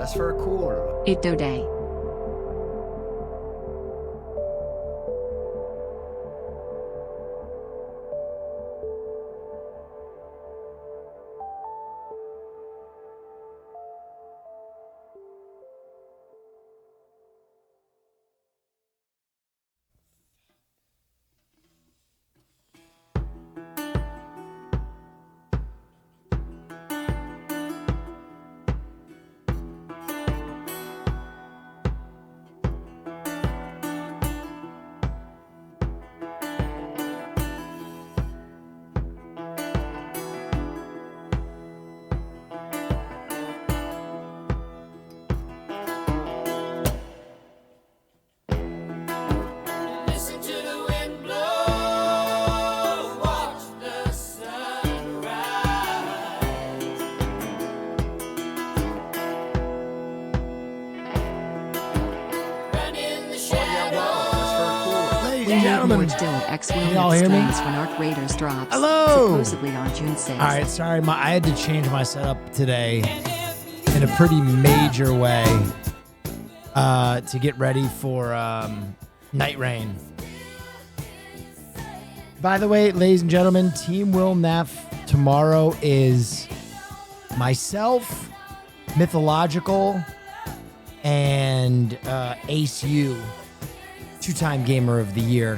that's very cool. Ito day. Gentlemen, Can y'all hear me? When Arc Raiders drops, hello. supposedly on June 6th. All right, sorry, I had to change my setup today in a pretty major way to get ready for Night Rain. By the way, ladies and gentlemen, Team Will Neff tomorrow is myself, Mythological, and Ace U. Two-time Gamer of the Year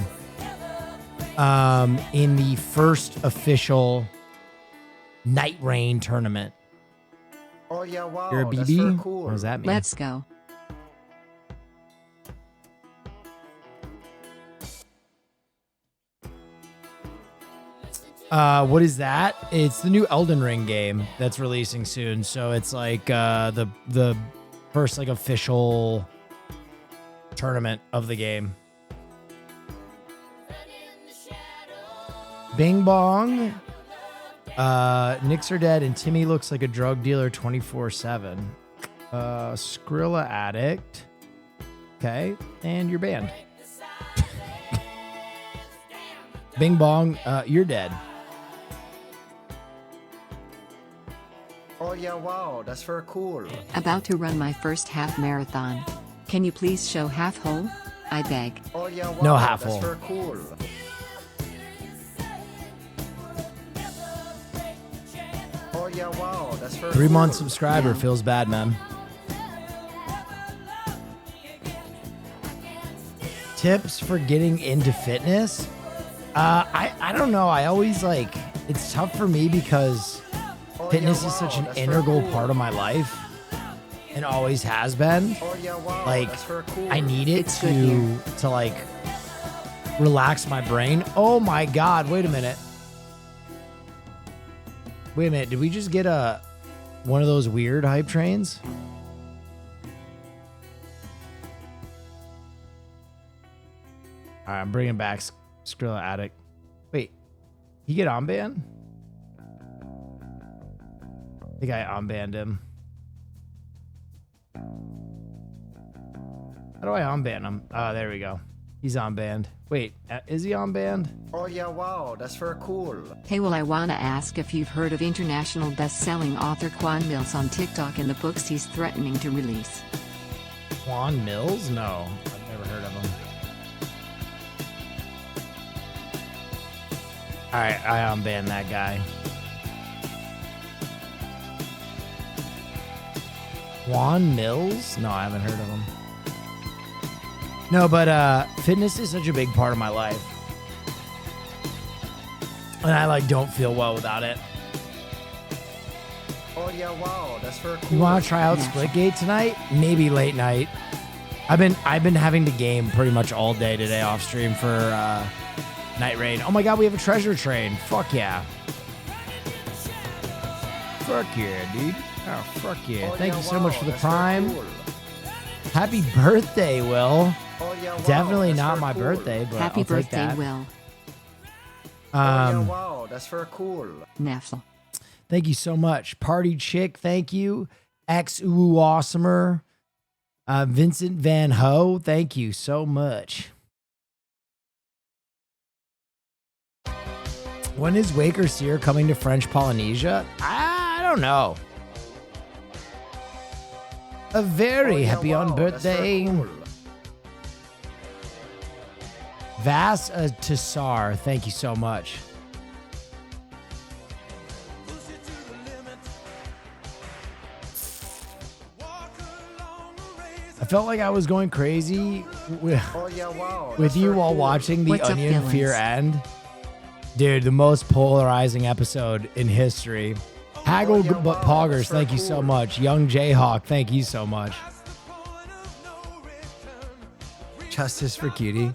in the first official Night Rain tournament. Oh yeah, wow, You're a that's BB? very cool. What does that mean? Let's go. What is that? It's the new Elden Ring game that's releasing soon. So it's like the first like official tournament of the game. Bing Bong. Knicks are dead and Timmy looks like a drug dealer 24/7. Skrilla Addict. Okay. And you're banned. Bing Bong, you're dead. Oh yeah, wow, that's very cool. About to run my first half marathon. Can you please show half hole? I beg. Oh yeah, wow, No half that's hole. very cool. Oh yeah, wow, that's very 3-month cool. subscriber Yeah. feels bad, man. Tips for getting into fitness? I don't know. I always like, it's tough for me because Oh, fitness yeah, is such wow, an that's very integral cool. part of my life and always has been. Oh yeah, wow, Like, that's very cool. I need it It's good here. to like relax my brain. Oh my God. Wait a minute. Wait a minute. Did we just get one of those weird hype trains? All right, I'm bringing back Skrilla Addict. Wait, he get unbanned? I think I unbanned him. How do I unban him? Oh, there we go. He's unbanned. Wait, is he unbanned? Oh yeah, wow, that's very cool. Hey, well, I wanna ask if you've heard of international best-selling author Quan Mills on TikTok and the books he's threatening to release. Quan Mills? No, I've never heard of him. All right, I unbanned that guy. Quan Mills? No, I haven't heard of him. No, but fitness is such a big part of my life. And I like don't feel well without it. Oh yeah, wow, that's very cool. You want to try out Yeah. Splitgate tonight? Maybe late night. I've been having to game pretty much all day today off stream for Night Rain. Oh my God, we have a treasure train. Fuck yeah. Fuck yeah, dude. Oh, fuck yeah. Oh, Thank yeah, you so wow, much for the that's very prime. cool. Happy birthday, Will. Oh yeah, wow, Definitely that's not very my cool. birthday, but Happy I'll take birthday, that. Will. Oh yeah, Um, wow, that's very cool. Neff. Thank you so much. Party Chick, thank you. X Ooh Awesomer. Vincent Van Ho, thank you so much. When is Waker Seer coming to French Polynesia? I don't know. A very Oh, yeah, happy on wow, that's very birthday. cool. Vas Tassar, thank you so much. I felt like I was going crazy with, Oh yeah, wow. with that's you very while cool. watching the What's up, Onion villains? Fear end. Dude, the most polarizing episode in history. Haggle Oh, yeah, but wow, Poggers, that's very thank you so cool. much. Young Jayhawk, thank you so much. Justice for Cutie.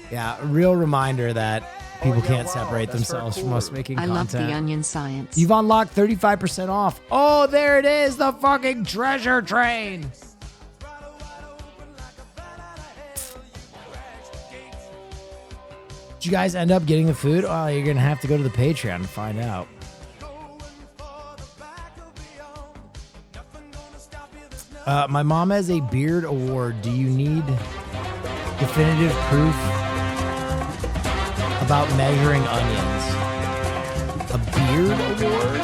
Yeah, a real reminder that people yeah, can't wow, separate that's very themselves from us cool. making I love content. the onion science. You've unlocked 35% off. Oh, there it is, the fucking treasure train. Did you guys end up getting the food? Oh, you're going to have to go to the Patreon to find out. My mom has a beard award. Do you need definitive proof about measuring onions? A beard award?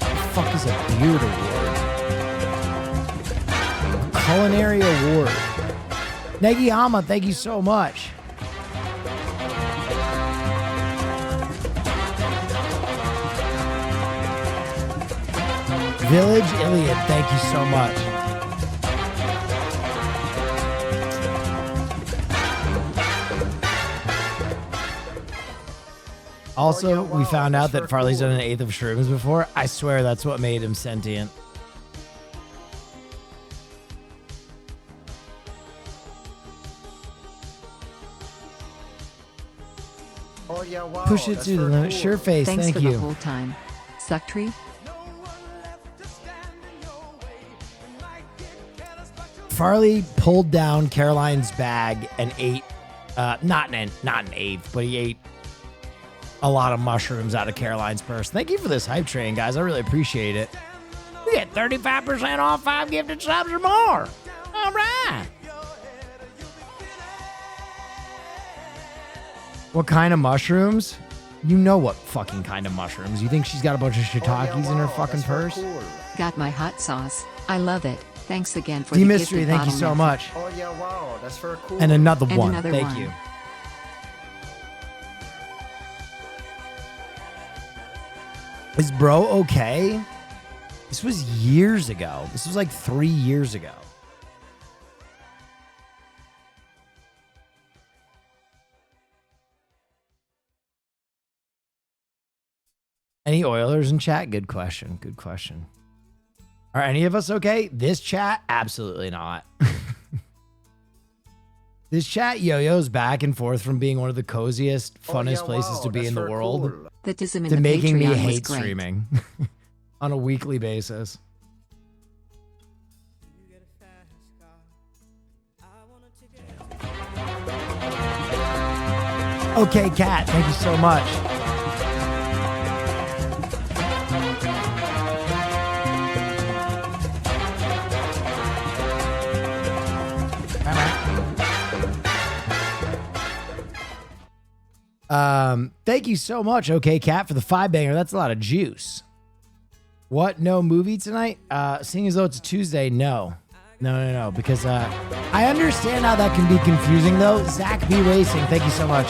What the fuck is a beard award? A culinary award. Negiyama, thank you so much. Village Iliad, thank you so much. Also, Oh, yeah, wow, we found out that's that very Farley's cool. done an eighth of shrooms before. I swear that's what made him sentient. Oh yeah, wow. Push it that's to the very limit. cool. Sure face, Thanks thank for you. the whole time. Suck tree? Farley pulled down Caroline's bag and ate, not an eighth, but he ate a lot of mushrooms out of Caroline's purse. Thank you for this hype train, guys. I really appreciate it. We get 35% off 5 gifted subs or more. All right. What kind of mushrooms? You know what fucking kind of mushrooms. You think she's got a bunch of Oh, yeah, shiitakes in her wow, fucking that's very purse? cool. Got my hot sauce. I love it. Thanks again for D the Mystery, gifted thank you so bottleneck. much. Oh yeah, wow. That's very cool. And another And one. another Thank one. you. Is bro okay? This was years ago. This was like 3 years ago. Any Oilers in chat? Good question. Good question. Are any of us okay? This chat? Absolutely not. This chat yo-yos back and forth from being one of the coziest, Oh, funnest yeah, places wow, to be that's in the very world cool. The tism in to the making me Patreon was hate great. streaming on a weekly basis. Okay, Kat, thank you so much. Thank you so much, okay, Kat, for the 5-banger. That's a lot of juice. What? No movie tonight? Seeing as though it's a Tuesday, no. No, because I understand how that can be confusing, though. Zach B. Racing, thank you so much.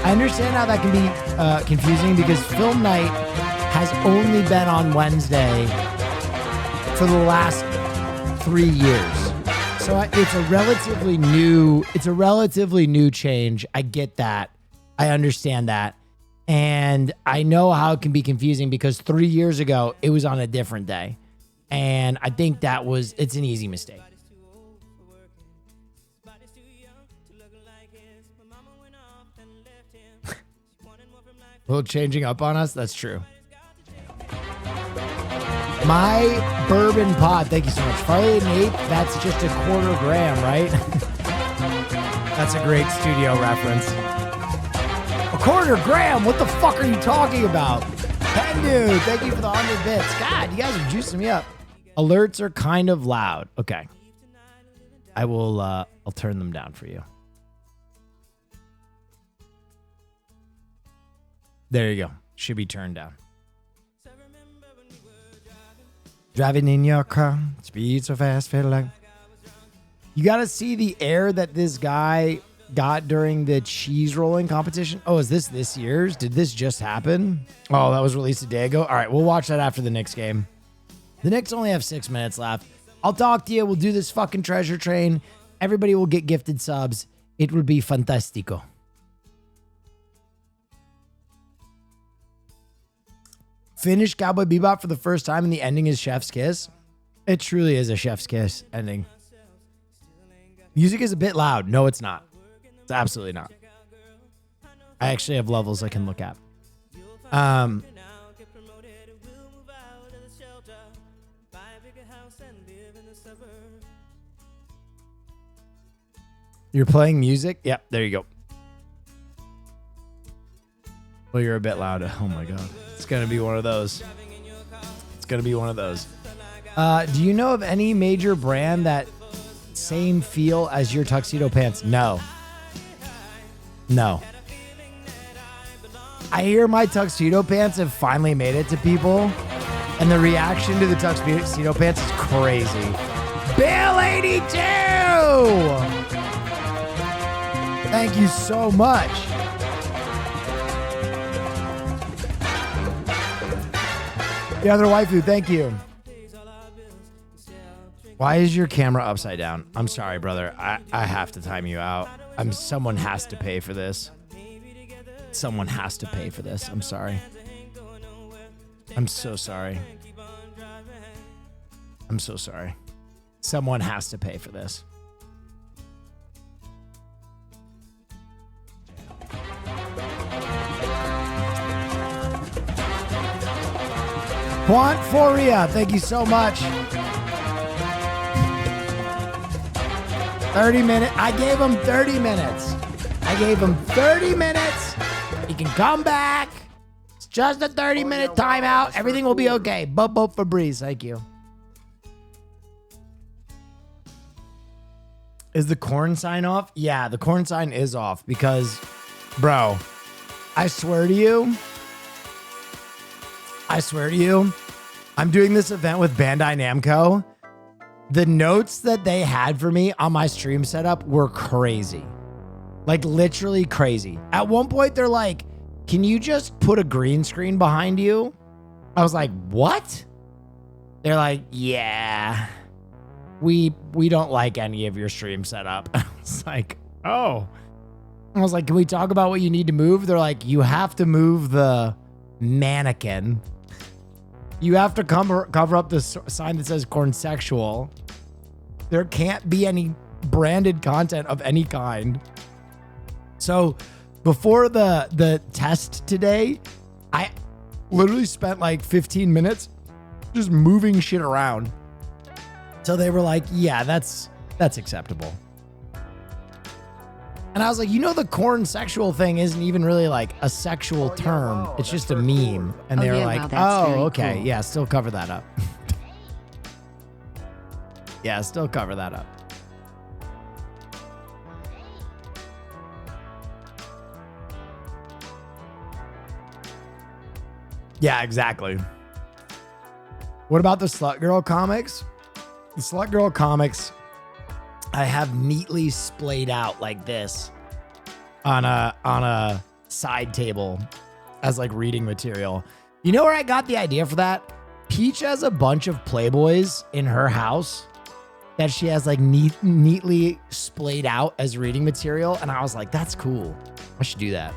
I understand how that can be confusing because film night has only been on Wednesday for the last 3 years. So it's a relatively new change. I get that. I understand that. And I know how it can be confusing because 3 years ago, it was on a different day. And I think it's an easy mistake. Will changing up on us? That's true. My bourbon pod. Thank you so much. Farley and Nate, that's just a quarter gram, right? That's a great studio reference. A quarter gram? What the fuck are you talking about? Pen dude, thank you for the 100 bits. God, you guys are juicing me up. Alerts are kind of loud. Okay. I'll turn them down for you. There you go. Should be turned down. Driving in your car, speed so fast, feel like. You got to see the air that this guy got during the cheese rolling competition. Oh, is this year's? Did this just happen? Oh, that was released a day ago. All right, we'll watch that after the Knicks game. The Knicks only have 6 minutes left. I'll talk to you. We'll do this fucking treasure train. Everybody will get gifted subs. It will be fantastico. Finish Cowboy Bebop for the first time and the ending is Chef's Kiss. It truly is a Chef's Kiss ending. Music is a bit loud. No, it's not. It's absolutely not. I actually have levels I can look at. You're playing music? Yep, there you go. Well, you're a bit loud. Oh my God. It's going to be one of those. It's going to be one of those. Do you know of any major brand that same feel as your tuxedo pants? No. No. I hear my tuxedo pants have finally made it to people, and the reaction to the tuxedo pants is crazy. Bill 82! Thank you so much. The other waifu, thank you. Why is your camera upside down? I'm sorry, brother. I have to time you out. Someone has to pay for this. Someone has to pay for this. I'm sorry. I'm so sorry. I'm so sorry. Someone has to pay for this. Quant Foria, thank you so much. 30 minutes. I gave him 30 minutes. I gave him 30 minutes. He can come back. It's just a 30-minute timeout. Everything will be okay. Bobo Febreze, thank you. Is the corn sign off? Yeah, the corn sign is off because, bro, I swear to you, I'm doing this event with Bandai Namco. The notes that they had for me on my stream setup were crazy. Like literally crazy. At one point, they're like, can you just put a green screen behind you? I was like, what? They're like, yeah, we don't like any of your stream setup. I was like, oh. I was like, can we talk about what you need to move? They're like, you have to move the mannequin. You have to cover up the sign that says corn sexual. There can't be any branded content of any kind. So before the test today, I literally spent like 15 minutes just moving shit around. So they were like, yeah, that's acceptable. And I was like, the corn sexual thing isn't even really like a sexual term. Wow, it's just a meme. Cool. And they were like, oh, okay. Cool. Yeah, still cover that up. Yeah, still cover that up. Yeah, exactly. What about the Slut Girl comics? The Slut Girl comics, I have neatly splayed out like this on a side table as like reading material. You know where I got the idea for that? Peach has a bunch of Playboys in her house that she has like neatly splayed out as reading material. And I was like, that's cool. I should do that.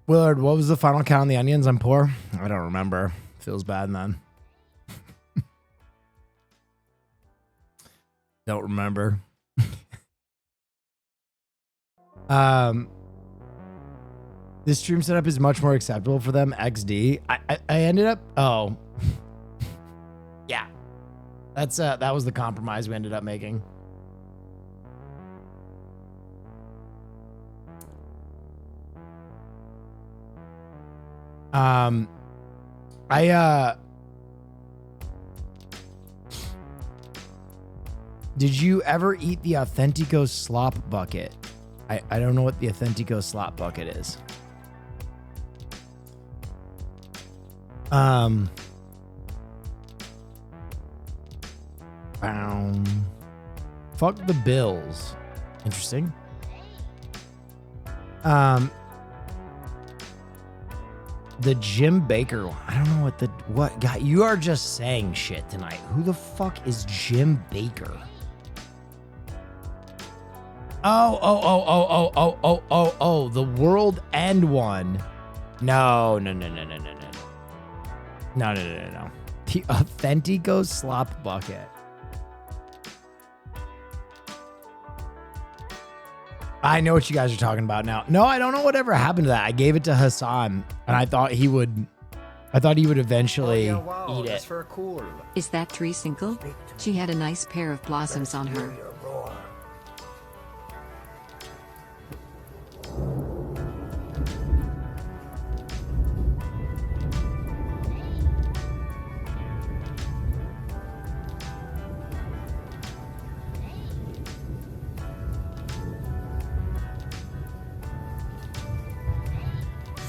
Willard, what was the final count on the onions? I'm poor. I don't remember. Feels bad, man. Don't remember. This stream setup is much more acceptable for them. XD. I ended up. Oh, yeah. That was the compromise we ended up making. Did you ever eat the Authentico slop bucket? I don't know what the Authentico slop bucket is. Fuck the Bills. Interesting. The Jim Baker one. I don't know what guy. You are just saying shit tonight. Who the fuck is Jim Baker? Oh, the World End one. No. No. The Authentico slop bucket. I know what you guys are talking about now. No, I don't know whatever happened to that. I gave it to Hassan, and I thought he would eventually eat it. Very cool. Is that Tree single? She had a nice pair of blossoms on her.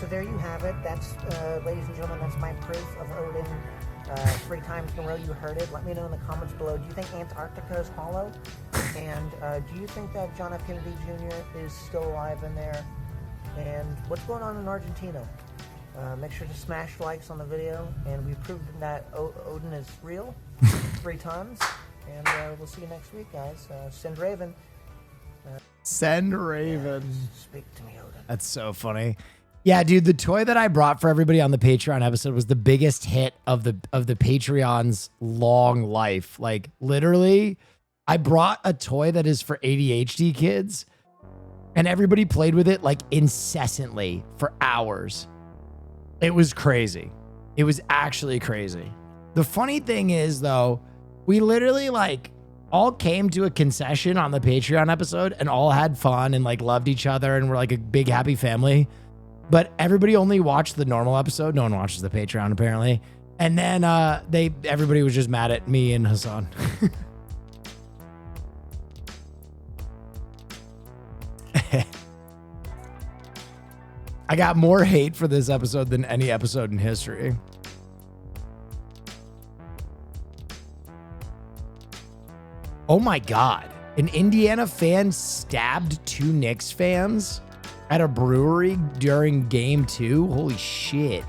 There you have it. That's, ladies and gentlemen, that's my proof of Odin. 3 times in a row you heard it. Let me know in the comments below. Do you think Antarctica is hollow? And do you think that John F. Kennedy Jr. is still alive in there? And what's going on in Argentina? Make sure to smash likes on the video. And we proved that Odin is real 3 times. And we'll see you next week, guys. Send Raven. Send Raven. Speak to me, Odin. That's so funny. Yeah, dude, the toy that I brought for everybody on the Patreon episode was the biggest hit of the Patreon's long life. Like, literally, I brought a toy that is for ADHD kids, and everybody played with it like incessantly for hours. It was crazy. It was actually crazy. The funny thing is, though, we literally like all came to a concession on the Patreon episode and all had fun and like loved each other and were like a big happy family. But everybody only watched the normal episode. No one watches the Patreon, apparently. And then everybody was just mad at me and Hassan. I got more hate for this episode than any episode in history. Oh my God. An Indiana fan stabbed 2 Knicks fans at a brewery during game 2? Holy shit.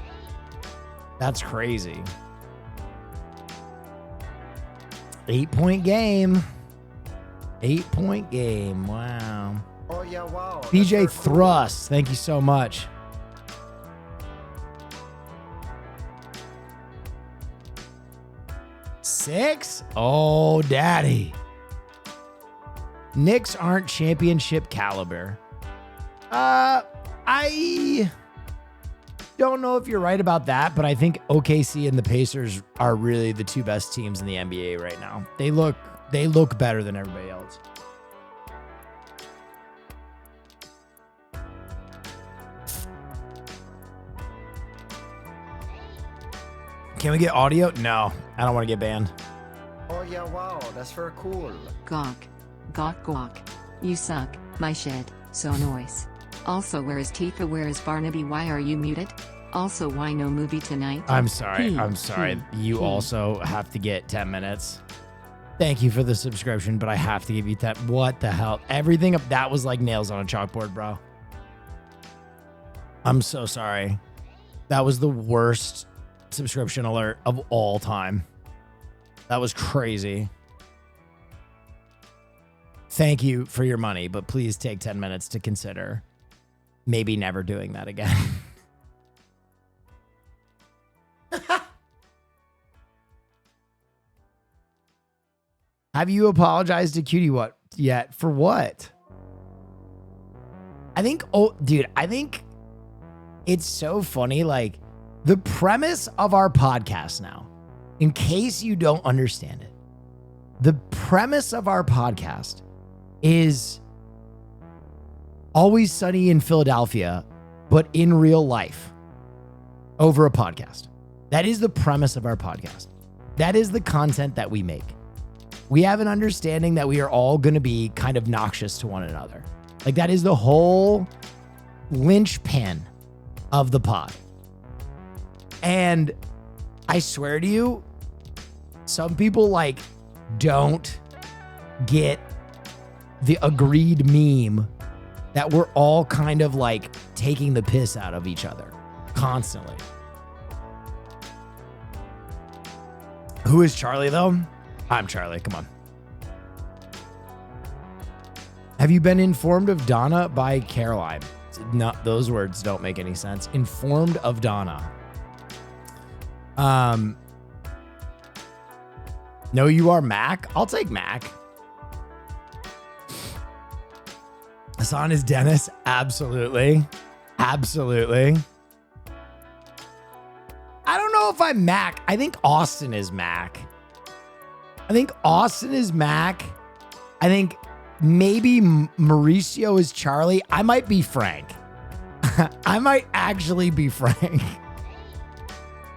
That's crazy. 8-point game. 8-point game. Wow. Oh, yeah, wow. BJ Thrust, thank you so much. Six? Oh, daddy. Knicks aren't championship caliber. I don't know if you're right about that, but I think OKC and the Pacers are really the 2 best teams in the NBA right now. They look better than everybody else. Can we get audio? No, I don't want to get banned. Oh yeah, wow, that's very cool. Gawk. Gawk. You suck, my shit, so noise. Also, where is Tifa? Where is Barnaby? Why are you muted? Also, why no movie tonight? I'm sorry. You also have to get 10 minutes. Thank you for the subscription, but I have to give you 10. What the hell? Everything up that was like nails on a chalkboard, bro. I'm so sorry. That was the worst subscription alert of all time. That was crazy. Thank you for your money, but please take 10 minutes to consider maybe never doing that again. Have you apologized to Cutie what yet? For what? I think, oh, dude, I think it's so funny. Like, the premise of our podcast now, in case you don't understand it, the premise of our podcast is Always Sunny in Philadelphia, but in real life over a podcast. That is the premise of our podcast. That is the content that we make. We have an understanding that we are all going to be kind of noxious to one another. Like, that is the whole linchpin of the pod. And I swear to you, some people like don't get the agreed meme that we're all kind of like taking the piss out of each other constantly. Who is Charlie though? I'm Charlie. Come on. Have you been informed of Donna by Caroline? No, those words don't make any sense. Informed of Donna. No, you are Mac. I'll take Mac. Hassan is Dennis. Absolutely. Absolutely. I don't know if I'm Mac. I think Austin is Mac. I think Austin is Mac. I think maybe Mauricio is Charlie. I might be Frank. I might actually be Frank.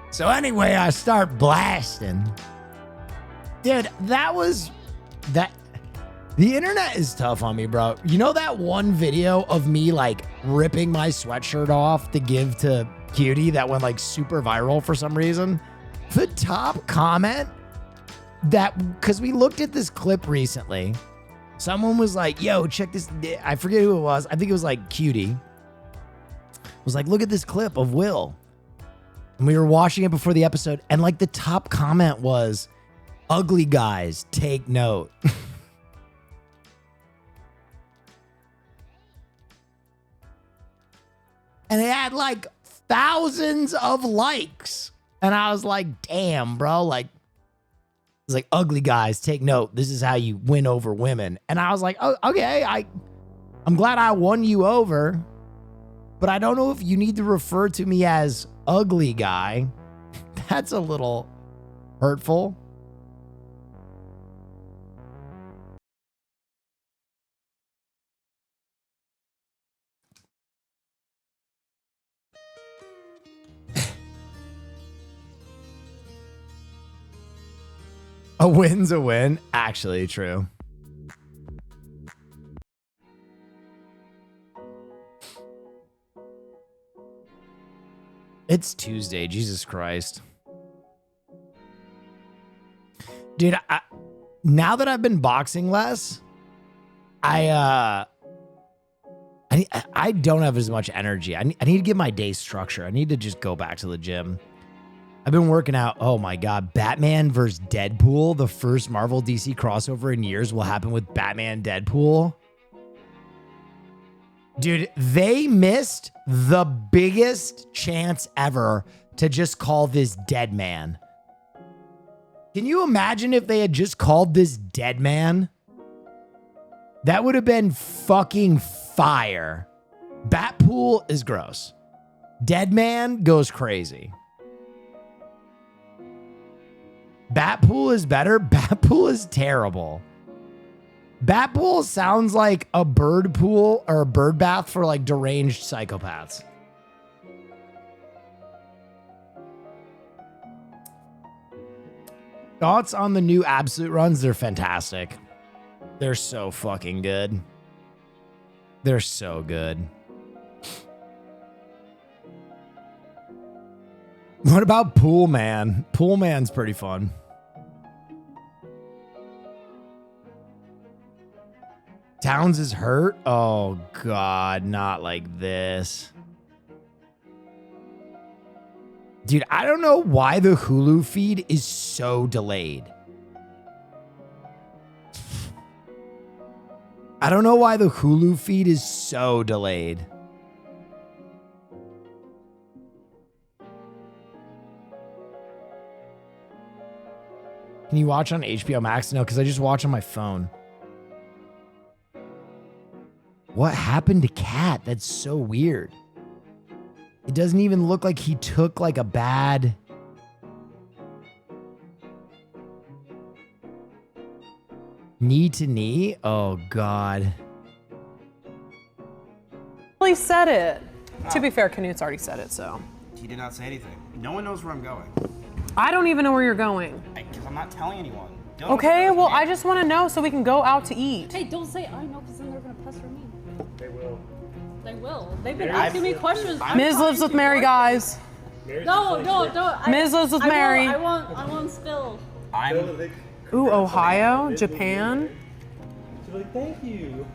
So anyway, I start blasting. Dude, that. The internet is tough on me, bro. You know that one video of me like ripping my sweatshirt off to give to Cutie that went like super viral for some reason? The top comment that, because we looked at this clip recently, someone was like, yo, check this. I forget who it was. I think it was like Cutie. Was like, look at this clip of Will. And we were watching it before the episode. And like the top comment was, ugly guys, take note. And it had like thousands of likes. And I was like, damn, bro. Like, it's like, ugly guys, take note. This is how you win over women. And I was like, oh, okay, I'm glad I won you over. But I don't know if you need to refer to me as ugly guy. That's a little hurtful. A win's a win. Actually, true. It's Tuesday. Jesus Christ. Dude, now that I've been boxing less, I don't have as much energy. I need to get my day structure. I need to just go back to the gym. I've been working out. Oh my God. Batman versus Deadpool. The first Marvel DC crossover in years will happen with Batman Deadpool. Dude, they missed the biggest chance ever to just call this Dead Man. Can you imagine if they had just called this Dead Man? That would have been fucking fire. Batpool is gross. Dead Man goes crazy. Batpool is better. Batpool is terrible. Batpool sounds like a bird pool or a bird bath for like deranged psychopaths. Thoughts on the new Absolute runs? They're fantastic. They're so fucking good. They're so good. What about Pool Man? Pool Man's pretty fun. Towns is hurt? Oh, God, not like this. Dude, I don't know why the Hulu feed is so delayed. I don't know why the Hulu feed is so delayed. Can you watch on HBO Max? No, because I just watch on my phone. What happened to Cat? That's so weird. It doesn't even look like he took like a bad... knee to knee? Oh, God. He said it. To be fair, Canute's already said it, so. He did not say anything. No one knows where I'm going. I don't even know where you're going. Because I'm not telling anyone. Okay, well, I just want to know so we can go out to eat. Hey, don't say I know, because then they're going to pester me. They will. They will. They've been asking me questions. Miz lives with Mary, guys. No, don't. Miz lives with Mary. I won't spill. Ooh, Ohio, Japan. She's like, thank you.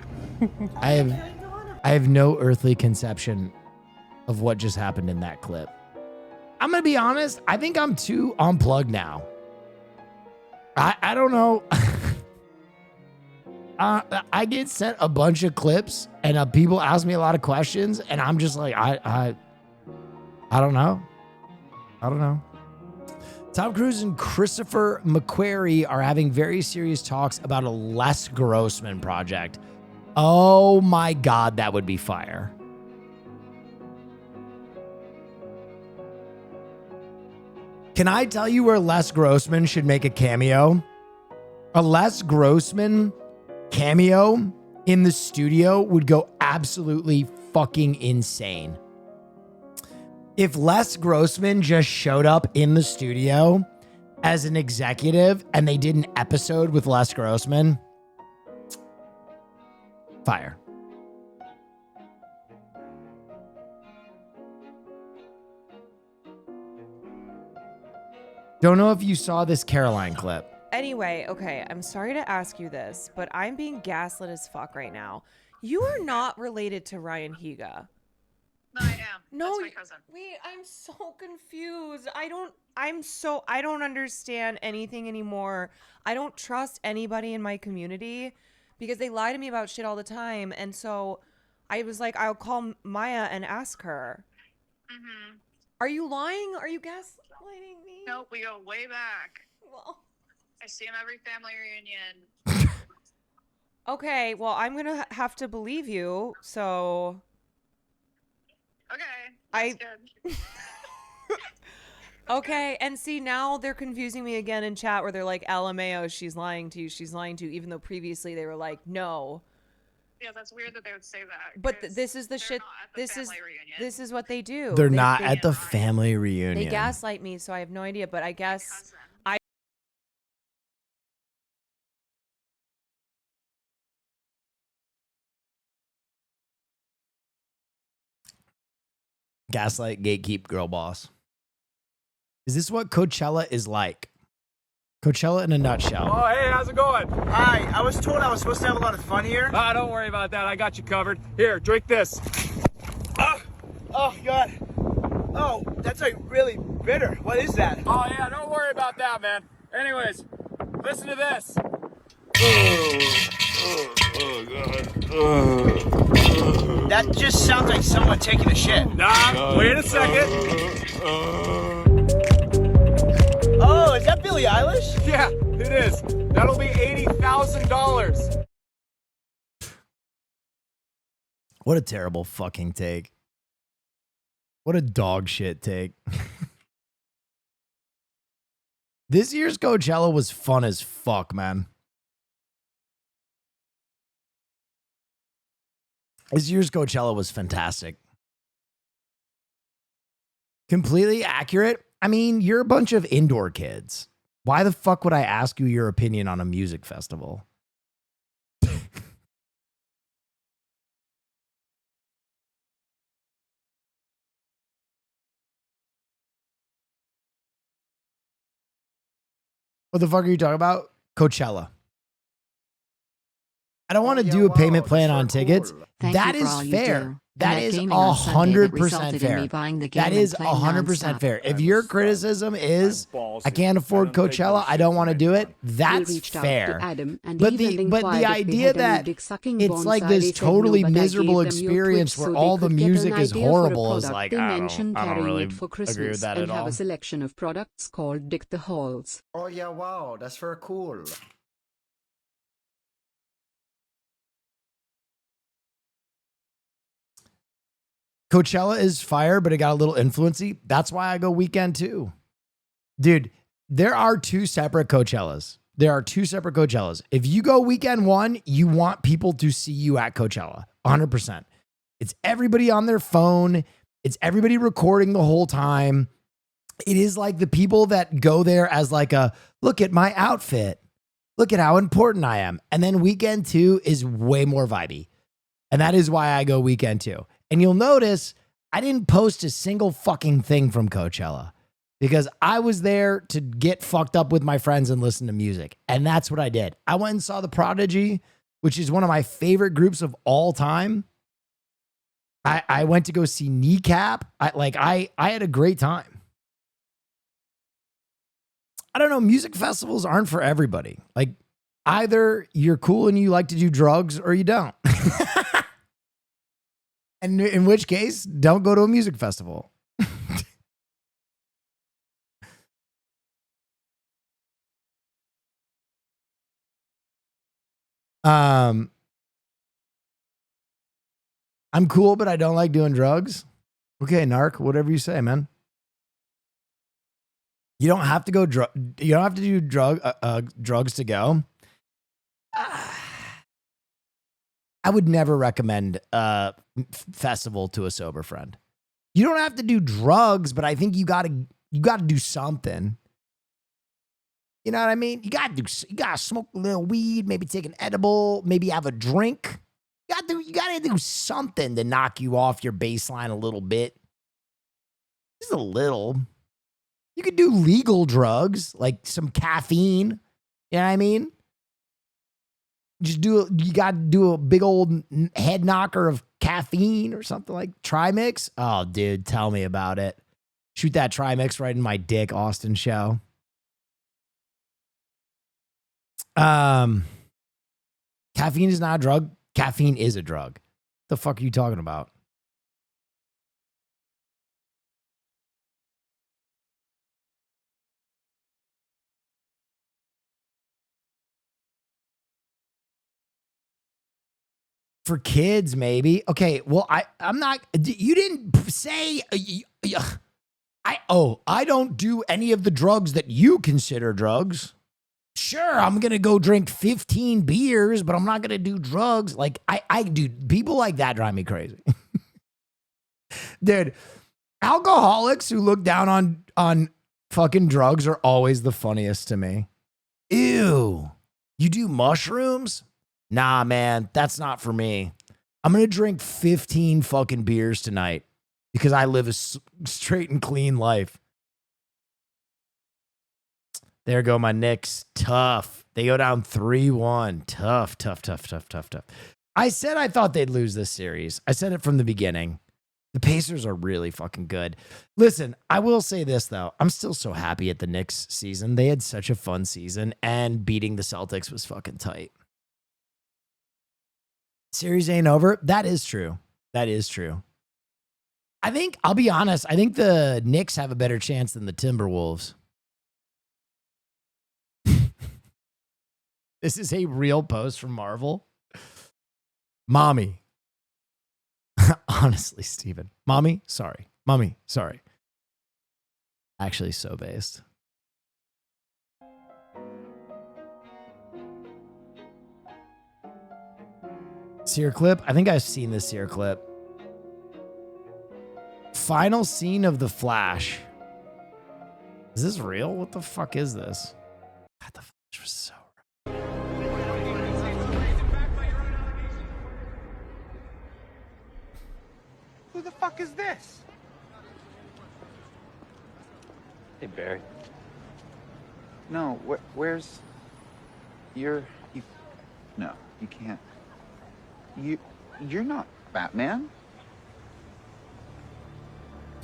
I have no earthly conception of what just happened in that clip. I'm going to be honest. I think I'm too unplugged now. I don't know. I get sent a bunch of clips and people ask me a lot of questions and I'm just like, I don't know. I don't know. Tom Cruise and Christopher McQuarrie are having very serious talks about a Les Grossman project. Oh my God, that would be fire. Can I tell you where Les Grossman should make a cameo? A Les Grossman cameo in the studio would go absolutely fucking insane. If Les Grossman just showed up in the studio as an executive and they did an episode with Les Grossman, fire. Don't know if you saw this Caroline clip. Anyway, okay, I'm sorry to ask you this, but I'm being gaslit as fuck right now. You are not related to Ryan Higa. No, I am. No, that's my cousin. wait, I'm so confused. I don't understand anything anymore. I don't trust anybody in my community because they lie to me about shit all the time. And so I was like, I'll call Maya and ask her. Mm-hmm. Are you lying? Are you gaslighting me? Nope, we go way back. Well, I see him every family reunion. okay, well, I'm going to have to believe you. So Okay, that's good. Okay, and see, now they're confusing me again in chat where they're like, LMAO, she's lying to you, even though previously they were like, no. Yeah, that's weird that they would say that. But this is the they're shit, not at the this family reunion. is what they do. They're They- not they- at the family reunion. They gaslight me, so I have no idea, but I guess... Cousin. Gaslight, gatekeep, girl boss. Is this what Coachella is like? Coachella in a nutshell. Oh, hey, how's it going? Hi, I was told I was supposed to have a lot of fun here. Ah, don't worry about that. I got you covered. Here, drink this. Oh, God. Oh, that's like really bitter. What is that? Oh, yeah, don't worry about that, man. Anyways, listen to this. That just sounds like someone taking a shit. Nah, wait a second. Oh, is that Billie Eilish? Yeah, it is. That'll be $80,000. What a terrible fucking take. What a dog shit take. This year's Coachella was fun as fuck, man. This year's Coachella was fantastic. Completely accurate. I mean, you're a bunch of indoor kids. Why the fuck would I ask you your opinion on a music festival? What the fuck are you talking about? Coachella. I don't want to yeah, do a payment wow, plan that's on so tickets. cool. Thank That you for is all you fair. do. That And is gaming on Sunday that 100% resulted in fair. me buying the game That and is playing 100% nonstop. fair. If I'm a your stud. criticism is I'm ballsy. I can't afford I don't take no Coachella, I shit don't from want to do it, anyone. that's We reached fair. out to Adam and But even the inquired if we idea had any that dick-sucking it's like bonsai. this They said no, totally but I gave miserable them your experience Twitch where so they all the could get an music is idea for a horrible is product. like, They I mentioned don't carrying really it for agree with Christmas that and at have all. a selection of products called Dick the Halls. Oh yeah, wow, that's very cool. Coachella is fire, but it got a little influency. That's why I go weekend too. Dude, there are two separate Coachellas. There are two separate Coachellas. If you go weekend one, you want people to see you at Coachella. 100%. It's everybody on their phone. It's everybody recording the whole time. It is like the people that go there as like a, look at my outfit. Look at how important I am. And then weekend two is way more vibey. And that is why I go weekend two. And you'll notice I didn't post a single fucking thing from Coachella because I was there to get fucked up with my friends and listen to music. And that's what I did. I went and saw The Prodigy, which is one of my favorite groups of all time. I went to go see Kneecap. I had a great time. I don't know. Music festivals aren't for everybody. Like either you're cool and you like to do drugs or you don't. And in which case, don't go to a music festival. I'm cool, but I don't like doing drugs. Okay, narc, whatever you say, man. You don't have to go you don't have to do drugs to go. I would never recommend a festival to a sober friend. You don't have to do drugs, but I think you got to do something. You know what I mean? You got to smoke a little weed, maybe take an edible, maybe have a drink. You got to do something to knock you off your baseline a little bit. Just a little. You could do legal drugs, like some caffeine. You know what I mean? You got to do a big old head knocker of caffeine or something like Trimix. Oh, dude, tell me about it. Shoot that Trimix right in my dick, Austin show. Caffeine is not a drug. Caffeine is a drug. The fuck are you talking about? For kids, maybe. Okay, well, I'm not. You didn't say. I don't do any of the drugs that you consider drugs. Sure, I'm gonna go drink 15 beers, but I'm not gonna do drugs. Like I do. People like that drive me crazy. Dude, alcoholics who look down on fucking drugs are always the funniest to me. Ew, you do mushrooms? Nah, man, that's not for me. I'm going to drink 15 fucking beers tonight because I live a straight and clean life. There go my Knicks. Tough. They go down 3-1. Tough. I said I thought they'd lose this series. I said it from the beginning. The Pacers are really fucking good. Listen, I will say this, though. I'm still so happy at the Knicks season. They had such a fun season, and beating the Celtics was fucking tight. Series ain't over. That is true. That is true. I think, I'll be honest, I think the Knicks have a better chance than the Timberwolves. This is a real post from Marvel. Mommy. Honestly, Steven. Mommy, sorry. Mommy, sorry. Actually, so based. Sear clip? I think I've seen this Sear clip. Final scene of The Flash. Is this real? What the fuck is this? God, The Flash was so real. Who the fuck is this? Hey, Barry. No, where's... No, you can't. You're not Batman.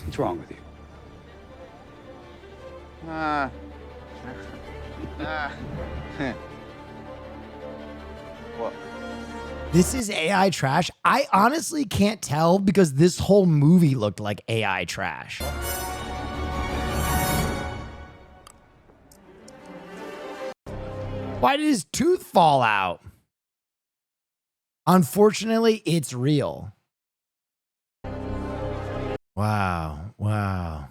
What's wrong with you? What? This is AI trash. I honestly can't tell because this whole movie looked like AI trash. Why did his tooth fall out? Unfortunately, it's real. Wow. Wow.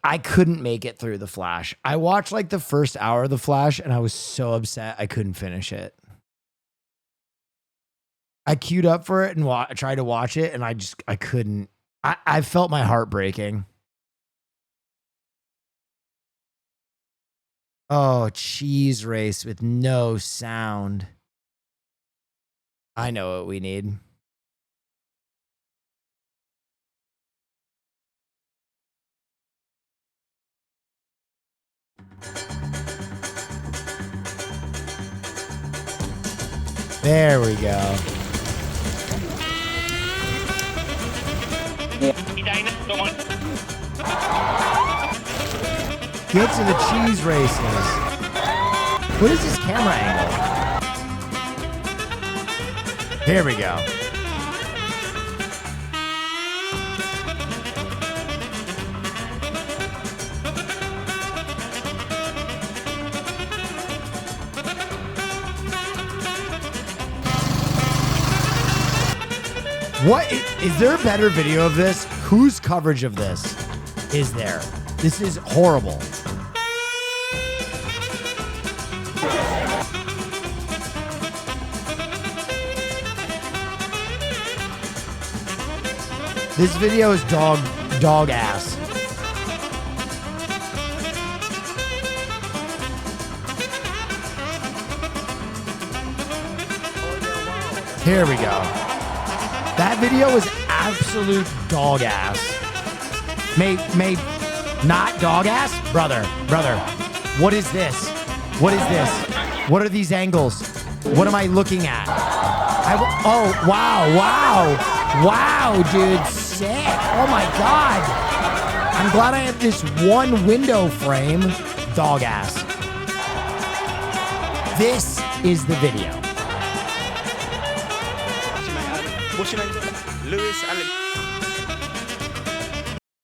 I couldn't make it through The Flash. I watched like the first hour of The Flash and I was so upset I couldn't finish it. I queued up for it and tried to watch it and I couldn't. I felt my heart breaking. Oh, cheese race with no sound. I know what we need. There we go. Get to the cheese races. What is this camera angle? Here we go. What is there a better video of this? Whose coverage of this is there? This is horrible. This video is dog ass. Here we go. That video is absolute dog ass. May not dog ass? Brother. What is this? What is this? What are these angles? What am I looking at? Oh, wow, dude, sick. Oh my God. I'm glad I have this one window frame. Dog ass. This is the video. What's your name? Lewis Allen.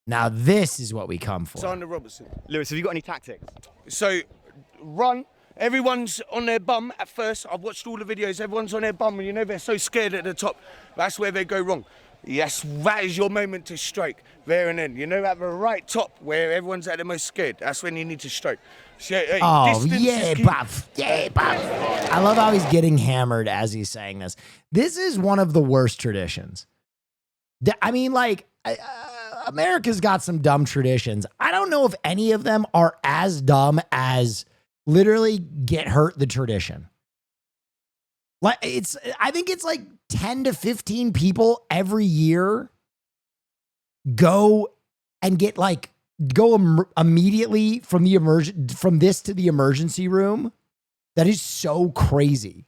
Now this is what we come for. Sandra Robertson. Lewis, have you got any tactics? So, run. Everyone's on their bum at first. I've watched all the videos. Everyone's on their bum, and you know they're so scared at the top. That's where they go wrong. Yes, that is your moment to strike. There and then. You know, at the right top, where everyone's at the most scared, that's when you need to strike. So, hey, oh, yeah, buff. Yeah, buff. I love how he's getting hammered as he's saying this. This is one of the worst traditions. I mean, like, America's got some dumb traditions. I don't know if any of them are as dumb as literally get hurt the tradition. Like, I think it's like 10 to 15 people every year go and get like, immediately from this to the emergency room. That is so crazy.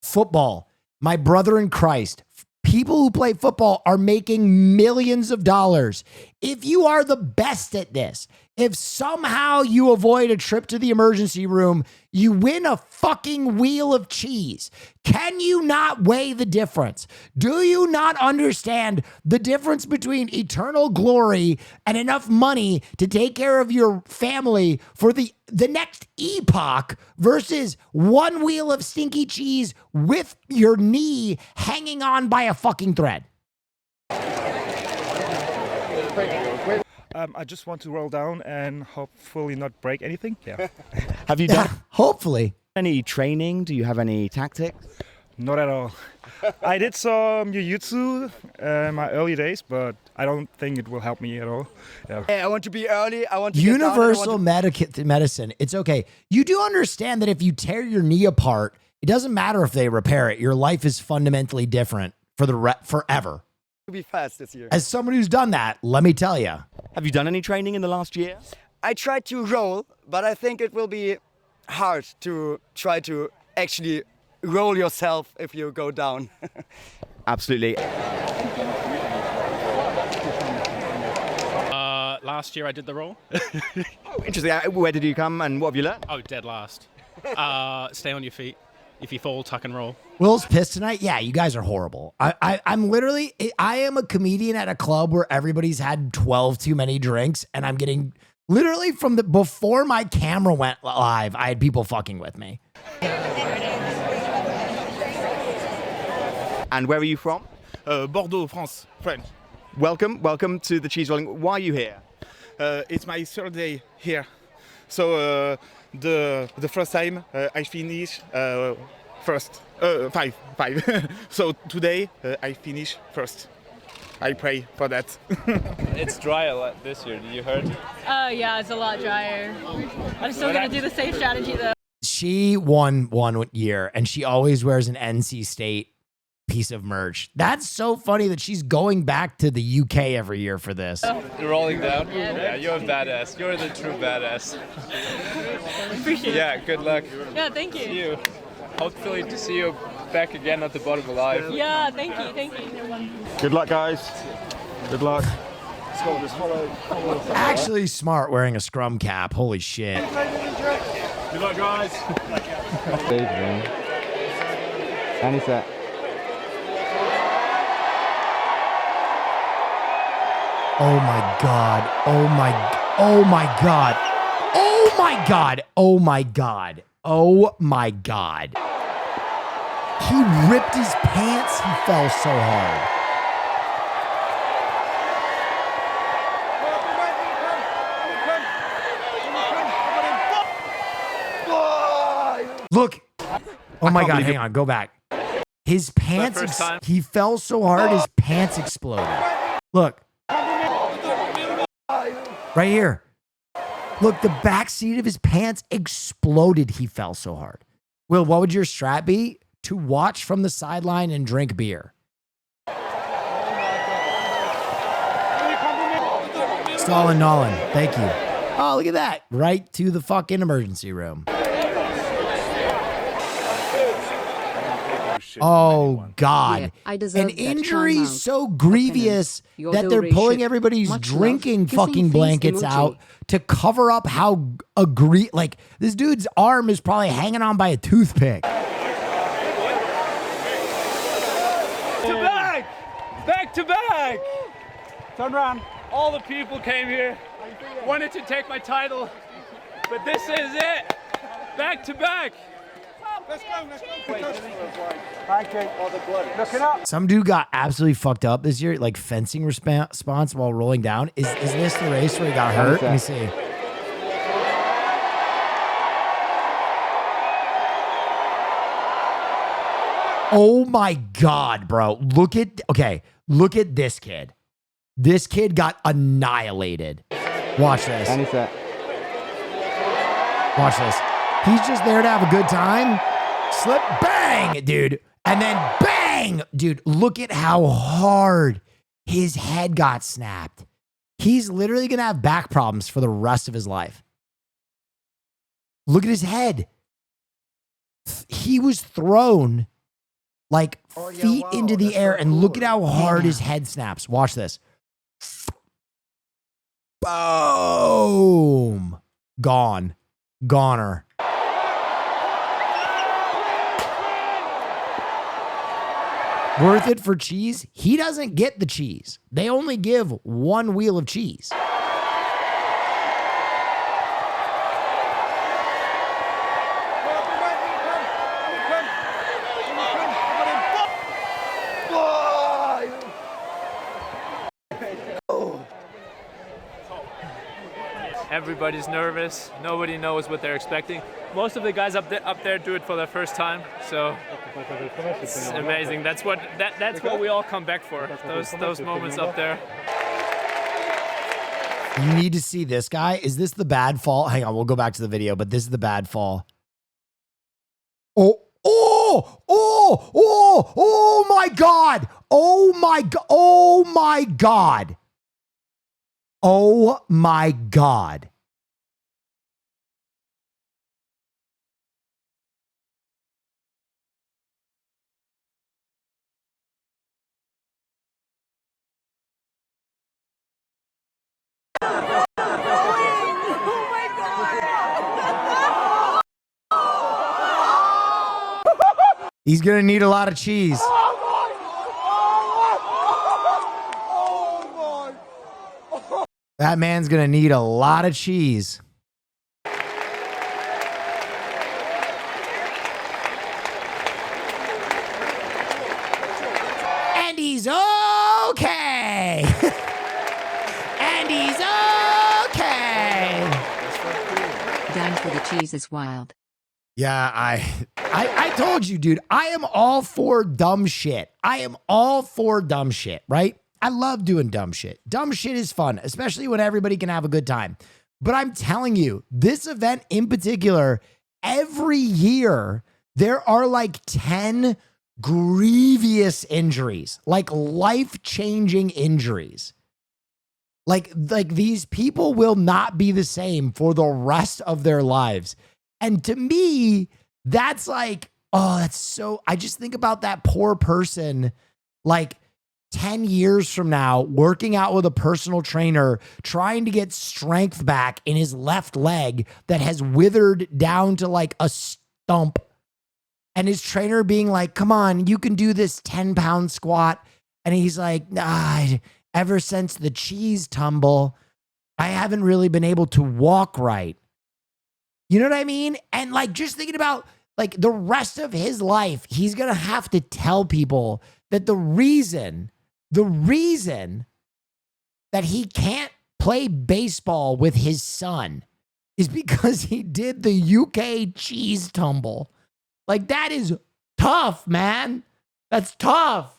Football, my brother in Christ, people who play football are making millions of dollars. If you are the best at this, if somehow you avoid a trip to the emergency room, you win a fucking wheel of cheese. Can you not weigh the difference? Do you not understand the difference between eternal glory and enough money to take care of your family for the next epoch versus one wheel of stinky cheese with your knee hanging on by a fucking thread? I just want to roll down and hopefully not break anything. Yeah. Have you done hopefully any training? Do you have any tactics? Not at all. I did some jiu-jitsu in my early days, but I don't think it will help me at all. Yeah. Hey, I want to be early. I want to universal medicine. It's okay. You do understand that if you tear your knee apart, it doesn't matter if they repair it. Your life is fundamentally different for forever. To be fast this year. As someone who's done that, let me tell you. Have you done any training in the last year? I tried to roll, but I think it will be hard to try to actually roll yourself if you go down. Absolutely. Last year I did the roll. Oh, interesting. Where did you come and what have you learned? Oh, dead last. Stay on your feet. If you fall, tuck and roll. Will's pissed tonight. Yeah, you guys are horrible. I'm literally, I am a comedian at a club where everybody's had 12 too many drinks, and I'm getting literally from the before my camera went live, I had people fucking with me. And where are you from? Bordeaux, France, French. Welcome to the cheese rolling. Why are you here? It's my third day here. So the first time I finish first, five. So today I finish first. I pray for that. It's dry a lot this year. Did you heard? Yeah, it's a lot drier. I'm still gonna do the same strategy though. She won one year, and she always wears an NC State piece of merch. That's so funny that she's going back to the UK every year for this. You're rolling down? Yeah, you're a badass. You're the true badass. Appreciate it. Yeah, good luck. Yeah, thank you. See you. Hopefully to see you back again at the bottom alive. Yeah, thank you. Good luck, guys. Good luck. Actually smart wearing a scrum cap. Holy shit. Good luck, guys. Stage, man. Any set. Oh my God. Oh my God. Oh my God. Oh my God. Oh my God. Oh my God. He ripped his pants. He fell so hard. Look. Oh my God. Hang on. Go back. His pants. He fell so hard. His pants exploded. Look. Right here. Look, the back seat of his pants exploded. He fell so hard. Will, what would your strat be? To watch from the sideline and drink beer. Stalin Nolan, thank you. Oh, look at that. Right to the fucking emergency room. Oh, God. Yeah, I deserve An that injury timeout. so grievous Your that they're delivery pulling shit. everybody's Much love. drinking Kissing fucking face blankets emoji. out to cover up how like this dude's arm is probably hanging on by a toothpick. Back to back! Turn around. All the people came here, wanted to take my title, but this is it. Back to back. Let's go. Pancake or the blood. Looking up. Some dude got absolutely fucked up this year, like fencing response while rolling down. Is this the race where he got hurt? Let me see. Oh my God, bro. Look at this kid. This kid got annihilated. Watch this. Watch this. He's just there to have a good time. Slip, bang, dude. And then bang, dude. Look at how hard his head got snapped. He's literally going to have back problems for the rest of his life. Look at his head. He was thrown like feet into the air, and look at how hard his head snaps. Watch this. Boom. Gone. Goner. Worth it for cheese? He doesn't get the cheese. They only give one wheel of cheese. Everybody's nervous. Nobody knows what they're expecting. Most of the guys up there do it for their first time, so it's amazing. That's what we all come back for. Those moments up there. You need to see this guy. Is this the bad fall? Hang on, we'll go back to the video, but this is the bad fall. Oh my God. Oh my God. Oh my God. Oh my God. He's gonna need a lot of cheese. That man's gonna need a lot of cheese. And he's okay. And he's okay. Down for the cheese is wild. Yeah, I told you, dude, I am all for dumb shit. I am all for dumb shit, right? I love doing dumb shit. Dumb shit is fun, especially when everybody can have a good time. But I'm telling you, this event in particular, every year, there are like 10 grievous injuries, like life-changing injuries. Like these people will not be the same for the rest of their lives. And to me, that's like, oh, that's so, I just think about that poor person, like 10 years from now, working out with a personal trainer, trying to get strength back in his left leg that has withered down to like a stump. And his trainer being like, come on, you can do this 10-pound squat. And he's like, nah, ever since the cheese tumble, I haven't really been able to walk right. You know what I mean? And like, just thinking about like the rest of his life, he's going to have to tell people that the reason that he can't play baseball with his son is because he did the UK cheese tumble. Like, that is tough, man. That's tough.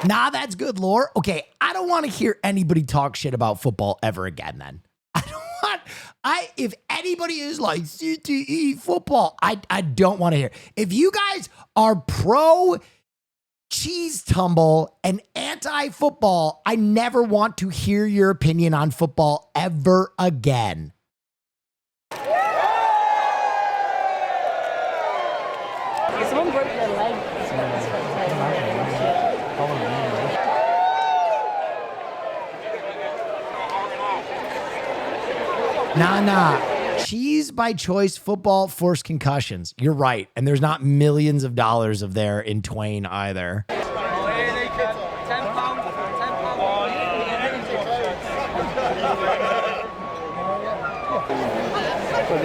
Nah, that's good lore. Okay, I don't want to hear anybody talk shit about football ever again then. If anybody is like CTE football, I don't want to hear. If you guys are pro cheese tumble and anti-football, I never want to hear your opinion on football ever again. Someone broke their leg. Nah. Cheese by choice football forced concussions. You're right. And there's not millions of dollars of there in Twain either. They're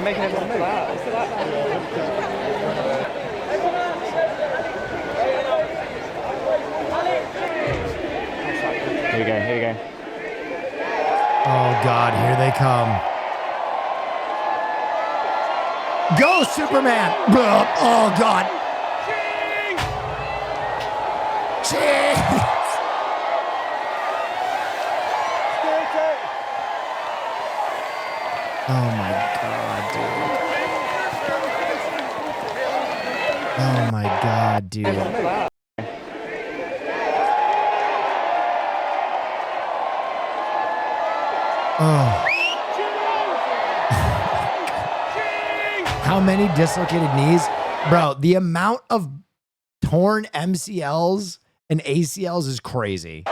making everyone move. Here you go. Oh, God, here they come. Go, Superman! Oh, God. Cheese! Oh, my God, dude. Oh, my God, dude. Oh. How many dislocated knees? Bro, the amount of torn MCLs and ACLs is crazy.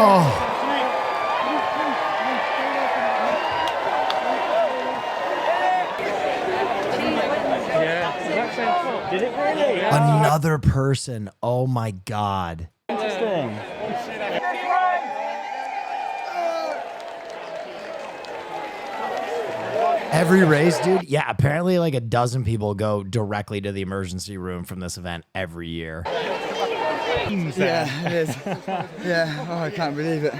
Oh. Did it really? Another person. Oh my God. Interesting. Every race, dude. Yeah, apparently like a dozen people go directly to the emergency room from this event every year. Yeah, it is. Yeah, oh, I can't believe it.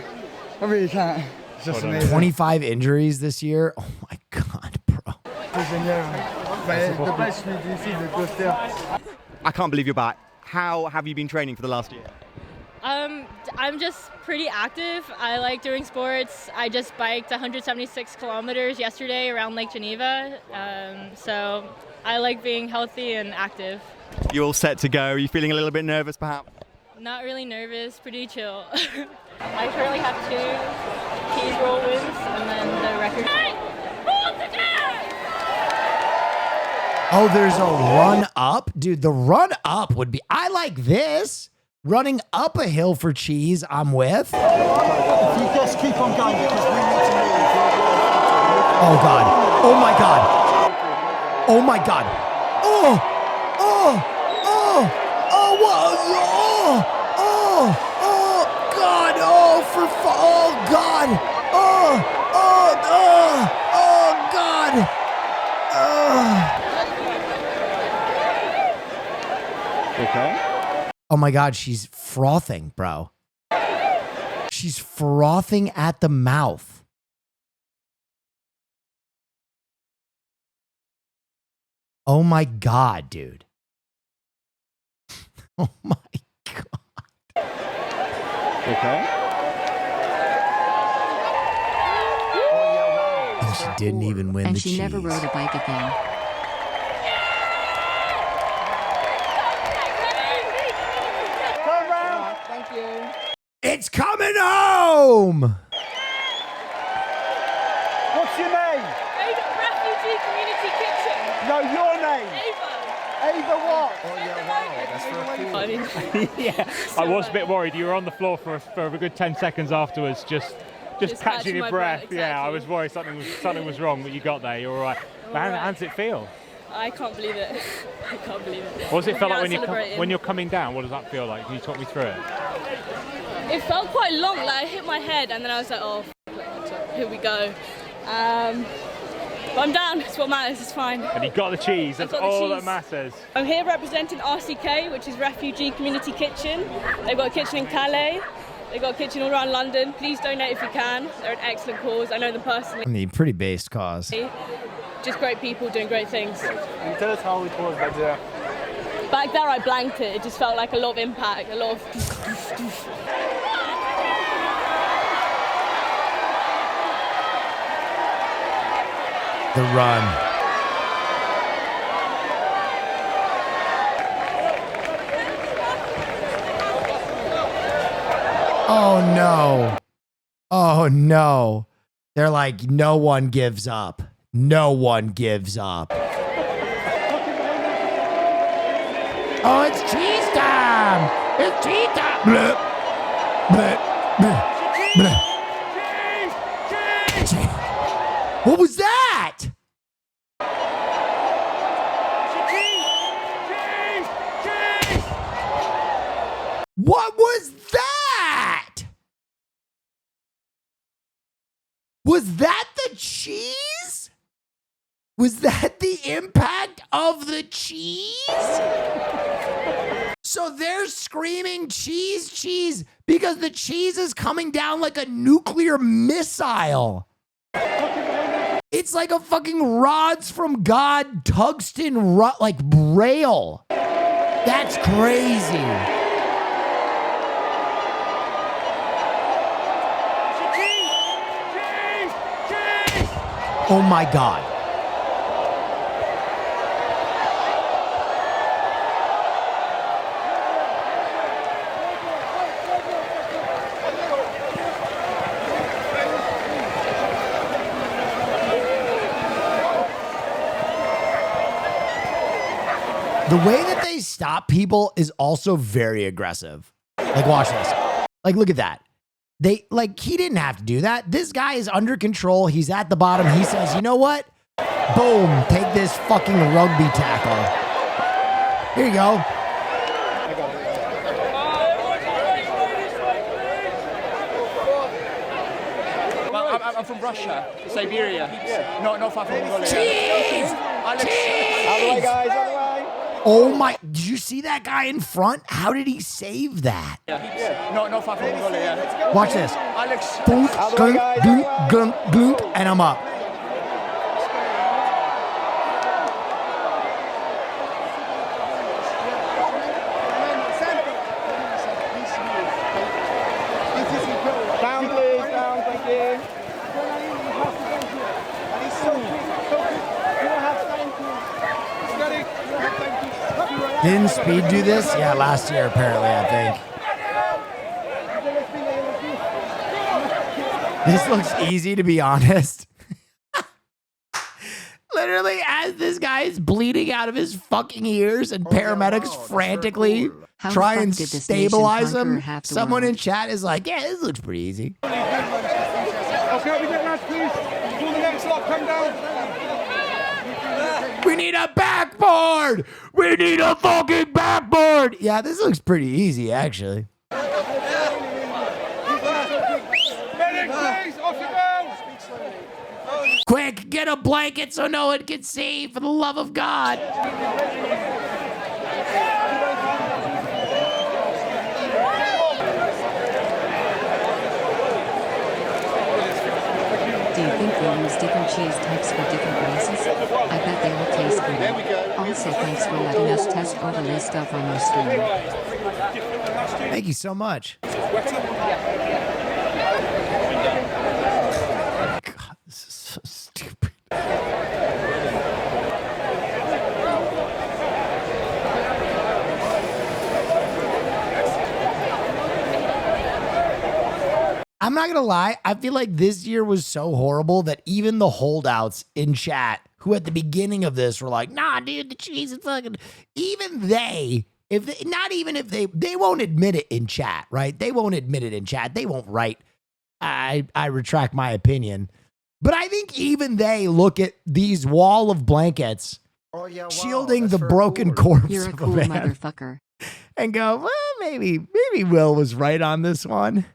I really can't. It's just amazing. 25 injuries this year. Oh my God, bro. I can't believe you're back. How have you been training for the last year? I'm just pretty active. I like doing sports. I just biked 176 kilometers yesterday around Lake Geneva. So I like being healthy and active. You all set to go? Are you feeling a little bit nervous, perhaps? Not really nervous, pretty chill. I currently have 2 keys roll wins and then the record. Oh, there's a run up? Dude, the run up would be, I like this. Running up a hill for cheese, I'm with. If you just keep on going, because we need to leave. Oh, God. Oh, my God. Oh, my God. Oh, oh, oh, oh, oh, oh, God. Oh, oh, God. Oh, God. Okay. Oh my God, she's frothing, bro. She's frothing at the mouth. Oh my God, dude. Oh my God. Okay. And she didn't even win And the she cheese. never rode a bike again. Thank you. It's coming home. What's your name? Refugee Community Kitchen. No, your name. Ava what? Oh yeah, wow, that's real cool. Yeah, I was a bit worried. You were on the floor for a good 10 seconds afterwards, just catching your breath. Exactly. Yeah, I was worried something was wrong, but you got there. You're all right. But how does it feel? I can't believe it. I can't believe it. What does it feel like Celebrating. when you're coming down? What does that feel like? Can you talk me through it? It felt quite long. Like I hit my head, and then I was like, "Oh, here we go." But I'm down. It's what matters. It's fine. And you got the cheese. That's all that matters. I'm here representing RCK, which is Refugee Community Kitchen. They've got a kitchen in Calais. They've got a kitchen all around London. Please donate if you can. They're an excellent cause. I know them personally. I mean, pretty based cause. Just great people doing great things. And tell us how it was back there. Back there, I blanked it. It just felt like a lot of impact, a lot of. The run. Oh no. Oh no. They're like, no one gives up. No one gives up. Oh, it's cheese time! It's cheese time! Bleh. Bleh. Bleh. Bleh. What was that? What was that? Was that the cheese? Was that the impact of the cheese? So they're screaming cheese, cheese, because the cheese is coming down like a nuclear missile. It's like a fucking rods from God tungsten like rail. That's crazy. Oh my God. The way that they stop people is also very aggressive. Like, watch this. Like, look at that. He didn't have to do that. This guy is under control. He's at the bottom. He says, you know what? Boom. Take this fucking rugby tackle. Here you go. I'm from Russia, Siberia. Not far from Mongolia. Cheese! Alex. Cheese! Out of the way, guys. Out of the way. Oh my, did you see that guy in front? How did he save that? Not far from Mongolia. Watch this. Alex. Glunk, glunk, glunk, glunk, glunk, and I'm up. Didn't Speed do this? Yeah, last year apparently, I think. This looks easy, to be honest. Literally, as this guy is bleeding out of his fucking ears and paramedics frantically try and stabilize him, someone in chat is like, yeah, this looks pretty easy. Okay, we get last, please. Pull the next lot, come down. We need a backboard! We need a fucking backboard! Yeah, this looks pretty easy, actually. Medic, please, off you go. Quick, get a blanket so no one can see, for the love of God. Do you think they use different cheese types for different races? I bet they all taste good. Also, thanks for letting us test overlay stuff on your stream. Thank you so much. God, this is so stupid. I'm not gonna lie, I feel like this year was so horrible that even the holdouts in chat, who at the beginning of this were like, nah, dude, the cheese is fucking, even they, they won't admit it in chat, right? They won't admit it in chat. They won't write, I retract my opinion. But I think even they look at these wall of blankets shielding the broken corpse You're a of cool a man motherfucker. and go, well, maybe Will was right on this one.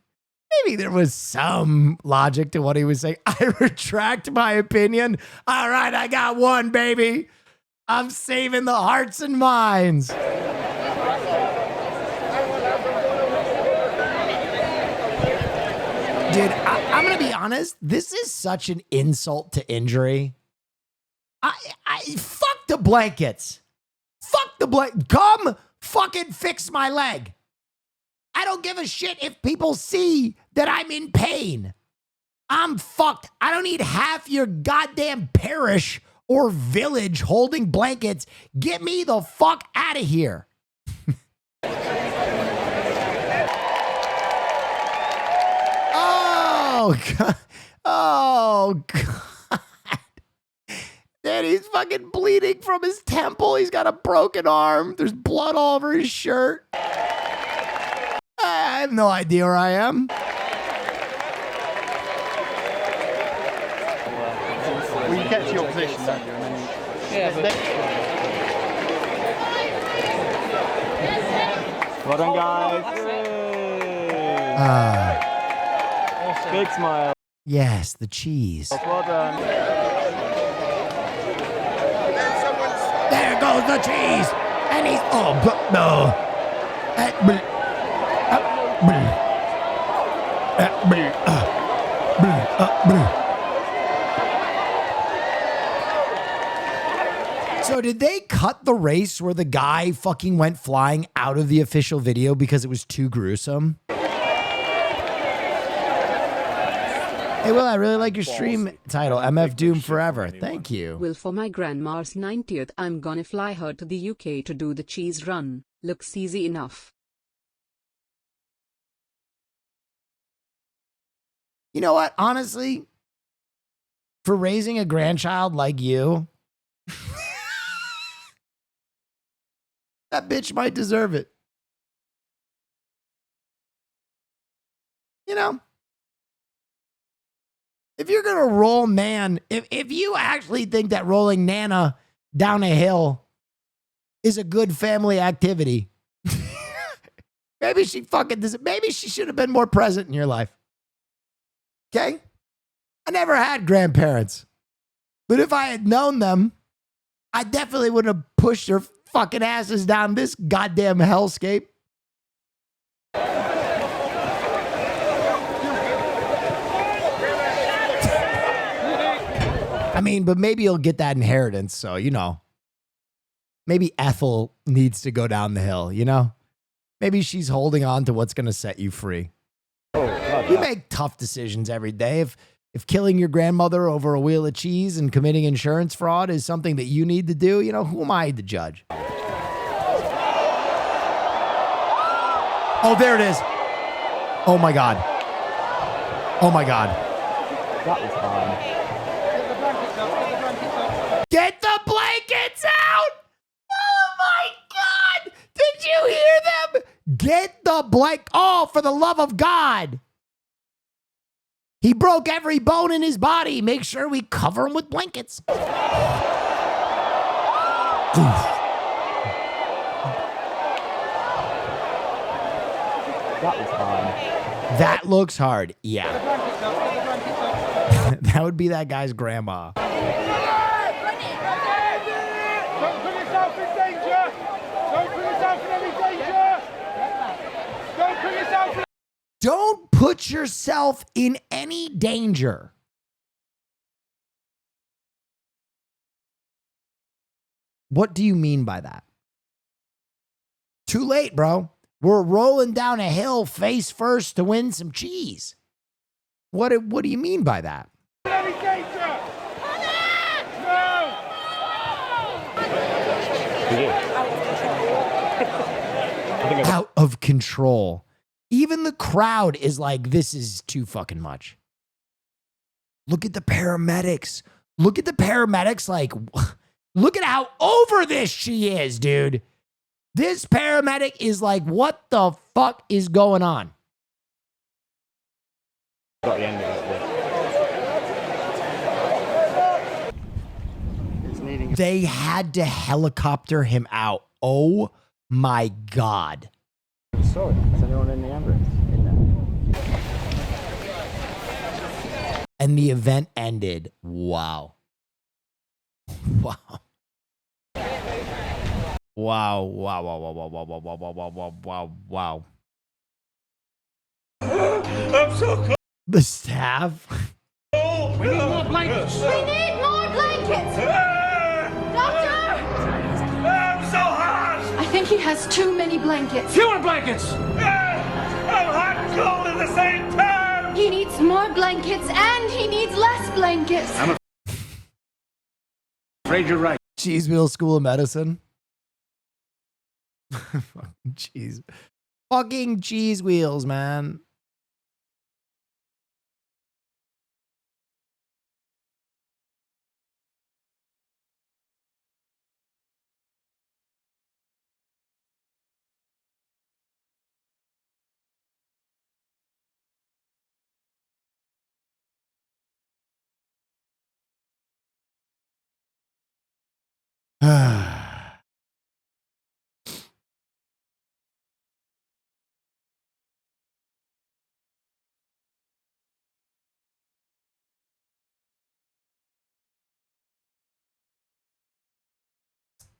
Maybe there was some logic to what he was saying. I retract my opinion. All right, I got one, baby. I'm saving the hearts and minds. Dude, I'm going to be honest. This is such an insult to injury. Fuck the blankets. Fuck the blanket. Come fucking fix my leg. I don't give a shit if people see that I'm in pain. I'm fucked. I don't need half your goddamn parish or village holding blankets. Get me the fuck out of here. Oh, God. Oh, God. Dude, he's fucking bleeding from his temple. He's got a broken arm. There's blood all over his shirt. I have no idea where I am. Well, you get to your position, don't you? And then well done, guys. Big smile. Yes, the cheese. Well done. There goes the cheese. And he's, oh, no. So did they cut the race where the guy fucking went flying out of the official video because it was too gruesome? Hey, Will, I really like your stream title, MF Doom Forever. Thank you. Will, for my grandma's 90th, I'm gonna fly her to the UK to do the cheese run. Looks easy enough. You know what? Honestly, for raising a grandchild like you, that bitch might deserve it. You know? If you're going to roll Nan, if you actually think that rolling Nana down a hill is a good family activity, maybe she should have been more present in your life. Okay? I never had grandparents. But if I had known them, I definitely would have pushed their fucking asses down this goddamn hellscape. I mean, but maybe you'll get that inheritance, so, you know. Maybe Ethel needs to go down the hill, you know? Maybe she's holding on to what's going to set you free. You make tough decisions every day. If killing your grandmother over a wheel of cheese and committing insurance fraud is something that you need to do, you know, who am I to judge? Oh, there it is. Oh my God. Oh my God. That was fine. Get the blankets out! Oh my God! Did you hear them? Get the blank. Oh, for the love of God. He broke every bone in his body. Make sure we cover him with blankets. Oof. That was fine. That looks hard. Yeah. That would be that guy's grandma. Don't put yourself in danger! Don't put yourself in any danger! Don't put yourself in... Don't put yourself in any danger. What do you mean by that? Too late, bro. We're rolling down a hill face first to win some cheese. What do you mean by that? Any danger! No! Out of control. Even the crowd is like, this is too fucking much. Look at the paramedics. Look at the paramedics. Like, look at how over this she is, dude. This paramedic is like, what the fuck is going on? Got the end of it. They had to helicopter him out. Oh my God. Sorry, is anyone in the ambulance in there? And the event ended. Wow. Wow. Wow, wow, wow, wow, wow, wow, wow, wow, wow, wow, wow, wow. I'm so cold. The staff. We need more blankets. We need more blankets! Doctor! I'm so hot. I think he has too many blankets. Fewer blankets. I'm hot and cold at the same time. He needs more blankets and he needs less blankets. I'm afraid you're right. Cheese Wheel School of Medicine. Fucking cheese. Fucking cheese wheels, man.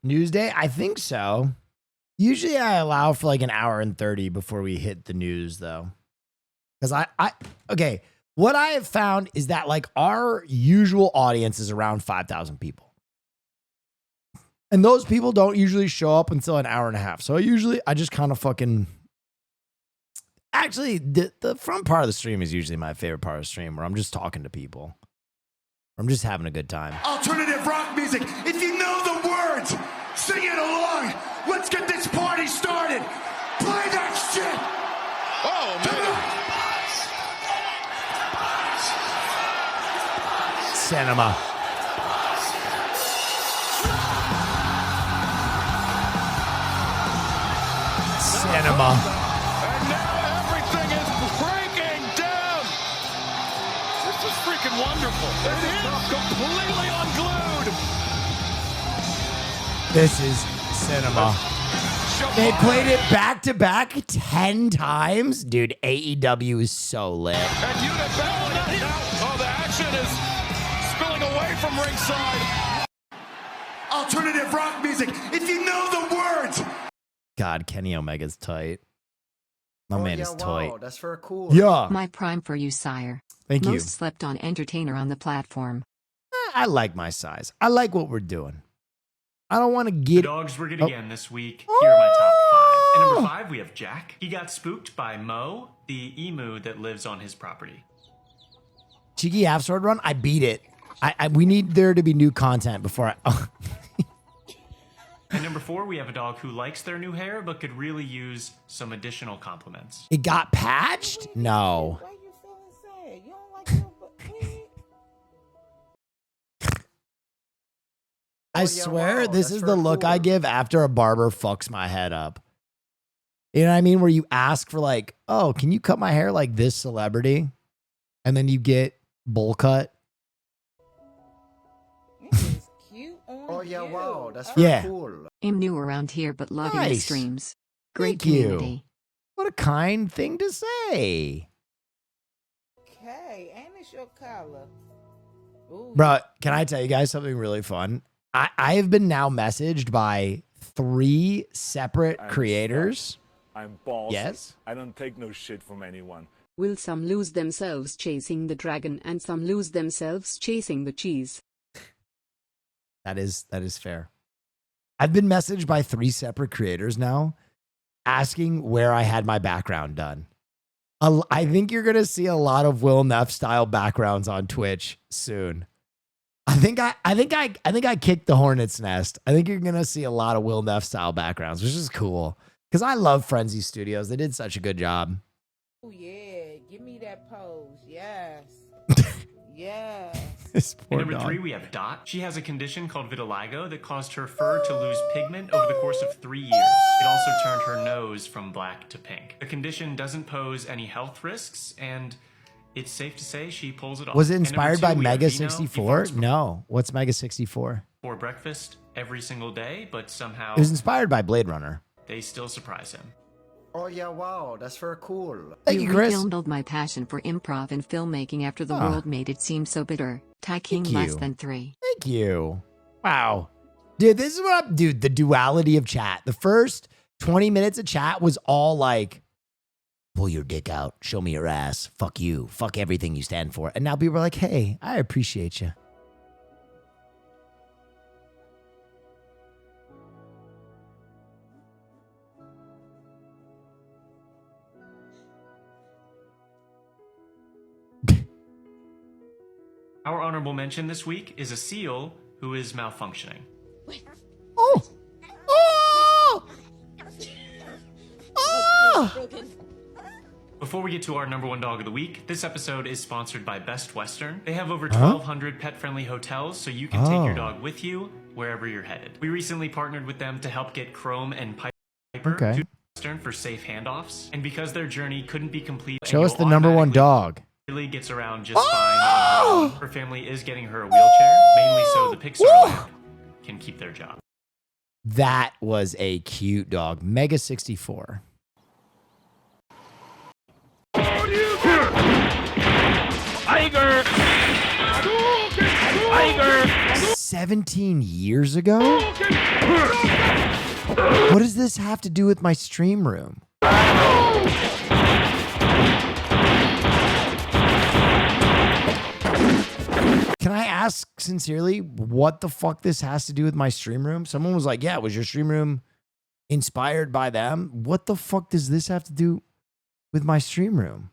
Newsday? I think so. Usually I allow for like an hour and 30 before we hit the news though. Because okay, what I have found is that like our usual audience is around 5,000 people. And those people don't usually show up until an hour and a half. So I just kind of fucking... Actually, the front part of the stream is usually my favorite part of the stream where I'm just talking to people. I'm just having a good time. Alternative rock music. If you know the words, sing it along. Let's get this party started. Play that shit. Oh, man. Cinema. Cinema. And now everything is breaking down. This is freaking wonderful. It is completely unglued. This is cinema. They played it back to back 10 times. Dude, AEW is so lit. And you bet. Oh, the action is spilling away from ringside. Alternative rock music. If you know the words. God, Kenny Omega's tight. My man is tight. Wow, that's for cool. Yeah. My prime for you, sire. Thank you. Most slept on entertainer on the platform. I like my size. I like what we're doing. I don't want to get... The dogs were good again this week. Here are my top 5. At number 5, we have Jack. He got spooked by Mo, the emu that lives on his property. Cheeky Half Sword Run? I beat it. We need there to be new content before I... And number 4, we have a dog who likes their new hair but could really use some additional compliments. It got patched? No. Why you feeling sad? You don't like your I swear this is the look I give after a barber fucks my head up. You know what I mean? Where you ask for like, oh, can you cut my hair like this celebrity? And then you get bowl cut. Oh yeah, wow, that's Yeah. cool. I'm new around here, but loving the Nice. streams. Great Thank you. community. What a kind thing to say. Okay, ain't this your color? Ooh. Bro, can I tell you guys something really fun? I have been now messaged by 3 separate creators. I'm boss. Yes? I don't take no shit from anyone. Will some lose themselves chasing the dragon and some lose themselves chasing the cheese? That is fair. I've been messaged by 3 separate creators now asking where I had my background done. I think you're going to see a lot of Will Neff style backgrounds on Twitch soon. I think I kicked the hornet's nest. I think you're going to see a lot of Will Neff style backgrounds, which is cool because I love Frenzy Studios. They did such a good job. Oh yeah, give me that pose. Yes. Yes. And number 3, we have Dot. She has a condition called vitiligo that caused her fur to lose pigment over the course of 3 years. It also turned her nose from black to pink. The condition doesn't pose any health risks, and it's safe to say she pulls it off. Was it And number inspired 2, by we have Mega Vino. He 64? farts No. What's Mega 64? for breakfast every single day, but somehow It was inspired by Blade Runner. they still surprise him. Oh yeah, wow, that's very cool. Thank you, Chris. rekindled my passion for improv and filmmaking after the Ah. world made it seem so bitter. Ty King Thank less you. than 3. Thank you. Wow. Dude, this is what I'm, dude, the duality of chat. The first 20 minutes of chat was all like, pull your dick out, show me your ass, fuck you, fuck everything you stand for. And now people are like, hey, I appreciate you. Our honorable mention this week is a seal who is malfunctioning. Oh! Oh! Oh! Before we get to our number 1 dog of the week, this episode is sponsored by Best Western. They have over Huh? 1,200 pet-friendly hotels, so you can take your Oh. dog with you wherever you're headed. We recently partnered with them to help get Chrome and Piper Okay. to Western for safe handoffs, and because their journey couldn't be complete, and Show us you'll the number 1 automatically dog. really gets around just fine on her own. Her family is getting her a wheelchair, mainly so the Pixar lab can keep their job. That was a cute dog. Mega 64. Tiger! Tiger! 17 years ago? What does this have to do with my stream room? Can I ask sincerely what the fuck this has to do with my stream room? Someone was like, yeah, was your stream room inspired by them? What the fuck does this have to do with my stream room?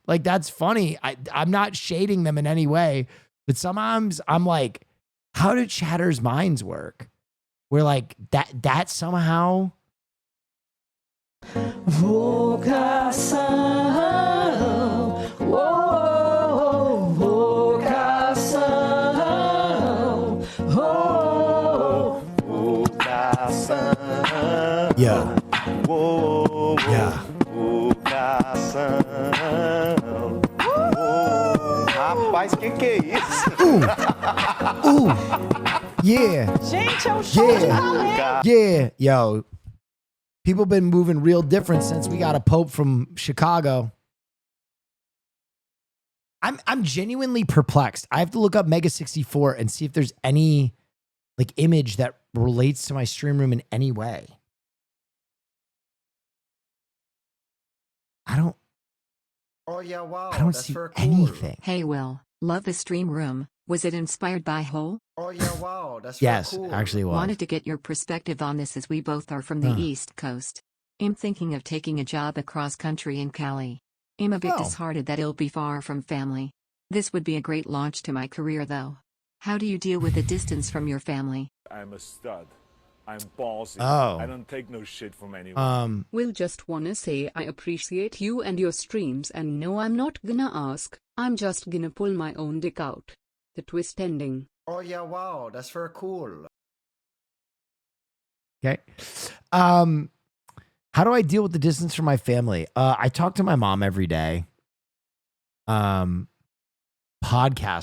Like, that's funny. I'm not shading them in any way, but sometimes I'm like, how do chatters' minds work? Where like that somehow. Vocação, oh, vocação, oh, vocação. Yeah. Oh, yeah. Vocação. Rapaz, que é isso? Ooh. Yeah. Gente, é um show de balé. Yeah. Yo. People been moving real different since we got a pope from Chicago. I'm genuinely perplexed. I have to look up Mega 64 and see if there's any like image that relates to my stream room in any way. I don't Oh yeah, wow, I don't that's see very cool. anything. Hey Will, love the stream room. Was it inspired by Hole? Oh yeah, wow, that's Yes, very cool. actually was. Wanted to get your perspective on this as we both are from the Huh. East Coast. I'm thinking of taking a job across country in Cali. I'm a bit Oh. disheartened that it'll be far from family. This would be a great launch to my career though. How do you deal with the distance from your family? I'm a stud. I'm ballsy. Oh. I don't take no shit from anyone. Will just wanna say I appreciate you and your streams, and no, I'm not gonna ask. I'm just gonna pull my own dick out. The twist ending. Oh yeah, wow, that's very cool. Okay. How do I deal with the distance from my family? I talk to my mom every day. Podcast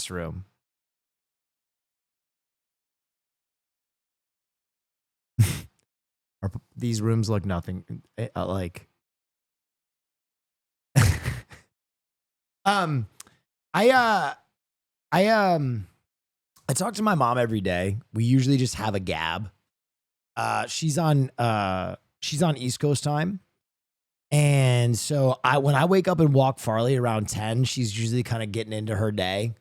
room. These rooms look nothing like. I talk to my mom every day. We usually just have a gab. She's on East Coast time. And so when I wake up and walk Farley around 10, she's usually kind of getting into her day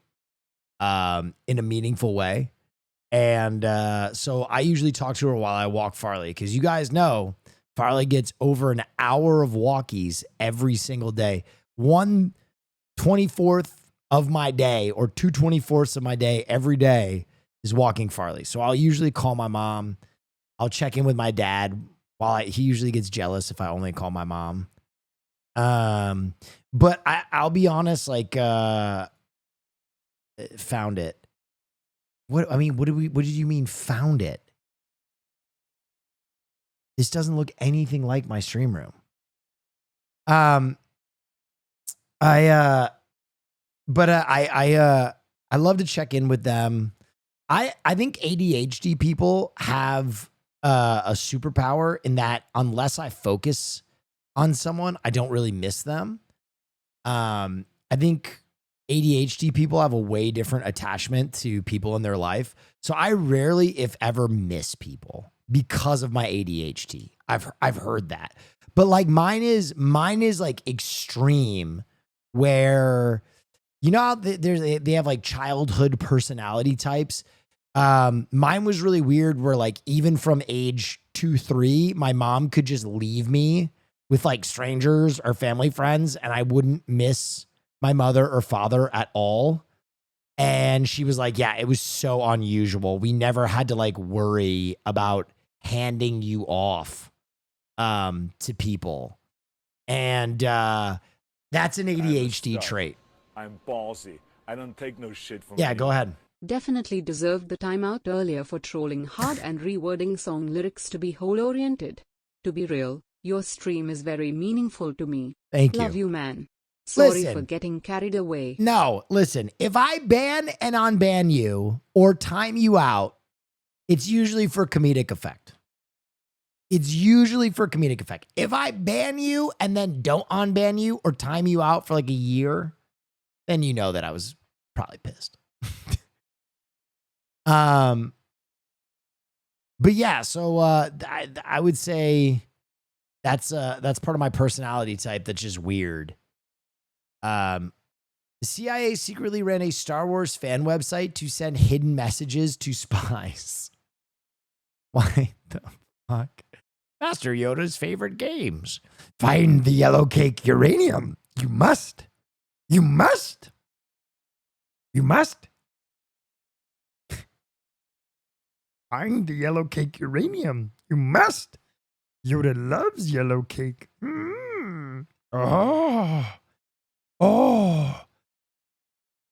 in a meaningful way. And so I usually talk to her while I walk Farley, because you guys know Farley gets over an hour of walkies every single day. 1/24 of my day or 2/24 of my day every day is walking Farley. So I'll usually call my mom. I'll check in with my dad he usually gets jealous if I only call my mom. But I'll be honest, like, found it. What did you mean found it? This doesn't look anything like my stream room. I love to check in with them. I think ADHD people have a superpower in that unless I focus on someone, I don't really miss them. I think ADHD people have a way different attachment to people in their life. So I rarely, if ever, miss people because of my ADHD. I've heard that. But like mine is like extreme, where you know how they have like childhood personality types. Mine was really weird, where like even from age 2-3, my mom could just leave me with like strangers or family friends, and I wouldn't miss my mother or father at all. And she was like, yeah, it was so unusual. We never had to like worry about handing you off to people. And that's an ADHD trait. I'm ballsy. I don't take no shit from anyone. Go ahead. Definitely deserved the timeout earlier for trolling hard and rewording song lyrics to be whole-oriented. To be real, your stream is very meaningful to me. Thank you. Love you, man. Sorry Listen, for getting carried away. No, listen, if I ban and unban you or time you out, it's usually for comedic effect. It's usually for comedic effect. If I ban you and then don't unban you or time you out for like a year, then you know that I was probably pissed. But yeah, so I would say that's part of my personality type that's just weird. The CIA secretly ran a Star Wars fan website to send hidden messages to spies. Why the fuck? Master Yoda's favorite games. Find the yellow cake uranium. You must. You must. You must. Find the yellow cake uranium. You must. Yoda loves yellow cake. Oh. Oh.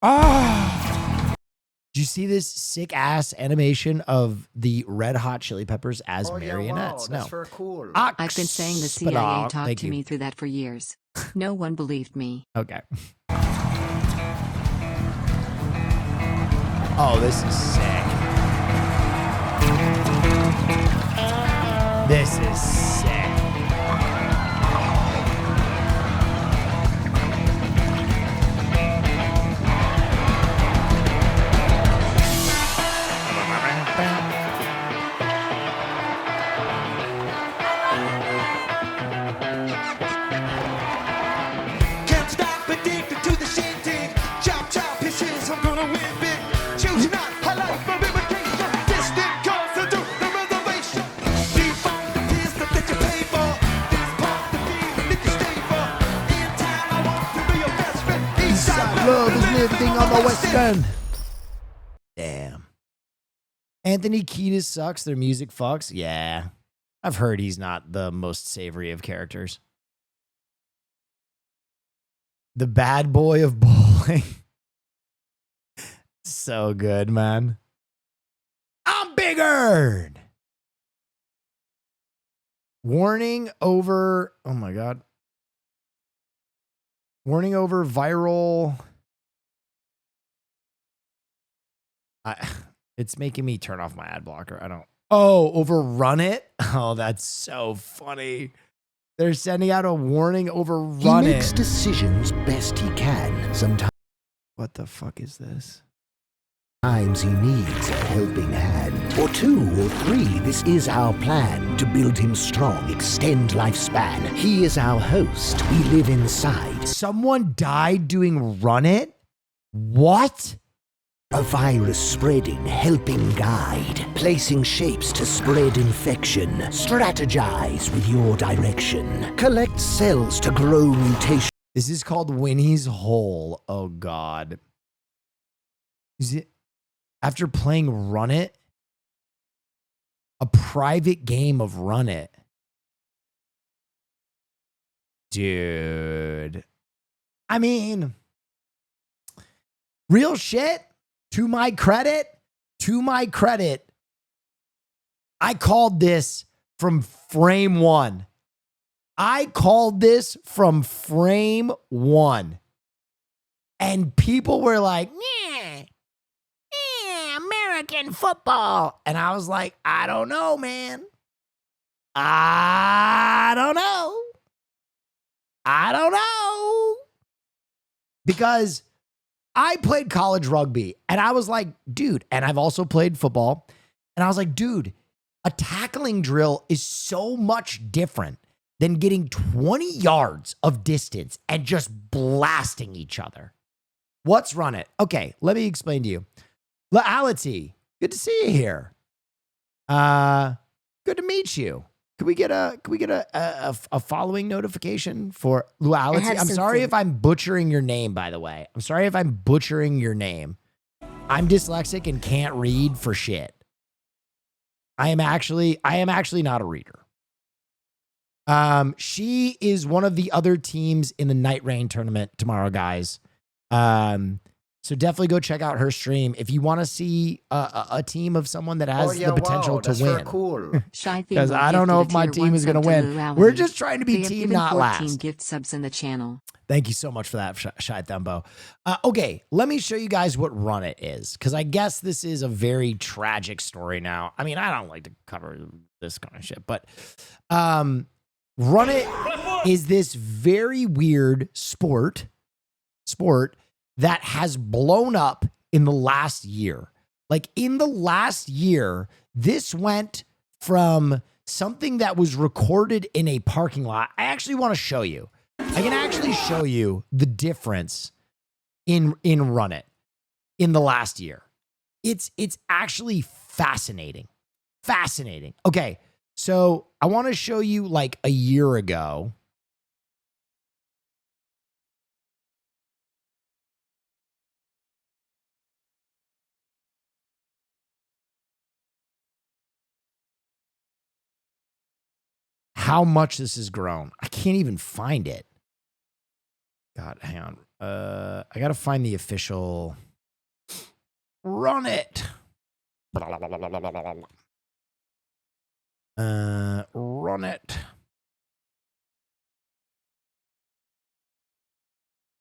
Ah. Did you see this sick ass animation of the Red Hot Chili Peppers as marionettes? Yeah, wow, that's very cool. I've been saying the CIA talked to me through that for years. No one believed me. Okay. Oh, this is sick. This is sick. Can't stop addicted to the shindig. Chop, chop, pisses, I'm gonna win big. Choose not, I like my imitation. Distant calls to do the reservation. Deep on the pistol that you pay for. This part the feeling that you stay for. In time, I want to be your best friend. Eastside Love is living on the West End. Damn. Anthony Kiedis sucks. Their music fucks. Yeah. I've heard he's not the most savory of characters. The bad boy of bowling. So good, man. I'm bigger. Warning over. Oh my God. Warning over viral. It's making me turn off my ad blocker. I don't. Oh, overrun it? Oh, that's so funny. They're sending out a warning, overrun it. He makes decisions best he can. Sometimes. What the fuck is this? Sometimes he needs a helping hand. Or 2 or 3, this is our plan. To build him strong, extend lifespan. He is our host. We live inside. Someone died doing Run It? What? A virus spreading, helping guide, placing shapes to spread infection. Strategize with your direction. Collect cells to grow mutation. This is called Winnie's Hole. Oh God. Is it after playing Run It? A private game of Run It. Dude. I mean, real shit. To my credit, I called this from frame one. And people were like, yeah, American football. And I was like, I don't know, man. I don't know. Because I played college rugby and I was like, dude, and I've also played football. And I was like, dude, a tackling drill is so much different than getting 20 yards of distance and just blasting each other. What's Run It? Okay, let me explain to you. Laality, good to see you here. Good to meet you. Could we get a following notification for Luality? I'm sorry if I'm butchering your name, by the way. I'm sorry if I'm butchering your name. I'm dyslexic and can't read for shit. I am actually not a reader. She is one of the other teams in the Night Rain tournament tomorrow, guys. So definitely go check out her stream if you want to see a team of someone that has the potential to win. Cool. Because I don't know if my team is going to win. We're just trying to be team, not last. Gift subs in the channel. Thank you so much for that, Shy Thumbo. Okay, let me show you guys what Run It is, because I guess this is a very tragic story now. I mean, I don't like to cover this kind of shit, but Run It is this very weird sport that has blown up in the last year. Like in the last year, this went from something that was recorded in a parking lot. I actually want to show you. I can actually show you the difference in Run It in the last year. It's actually fascinating. Fascinating. Okay, so I want to show you like a year ago. How much this has grown. I can't even find it. God, hang on. I got to find the official Run It. Run It.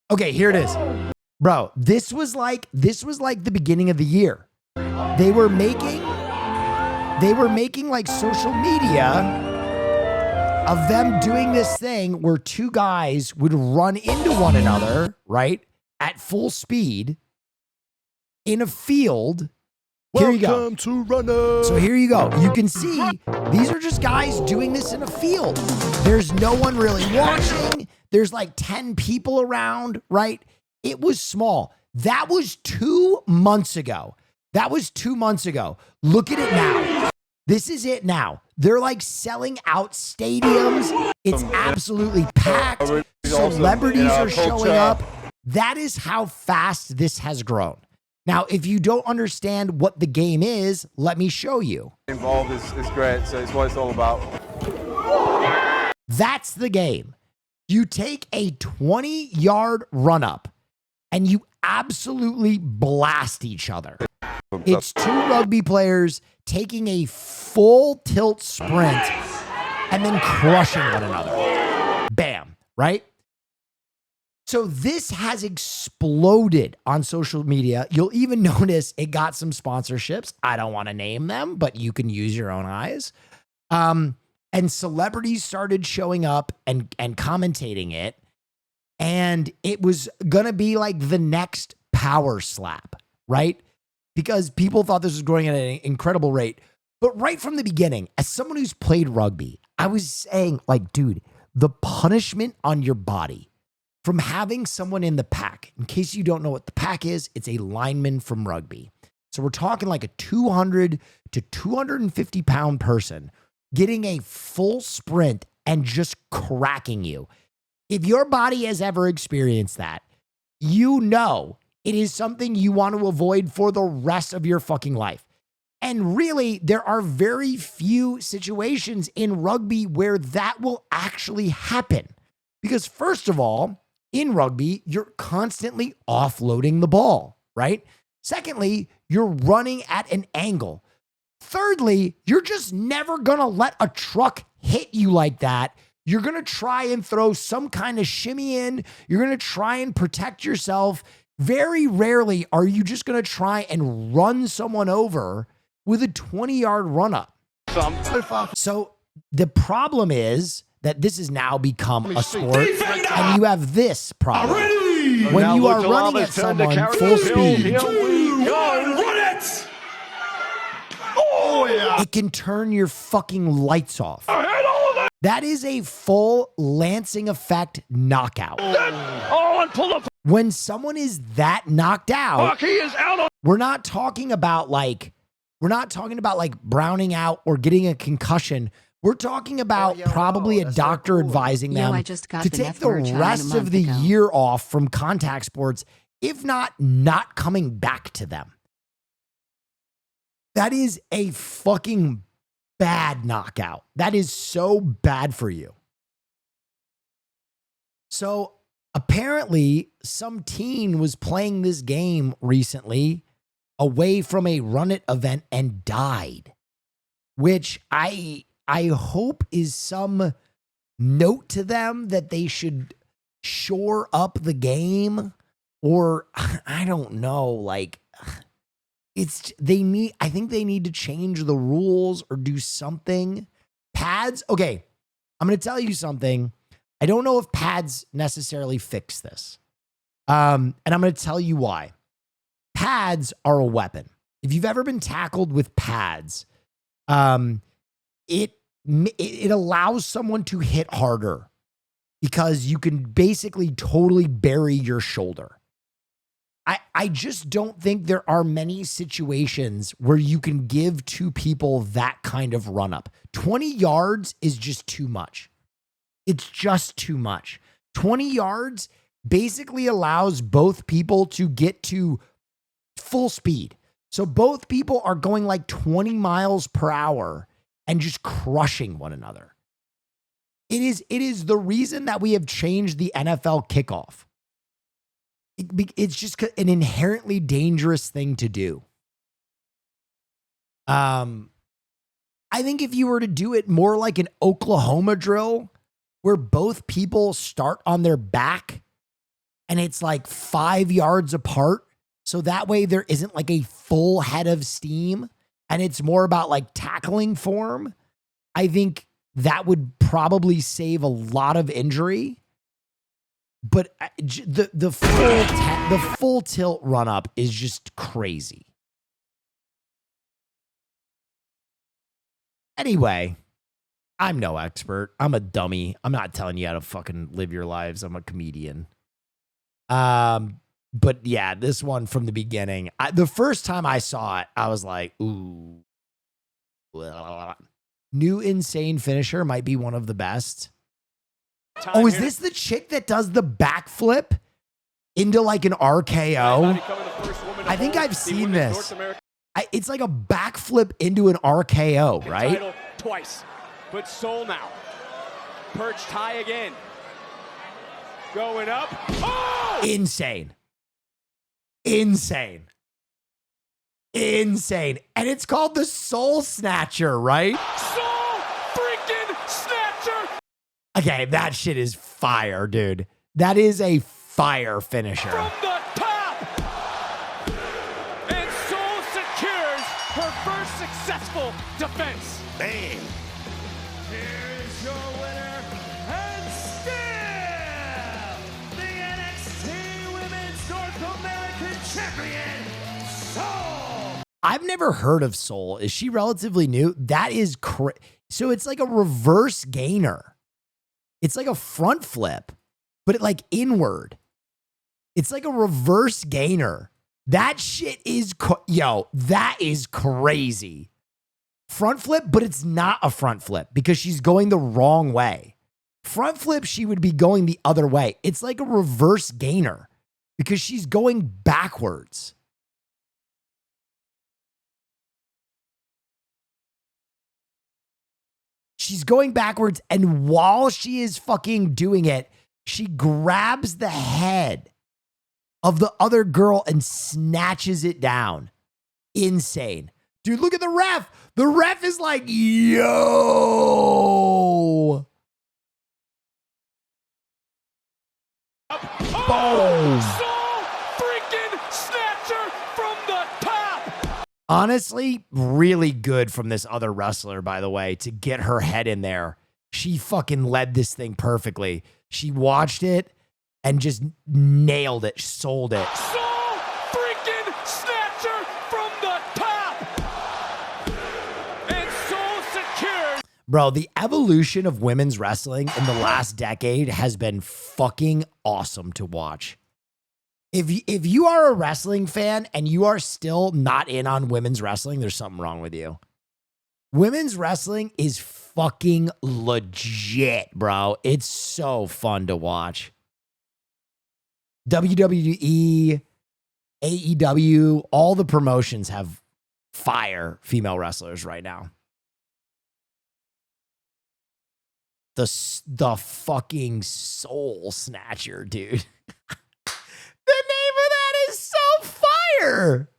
Okay, here it is. Bro, this was like the beginning of the year. They were making like social media of them doing this thing where two guys would run into one another, right, at full speed in a field. Here you go. Welcome to Run It. So here you go. You can see these are just guys doing this in a field. There's no one really watching. There's like 10 people around, right? It was small. That was 2 months ago. Look at it now. This is it now. They're like selling out stadiums. It's absolutely packed. Celebrities are showing up. That is how fast this has grown. Now, if you don't understand what the game is, let me show you. Involved is great, so it's what it's all about. That's the game. You take a 20-yard run-up and you absolutely blast each other. It's two rugby players taking a full tilt sprint and then crushing one another. Bam, right? So this has exploded on social media. You'll even notice it got some sponsorships. I don't want to name them, but you can use your own eyes. And celebrities started showing up and commentating it. And it was going to be like the next power slap, right? Because people thought this was growing at an incredible rate. But right from the beginning, as someone who's played rugby, I was saying, like, dude, the punishment on your body from having someone in the pack, in case you don't know what the pack is, it's a lineman from rugby. So we're talking like a 200 to 250 pound person getting a full sprint and just cracking you. If your body has ever experienced that, you know it is something you want to avoid for the rest of your fucking life. And really, there are very few situations in rugby where that will actually happen. Because first of all, in rugby, you're constantly offloading the ball, right? Secondly, you're running at an angle. Thirdly, you're just never going to let a truck hit you like that. You're going to try and throw some kind of shimmy in. You're going to try and protect yourself. Very rarely are you just going to try and run someone over with a 20-yard run-up. So the problem is that this has now become a sport, and you have this problem. When you are running at someone full speed, it can turn your fucking lights off. That is a full Lansing effect knockout. When someone is that knocked out, we're not talking about like browning out or getting a concussion. We're talking about probably a doctor advising them to take the rest of the year off from contact sports, if not coming back to them. That is a fucking bad knockout. That is so bad for you. So apparently some teen was playing this game recently away from a run it event and died, which I hope is some note to them that they should shore up the game, or I don't know, like I think they need to change the rules or do something. Pads, okay, I'm going to tell you something. I don't know if pads necessarily fix this. And I'm going to tell you why. Pads are a weapon. If you've ever been tackled with pads, it allows someone to hit harder because you can basically totally bury your shoulder. I just don't think there are many situations where you can give two people that kind of run up. 20 yards is just too much. It's just too much. 20 yards basically allows both people to get to full speed. So both people are going like 20 miles per hour and just crushing one another. It is the reason that we have changed the NFL kickoff. It's just an inherently dangerous thing to do. I think if you were to do it more like an Oklahoma drill, where both people start on their back and it's like 5 yards apart, so that way there isn't like a full head of steam and it's more about like tackling form, I think that would probably save a lot of injury. But the full tilt run up is just crazy. Anyway, I'm no expert. I'm a dummy. I'm not telling you how to fucking live your lives. I'm a comedian. But yeah, this one from the beginning, the first time I saw it, I was like, ooh. New insane finisher might be one of the best. Oh, is this the chick that does the backflip into like an RKO? I think I've seen this. It's like a backflip into an RKO, right? Title twice. But Soul now. Perched high again. Going up. Oh! Insane. Insane. Insane. And it's called the Soul Snatcher, right? Soul freaking Snatcher! Okay, that shit is fire, dude. That is a fire finisher. From the top! And Soul secures her first successful defense. Bam. Here is your winner, and still the NXT Women's North American Champion, Soul. I've never heard of Soul. Is she relatively new? That is so it's like a reverse gainer. It's like a front flip, but it like inward. It's like a reverse gainer. That shit is, that is crazy. Front flip, but it's not a front flip because she's going the wrong way. Front flip, she would be going the other way. It's like a reverse gainer because she's going backwards. She's going backwards, and while she is fucking doing it, she grabs the head of the other girl and snatches it down. Insane. Dude, look at the ref. The ref is like, yo. Boom. Soul freaking Snatcher from the top. Honestly, really good from this other wrestler, by the way, to get her head in there. She fucking led this thing perfectly. She watched it and just nailed it, sold it. Soul freaking Snatcher from the top. And Soul secures. Bro, the evolution of women's wrestling in the last decade has been fucking awesome to watch. If you are a wrestling fan and you are still not in on women's wrestling, there's something wrong with you. Women's wrestling is fucking legit, bro. It's so fun to watch. WWE, AEW, all the promotions have fire female wrestlers right now. The fucking Soul Snatcher, dude. The name of that is so fire.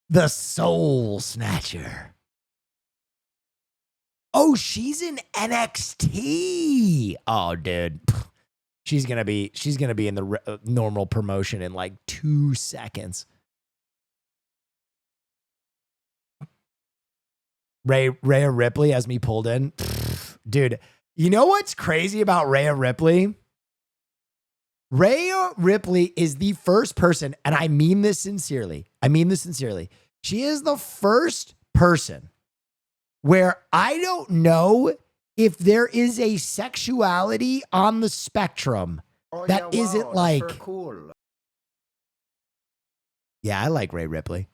The Soul Snatcher. Oh, she's in NXT. Oh, dude. She's going to be in the normal promotion in like 2 seconds. Rhea Ripley has me pulled in. Dude, you know what's crazy about Rhea Ripley? Rhea Ripley is the first person, and I mean this sincerely. She is the first person where I don't know if there is a sexuality on the spectrum that isn't like. Cool. Yeah, I like Rhea Ripley.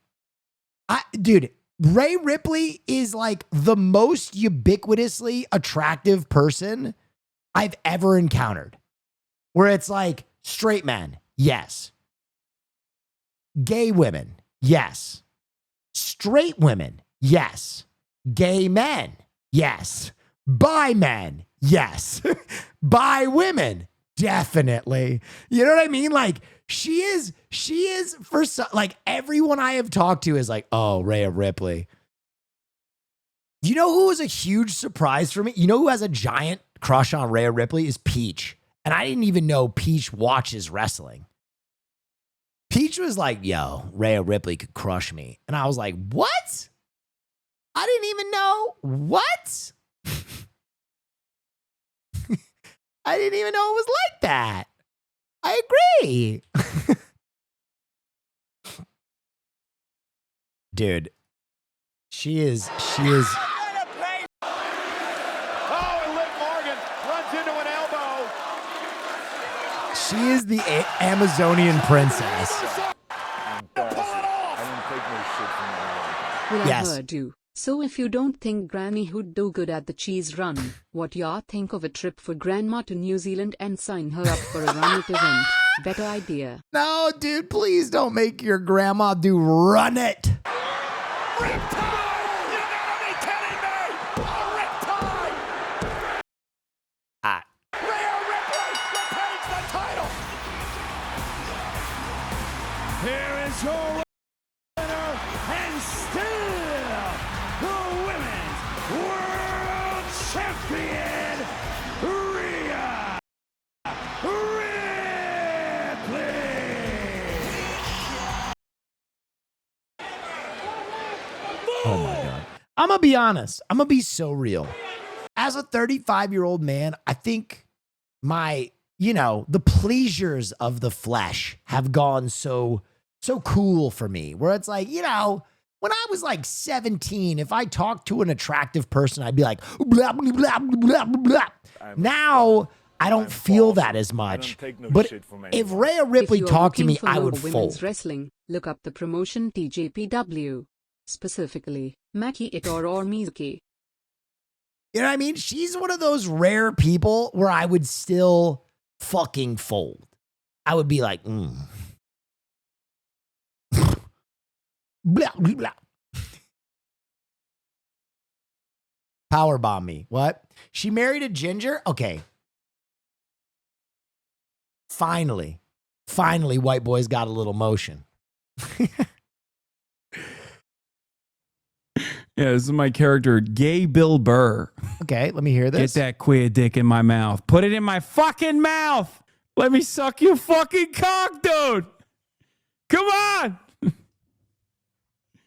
Dude, Rhea Ripley is like the most ubiquitously attractive person I've ever encountered. Where it's like straight men, yes. Gay women, yes. Straight women, yes. Gay men, yes. Bi men, yes. Bi women, definitely. You know what I mean? Like she is for like everyone I have talked to is like, oh, Rhea Ripley. You know who was a huge surprise for me? You know who has a giant crush on Rhea Ripley is Peach. And I didn't even know Peach watches wrestling. Peach was like, yo, Rhea Ripley could crush me. And I was like, what? I didn't even know. What? I didn't even know it was like that. I agree. Dude, she is. Oh, and Liv Morgan runs into an elbow. She is the Amazonian princess. Well, Yes. I heard you. So if you don't think Granny would do good at the cheese run, what y'all think of a trip for Grandma to New Zealand and sign her up for a run at event? Better idea. No, dude, please don't make your grandma do Run It. Here is your winner and still the Women's World Champion, Rhea Oh my God. I'm going to be honest. I'm going to be so real. As a 35-year-old man, I think the pleasures of the flesh have gone so cool for me, where it's like, when I was like 17, if I talked to an attractive person, I'd be like, blah, blah, blah, blah, blah, blah. Now, I don't feel that as much. But if Rhea Ripley talked to me, I would fold. Wrestling, look up the promotion TJPW. Specifically, Maki Ito or Mizuki. You know what I mean? She's one of those rare people where I would still fucking fold. I would be like, blah, blah, blah. Powerbomb me. What? She married a ginger? Okay. Finally, white boys got a little motion. Yeah, this is my character, Gay Bill Burr. Okay, let me hear this. Get that queer dick in my mouth. Put it in my fucking mouth. Let me suck your fucking cock, dude. Come on.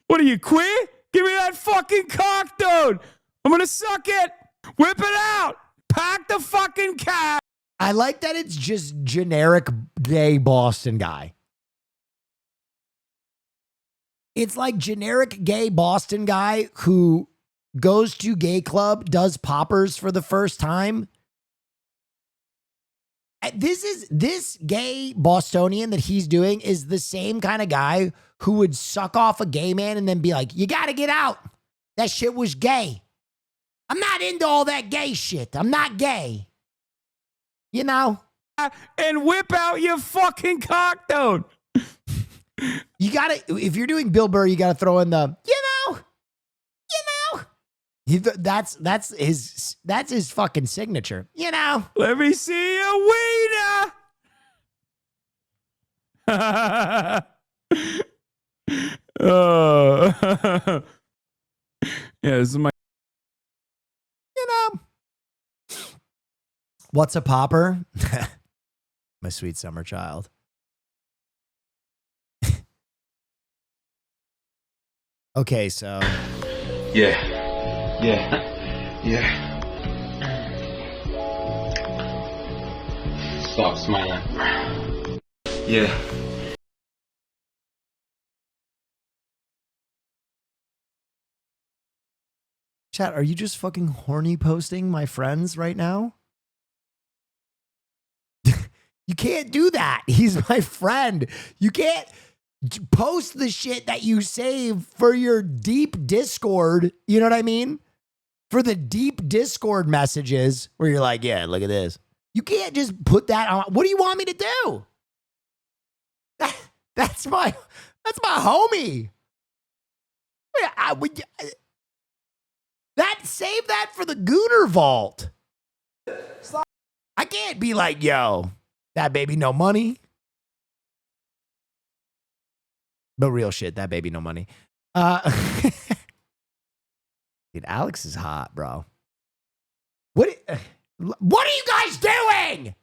What are you, queer? Give me that fucking cock, dude. I'm going to suck it. Whip it out. Pack the fucking cat. I like that it's just generic gay Boston guy. It's like generic gay Boston guy who goes to gay club, does poppers for the first time. This gay Bostonian that he's doing is the same kind of guy who would suck off a gay man and then be like, you got to get out. That shit was gay. I'm not into all that gay shit. I'm not gay. You know? And whip out your fucking cock, dude. You gotta, if you're doing Bill Burr, you gotta throw in the, that's his fucking signature. Let me see your wiener. Yeah, this is my. What's a popper? My sweet summer child. Okay, so. Yeah. Stop smiling. Yeah. Chat, are you just fucking horny posting my friends right now? You can't do that. He's my friend. You can't post the shit that you save for your deep Discord. You know what I mean? For the deep Discord messages where you're like, yeah, look at this. You can't just put that on. What do you want me to do? That's my homie. Save that for the Gooner Vault. I can't be like, yo, that baby no money. But real shit, that baby no money. Dude, Alex is hot, bro. What are you guys doing?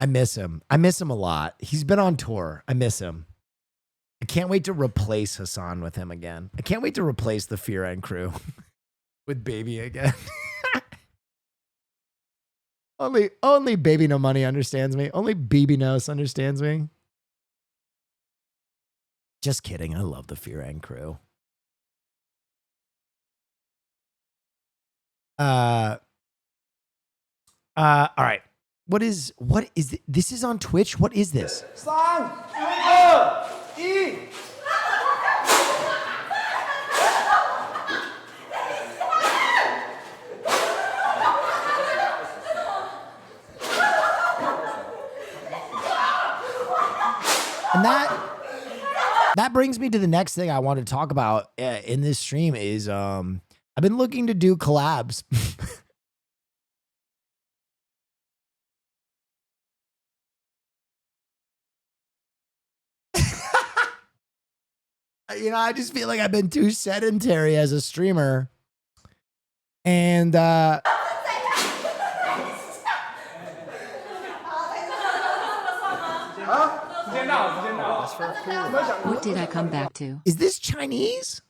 I miss him. I miss him a lot. He's been on tour. I miss him. I can't wait to replace Hassan with him again. I can't wait to replace the Fear End crew with Baby again. Only Baby No Money understands me. Only BB Nos understands me. Just kidding. I love the Fear End crew. All right. What is this is on Twitch? What is this? And that brings me to the next thing I want to talk about in this stream is I've been looking to do collabs. You know, I just feel like I've been too sedentary as a streamer. And What did I come back to? is this Chinese?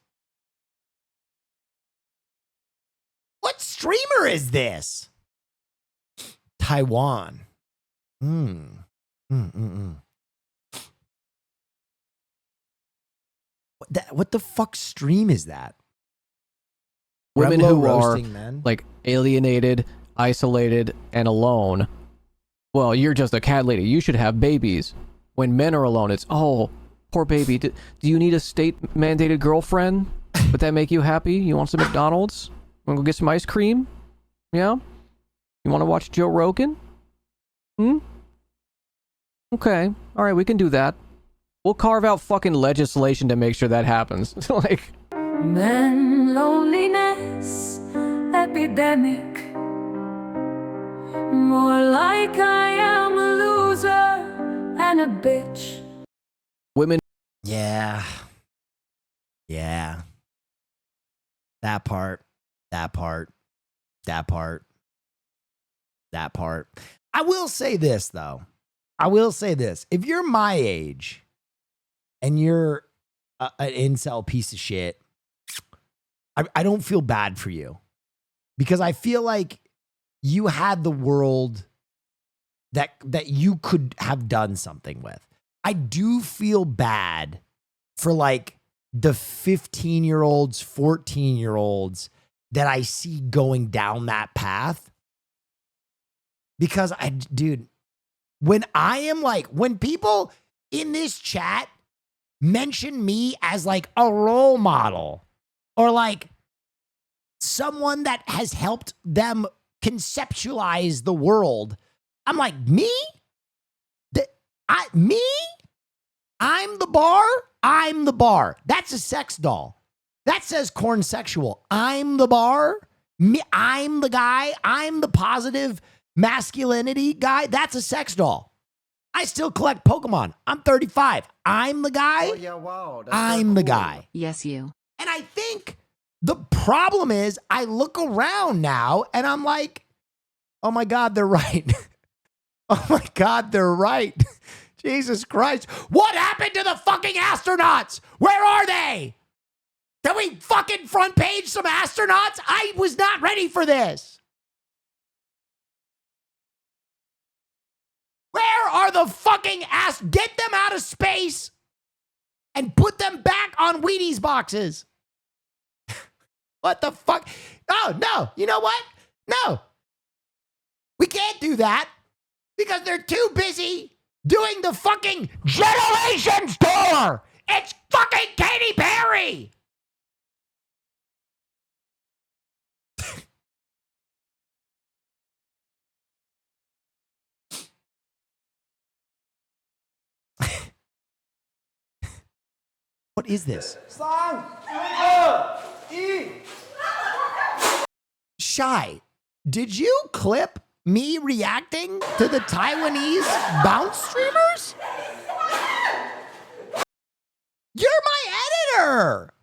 What streamer is this? Taiwan. What the fuck stream is that? Women Reblo who are roasting men? like alienated, isolated, and alone. Well, you're just a cat lady. You should have babies. When men are alone, it's, oh, poor baby. Do you need a state-mandated girlfriend? Would that make you happy? You want some McDonald's? Want to go get some ice cream? Yeah? You want to watch Joe Rogan? Okay. All right, we can do that. We'll carve out fucking legislation to make sure that happens. Like, Men loneliness epidemic. More like I am a loser and a bitch. women. Yeah. Yeah. That part. That part. That part. That part. I will say this, though. I will say this. If you're my age and you're an incel piece of shit, I don't feel bad for you. Because I feel like you had the world that you could have done something with. I do feel bad for like the 15-year-olds, 14-year-olds that I see going down that path. Because dude, when people in this chat mention me as like a role model or like someone that has helped them conceptualize the world, I'm like, me? I'm the bar? I'm the bar. That's a sex doll. That says corn sexual. I'm the bar. Me, I'm the guy. I'm the positive masculinity guy. That's a sex doll. I still collect Pokemon. I'm 35. I'm the guy. Oh, yeah, wow. That's I'm the guy. Yes, you. And I think the problem is I look around now and I'm like, oh my God, they're right. Oh my God, they're right. Jesus Christ. What happened to the fucking astronauts? Where are they? Can we fucking front page some astronauts? I was not ready for this. Where are the fucking get them out of space and put them back on Wheaties boxes. What the fuck? Oh, no. You know what? No. We can't do that because they're too busy doing the fucking Generations tour. It's fucking Katy Perry. What is this? Shy, did you clip me reacting to the Taiwanese bounce streamers? You're my editor.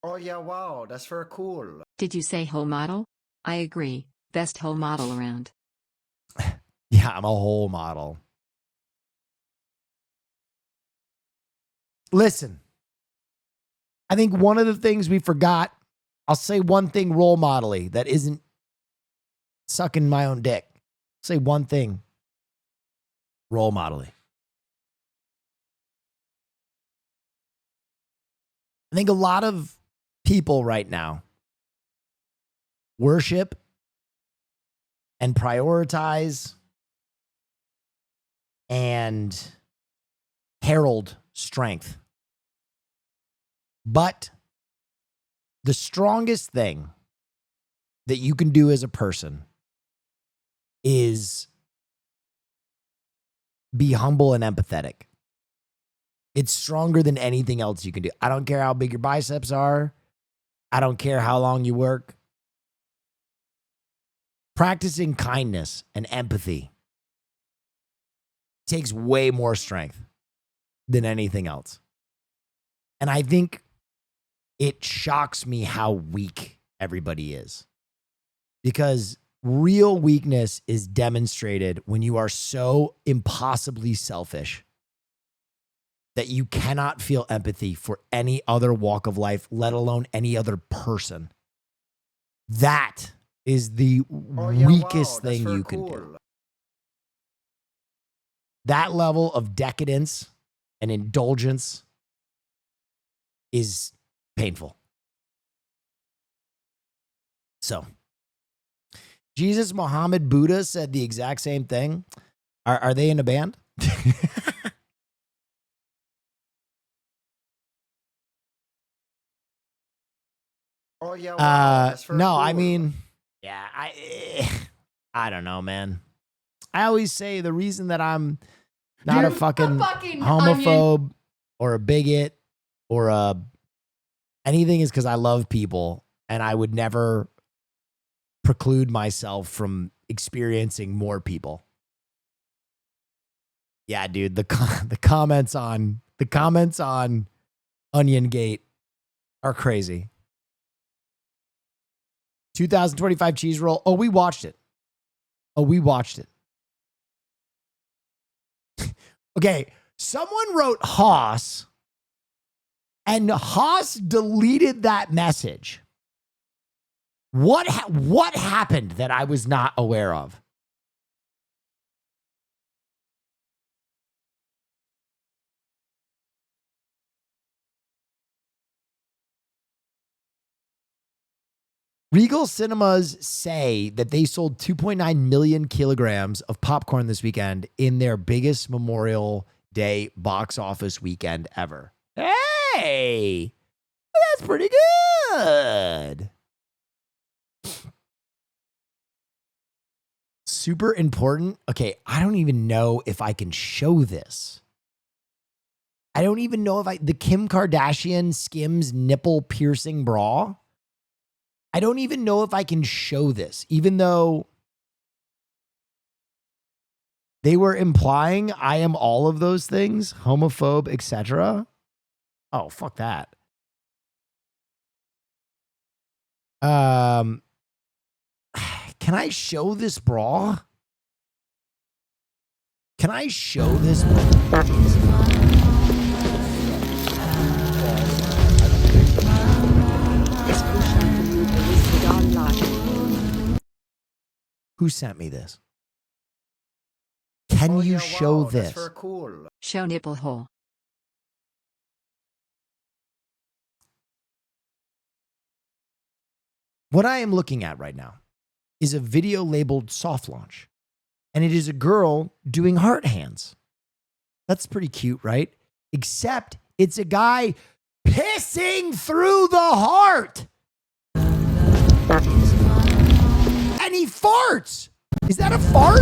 Oh, yeah, wow. That's very cool. Did you say whole model? I agree. Best whole model around. Yeah, I'm a whole model. Listen, I think one of the things we forgot, I'll say one thing role model-y that isn't sucking my own dick. Say one thing role model-y. I think a lot of people right now worship and prioritize and herald strength. But the strongest thing that you can do as a person is be humble and empathetic. It's stronger than anything else you can do. I don't care how big your biceps are. I don't care how long you work. Practicing kindness and empathy takes way more strength than anything else. And I think it shocks me how weak everybody is. Because real weakness is demonstrated when you are so impossibly selfish that you cannot feel empathy for any other walk of life, let alone any other person. That is the weakest thing you can do. That level of decadence and indulgence is painful. So, Jesus, Muhammad, Buddha said the exact same thing. Are they in a band? Oh yeah. Wow, that's very no, cool. I mean, yeah, I don't know, man. I always say the reason that I'm not a fucking homophobe or a bigot or anything is because I love people and I would never preclude myself from experiencing more people. Yeah, dude, the comments on Onion Gate are crazy. 2025 cheese roll. Oh, we watched it. Okay, someone wrote Haas, and Haas deleted that message. What happened that I was not aware of? Regal Cinemas say that they sold 2.9 million kilograms of popcorn this weekend in their biggest Memorial Day box office weekend ever. Hey, that's pretty good. Super important. Okay, I don't even know if I can show this. I don't even know if the Kim Kardashian Skims nipple piercing bra. I don't even know if I can show this, even though they were implying I am all of those things, homophobe, etc. Oh, fuck that. Can I show this bra? Can I show this bra? Who sent me this? Can you show this? That's very cool. Show nipple hole. What I am looking at right now is a video labeled soft launch. And it is a girl doing heart hands. That's pretty cute, right? Except it's a guy pissing through the heart. And he farts. Is that a fart?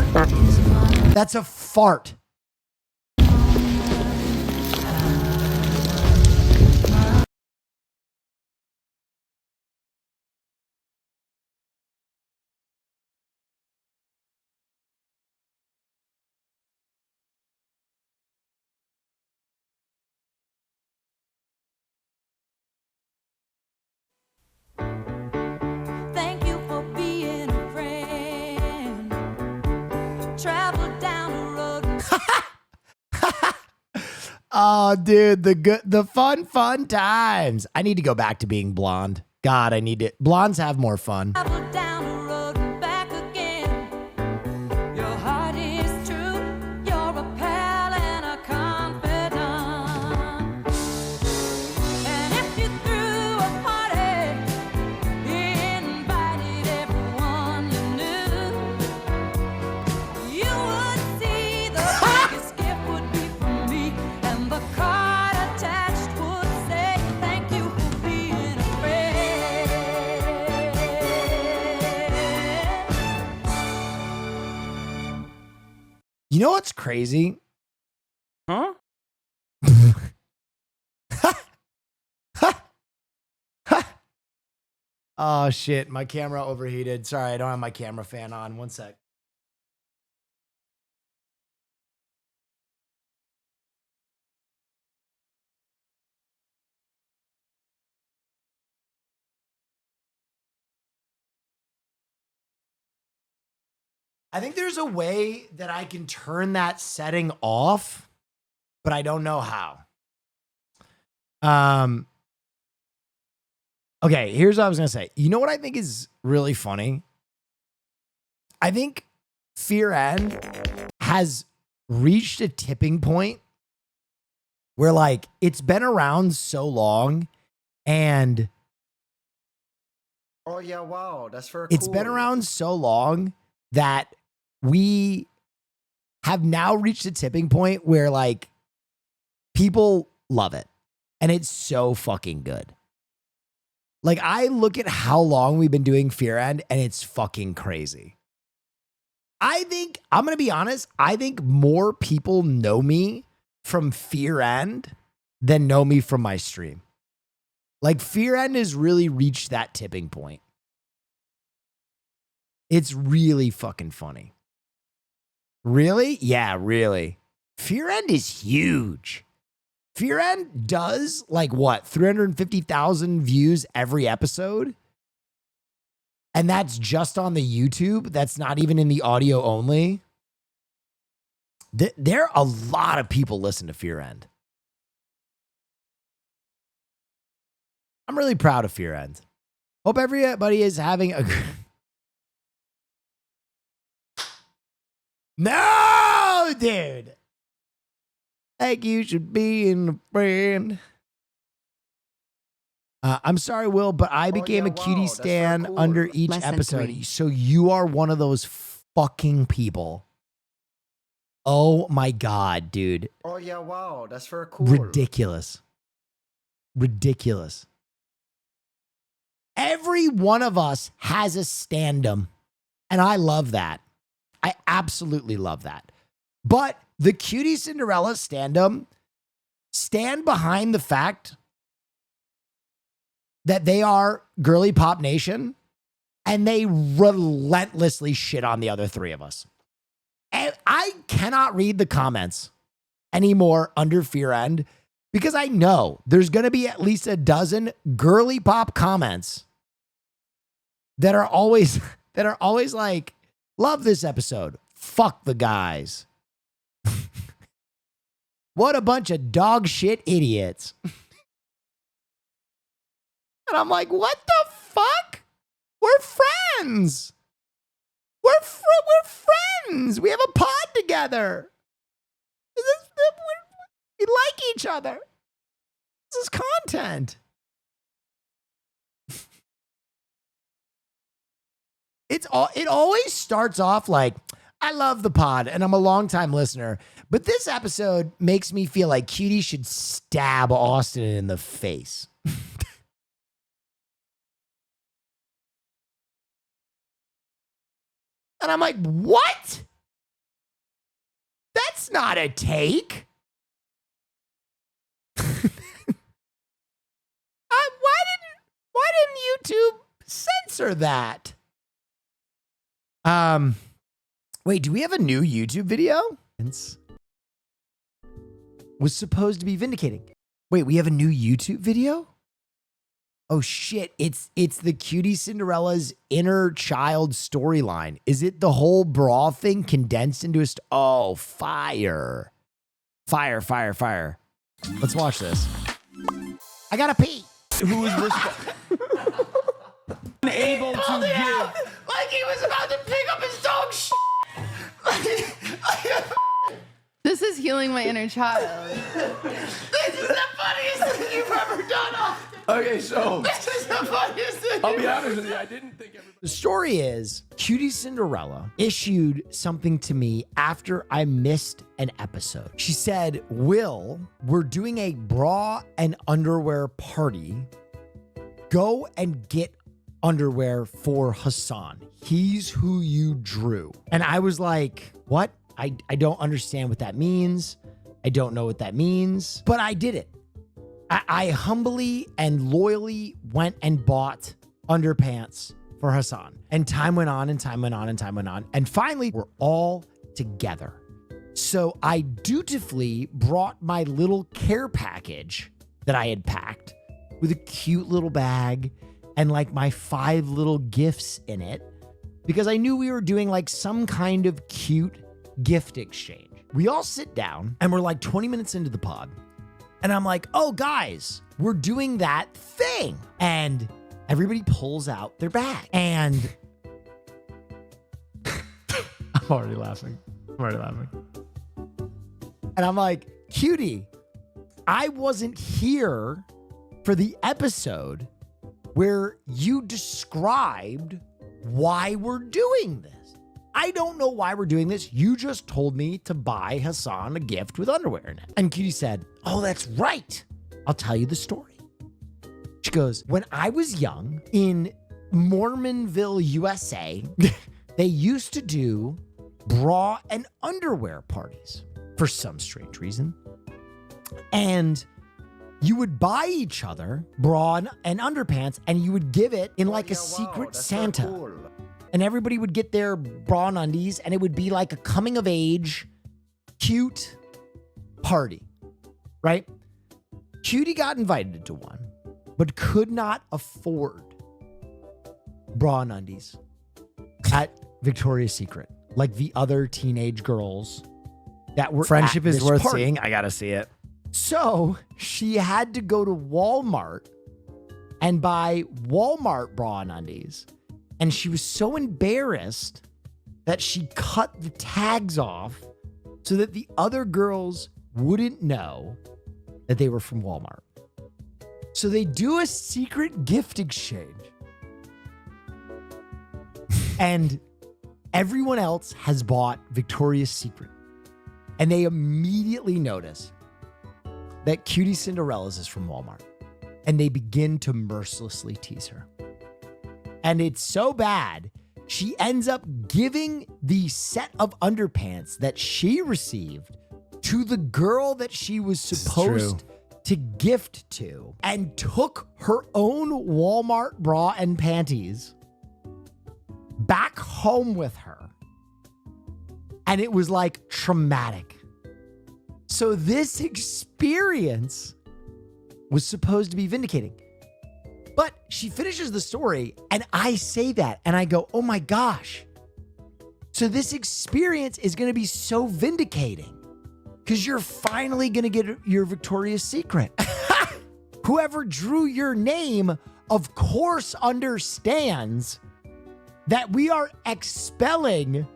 That's a fart. Thank you for being a friend. Travel down the road. Oh, dude, the fun times. I need to go back to being blonde. God, I need it. Blondes have more fun. Travel down the road and back again. Your heart is true. You're a pal and a confidant. And if you threw a party, invited everyone you knew, you would see the biggest gift would be from me, and the card attached would say, thank you for being a friend. You know what's crazy? Huh? Oh, shit. My camera overheated. Sorry, I don't have my camera fan on. One sec. I think there's a way that I can turn that setting off, but I don't know how. Okay, here's what I was going to say. You know what I think is really funny? I think Fear End has reached a tipping point where, like, it's been around so long and Oh yeah, wow, that's very it's cool. been around so long that we have now reached a tipping point where, like, people love it. And it's so fucking good. Like, I look at how long we've been doing Fear End and it's fucking crazy. I think, I'm going to be honest, I think more people know me from Fear End than know me from my stream. Like, Fear End has really reached that tipping point. It's really fucking funny. Really? Yeah, really. Fear End is huge. Fear End does, like, what, 350,000 views every episode? And that's just on the YouTube. That's not even in the audio only. There are a lot of people listen to Fear End. I'm really proud of Fear End. Hope everybody is having a... No, dude. Like you should be in a friend. I'm sorry, Will, but I became a cutie stan under each episode. So you are one of those fucking people. Oh my God, dude. Oh yeah, wow, that's very cool. Ridiculous. Ridiculous. Every one of us has a stand-em, and I love that. I absolutely love that. But the Cutie Cinderella stand-em stand behind the fact that they are Girly Pop Nation, and they relentlessly shit on the other three of us. And I cannot read the comments anymore under Fear End because I know there's going to be at least a dozen Girly Pop comments that are always like, love this episode. Fuck the guys. What a bunch of dog shit idiots. And I'm like, what the fuck? We're friends. We're friends. We have a pod together. We like each other. This is content. It always starts off like, I love the pod and I'm a longtime listener, but this episode makes me feel like Cutie should stab Austin in the face. And I'm like, what? That's not a take. Why didn't YouTube censor that? Wait, do we have a new YouTube video? Was supposed to be vindicating. Wait, we have a new YouTube video? Oh shit, it's the Cutie Cinderella's inner child storyline. Is it the whole bra thing condensed into a oh, fire. Fire, fire, fire. Let's watch this. I gotta pee. Who is unable to give? Like he was about to pick up his dog shit. This is healing my inner child. This is the funniest thing you've ever done, Austin. Okay, so This is the funniest thing. I'll be honest with you, I didn't think everybody... The story is, Cutie Cinderella issued something to me after I missed an episode. She said, Will, we're doing a bra and underwear party. Go and get underwear for Hassan. He's who you drew. And I was like, what? I don't understand what that means. I don't know what that means, but I did it. I humbly and loyally went and bought underpants for Hassan. And time went on and time went on and time went on. And finally, we're all together. So I dutifully brought my little care package that I had packed with a cute little bag and like my 5 little gifts in it, because I knew we were doing like some kind of cute gift exchange. We all sit down and we're like 20 minutes into the pod. And I'm like, oh, guys, we're doing that thing. And everybody pulls out their bag. And I'm already laughing. And I'm like, cutie, I wasn't here for the episode where you described why we're doing this. I don't know why we're doing this. You just told me to buy Hassan a gift with underwear in it. And Cutie said, oh, that's right. I'll tell you the story. She goes, when I was young in Mormonville, USA, they used to do bra and underwear parties for some strange reason. And you would buy each other bra and underpants, and you would give it in like a secret Santa. Cool. And everybody would get their bra and undies, and it would be like a coming of age, cute party, right? Cutie got invited to one, but could not afford bra and undies at Victoria's Secret, like the other teenage girls that were Friendship at is this worth party. seeing. I gotta see it. So she had to go to Walmart and buy Walmart bra and undies. And she was so embarrassed that she cut the tags off so that the other girls wouldn't know that they were from Walmart. So they do a secret gift exchange. And everyone else has bought Victoria's Secret. And they immediately notice that Cutie Cinderella's is from Walmart. And they begin to mercilessly tease her. And it's so bad, she ends up giving the set of underpants that she received to the girl that she was supposed to gift to, and took her own Walmart bra and panties back home with her. And it was like traumatic. So this experience was supposed to be vindicating. But she finishes the story, and I say that, and I go, oh my gosh. So this experience is going to be so vindicating because you're finally going to get your Victoria's Secret. Whoever drew your name, of course, understands that we are expelling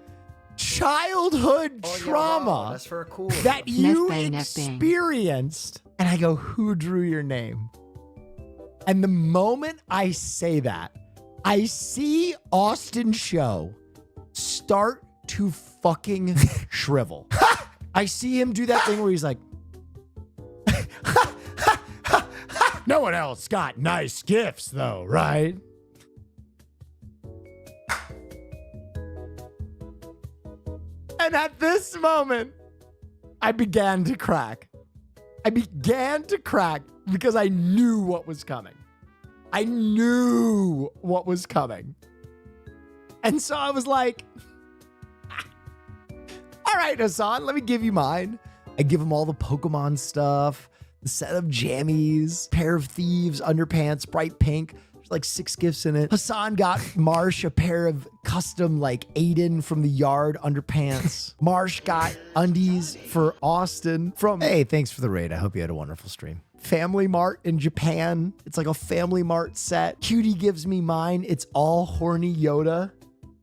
childhood trauma wow, that's for cool. that you experienced. And I go, who drew your name? And the moment I say that, I see Austin Show start to fucking shrivel. I see him do that thing where he's like, no one else got nice gifts though, right? And at this moment, I began to crack. Because I knew what was coming. And so I was like, all right, Hassan, let me give you mine. I give him all the Pokemon stuff, the set of jammies, pair of thieves, underpants, bright pink. There's like 6 gifts in it. Hassan got Marsh a pair of custom like Aiden from the yard underpants. Marsh got undies for Austin from, hey, thanks for the raid. I hope you had a wonderful stream. Family Mart in Japan. It's like a Family Mart set. Cutie gives me mine. It's all horny Yoda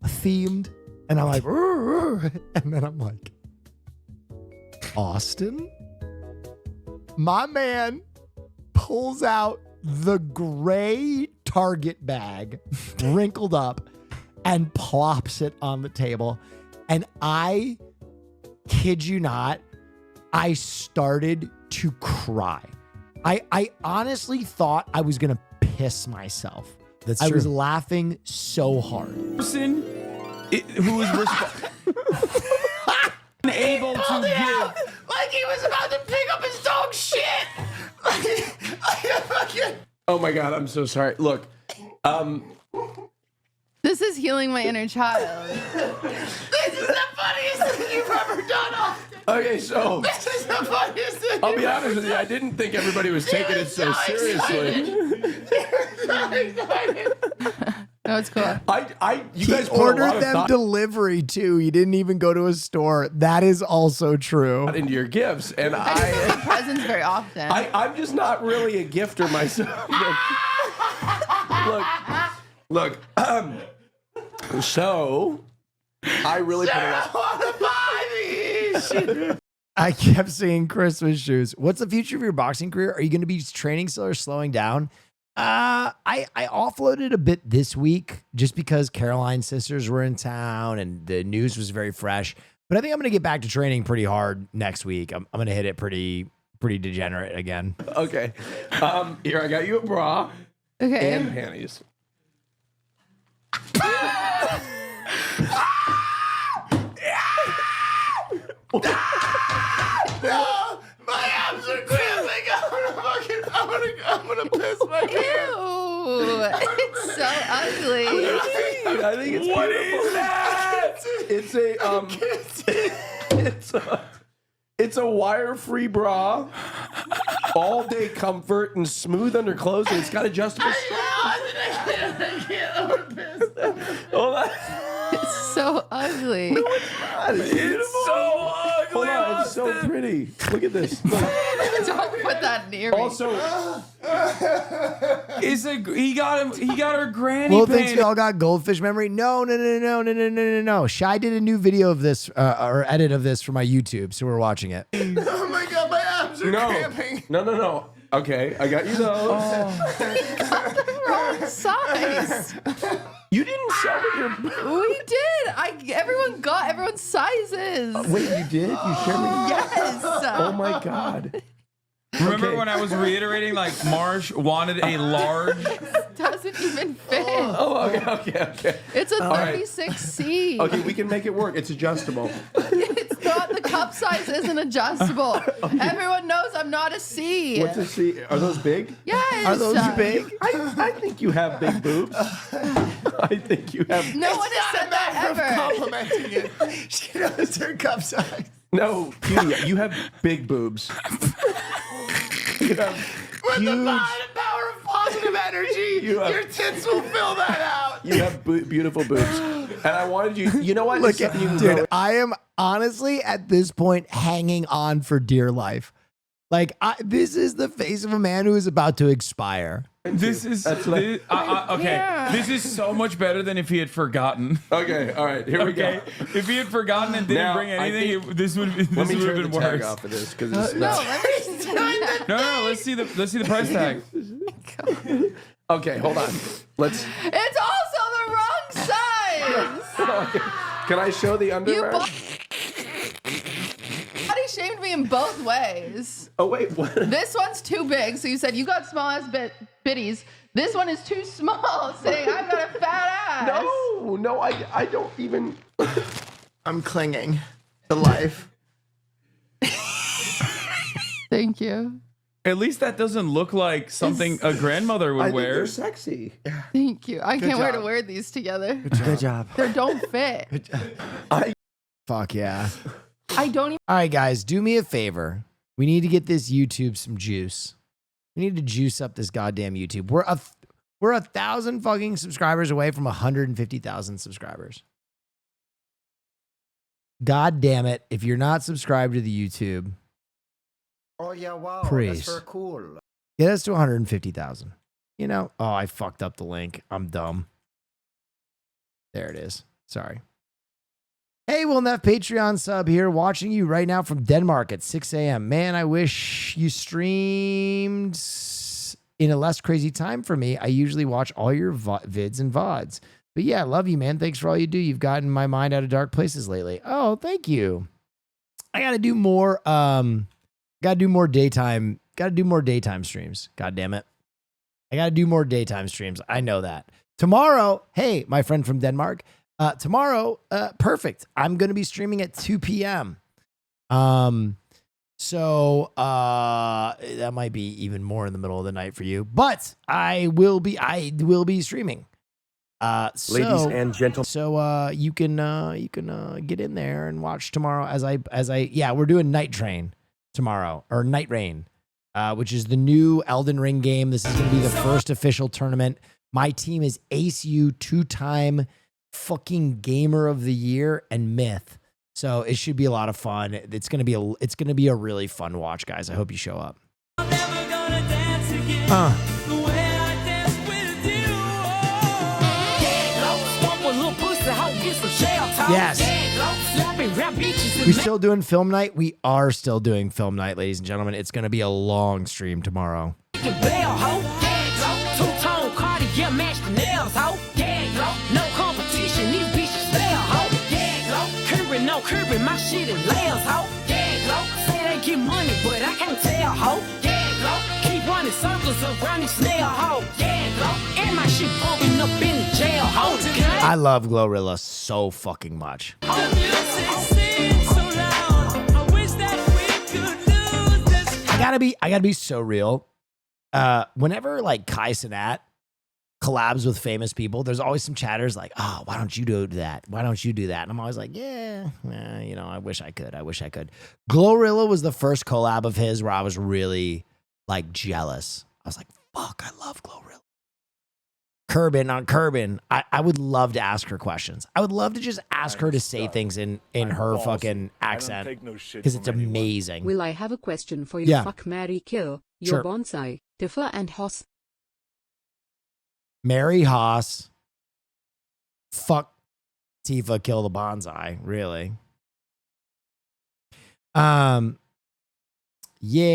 themed. And I'm like, and then I'm like, Austin? My man pulls out the gray Target bag, wrinkled up, and plops it on the table. And I kid you not, I started to cry. I honestly thought I was going to piss myself. That's I true. was laughing so hard. Person who was unable to give. Like he was about to pick up his dog shit. Oh my God, I'm so sorry. Look, This is healing my inner child. This is the funniest thing you've ever done, Austin. okay, so This is the funniest thing. I'll be honest with you. I didn't think everybody was taking it so seriously. No, it's cool. You guys put a ordered lot of them thought delivery too. He didn't even go to a store. That is also true. into your gifts, and I just don't get presents very often. I'm just not really a gifter myself. Look. So I really put a lot. I kept seeing Christmas shoes. What's the future of your boxing career? Are you going to be training still or slowing down? I offloaded a bit this week just because Caroline's sisters were in town and the news was very fresh. But I think I'm going to get back to training pretty hard next week. I'm going to hit it pretty degenerate again. Okay. Here, I got you a bra. Okay. And panties. No, my abs are cramping. I'm gonna piss my pants. Ew. It's so ugly. I think it's what beautiful. It's a wire-free bra, all-day comfort, and smooth underclothes, and it's got adjustable straps. I can't. I'm gonna piss. Hold on. It's so ugly. No, it's not. It's so ugly. Hold on, it's so pretty. Look at this. Look. Don't put that near me. Also, he got her granny Well, painted. thinks we all got goldfish memory. No. Shy did a new video of this or edit of this for my YouTube, so we're watching it. Oh my God, my abs are cramping. No. Okay, I got you those. Wrong size. You didn't sell me your. We did. Everyone got everyone's sizes. Wait, you did? You shared me? Yes. Oh my God. Remember when I was reiterating like Marsh wanted a large? Doesn't even fit. Oh, okay. It's a All right. 36C. Okay, we can make it work. It's adjustable. It's not, the cup size isn't adjustable. Everyone knows I'm not a C. What's a C? Are those big? Yes. Are those big? I think you have big boobs. I think you have. No one has said that ever. Complimenting it. She knows her cup size. No, you have big boobs. You have With huge. the power of positive energy, your tits will fill that out. You have beautiful boobs, and I wanted you. You know what? Look, It's something you can dude, grow- I am honestly at this point hanging on for dear life. Like, this is the face of a man who is about to expire. This is okay. Yeah. This is so much better than if he had forgotten. Okay, all right, here we go. If he had forgotten and didn't Now, bring I anything, think- this would have Let me been turn the tag worse. off of this because it's No, not. let me just No, let's see the price tag. Okay, hold on. Let's. It's also the wrong size. Can I show the You underwear? body shamed me in both ways. Oh wait, what? This one's too big, so you said you got small ass bitties. This one is too small, saying I've got a fat ass. No, I don't even. I'm clinging to life. Thank you. At least that doesn't look like something a grandmother would I think wear. they're sexy. Thank you. I Good can't wait to job. wear these together. Good job. They don't fit. Fuck yeah. I don't even. All right, guys, do me a favor. We need to get this YouTube some juice. We need to juice up this goddamn YouTube. We're 1,000 fucking subscribers away from 150,000 subscribers. God damn it. If you're not subscribed to the YouTube, Oh yeah, wow, Praise. that's very cool. get us to 150,000. You know? Oh, I fucked up the link. I'm dumb. There it is. Sorry. Hey, Will Neff Patreon sub here, watching you right now from Denmark at 6 a.m. Man, I wish you streamed in a less crazy time for me. I usually watch all your vids and VODs. But yeah, love you, man. Thanks for all you do. You've gotten my mind out of dark places lately. Oh, thank you. I gotta do more. Gotta do more daytime streams. God damn it. I gotta do more daytime streams. I know that. Tomorrow, hey, my friend from Denmark. Tomorrow, perfect. I'm going to be streaming at 2 p.m. So that might be even more in the middle of the night for you, but I will be streaming. Ladies and gentlemen. So you can get in there and watch tomorrow we're doing Night Train tomorrow, or Night Rain, which is the new Elden Ring game. This is going to be the first official tournament. My team is Ace U, 2-time fucking Gamer of the Year and Myth. So it should be a lot of fun. It's gonna be a really fun watch, guys. I hope you show up. Yes. We still doing film night? We are still doing film night, ladies and gentlemen. It's gonna be a long stream tomorrow. No competition, these bitches fail, ho. Curbing, no curbing, my shit is layers, ho. Say they get money, but I can't tell, ho. Keep running circles around this snail, ho. And my shit bumping up in the jail, ho. I love Glorilla so fucking much. I gotta be so real. Whenever like Kai Cenat collabs with famous people, there's always some chatters like, oh, why don't you do that? Why don't you do that? And I'm always like, I wish I could. Glorilla was the first collab of his where I was really like jealous. I was like, fuck, I love Glorilla. Kerbin. I would love to ask her questions. I would love to just ask her to say things in her fucking accent because it's amazing. Will I have a question for you? Yeah. Fuck, marry, kill your Sure. bonsai, Tifa and Hoss. Mary Haas, fuck Tifa, kill the bonsai, really. Yeah,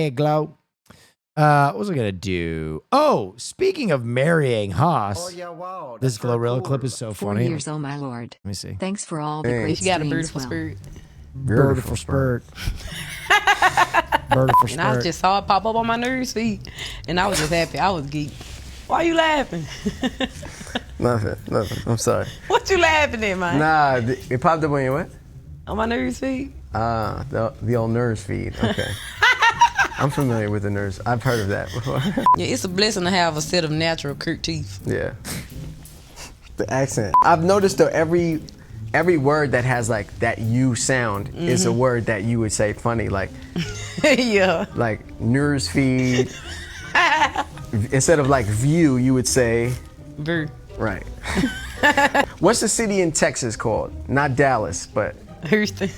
Glow. What was I gonna do? Oh, speaking of marrying Haas. Oh yeah, wow. This Glorilla clip is so 4 funny. years, oh my lord. Let me see. Thanks for all the Thanks. great You got a streams, beautiful well. spirit. Beautiful spirit. Beautiful And I spirit. just saw it pop up on my news feed, and I was just happy. I was geeked. Why you laughing? Nothing. I'm sorry. What you laughing at, man? Nah, it popped up on your what? On my news feed. The old nurse feed. Okay. I'm familiar with the nurse. I've heard of that before. Yeah, it's a blessing to have a set of natural Kirk teeth. Yeah. The accent. I've noticed though every word that has like that U sound is a word that you would say funny, like yeah. Like nurse feed. Instead of like view, you would say Ver. Right. What's the city in Texas called? Not Dallas, but Houston.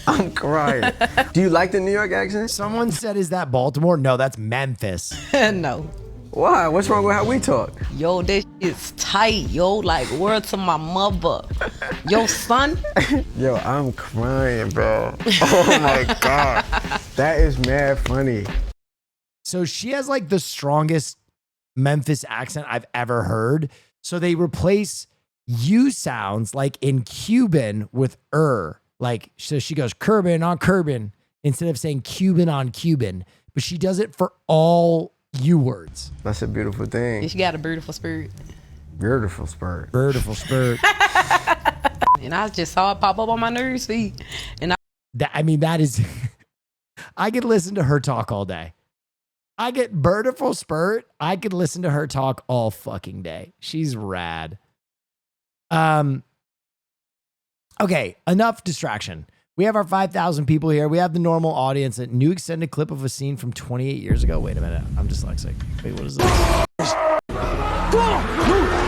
I'm crying. Do you like the New York accent? Someone said, is that Baltimore? No, that's Memphis. No. Why? What's wrong with how we talk? Yo, that shit's tight, yo. Like, word to my mother. Yo, son. Yo, I'm crying, bro. Oh my God. That is mad funny. So she has like the strongest Memphis accent I've ever heard. So they replace U sounds like in Cuban with Like, so she goes Cuban on Cuban instead of saying Cuban on Cuban, but she does it for all U words. That's a beautiful thing. She got a beautiful spirit. Beautiful spirit. Beautiful spirit. And I just saw it pop up on my news feed. And that is, I could listen to her talk all day. I get beautiful spirit. I could listen to her talk all fucking day. She's rad. Okay, enough distraction. We have our 5,000 people here. We have the normal audience. A new extended clip of a scene from 28 years ago. Wait a minute. I'm dyslexic. Wait, what is this?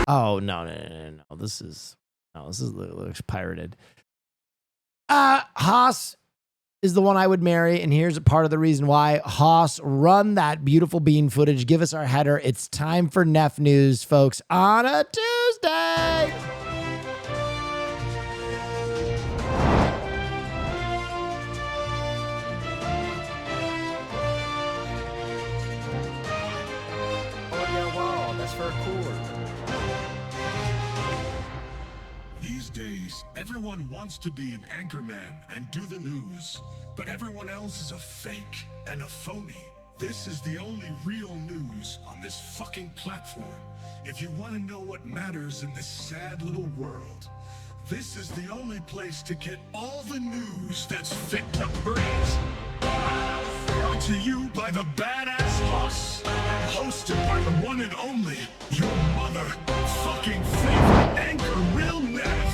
Oh, no. This looks pirated. Haas is the one I would marry, and here's a part of the reason why. Haas, run that beautiful bean footage. Give us our header. It's time for Neff News, folks, on a Tuesday. These days, everyone wants to be an anchorman and do the news, but everyone else is a fake and a phony. This is the only real news on this fucking platform. If you want to know what matters in this sad little world, This is the only place to get all the news that's fit to breeze. Brought to you by the Badass Boss. Hosted by the one and only, your mother-fucking favorite anchor, Real Neff.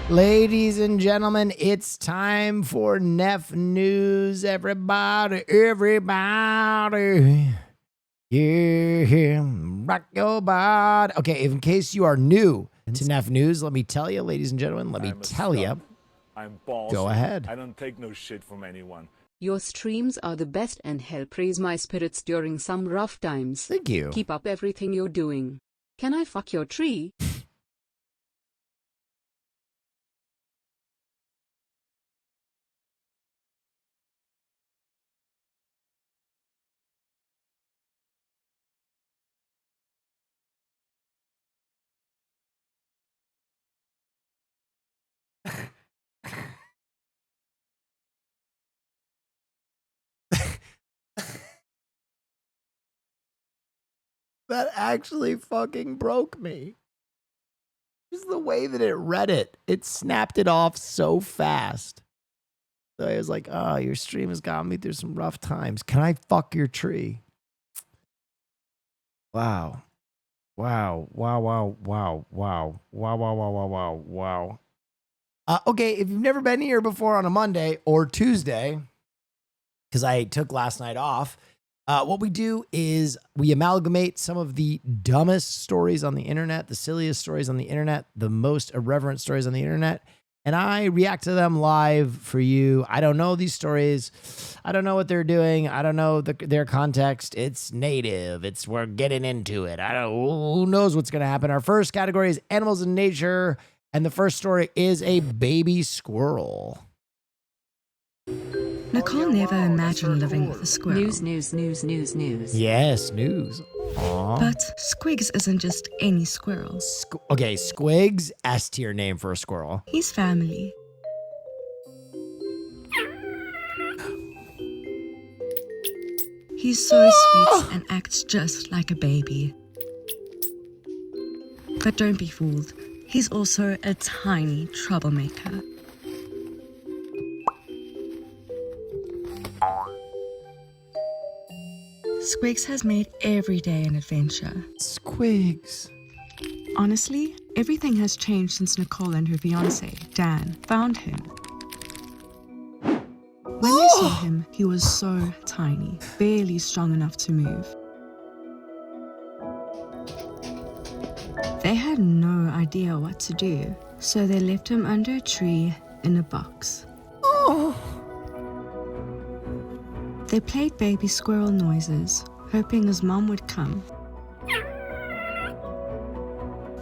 Ladies and gentlemen, it's time for Neff News. Everybody. Yeah, rock your body. Okay, in case you are new to Neff News, let me tell you, ladies and gentlemen, let me tell you. I'm ballsy. Go ahead. I don't take no shit from anyone. Your streams are the best and help raise my spirits during some rough times. Thank you. Keep up everything you're doing. Can I fuck your tree? That actually fucking broke me. Just the way that it read it. It snapped it off so fast. So I was like, oh, your stream has got me through some rough times. Can I fuck your tree? Wow. Wow. Wow, wow, wow, wow. Wow, wow, wow, wow, wow, wow. Okay, if you've never been here before on a Monday or Tuesday, because I took last night off, what we do is we amalgamate some of the dumbest stories on the internet, the silliest stories on the internet, the most irreverent stories on the internet, and I react to them live for you. I don't know these stories. I don't know what they're doing. I don't know their context. It's native. We're getting into it. Who knows what's going to happen. Our first category is animals in nature, and the first story is a baby squirrel. Nicole never imagined living with a squirrel. News. Yes, news. Aww. But Squigs isn't just any squirrel. Okay, Squigs, S tier name for a squirrel. He's family. He's so sweet and acts just like a baby. But don't be fooled. He's also a tiny troublemaker. Squigs has made every day an adventure. Squigs. Honestly, everything has changed since Nicole and her fiancé, Dan, found him. When they saw him, he was so tiny, barely strong enough to move. They had no idea what to do, so they left him under a tree in a box. They played baby squirrel noises, hoping his mom would come.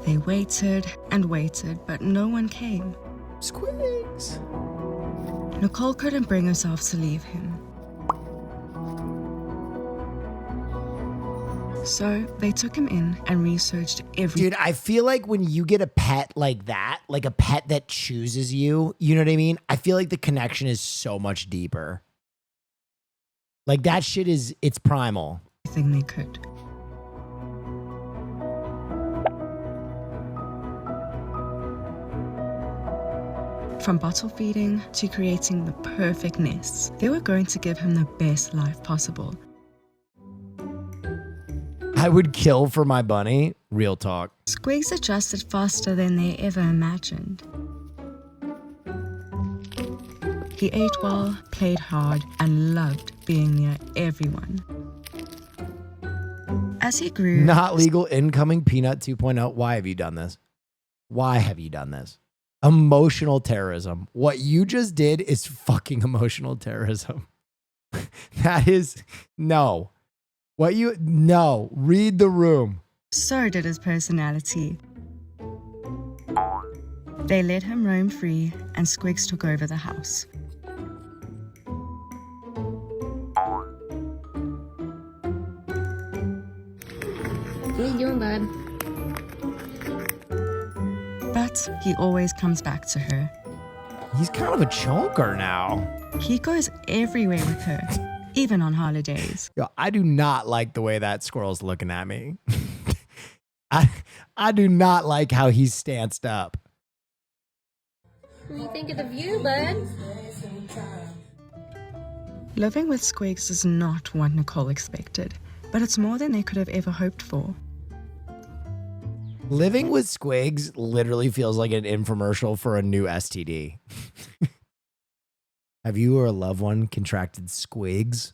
They waited and waited, but no one came. Squigs. Nicole couldn't bring herself to leave him. So they took him in and researched everything. Dude, I feel like when you get a pet like that, like a pet that chooses you, you know what I mean? I feel like the connection is so much deeper. Like that shit it's primal. Everything they could. From bottle feeding to creating the perfect nests, they were going to give him the best life possible. I would kill for my bunny. Real talk. Squigs adjusted faster than they ever imagined. He ate well, played hard, and loved being near everyone. As he grew... Not legal incoming peanut 2.0. Why have you done this? Why have you done this? Emotional terrorism. What you just did is fucking emotional terrorism. That is... No. No. Read the room. So did his personality. They let him roam free, and Squigs took over the house. What are you doing, bud? But but he always comes back to her. He's kind of a chonker now. He goes everywhere with her, even on holidays. Yo, I do not like the way that squirrel's looking at me. I do not like how he's stanced up. What do you think of the view, bud? Living with Squigs is not what Nicole expected, but it's more than they could have ever hoped for. Living with Squigs literally feels like an infomercial for a new STD. Have you or a loved one contracted Squigs?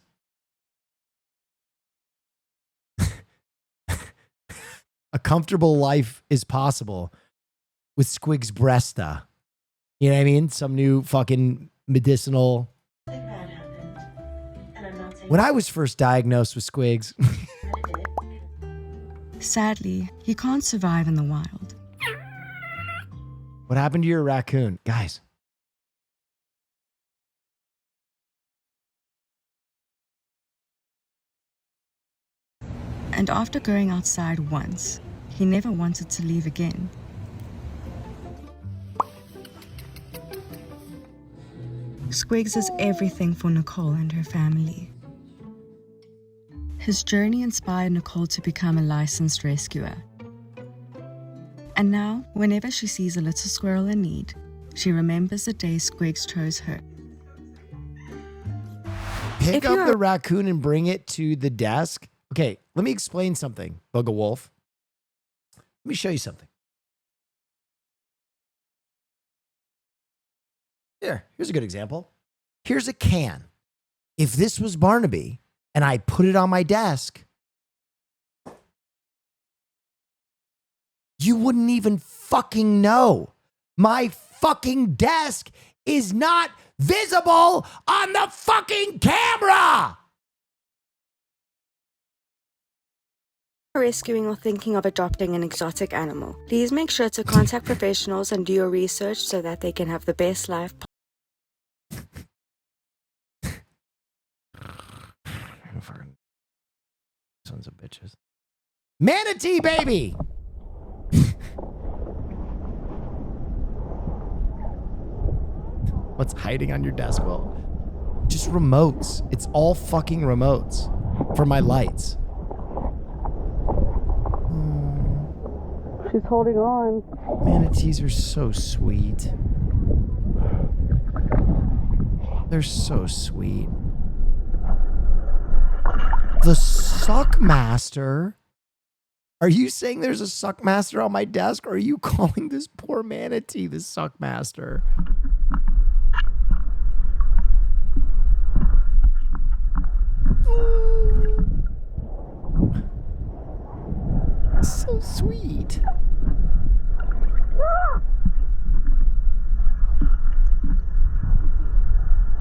A comfortable life is possible with Squigs Bresta. You know what I mean? Some new fucking medicinal. When I was first diagnosed with Squigs. Sadly, he can't survive in the wild. What happened to your raccoon? Guys. And after going outside once, he never wanted to leave again. Squigs is everything for Nicole and her family. His journey inspired Nicole to become a licensed rescuer. And now, whenever she sees a little squirrel in need, she remembers the day Squigs chose her. Pick up the raccoon and bring it to the desk. Okay, let me explain something, Bugga Wolf. Let me show you something. Here's a good example. Here's a can. If this was Barnaby and I put it on my desk, you wouldn't even fucking know. My fucking desk is not visible on the fucking camera. Rescuing or thinking of adopting an exotic animal, please make sure to contact professionals and do your research so that they can have the best life. Sons of bitches. Manatee baby. What's hiding on your desk? Well, just remotes. It's all fucking remotes for my lights. She's holding on. Manatees are so sweet. They're so sweet. The Suckmaster? Are you saying there's a Suckmaster on my desk, or are you calling this poor manatee the Suckmaster? So sweet.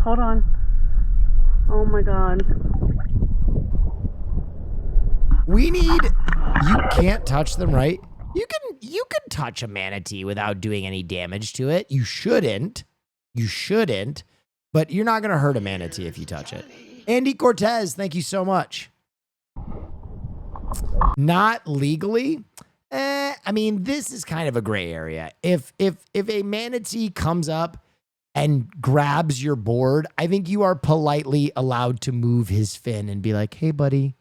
Hold on. Oh my God. We need, you can't touch them, right? You can touch a manatee without doing any damage to it. You shouldn't, but you're not going to hurt a manatee if you touch it. Andy Cortez, thank you so much. Not legally. I mean, this is kind of a gray area. If a manatee comes up and grabs your board, I think you are politely allowed to move his fin and be like, "Hey, buddy,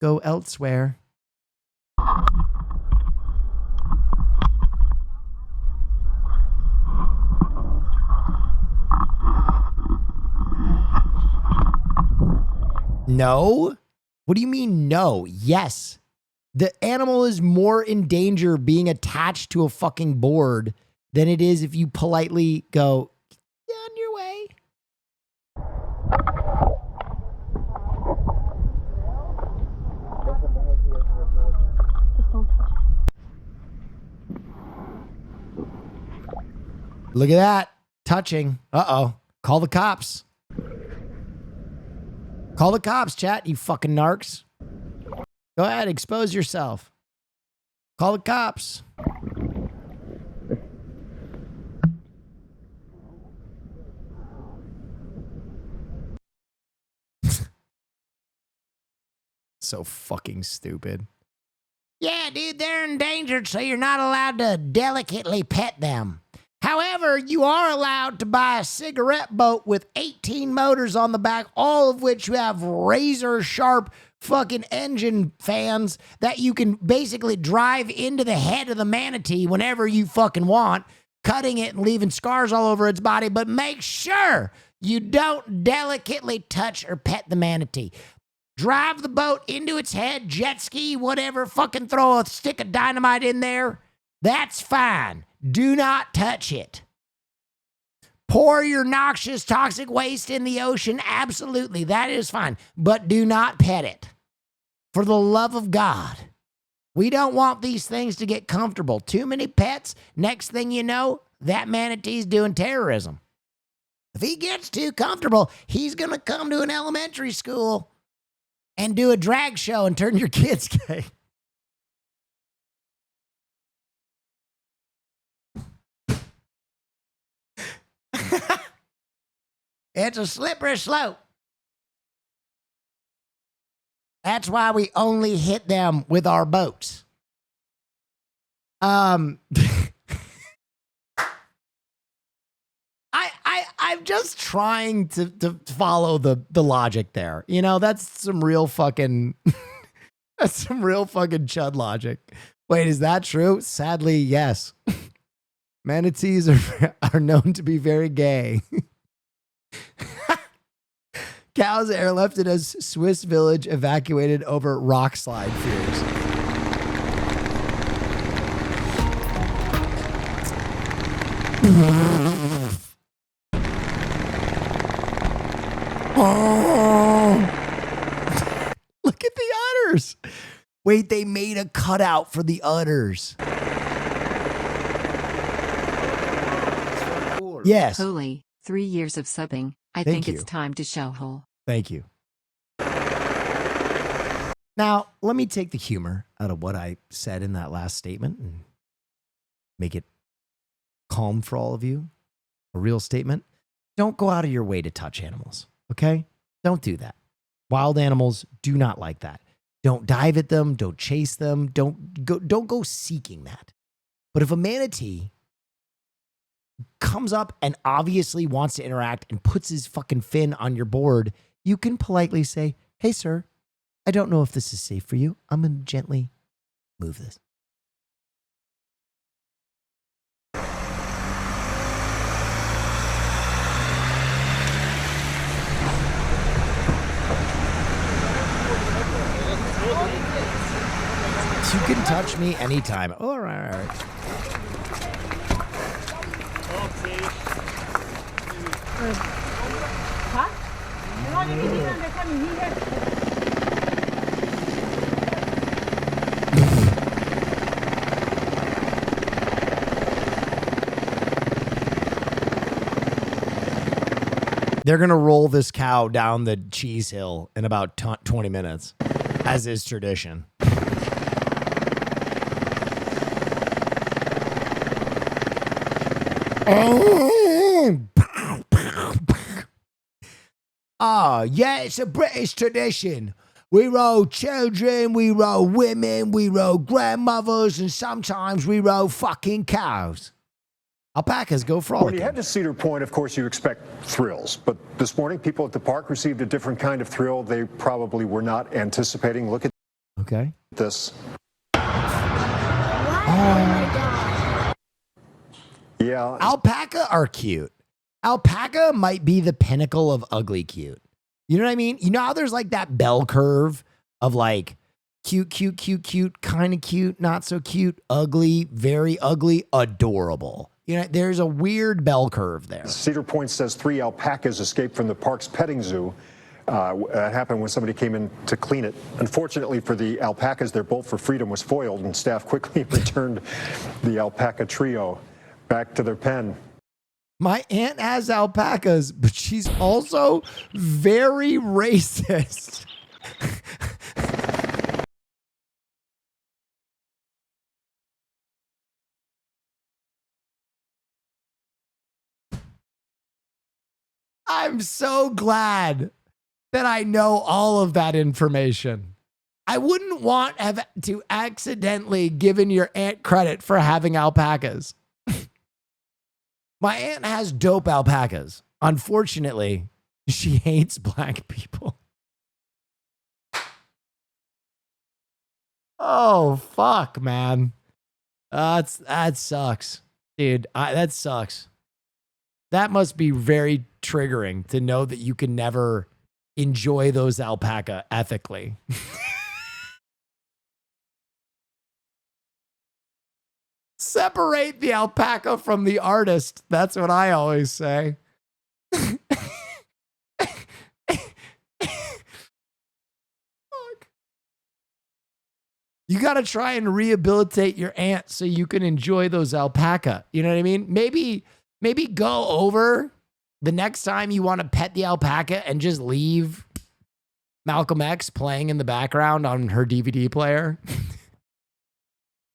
go elsewhere." No? What do you mean no? Yes. The animal is more in danger being attached to a fucking board than it is if you politely go, "Yeah, on your way." Look at that. Touching. Uh-oh. Call the cops. Call the cops, chat, you fucking narcs. Go ahead, expose yourself. Call the cops. So fucking stupid. Yeah, dude, they're endangered, so you're not allowed to delicately pet them. However, you are allowed to buy a cigarette boat with 18 motors on the back, all of which have razor sharp fucking engine fans that you can basically drive into the head of the manatee whenever you fucking want, cutting it and leaving scars all over its body. But make sure you don't delicately touch or pet the manatee. Drive the boat into its head, jet ski, whatever, fucking throw a stick of dynamite in there. That's fine. Do not touch it. Pour your noxious, toxic waste in the ocean. Absolutely, that is fine. But do not pet it. For the love of God. We don't want these things to get comfortable. Too many pets, next thing you know, that manatee's doing terrorism. If he gets too comfortable, he's going to come to an elementary school and do a drag show and turn your kids gay. It's a slippery slope. That's why we only hit them with our boats. I'm just trying to follow the logic there. You know, that's some real fucking that's some real fucking chud logic. Wait, is that true? Sadly, yes. Manatees are known to be very gay. Cows airlifted as Swiss village evacuated over rock slide fears. Oh. Look at the udders. Wait, they made a cutout for the udders. Yes. Holy, 3 years of subbing. I Thank think it's you. time to show hole. Thank you. Now, let me take the humor out of what I said in that last statement and make it calm for all of you. A real statement. Don't go out of your way to touch animals, okay? Don't do that. Wild animals do not like that. Don't dive at them. Don't chase them. Don't go seeking that. But if a manatee comes up and obviously wants to interact and puts his fucking fin on your board, you can politely say, "Hey, sir, I don't know if this is safe for you. I'm going to gently move this." You can touch me anytime. Oh, all right, all right. They're going to roll this cow down the cheese hill in about 20 minutes, as is tradition. Oh, yeah, it's a British tradition. We roll children, we roll women, we roll grandmothers, and sometimes we roll fucking cows. Alpacas go frolicking. When you head to Cedar Point, of course, you expect thrills. But this morning, people at the park received a different kind of thrill they probably were not anticipating. Look at this. Yeah. Alpaca are cute. Alpaca might be the pinnacle of ugly cute. You know what I mean? You know how there's like that bell curve of like cute, cute, cute, cute, kind of cute, not so cute, ugly, very ugly, adorable. You know, there's a weird bell curve there. Cedar Point says 3 alpacas escaped from the park's petting zoo. That happened when somebody came in to clean it. Unfortunately for the alpacas, their bolt for freedom was foiled, and staff quickly returned the alpaca trio back to their pen. My aunt has alpacas, but she's also very racist. I'm so glad that I know all of that information. I wouldn't want have to accidentally given your aunt credit for having alpacas. My aunt has dope alpacas. Unfortunately, she hates black people. Oh, fuck, man. That sucks. Dude, that sucks. That must be very triggering to know that you can never enjoy those alpaca ethically. Separate the alpaca from the artist. That's what I always say. You got to try and rehabilitate your aunt so you can enjoy those alpaca. You know what I mean? Maybe go over the next time you want to pet the alpaca and just leave Malcolm X playing in the background on her DVD player.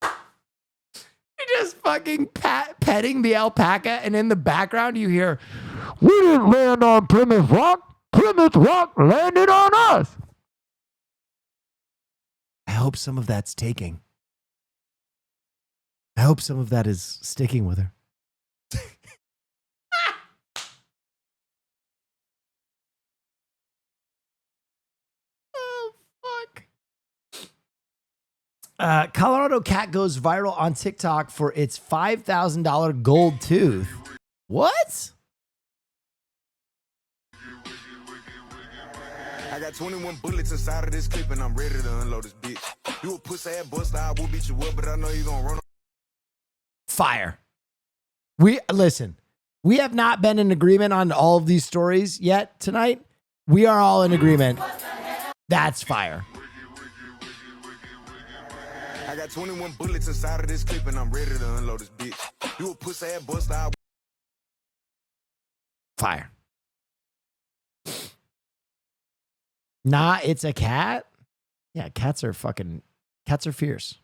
You're just fucking petting the alpaca, and in the background you hear, "We didn't land on Plymouth Rock. Plymouth Rock landed on us." I hope some of that's taking. I hope some of that is sticking with her. Oh, fuck. Colorado cat goes viral on TikTok for its $5,000 gold tooth. What? I got 21 bullets inside of this clip and I'm ready to unload this bitch. You a pussy ass buster, I will beat you up, but I know you gonna run. Fire. Listen, we have not been in agreement on all of these stories yet tonight. We are all in agreement. That's fire. I got 21 bullets inside of this clip and I'm ready to unload this bitch. You a pussy ass buster. Fire. Nah, it's a cat. Yeah, cats are fierce.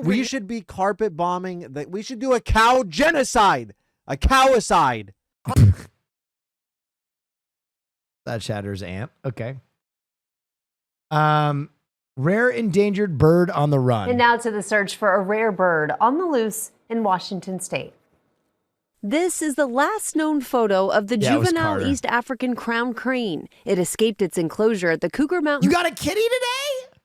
We should be carpet bombing. We should do a cow genocide. A cowicide. That shatters ant. Okay. Rare endangered bird on the run. And now to the search for a rare bird on the loose in Washington state. This is the last known photo of the juvenile East African crown crane. It escaped its enclosure at the Cougar Mountain. You got a kitty today?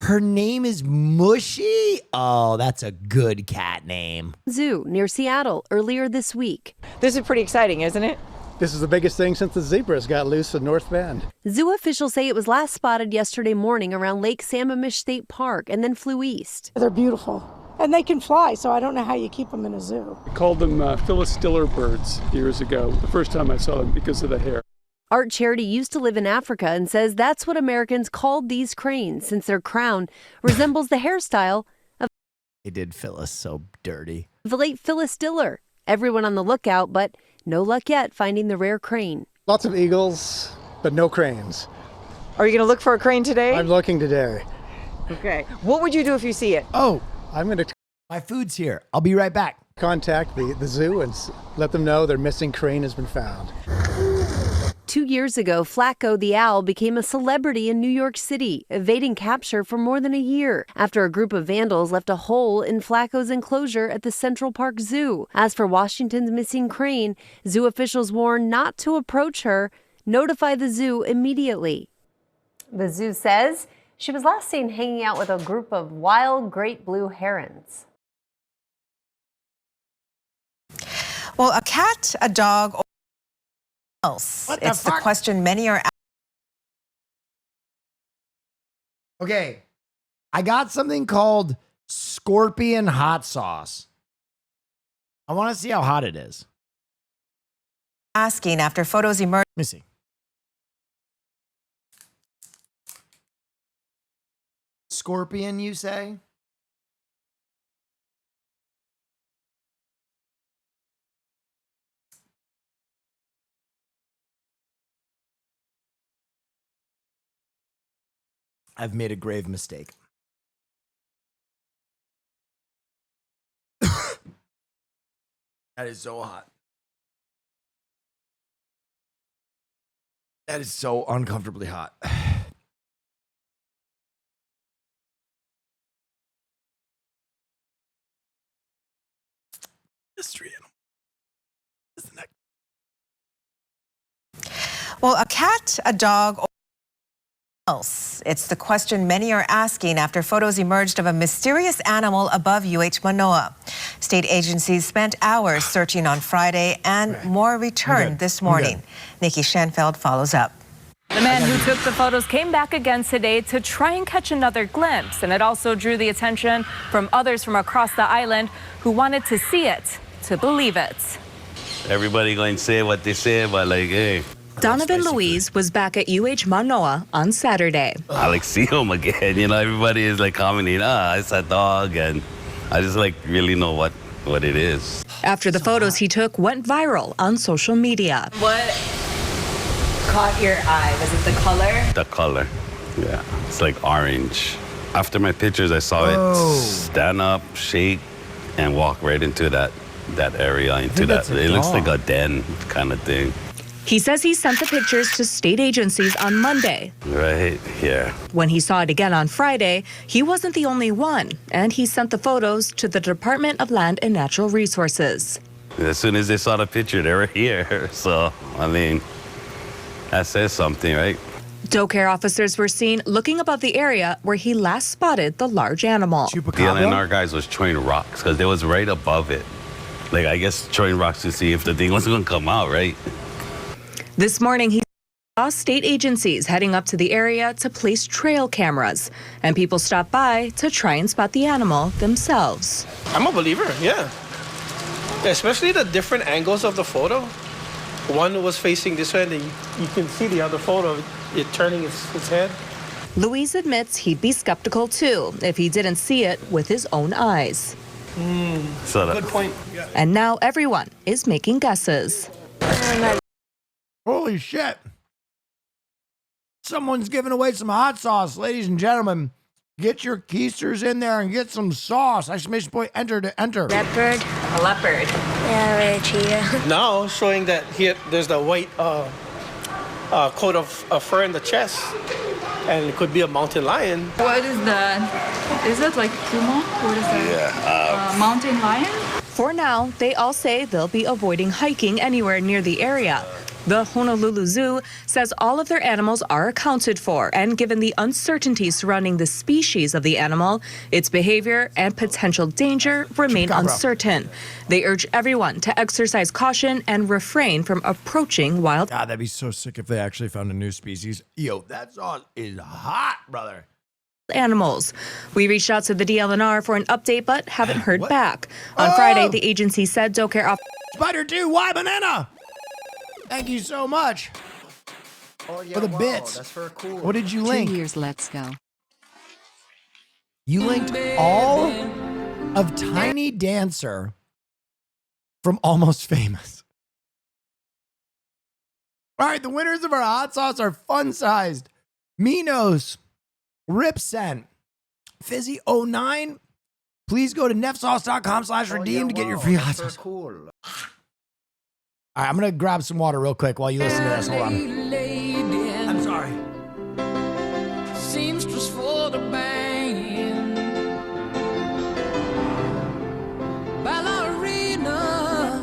Her name is Mushy. Oh, that's a good cat name. Zoo near Seattle earlier this week. This is pretty exciting, isn't it? This is the biggest thing since the zebras got loose in North Bend. Zoo officials say it was last spotted yesterday morning around Lake Sammamish State Park and then flew east. They're beautiful. And they can fly, so I don't know how you keep them in a zoo. I called them Phyllis Diller birds years ago, the first time I saw them because of the hair. Art Charity used to live in Africa and says that's what Americans called these cranes since their crown resembles the hairstyle of They did Phyllis so dirty. the late Phyllis Diller. Everyone on the lookout, but no luck yet finding the rare crane. Lots of eagles, but no cranes. Are you going to look for a crane today? I'm looking today. Okay. What would you do if you see it? Oh, I'm going to... My food's here. I'll be right back. Contact the zoo and let them know their missing crane has been found. 2 years ago, Flacco the owl became a celebrity in New York City, evading capture for more than a year after a group of vandals left a hole in Flacco's enclosure at the Central Park Zoo. As for Washington's missing crane, zoo officials warn not to approach her. Notify the zoo immediately. The zoo says she was last seen hanging out with a group of wild great blue herons. Well, a cat, a dog, or else? It's the question many are asking. Okay. I got something called scorpion hot sauce. I want to see how hot it is. Asking after photos emerged. Let me see. Scorpion, you say? I've made a grave mistake. That is so hot. That is so uncomfortably hot. Mystery animal. What's the next? Well, a cat, a dog, or else? It's the question many are asking after photos emerged of a mysterious animal above UH Manoa. State agencies spent hours searching on Friday, and more returned this morning. Nikki Schanfeld follows up. The man who took the photos came back again today to try and catch another glimpse, and it also drew the attention from others from across the island who wanted to see it, to believe it. Everybody going to say what they say, but like, hey. Donovan Louise was back at UH Manoa on Saturday. I like see him again. You know, everybody is like commenting, it's a dog, and I just like really know what it is. After the photos he took went viral on social media. What caught your eye? Was it the color? The color, yeah. It's like orange. After my pictures, I saw it stand up, shake, and walk right into that area, into that. It looks like a den kind of thing. He says he sent the pictures to state agencies on Monday. Right here. When he saw it again on Friday, he wasn't the only one, and he sent the photos to the Department of Land and Natural Resources. As soon as they saw the picture, they were here. So, I mean, that says something, right? DoCare officers were seen looking above the area where he last spotted the large animal. The LNR guys was throwing rocks because they was right above it. Like, I guess throwing rocks to see if the thing was going to come out, right? This morning, he saw state agencies heading up to the area to place trail cameras, and people stopped by to try and spot the animal themselves. I'm a believer, yeah. Especially the different angles of the photo. One was facing this way, and then you can see the other photo, it turning its head. Louise admits he'd be skeptical too if he didn't see it with his own eyes. Good point. Yeah. And now everyone is making guesses. Holy shit. Someone's giving away some hot sauce, ladies and gentlemen. Get your keisters in there and get some sauce. Exclamation point, enter to enter. Leopard? A leopard. Yeah, right, cheetah. Now showing that here, there's the white coat of fur in the chest, and it could be a mountain lion. What is that? Is it like puma? What is that? Yeah. Mountain lion? For now, they all say they'll be avoiding hiking anywhere near the area. The Honolulu Zoo says all of their animals are accounted for, and given the uncertainty surrounding the species of the animal, its behavior and potential danger remain uncertain. They urge everyone to exercise caution and refrain from approaching wild. God, that'd be so sick if they actually found a new species. Yo, that sauce is hot, brother. Animals. We reached out to the DLNR for an update, but haven't heard back. On Friday, the agency said DoCare Spider 2, why banana? Thank you so much for the bits. That's for cool. What did you link? 2 years, let's go. You linked all of Tiny Dancer from Almost Famous. All right, the winners of our hot sauce are fun-sized. Minos, Rip Scent, Fizzy09. Please go to neffsauce.com/redeem to get your free hot sauce. Cool. All right, I'm going to grab some water real quick while you listen to this. Hold on. I'm sorry. Seamstress for the band. Ballerina,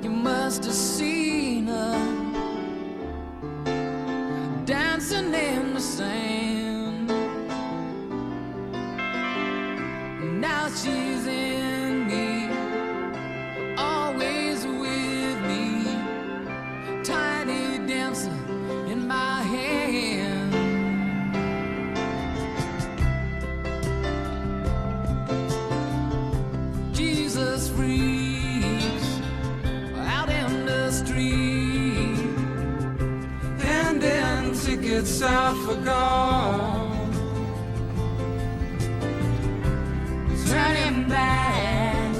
you must have seen her dancing in the sand. Now she's in me, always with me, tiny dancer in my hand. Jesus freaks out in the street, handing tickets out for God. Turning back,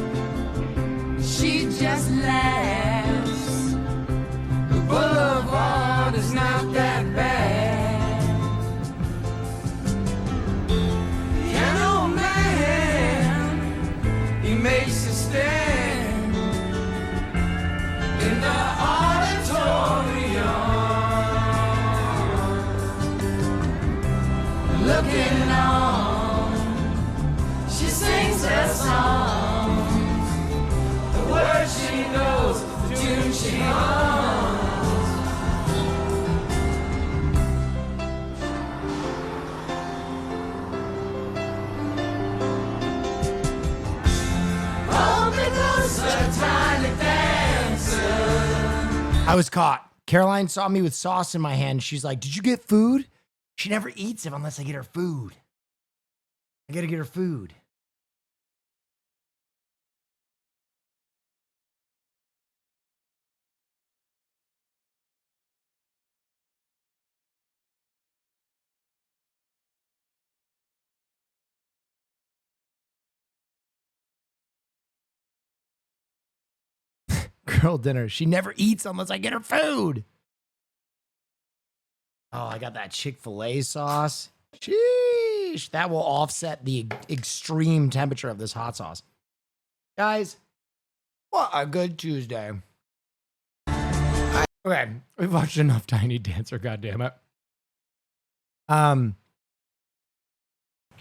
she just laughs. The boulevard is not that bad. Piano man, he makes a stand in the auditorium. walking on. She sings her songs, the words she knows, the tune she hums. Hold me closer, tiny dancer. I was caught. Caroline saw me with sauce in my hand. She's like, "Did you get food?" She never eats it unless I get her food. I gotta get her food. Girl dinner. She never eats unless I get her food. Oh, I got that Chick-fil-A sauce. Sheesh. That will offset the extreme temperature of this hot sauce. Guys, what a good Tuesday. Okay, we've watched enough Tiny Dancer, goddammit.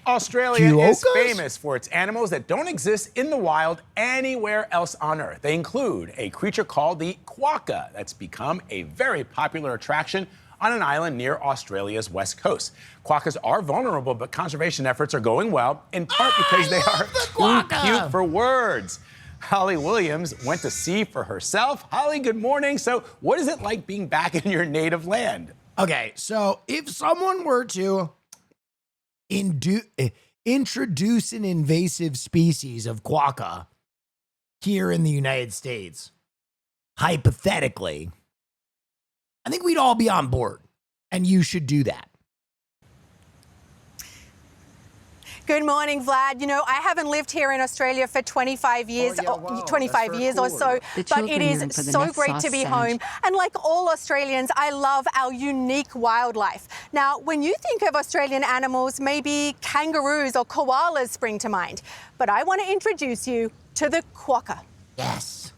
Australia is Cuocas? famous for its animals that don't exist in the wild anywhere else on Earth. They include a creature called the quokka that's become a very popular attraction on an island near Australia's west coast. Quokkas are vulnerable, but conservation efforts are going well, in part because they are too cute for words. Holly Williams went to see for herself. Holly, good morning. So what is it like being back in your native land? Okay, so if someone were to introduce an invasive species of quokka here in the United States, hypothetically, I think we'd all be on board, and you should do that. Good morning, Vlad. You know, I haven't lived here in Australia for 25 years, wow. 25 years or so, The but it children is yearn for the so Neff great sauce to be sandwich. home. And like all Australians, I love our unique wildlife. Now, when you think of Australian animals, maybe kangaroos or koalas spring to mind. But I want to introduce you to the quokka. Yes.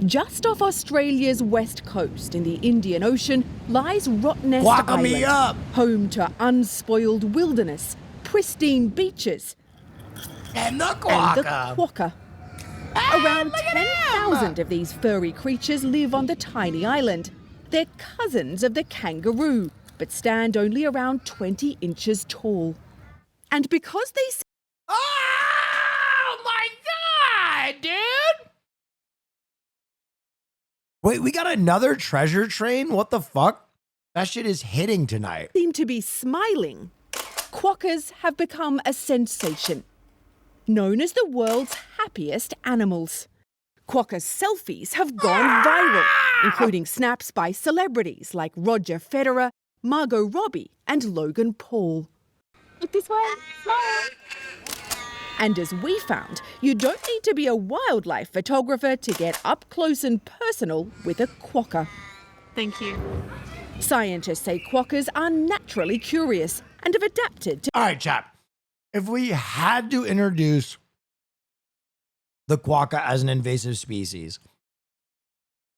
Just off Australia's west coast in the Indian Ocean lies Rottnest Quokka me Island, up. home to unspoiled wilderness, pristine beaches, and the quokka. Around 10,000 of these furry creatures live on the tiny island. They're cousins of the kangaroo, but stand only around 20 inches tall. And because they... Oh my God, dude! Wait, we got another treasure train? What the fuck? That shit is hitting tonight. seem to be smiling, quokkas have become a sensation. Known as the world's happiest animals. Quokka selfies have gone viral, including snaps by celebrities like Roger Federer, Margot Robbie, and Logan Paul. Look this way. Smile. And as we found, you don't need to be a wildlife photographer to get up close and personal with a quokka. Thank you. Scientists say quokkas are naturally curious and have adapted to... All right, chap. If we had to introduce the quokka as an invasive species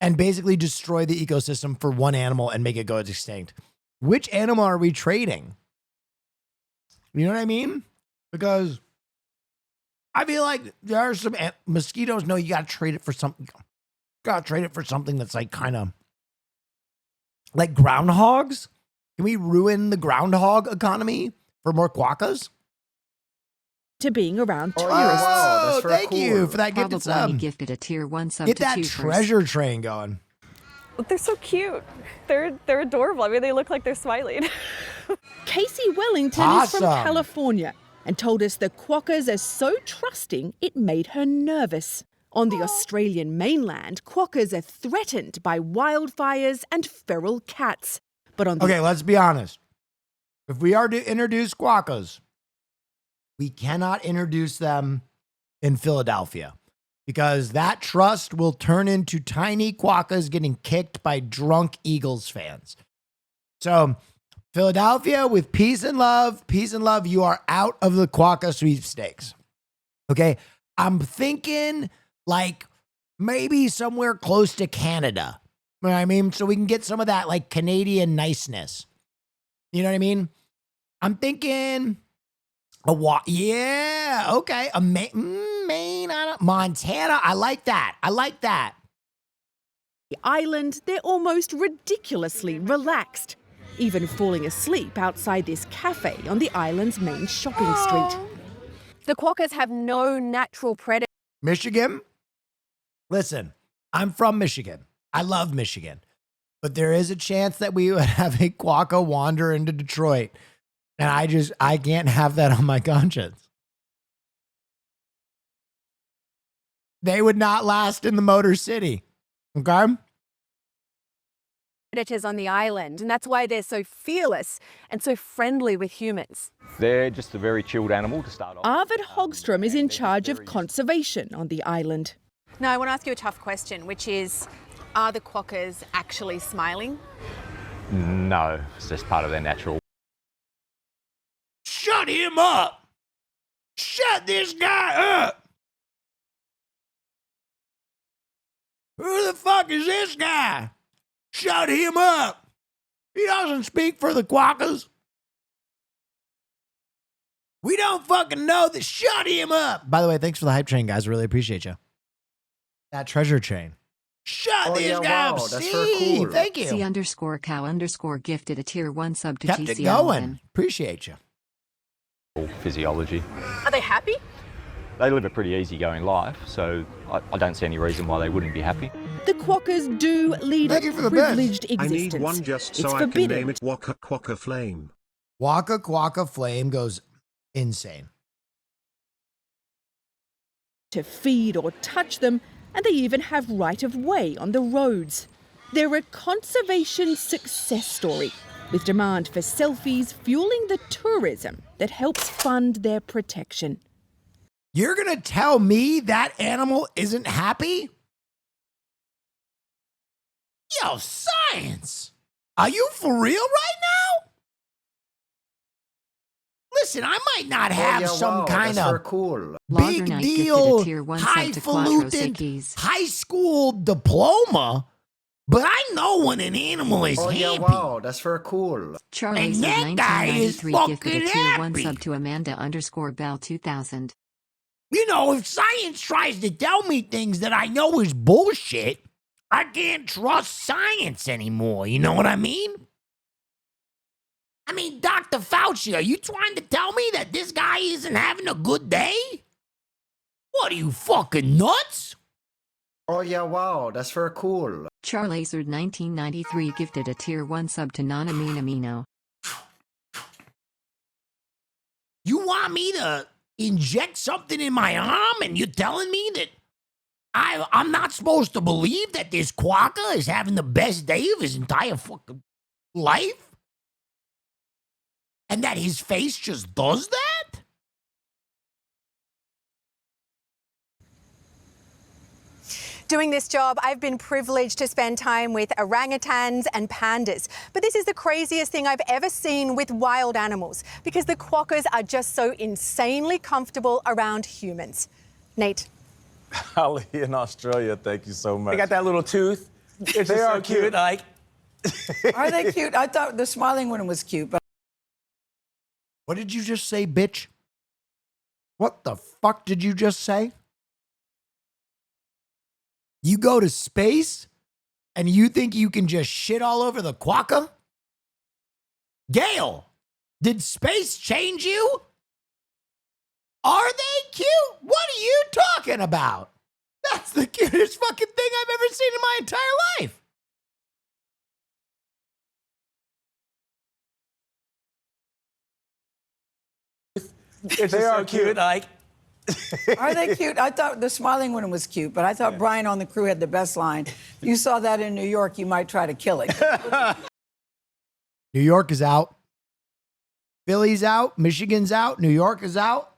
and basically destroy the ecosystem for one animal and make it go extinct, which animal are we trading? You know what I mean? Because I feel like there are some mosquitoes. No, you got to trade it for something. Got to trade it for something that's like kind of like groundhogs. Can we ruin the groundhog economy for more quokkas? to being around Oh, tourists. wow, that's very thank you for that gifted Probably sub. gifted a tier 1 sub Get to that Tufers. treasure train going. They're so cute. They're adorable. I mean, they look like they're smiling. Casey Wellington is from Awesome. California and told us the quokkas are so trusting it made her nervous. On the Australian mainland, quokkas are threatened by wildfires and feral cats. But on the Okay, let's be honest. If we are to introduce quokkas, we cannot introduce them in Philadelphia because that trust will turn into tiny quokkas getting kicked by drunk Eagles fans. So, Philadelphia, with peace and love, you are out of the quokka sweepstakes. Okay, I'm thinking like maybe somewhere close to Canada. You know what I mean? So we can get some of that like Canadian niceness. You know what I mean? I'm thinking Yeah, okay. Maine, Montana. I like that. I like that. The island, they're almost ridiculously relaxed, even falling asleep outside this cafe on the island's main shopping street. The quokkas have no natural predators. Michigan? Listen, I'm from Michigan. I love Michigan. But there is a chance that we would have a quokka wander into Detroit. And I can't have that on my conscience. They would not last in the Motor City. Okay? Predators on the island, and that's why they're so fearless and so friendly with humans. They're just a very chilled animal to start off. Arvid Hogstrom is in charge of conservation on the island. Now, I want to ask you a tough question, which is, are the quokkas actually smiling? No, it's just part of their natural. Shut him up! Shut this guy up! Who the fuck is this guy? Shut him up! He doesn't speak for the quokkas. We don't fucking know that. Shut him up! By the way, thanks for the hype train, guys. Really appreciate you. That treasure train. Shut this guy up! That's very cool. Thank you. C_cow_ gifted a tier 1 sub to Kept GC it going. Appreciate you. Physiology. Are they happy? They live a pretty easygoing life, so I don't see any reason why they wouldn't be happy. The quokkas do lead a privileged existence. I need one just so It's I can forbidden. name it Waka Quokka Flame. Waka Quokka Flame goes insane. To feed or touch them, and they even have right of way on the roads. They're a conservation success story, with demand for selfies fueling the tourism that helps fund their protection. You're going to tell me that animal isn't happy? Yo, science! Are you for real right now? Listen, I might not have some kind of cool. big deal, highfalutin high school diploma, but I know when an animal is happy. Yeah, wow, that's very cool. Charlie And that guy is 1993 gifted fucking a tier 1 happy. sub to Amanda_Bell 2000. You know, if science tries to tell me things that I know is bullshit, I can't trust science anymore. You know what I mean? I mean, Dr. Fauci, are you trying to tell me that this guy isn't having a good day? What are you, fucking nuts? Oh, yeah, wow, that's very cool. Charlaser 1993 gifted a tier 1 sub to Nana Minamino. You want me to inject something in my arm and you're telling me that I'm not supposed to believe that this quokka is having the best day of his entire fucking life? And that his face just does that? Doing this job, I've been privileged to spend time with orangutans and pandas. But this is the craziest thing I've ever seen with wild animals because the quokkas are just so insanely comfortable around humans. Nate. Ali in Australia, thank you so much. They got that little tooth. It's They just are so cute. cute. Like, Are they cute? I thought the smiling one was cute, but What did you just say, bitch? What the fuck did you just say? You go to space and you think you can just shit all over the quokka? Gail, did space change you? Are they cute? What are you talking about? That's the cutest fucking thing I've ever seen in my entire life. it's They just are so cute. cute. Like, are they cute? I thought the smiling one was cute, but I thought Brian on the crew had the best line. You saw that in New York, you might try to kill it. New York is out. Philly's out. Michigan's out. New York is out.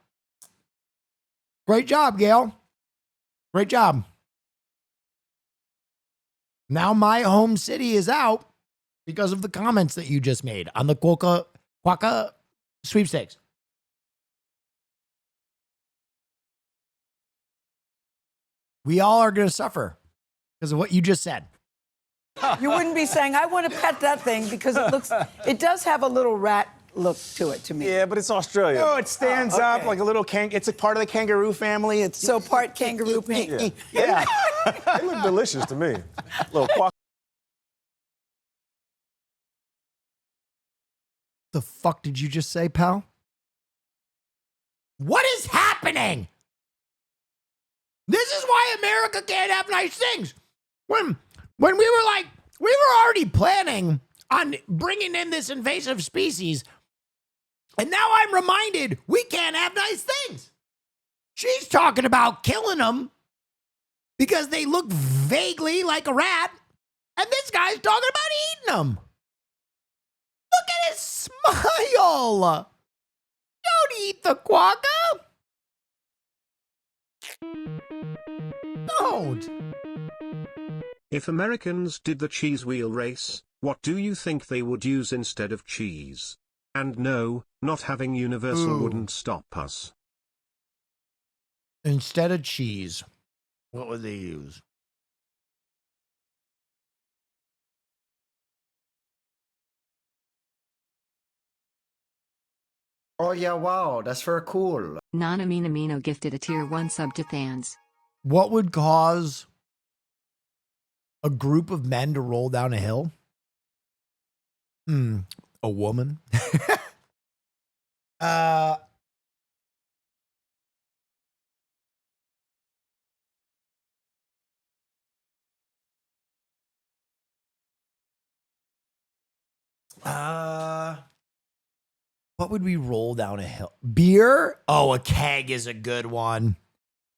Great job, Gail. Great job. Now my home city is out because of the comments that you just made on the quokka sweepstakes. We all are going to suffer because of what you just said. You wouldn't be saying, I want to pet that thing because it does have a little rat look to it to me. Yeah, but it's Australia. Oh, it stands up like a little it's a part of the kangaroo family. It's So part kangaroo paint. Yeah. They look delicious to me. Little quack. The fuck did you just say, pal? What is happening? This is why America can't have nice things. When we were already planning on bringing in this invasive species, and now I'm reminded we can't have nice things. She's talking about killing them because they look vaguely like a rat, and this guy's talking about eating them. Look at his smile. Don't eat the quokka. Don't. If Americans did the cheese wheel race, what do you think they would use instead of cheese? And no, not having universal wouldn't stop us. Instead of cheese, what would they use? Oh yeah, wow, that's very cool. Nana Minamino gifted a tier 1 sub to Thans. What would cause a group of men to roll down a hill? A woman. What would we roll down a hill? Beer? Oh, a keg is a good one.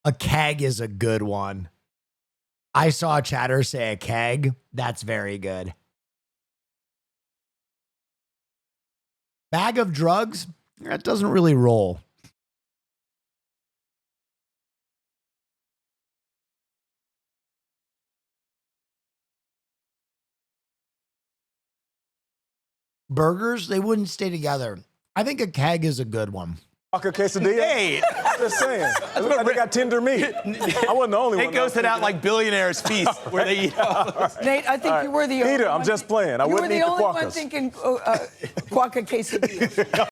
A keg is a good one. I saw a chatter say a keg. That's very good. Bag of drugs? That doesn't really roll. Burgers? They wouldn't stay together. I think a keg is a good one. Quokka quesadilla? Hey, Just saying. They got tender meat. I wasn't the only one. It goes to that like billionaire's feast where they eat. Nate, I think you were the only Peter, one. I'm just playing. I wouldn't eat the You were the only one quokkas. thinking quokka quesadilla.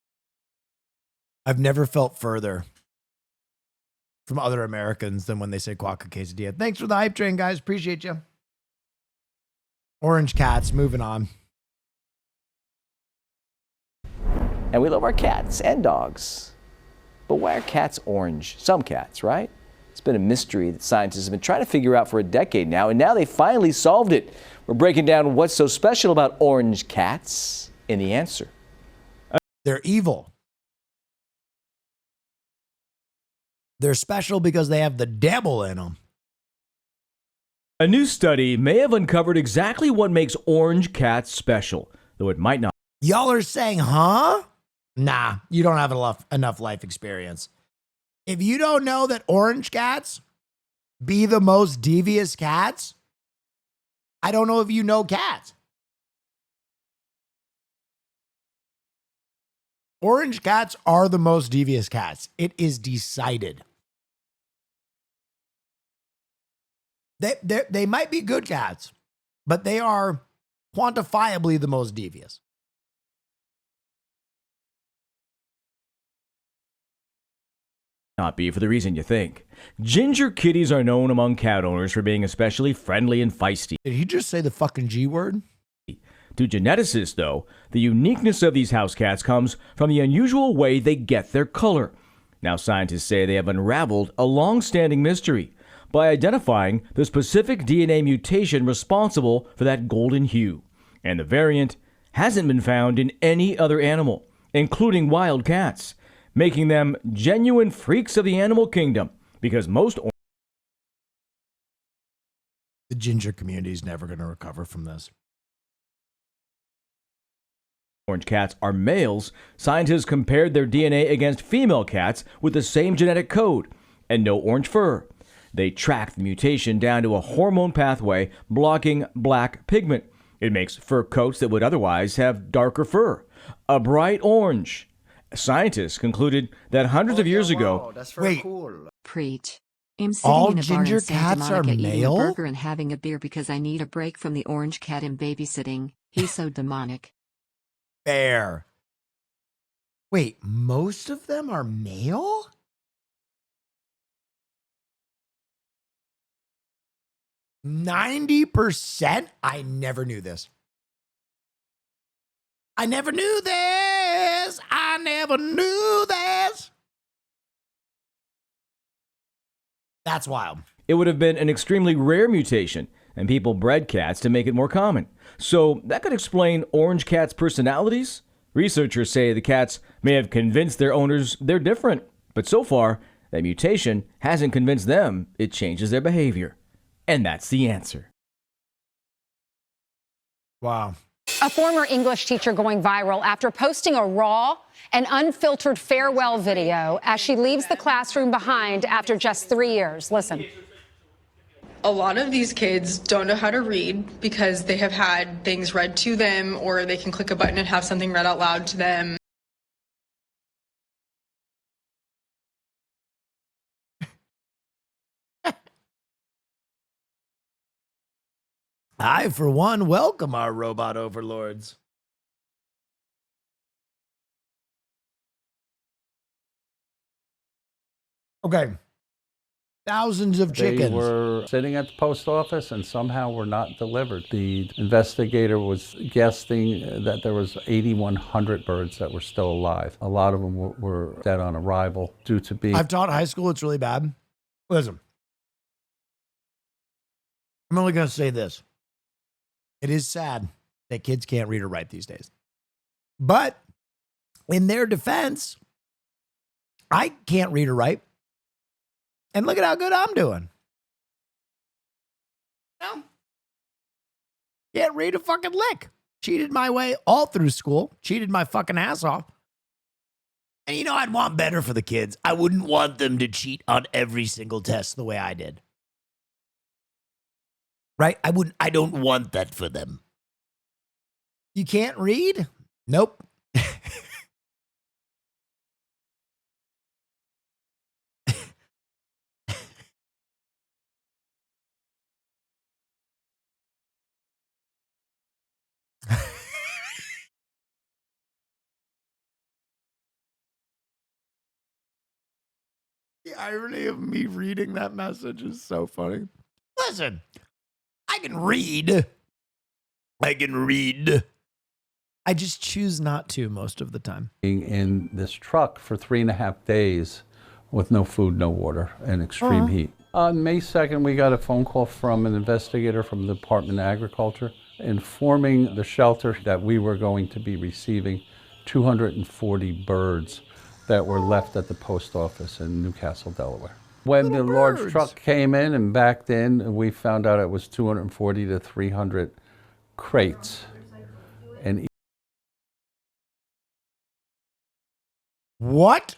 I've never felt further from other Americans than when they say quokka quesadilla. Thanks for the hype train, guys. Appreciate you. Orange cats, moving on. And we love our cats and dogs. But why are cats orange? Some cats, right? It's been a mystery that scientists have been trying to figure out for a decade now, and now they finally solved it. We're breaking down what's so special about orange cats in The Answer. They're evil. They're special because they have the devil in them. A new study may have uncovered exactly what makes orange cats special, though it might not. Y'all are saying, huh? Nah, you don't have enough life experience. If you don't know that orange cats be the most devious cats, I don't know if you know cats. Orange cats are the most devious cats. It is decided. They might be good cats, but they are quantifiably the most devious. Not be for the reason you think. Ginger kitties are known among cat owners for being especially friendly and feisty. Did he just say the fucking G word? To geneticists, though, the uniqueness of these house cats comes from the unusual way they get their color. Now, scientists say they have unraveled a long-standing mystery by identifying the specific DNA mutation responsible for that golden hue. And the variant hasn't been found in any other animal, including wild cats, making them genuine freaks of the animal kingdom, because most the ginger community is never going to recover from this. Orange cats are males. Scientists compared their DNA against female cats with the same genetic code and no orange fur. They tracked the mutation down to a hormone pathway blocking black pigment. It makes fur coats that would otherwise have darker fur, a bright orange. Scientists concluded that hundreds of years ago. That's very cool. Preach. I'm sitting All in a bar ginger in Santa cats are Monica eating male? a burger and having a beer because I need a break from the orange cat I'm babysitting. He's so demonic. Fair. Wait, most of them are male? %90%? I never knew this. I never knew this. I never knew this. That's wild. It would have been an extremely rare mutation, and people bred cats to make it more common. So that could explain orange cats' personalities. Researchers say the cats may have convinced their owners they're different, but so far, that mutation hasn't convinced them it changes their behavior. And that's the answer. Wow. A former English teacher going viral after posting a raw and unfiltered farewell video as she leaves the classroom behind after just 3 years. Listen. A lot of these kids don't know how to read because they have had things read to them, or they can click a button and have something read out loud to them. I, for one, welcome our robot overlords. Okay. Thousands of chickens. They were sitting at the post office and somehow were not delivered. The investigator was guessing that there was 8,100 birds that were still alive. A lot of them were dead on arrival due to being... I've taught high school. It's really bad. Listen. I'm only going to say this. It is sad that kids can't read or write these days. But in their defense, I can't read or write. And look at how good I'm doing. No. Can't read a fucking lick. Cheated my way all through school. Cheated my fucking ass off. And you know, I'd want better for the kids. I wouldn't want them to cheat on every single test the way I did. Right? I don't want that for them. You can't read? Nope. The irony of me reading that message is so funny. Listen, I can read. I just choose not to most of the time. in this truck for 3.5 days with no food, no water, and extreme heat. On May 2nd, we got a phone call from an investigator from the Department of Agriculture informing the shelter that we were going to be receiving 240 birds that were left at the post office in Newcastle, Delaware. When the large truck came in and backed in, we found out it was 240 to 300 crates. And what?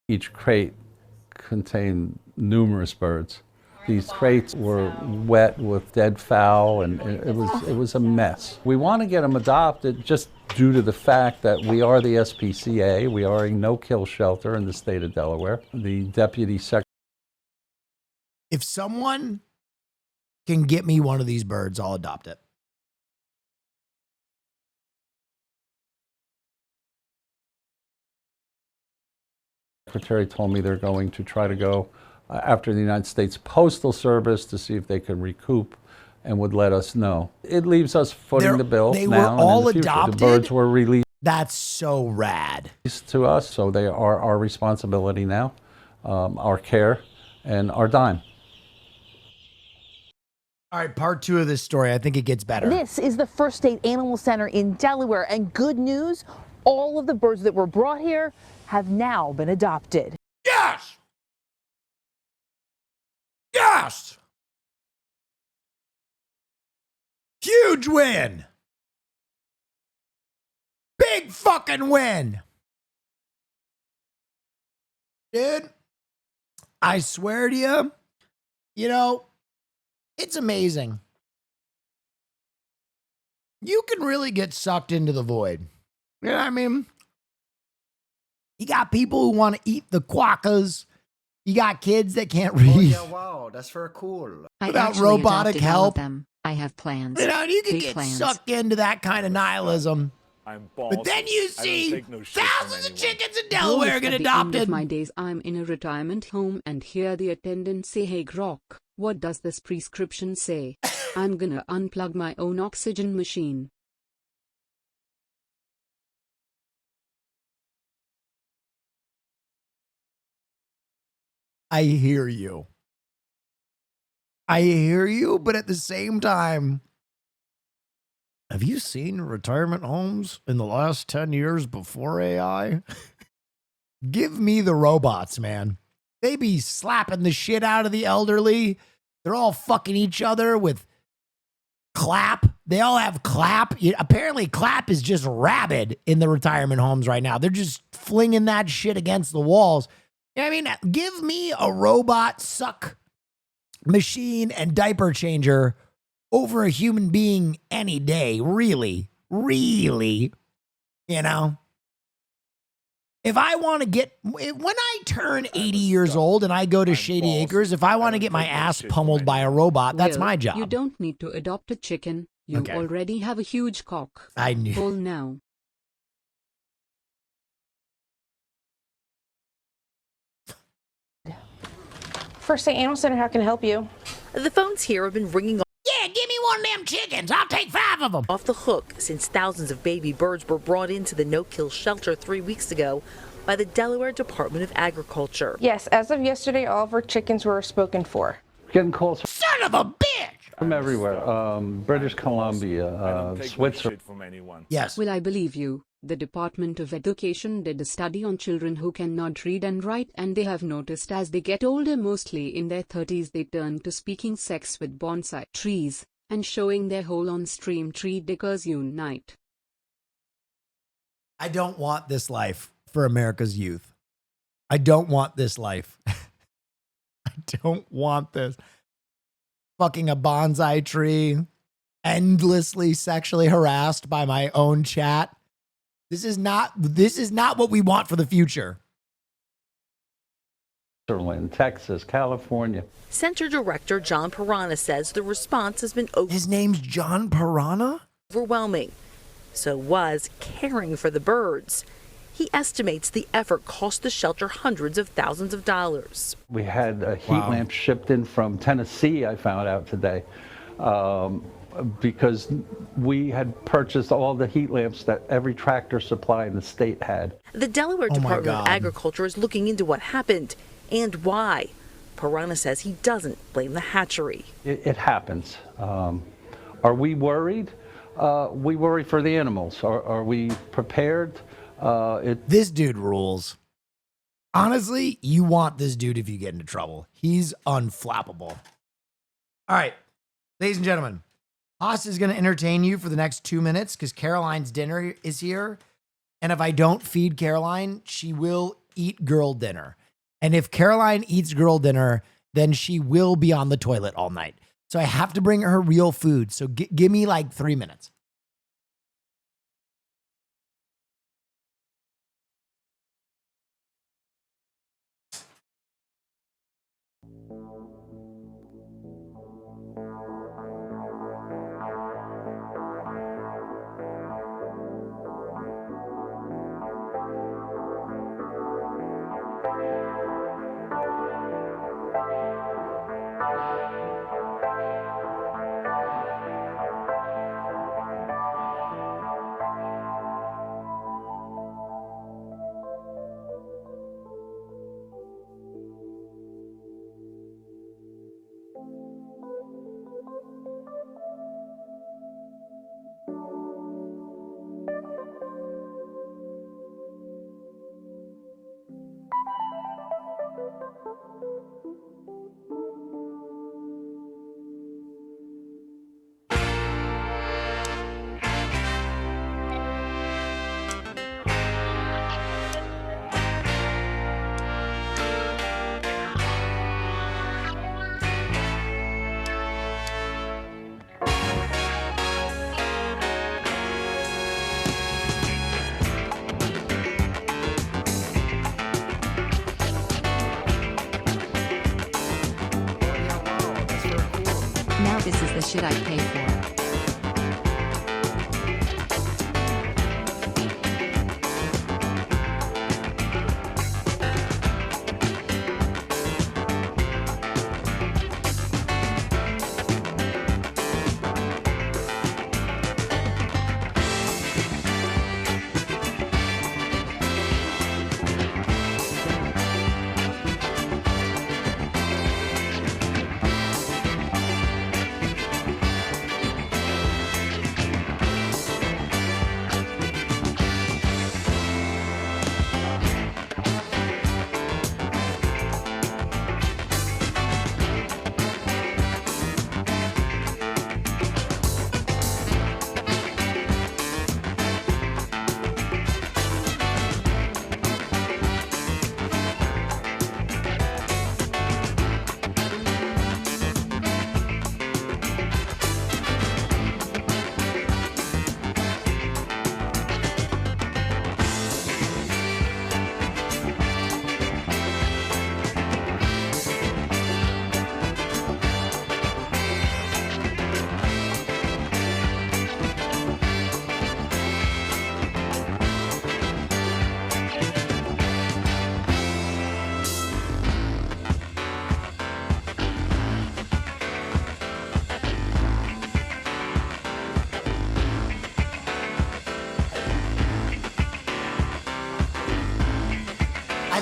Each crate contained numerous birds. These crates were wet with dead fowl, and it was a mess. We want to get them adopted just due to the fact that we are the SPCA. We are a no-kill shelter in the state of Delaware. The deputy secretary. If someone can get me one of these birds, I'll adopt it. Secretary told me they're going to try to go after the United States Postal Service to see if they can recoup and would let us know. It leaves us footing the bill they now were all and in the future. adopted? The birds were released. That's so rad. To us, so they are our responsibility now, our care, and our dime. All right, part 2 of this story. I think it gets better. This is the First State Animal Center in Delaware, and good news, all of the birds that were brought here have now been adopted. Yes! Yes! Huge win! Big fucking win! Dude, I swear to you, you know, it's amazing. You can really get sucked into the void. You know what I mean? You got people who want to eat the quokkas. You got kids that can't read. Oh, yeah, wow, that's very cool. Without robotic help. I have plans. You know, you can Big get plans. sucked into that kind of nihilism. I'm boss. But then you I don't see take no shit from thousands of anyone. chickens in Delaware get At the end adopted. of my days, I'm in a retirement home and hear the attendant say, "Hey Grok, what does this prescription say?" I'm gonna unplug my own oxygen machine. I hear you. I hear you, but at the same time, have you seen retirement homes in the last 10 years before AI? Give me the robots, man. They be slapping the shit out of the elderly. They're all fucking each other with clap. They all have clap. Apparently, clap is just rabid in the retirement homes right now. They're just flinging that shit against the walls. I mean, give me a robot suck machine and diaper changer over a human being any day. Really, really, you know? If I want to get, when I turn 80 years old and I go to Shady Acres, if I want to get my ass pummeled by a robot, that's Will, my job. You don't need to adopt a chicken. You Okay. already have a huge cock. I knew. Pull now. First State Animal Center, how can I help you? The phones here have been ringing Yeah, give me one of them chickens. I'll take 5 of them. off the hook since thousands of baby birds were brought into the no-kill shelter 3 weeks ago by the Delaware Department of Agriculture. Yes, as of yesterday, all of our chickens were spoken for. Getting calls Son of a bitch! from everywhere. British Columbia, Switzerland. From anyone. Yes. Will I believe you? The Department of Education did a study on children who cannot read and write, and they have noticed as they get older, mostly in their 30s, they turn to speaking sex with bonsai trees and showing their hole on stream tree diggers unite. I don't want this life for America's youth. I don't want this life. I don't want this. Fucking a bonsai tree, endlessly sexually harassed by my own chat. This is not what we want for the future. Texas, California. Center Director John Pirana says the response has been His name's John Pirana? overwhelming. So was caring for the birds. He estimates the effort cost the shelter hundreds of thousands of dollars. We had a heat lamp shipped in from Tennessee, I found out today, because we had purchased all the heat lamps that every Tractor Supply in the state had. The Delaware Oh my Department of God. Agriculture is looking into what happened and why. Pirana says he doesn't blame the hatchery. It happens. Are we worried? We worry for the animals. Are we prepared? This dude rules. Honestly, you want this dude if you get into trouble. He's unflappable. All right, ladies and gentlemen, Haas is going to entertain you for the next 2 minutes because Caroline's dinner is here. And if I don't feed Caroline, she will eat girl dinner. And if Caroline eats girl dinner, then she will be on the toilet all night. So I have to bring her real food. So give me like 3 minutes. Now this is the shit I pay for.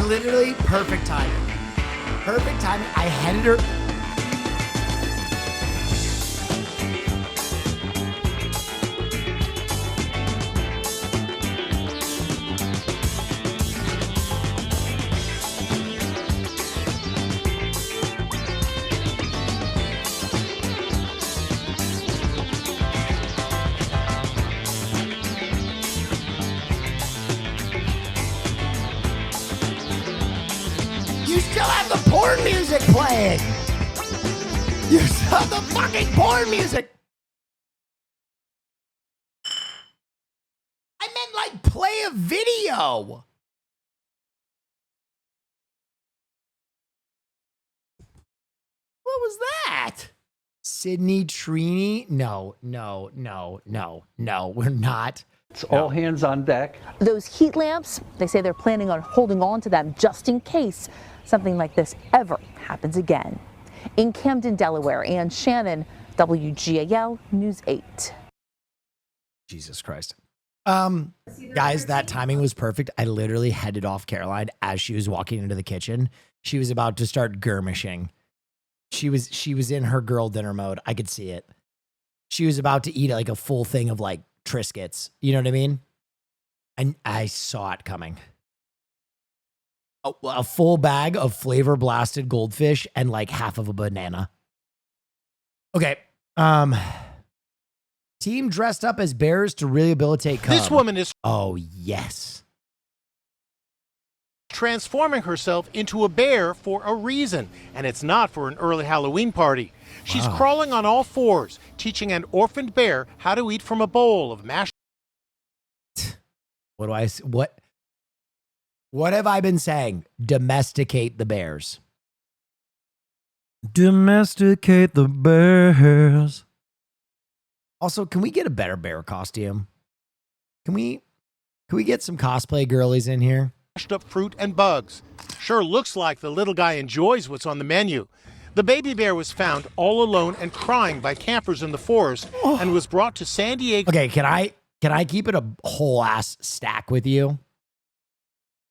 literally perfect timing. Perfect timing. I headed her. You still have the porn music playing. You still have the fucking porn music. I meant like play a video. What was that? Sydney Trini? No, we're not. It's all hands on deck. Those heat lamps, they say they're planning on holding on to them just in case something like this ever happens again. In Camden, Delaware, Ann Shannon, WGAL News 8. Jesus Christ. Guys, that timing was perfect. I literally headed off Caroline as she was walking into the kitchen. She was about to start skirmishing. She was in her girl dinner mode. I could see it. She was about to eat like a full thing of like Triscuits. You know what I mean? And I saw it coming. A full bag of flavor blasted goldfish and like half of a banana. Okay. Team dressed up as bears to rehabilitate cub. This woman is yes. transforming herself into a bear for a reason, and it's not for an early Halloween party. She's crawling on all fours, teaching an orphaned bear how to eat from a bowl of mashed. What have I been saying? Domesticate the bears. Domesticate the bears. Also, can we get a better bear costume? Can we get some cosplay girlies in here? Mashed up fruit and bugs. Sure looks like the little guy enjoys what's on the menu. The baby bear was found all alone and crying by campers in the forest and was brought to San Diego. Okay, can I keep it a whole ass stack with you?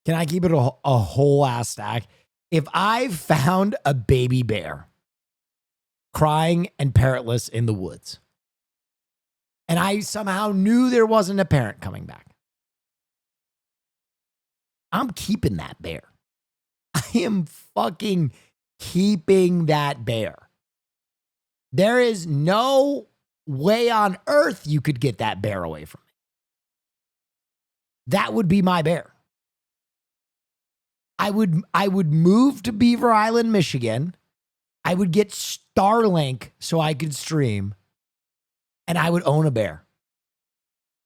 Can I keep it a whole ass stack? If I found a baby bear crying and parentless in the woods, and I somehow knew there wasn't a parent coming back, I'm keeping that bear. I am fucking keeping that bear. There is no way on earth you could get that bear away from me. That would be my bear. I would move to Beaver Island, Michigan. I would get Starlink so I could stream, and I would own a bear.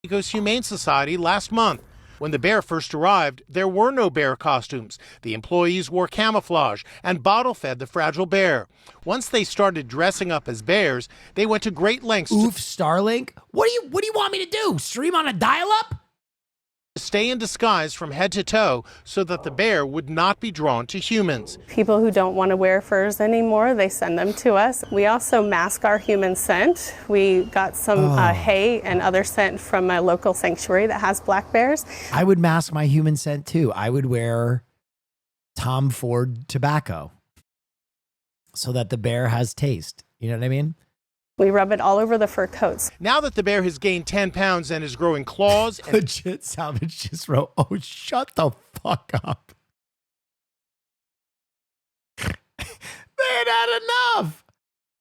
San Humane Society last month. When the bear first arrived, there were no bear costumes. The employees wore camouflage and bottle-fed the fragile bear. Once they started dressing up as bears, they went to great lengths. Oof, Starlink. What do you want me to do? Stream on a dial-up? To stay in disguise from head to toe so that the bear would not be drawn to humans. People who don't want to wear furs anymore, they send them to us. We also mask our human scent. We got some hay and other scent from a local sanctuary that has black bears. I would mask my human scent too. I would wear Tom Ford tobacco so that the bear has taste. You know what I mean? We rub it all over the fur coats. Now that the bear has gained 10 pounds and is growing claws. Legit Salvage just wrote, oh, shut the fuck up. They had enough.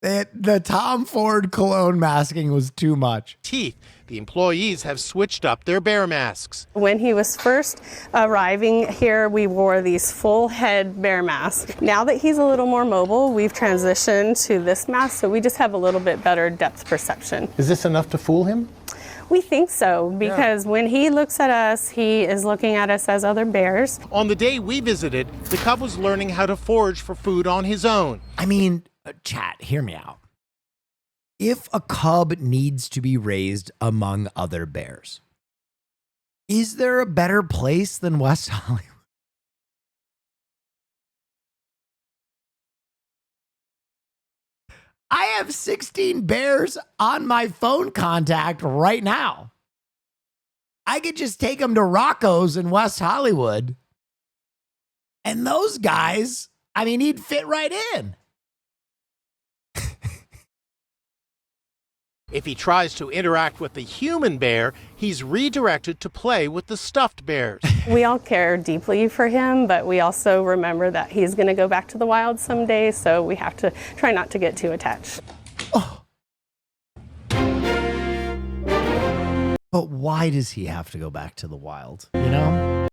The Tom Ford cologne masking was too much. Teeth. The employees have switched up their bear masks. When he was first arriving here, we wore these full head bear masks. Now that he's a little more mobile, we've transitioned to this mask, so we just have a little bit better depth perception. Is this enough to fool him? We think so, because when he looks at us, he is looking at us as other bears. On the day we visited, the cub was learning how to forage for food on his own. I mean, chat, hear me out. If a cub needs to be raised among other bears, is there a better place than West Hollywood? I have 16 bears on my phone contact right now. I could just take them to Rocco's in West Hollywood And those guys, I mean, he'd fit right in. If he tries to interact with the human bear, he's redirected to play with the stuffed bears. We all care deeply for him, but we also remember that he's going to go back to the wild someday, so we have to try not to get too attached. But why does he have to go back to the wild? You know?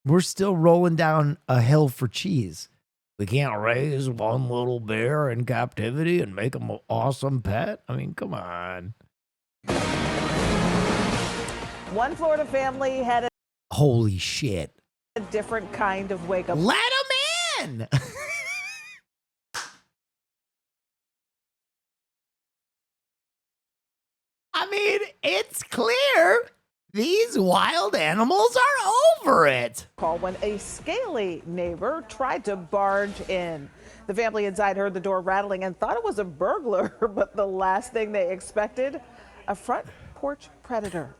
We're still rolling down a hill for cheese. We can't raise one little bear in captivity and make him an awesome pet? I mean, come on. One Florida family had Holy shit. a different kind of wake-up. Let him in! I mean, it's clear these wild animals are over it. Call when a scaly neighbor tried to barge in. The family inside heard the door rattling and thought it was a burglar, but the last thing they expected, a front porch predator.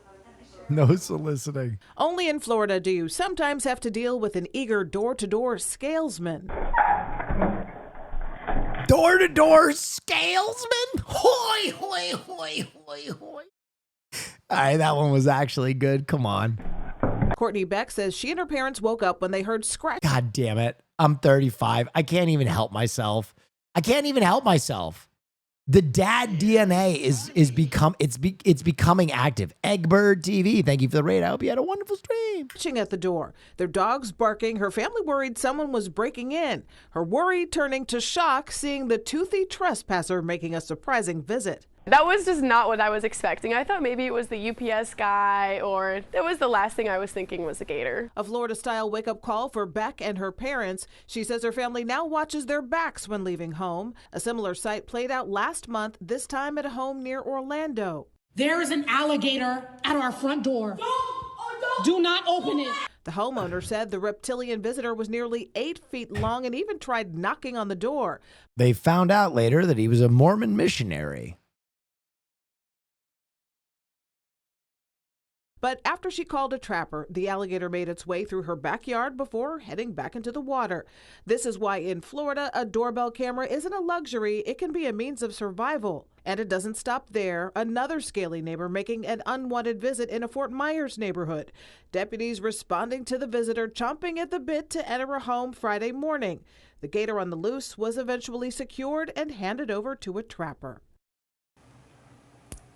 No soliciting. Only in Florida do you sometimes have to deal with an eager door-to-door scalesman. Door-to-door scalesman? Hoi, hoi, hoi, hoi, hoi. All right, that one was actually good. Come on. Courtney Beck says she and her parents woke up when they heard scratch. God damn it. I'm 35. I can't even help myself. The dad DNA is becoming active. Eggbird TV. Thank you for the raid. I hope you had a wonderful stream. Scratching at the door, their dogs barking. Her family worried someone was breaking in. Her worry turning to shock seeing the toothy trespasser making a surprising visit. That was just not what I was expecting. I thought maybe it was the UPS guy, or that was the last thing I was thinking was a gator. A Florida-style wake-up call for Beck and her parents. She says her family now watches their backs when leaving home. A similar sight played out last month, this time at a home near Orlando. There is an alligator at our front door. Do not open it. The homeowner said the reptilian visitor was nearly 8 feet long and even tried knocking on the door. They found out later that he was a Mormon missionary. But after she called a trapper, the alligator made its way through her backyard before heading back into the water. This is why in Florida, a doorbell camera isn't a luxury. It can be a means of survival. And it doesn't stop there. Another scaly neighbor making an unwanted visit in a Fort Myers neighborhood. Deputies responding to the visitor chomping at the bit to enter a home Friday morning. The gator on the loose was eventually secured and handed over to a trapper.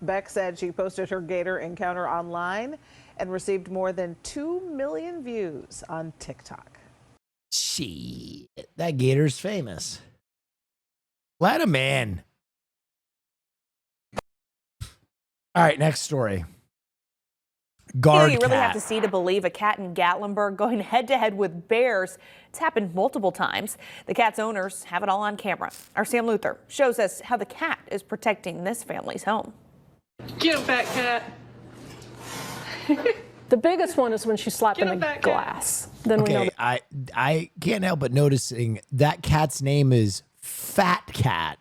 Beck said she posted her gator encounter online and received more than 2 million views on TikTok. Shit, that gator's famous. Let him in. All right, next story. Guard You really cat. have to see to believe a cat in Gatlinburg going head-to-head with bears. It's happened multiple times. The cat's owners have it all on camera. Our Sam Luther shows us how the cat is protecting this family's home. Get him back, cat. The biggest one is when she's slapping the glass. Then we know Okay, I can't help but noticing that cat's name is Fat Cat.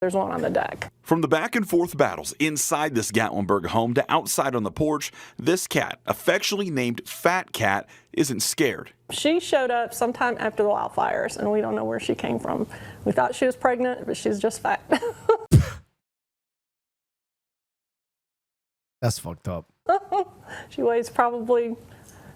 there's one on the deck. From the back and forth battles inside this Gatlinburg home to outside on the porch, this cat, affectionately named Fat Cat, isn't scared. She showed up sometime after the wildfires, and we don't know where she came from. We thought she was pregnant, but she's just fat. That's fucked up. She weighs probably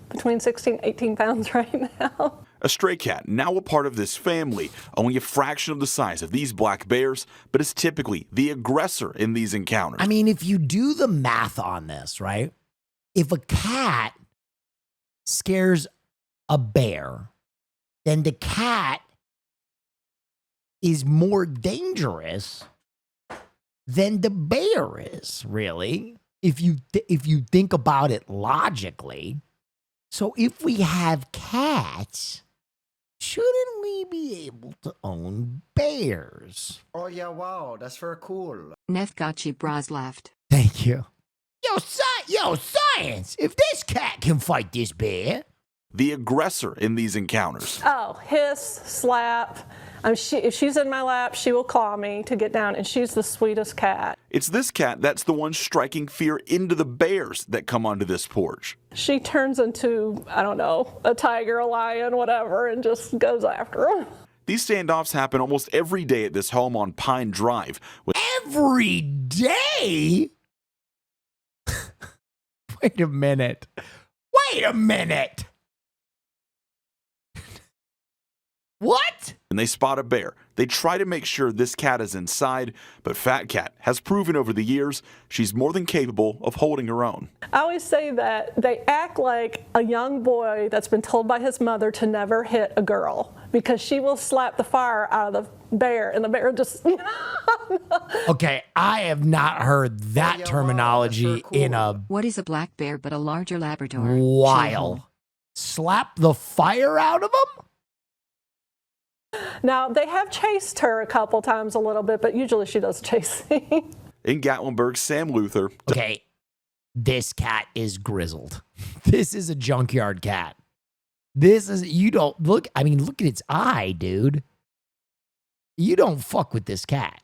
between 16 and 18 pounds right now. A stray cat, now a part of this family, only a fraction of the size of these black bears, but is typically the aggressor in these encounters. I mean, if you do the math on this, right? If a cat scares a bear, then the cat is more dangerous than the bear is, really. If you think about it logically. So if we have cats, shouldn't we be able to own bears? Oh yeah, wow, that's very cool. Neff Gachi Braz laughed. Thank you. Yo, science! If this cat can fight this bear. The aggressor in these encounters. Oh, hiss, slap. If she's in my lap, she will claw me to get down, and she's the sweetest cat. It's this cat that's the one striking fear into the bears that come onto this porch. She turns into, I don't know, a tiger, a lion, whatever, and just goes after them. These standoffs happen almost every day at this home on Pine Drive. Every day? Wait a minute. Wait a minute. What? When they spot a bear, they try to make sure this cat is inside, but Fat Cat has proven over the years she's more than capable of holding her own. I always say that they act like a young boy that's been told by his mother to never hit a girl, because she will slap the fire out of the bear, and the bear just... Okay, I have not heard that terminology in a What is a black bear but a larger Labrador? while. Slap the fire out of them? Now, they have chased her a couple times a little bit, but usually she does chasing. In Gatlinburg, Sam Luther. Okay, this cat is grizzled. This is a junkyard cat. This is, you don't, look, I mean, look at its eye, dude. You don't fuck with this cat.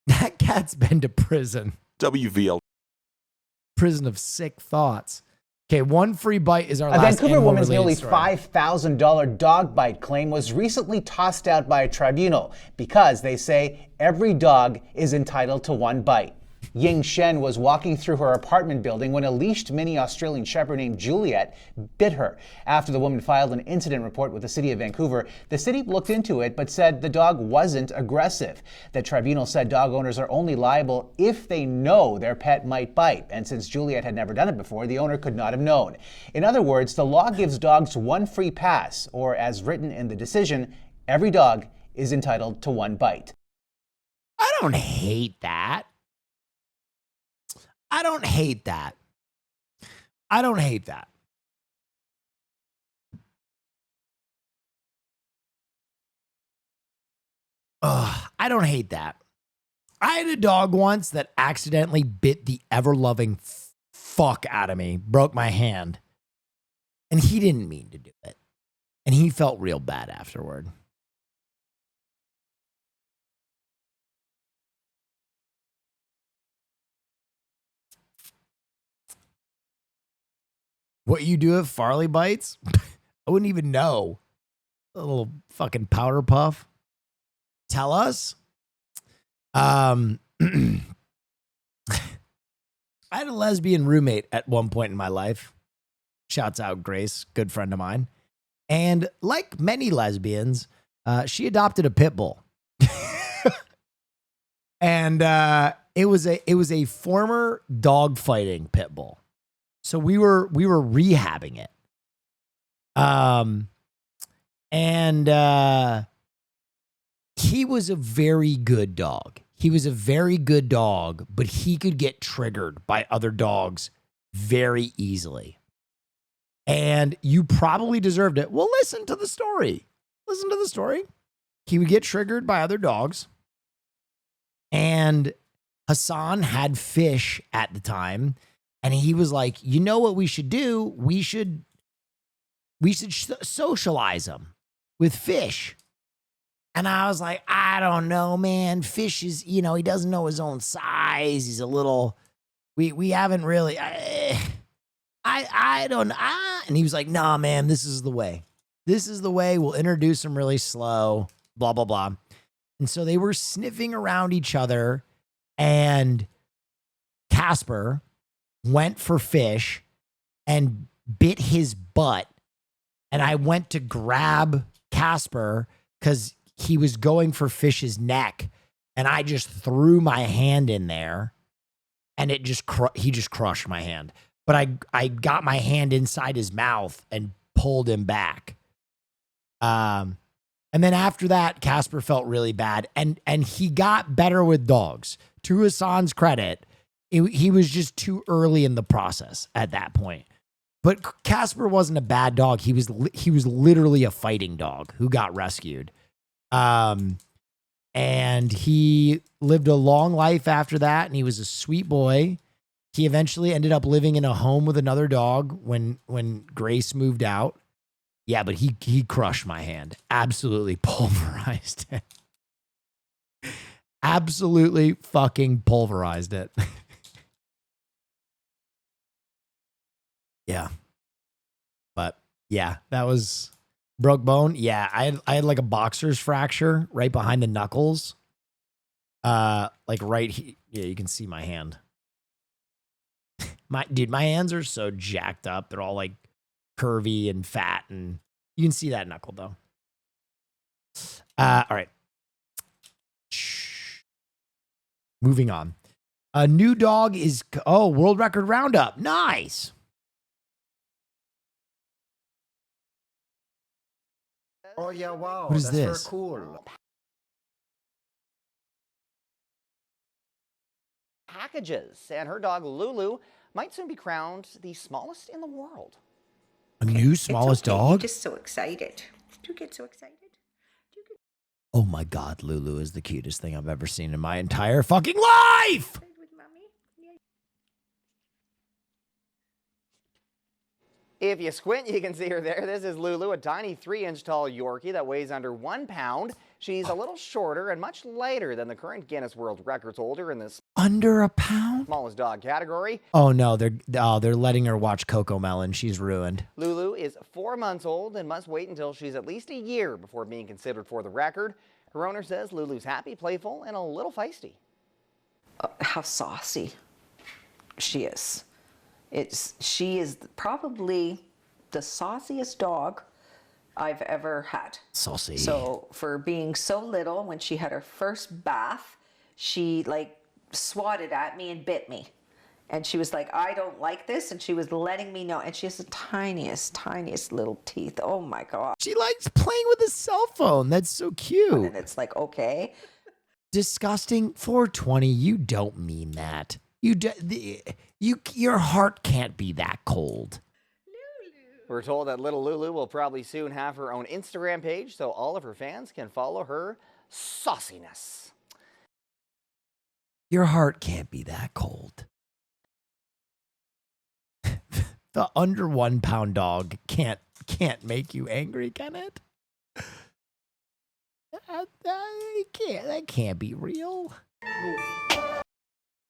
That cat's been to prison. WVL. Prison of sick thoughts. Okay, one free bite is our A last Vancouver woman's nearly story. $5,000 dog bite claim was recently tossed out by a tribunal because they say every dog is entitled to one bite. Ying Shen was walking through her apartment building when a leashed mini Australian Shepherd named Juliet bit her. After the woman filed an incident report with the city of Vancouver, the city looked into it but said the dog wasn't aggressive. The tribunal said dog owners are only liable if they know their pet might bite, and since Juliet had never done it before, the owner could not have known. In other words, the law gives dogs one free pass, or as written in the decision, every dog is entitled to one bite. I don't hate that. I don't hate that. I don't hate that. I don't hate that. I had a dog once that accidentally bit the ever-loving fuck out of me, broke my hand. And he didn't mean to do it. And he felt real bad afterward. What you do if Farley bites? I wouldn't even know. A little fucking powder puff. Tell us. I had a lesbian roommate at one point in my life. Shouts out Grace, good friend of mine. And like many lesbians, she adopted a pit bull. And it was a former dog fighting pit bull. So we were rehabbing it. And he was a very good dog. He was a very good dog, but he could get triggered by other dogs very easily. And you probably deserved it. Well, listen to the story. Listen to the story. He would get triggered by other dogs. And Hassan had fish at the time. And he was like, you know what we should do? We should socialize him with fish. And I was like, I don't know, man. Fish is, he doesn't know his own size. He's a little, we haven't really, I don't, and he was like, nah, man, this is the way. This is the way. We'll introduce him really slow, blah, blah, blah. And so they were sniffing around each other, and Casper went for fish and bit his butt. And I went to grab Casper because he was going for fish's neck. And I just threw my hand in there, and it just he just crushed my hand. But I got my hand inside his mouth and pulled him back. And then after that, Casper felt really bad. And he got better with dogs. To Hassan's credit, he was just too early in the process at that point. But Casper wasn't a bad dog. He was literally a fighting dog who got rescued. And he lived a long life after that, and he was a sweet boy. He eventually ended up living in a home with another dog when Grace moved out. Yeah, but he crushed my hand. Absolutely pulverized it. Absolutely fucking pulverized it. Yeah. But yeah, that was broke bone. Yeah, I had like a boxer's fracture right behind the knuckles. Like right here. Yeah, you can see my hand. My hands are so jacked up. They're all like curvy and fat, and you can see that knuckle though. All right. Moving on. A new dog is world record roundup. Nice. Oh yeah, wow. What is that's this? very cool. Packages, and her dog Lulu might soon be crowned the smallest in the world. A new smallest dog? Just so excited. Did you get so excited? Oh my God, Lulu is the cutest thing I've ever seen in my entire fucking life. If you squint, you can see her there. This is Lulu, a tiny 3-inch tall Yorkie that weighs under 1 pound. She's a little shorter and much lighter than the current Guinness World Records holder in this Under a pound? smallest dog category. Oh no, they're letting her watch Coco Melon. She's ruined. Lulu is 4 months old and must wait until she's at least a year before being considered for the record. Her owner says Lulu's happy, playful, and a little feisty. How saucy she is. She is probably the sauciest dog I've ever had. Saucy. So for being so little, when she had her first bath, she like swatted at me and bit me. And she was like, I don't like this. And she was letting me know. And she has the tiniest little teeth. Oh my God. She likes playing with a cell phone. That's so cute. And it's like, okay. Disgusting. 420. You don't mean that. Your heart can't be that cold. We're told that little Lulu will probably soon have her own Instagram page so all of her fans can follow her sauciness. Your heart can't be that cold. The under 1 pound dog can't make you angry, can it? That can't be real.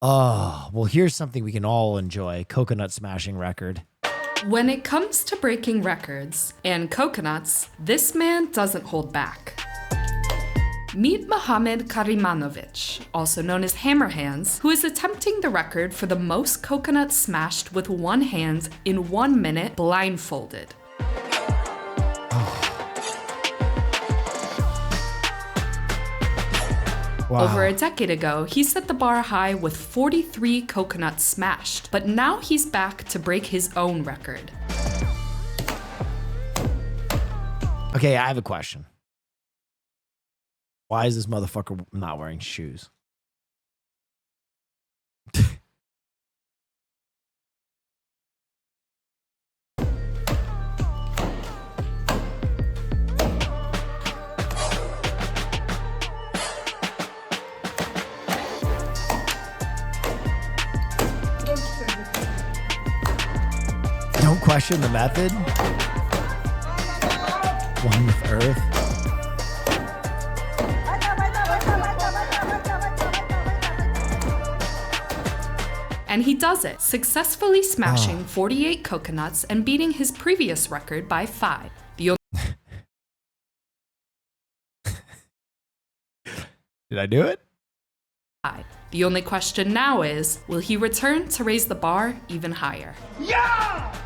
Oh, well, here's something we can all enjoy. Coconut smashing record. When it comes to breaking records and coconuts, this man doesn't hold back. Meet Mohamed Karimanovic, also known as Hammer Hands, who is attempting the record for the most coconuts smashed with one hand in 1 minute blindfolded. Wow. Over a decade ago, he set the bar high with 43 coconuts smashed, but now he's back to break his own record. Okay, I have a question. Why is this motherfucker not wearing shoes? Don't question the method. One with Earth. And he does it, successfully smashing 48 coconuts and beating his previous record by 5. Did I do it? The only question now is, will he return to raise the bar even higher? Yeah!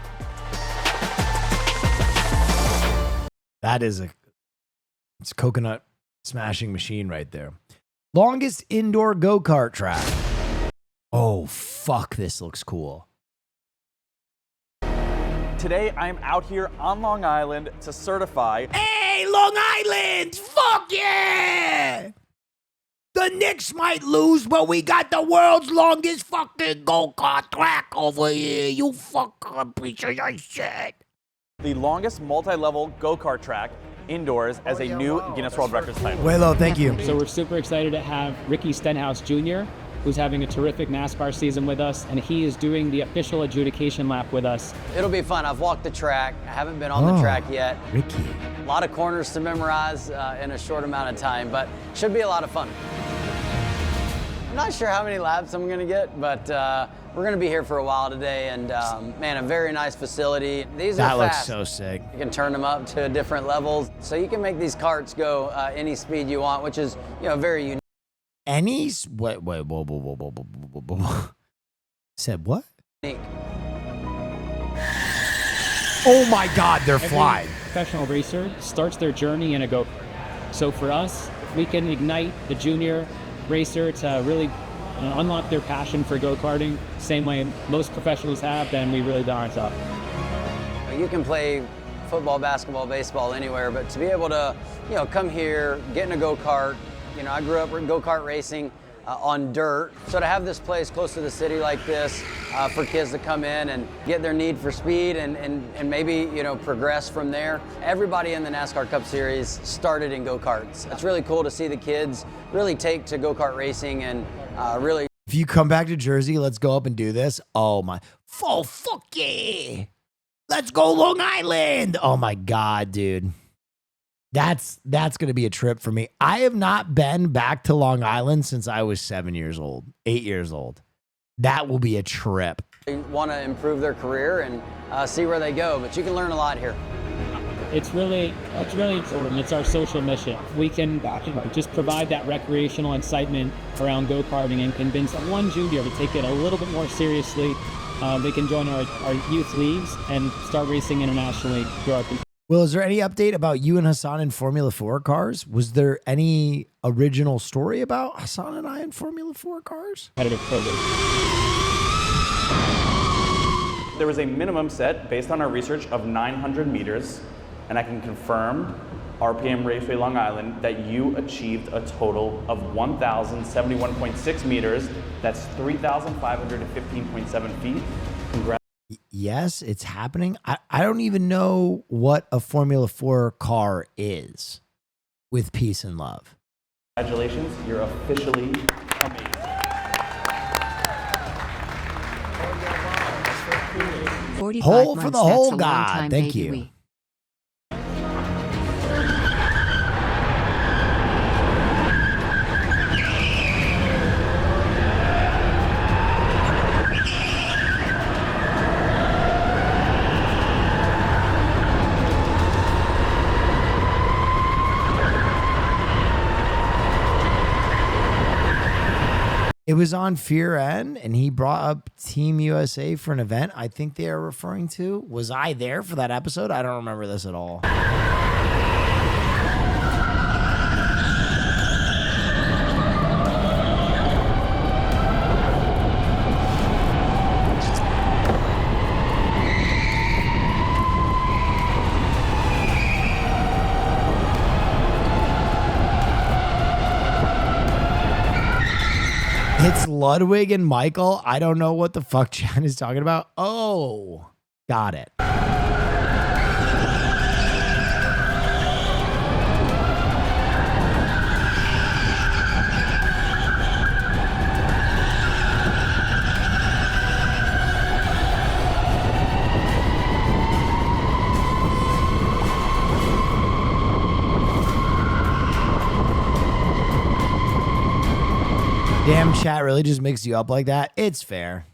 That is it's a coconut smashing machine right there. Longest indoor go-kart track. Oh, fuck, this looks cool. Today, I'm out here on Long Island to certify. Hey, Long Island! Fuck yeah! The Knicks might lose, but we got the world's longest fucking go-kart track over here, you fucking piece of shit. The longest multi-level go-kart track indoors as a new Guinness World Records title. Waylo, thank you. So we're super excited to have Ricky Stenhouse Jr. who's having a terrific NASCAR season with us, and he is doing the official adjudication lap with us. It'll be fun. I've walked the track. I haven't been on the track yet. Ricky. A lot of corners to memorize in a short amount of time, but should be a lot of fun. I'm not sure how many laps I'm gonna get, but we're gonna be here for a while today, and man, a very nice facility. These That are looks fast. so sick. You can turn them up to different levels, so you can make these carts go any speed you want, which is, you know, very unique. Whoa. Said what? Oh my God, they're Every flying. professional racer starts their journey in a go-kart. So for us, we can ignite the junior racer to really unlock their passion for go-karting, same way most professionals have, then we really aren't up. You can play football, basketball, baseball, anywhere, but to be able to, you know, come here, get in a go-kart. You know, I grew up in go-kart racing on dirt, so to have this place close to the city like this for kids to come in and get their need for speed and maybe, you know, progress from there. Everybody in the NASCAR Cup Series started in go-karts. It's really cool to see the kids really take to go-kart racing and really. If you come back to Jersey, let's go up and do this. Oh my, fuck yeah. Let's go Long Island. Oh my God, dude. That's going to be a trip for me. I have not been back to Long Island since I was 8 years old. That will be a trip. They want to improve their career and see where they go, but you can learn a lot here. It's really important. It's our social mission. We can just provide that recreational excitement around go-karting and convince one junior to take it a little bit more seriously. They can join our youth leagues and start racing internationally through our. Will, is there any update about you and Hassan in Formula 4 cars? Was there any original story about Hassan and I in Formula 4 cars? Competitive program. There was a minimum set based on our research of 900 meters, and I can confirm, RPM Raceway Long Island, that you achieved a total of 1,071.6 meters. That's 3,515.7 feet. Congrats. Yes, it's happening. I don't even know what a Formula 4 car is with peace and love. Congratulations, you're officially amazing. Hole for the whole God. Thank you. It was on Fear N, and he brought up Team USA for an event I think they are referring to. Was I there for that episode? I don't remember this at all. It's Ludwig and Michael. I don't know what the fuck Jen is talking about. Oh, got it. Damn, chat really just mixed you up like that. It's fair.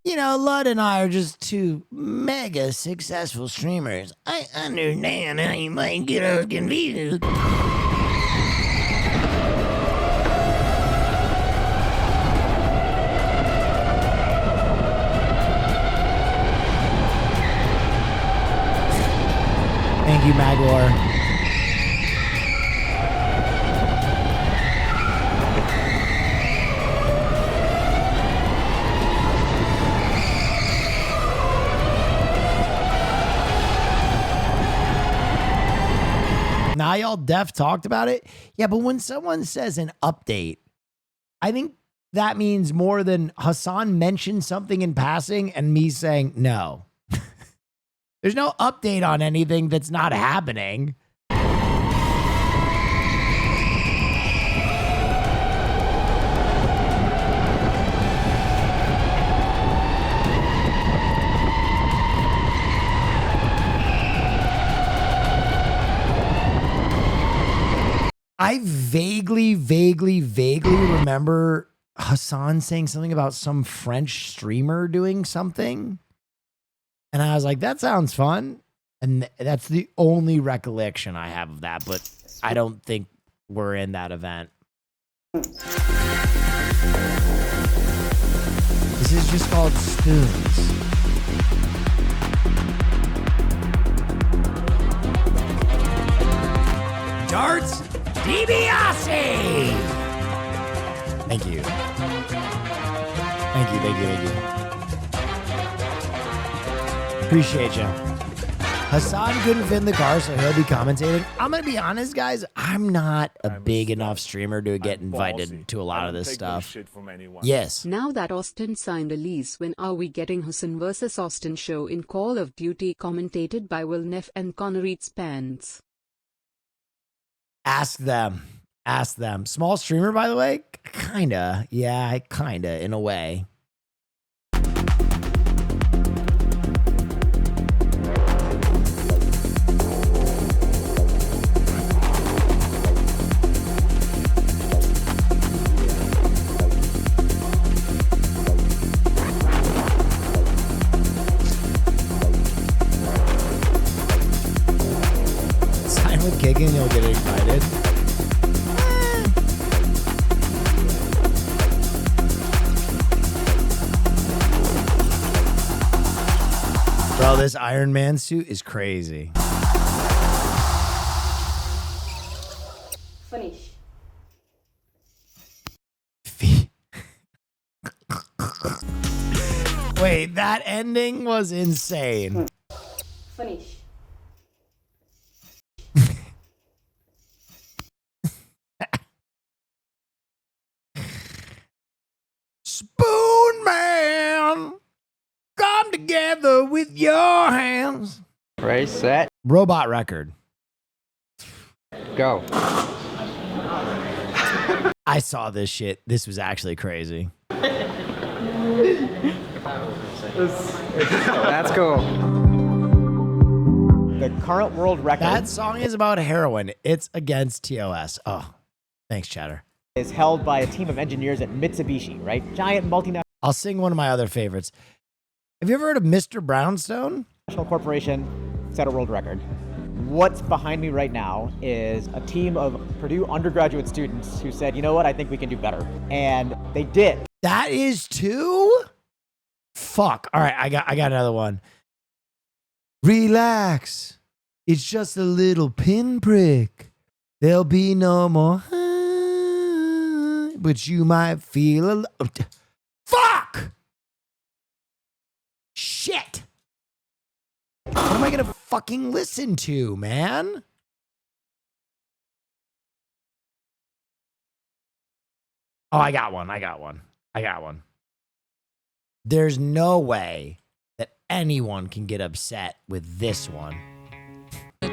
You know, Lud and I are just two mega successful streamers. I understand how you might get us confused. Thank you, Maglor. Now y'all Def talked about it. Yeah, but when someone says an update, I think that means more than Hassan mentioned something in passing and me saying no. There's no update on anything that's not happening. I vaguely remember Hassan saying something about some French streamer doing something. And I was like, that sounds fun. And that's the only recollection I have of that, but I don't think we're in that event. This is just called Spoons. Darts DiBiase! Thank you. Thank you. Appreciate you. Hassan couldn't fit in the car, so he'll be commentating. I'm going to be honest, guys. I'm not a big enough streamer to get invited to a lot of this stuff. Yes. Now that Austin signed a lease, when are we getting Hassan vs. Austin show in Call of Duty commentated by Will Neff and Connor Spence? Ask them. Small streamer, by the way? Kinda. Yeah, kinda, in a way. Sign with Kicking, you'll get excited. Bro, this Iron Man suit is crazy. Finish. Wait, that ending was insane. Finish. Spoon Man, come together with your hands. Ready, set, Robot record. go. I saw this shit. This was actually crazy. That's cool. The current world record. That song is about heroin. It's against TOS. Oh, thanks, Chatter. Is held by a team of engineers at Mitsubishi, right? Giant multinational I'll sing one of my other favorites. Have you ever heard of Mr. Brownstone? corporation set a world record. What's behind me right now is a team of Purdue undergraduate students who said, you know what, I think we can do better. And they did. That is two? Fuck. All right, I got another one. Relax. It's just a little pinprick. There'll be no more, but you might feel fuck! Shit! What am I gonna fucking listen to, man? Oh, I got one. There's no way that anyone can get upset with this one.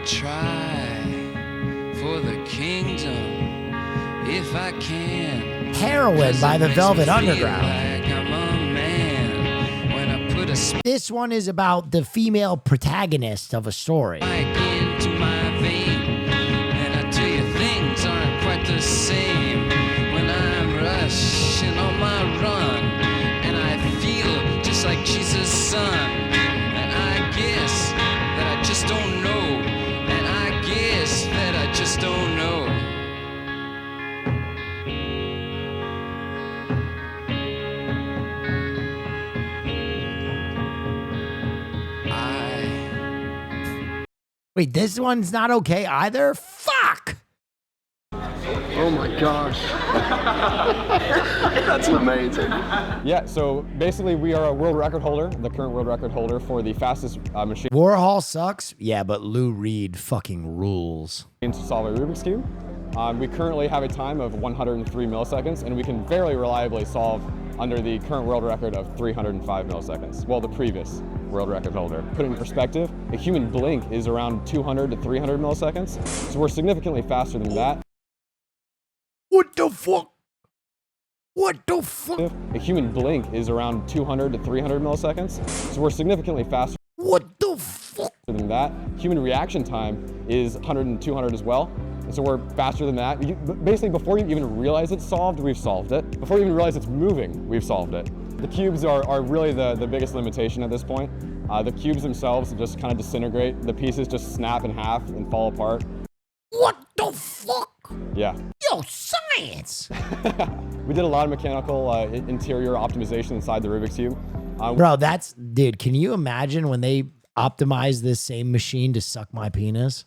Try for the kingdom if I can. Heroin by the Velvet Underground. Like I'm a man when I put a This one is about the female protagonist of a story. spike into my vein, and I tell you things aren't quite the same when I'm rushing on my run, and I feel just like Jesus' son, and I guess that I just don't know, and I guess that I just don't know. Wait, this one's not okay either? Fuck! Oh my gosh. That's amazing. Yeah, so basically we are a world record holder, the current world record holder for the fastest machine Warhol sucks? Yeah, but Lou Reed fucking rules. to solve a Rubik's Cube. We currently have a time of 103 milliseconds, and we can very reliably solve under the current world record of 305 milliseconds. Well, the previous world record holder. Put it in perspective, a human blink is around 200 to 300 milliseconds, so we're significantly faster than that. What the fuck? What the fuck? A human blink is around 200 to 300 milliseconds, so we're significantly faster. What the fuck? Than that. Human reaction time is 100 and 200 as well. And so we're faster than that. Basically, before you even realize it's solved, we've solved it. Before you even realize it's moving, we've solved it. The cubes are really the biggest limitation at this point. The cubes themselves just kind of disintegrate. The pieces just snap in half and fall apart. What the fuck? Yeah. Yo, science! We did a lot of mechanical interior optimization inside the Rubik's Cube. Bro, dude, can you imagine when they optimize this same machine to suck my penis?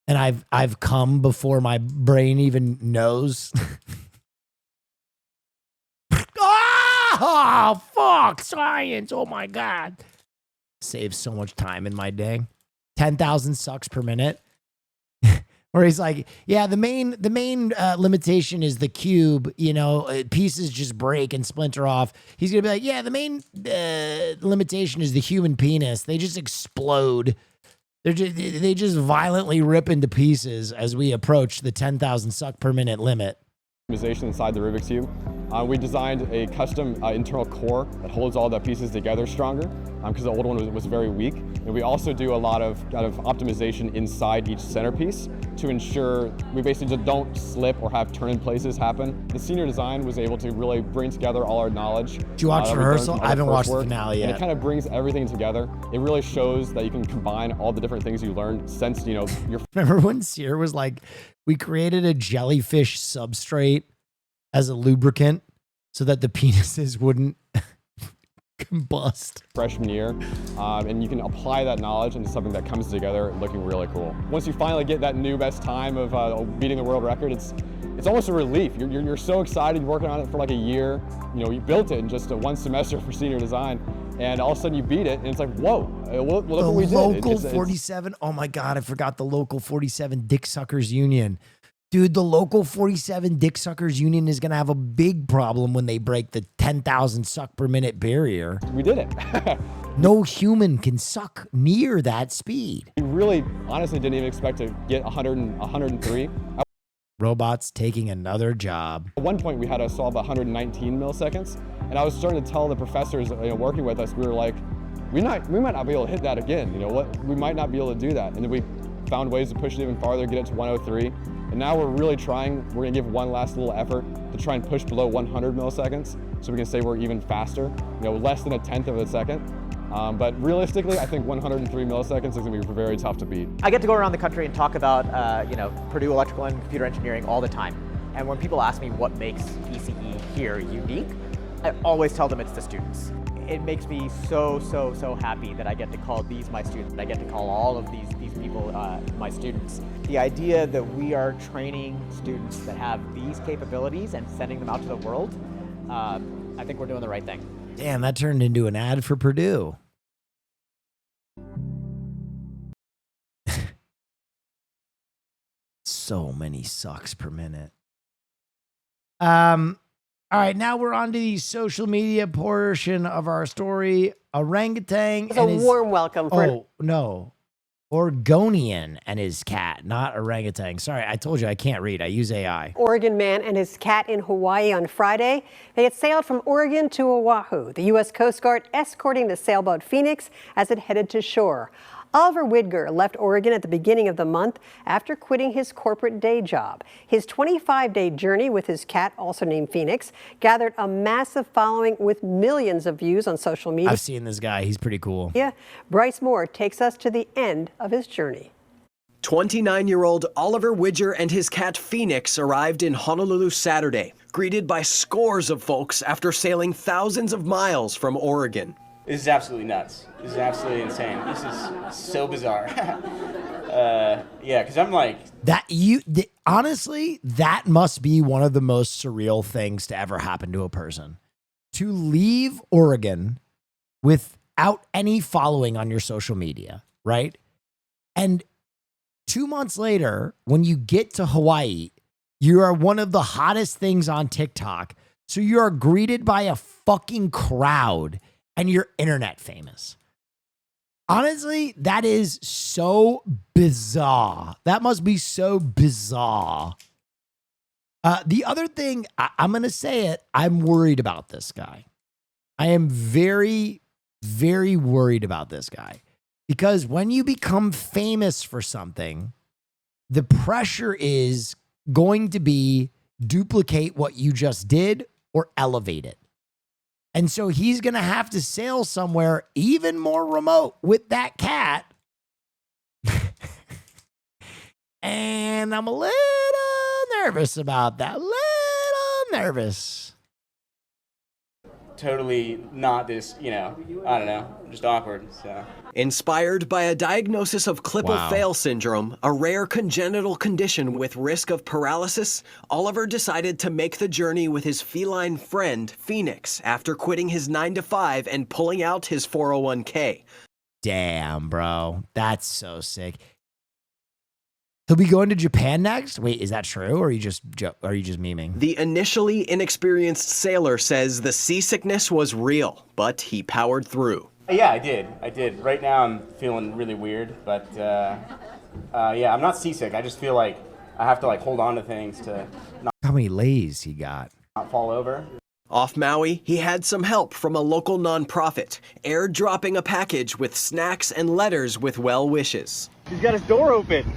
And I've come before my brain even knows. Oh, fuck, science. Oh my God. Saves so much time in my day. 10,000 sucks per minute. Where he's like, yeah, the main limitation is the cube, you know, pieces just break and splinter off. He's going to be like, yeah, the main limitation is the human penis. They just explode. They just violently rip into pieces as we approach the 10,000 suck per minute limit. Optimization inside the Rubik's Cube. We designed a custom internal core that holds all the pieces together stronger because the old one was very weak. And we also do a lot of optimization inside each centerpiece to ensure we basically just don't slip or have turn in places happen. The senior design was able to really bring together all our knowledge. Did you watch the rehearsal? I haven't watched the finale yet. And it kind of brings everything together. It really shows that you can combine all the different things you learned since, you know, your... Remember when Sear was like, we created a jellyfish substrate as a lubricant so that the penises wouldn't combust. Freshman year, and you can apply that knowledge into something that comes together looking really cool. Once you finally get that new best time of beating the world record, it's almost a relief. You're so excited, you're working on it for like a year. You know, you built it in just one semester for senior design, and all of a sudden you beat it, and it's like, whoa, look what we did. Local 47, oh my God, I forgot the Local 47 Dick Suckers Union. Dude, the Local 47 Dick Suckers Union is going to have a big problem when they break the 10,000 suck per minute barrier. We did it. No human can suck near that speed. We really, honestly, didn't even expect to get 103. Robots taking another job. At one point, we had to solve 119 milliseconds, and I was starting to tell the professors, working with us, we were like, we might not be able to hit that again. You know what? We might not be able to do that. And then we found ways to push it even farther, get it to 103. And now we're really trying, we're gonna give one last little effort to try and push below 100 milliseconds so we can say we're even faster, less than 1/10 of a second. But realistically, I think 103 milliseconds is gonna be very tough to beat. I get to go around the country and talk about, Purdue electrical and computer engineering all the time. And when people ask me what makes ECE here unique, I always tell them it's the students. It makes me so happy that I get to call these my students. I get to call all of these people my students. The idea that we are training students that have these capabilities and sending them out to the world, I think we're doing the right thing. Damn, that turned into an ad for Purdue. So many sucks per minute. All right, now we're on to the social media portion of our story. Orangutan. It's a warm welcome for Oregonian and his cat, not orangutan. Sorry, I told you I can't read. I use AI. Oregon man and his cat in Hawaii on Friday. They had sailed from Oregon to Oahu. The U.S. Coast Guard escorting the sailboat Phoenix as it headed to shore. Oliver Widger left Oregon at the beginning of the month after quitting his corporate day job. His 25-day journey with his cat, also named Phoenix, gathered a massive following with millions of views on social media. I've seen this guy. He's pretty cool. Yeah, Bryce Moore takes us to the end of his journey. 29-year-old Oliver Widger and his cat Phoenix arrived in Honolulu Saturday, greeted by scores of folks after sailing thousands of miles from Oregon. This is absolutely nuts. This is absolutely insane. This is so bizarre. Yeah, because I'm like... Honestly, that must be one of the most surreal things to ever happen to a person. To leave Oregon without any following on your social media, right? And 2 months later, when you get to Hawaii, you are one of the hottest things on TikTok. So you are greeted by a fucking crowd and you're internet famous. Honestly, that is so bizarre. That must be so bizarre. The other thing, I'm going to say it, I'm worried about this guy. I am very, very worried about this guy. Because when you become famous for something, the pressure is going to be duplicate what you just did or elevate it. And so he's going to have to sail somewhere even more remote with that cat. And I'm a little nervous about that. Little nervous. Totally not this, I don't know, just awkward. So. Inspired by a diagnosis of Klippel-Feil syndrome, a rare congenital condition with risk of paralysis, Oliver decided to make the journey with his feline friend, Phoenix, after quitting his 9-to-5 and pulling out his 401k. Damn, bro. That's so sick. He'll be going to Japan next? Wait, is that true? Or are you just memeing? The initially inexperienced sailor says the seasickness was real, but he powered through. Yeah, I did. Right now I'm feeling really weird, but yeah, I'm not seasick. I just feel like I have to hold on to things to How many lays he got? not fall over. Off Maui, he had some help from a local nonprofit, airdropping a package with snacks and letters with well wishes. He's got his door open.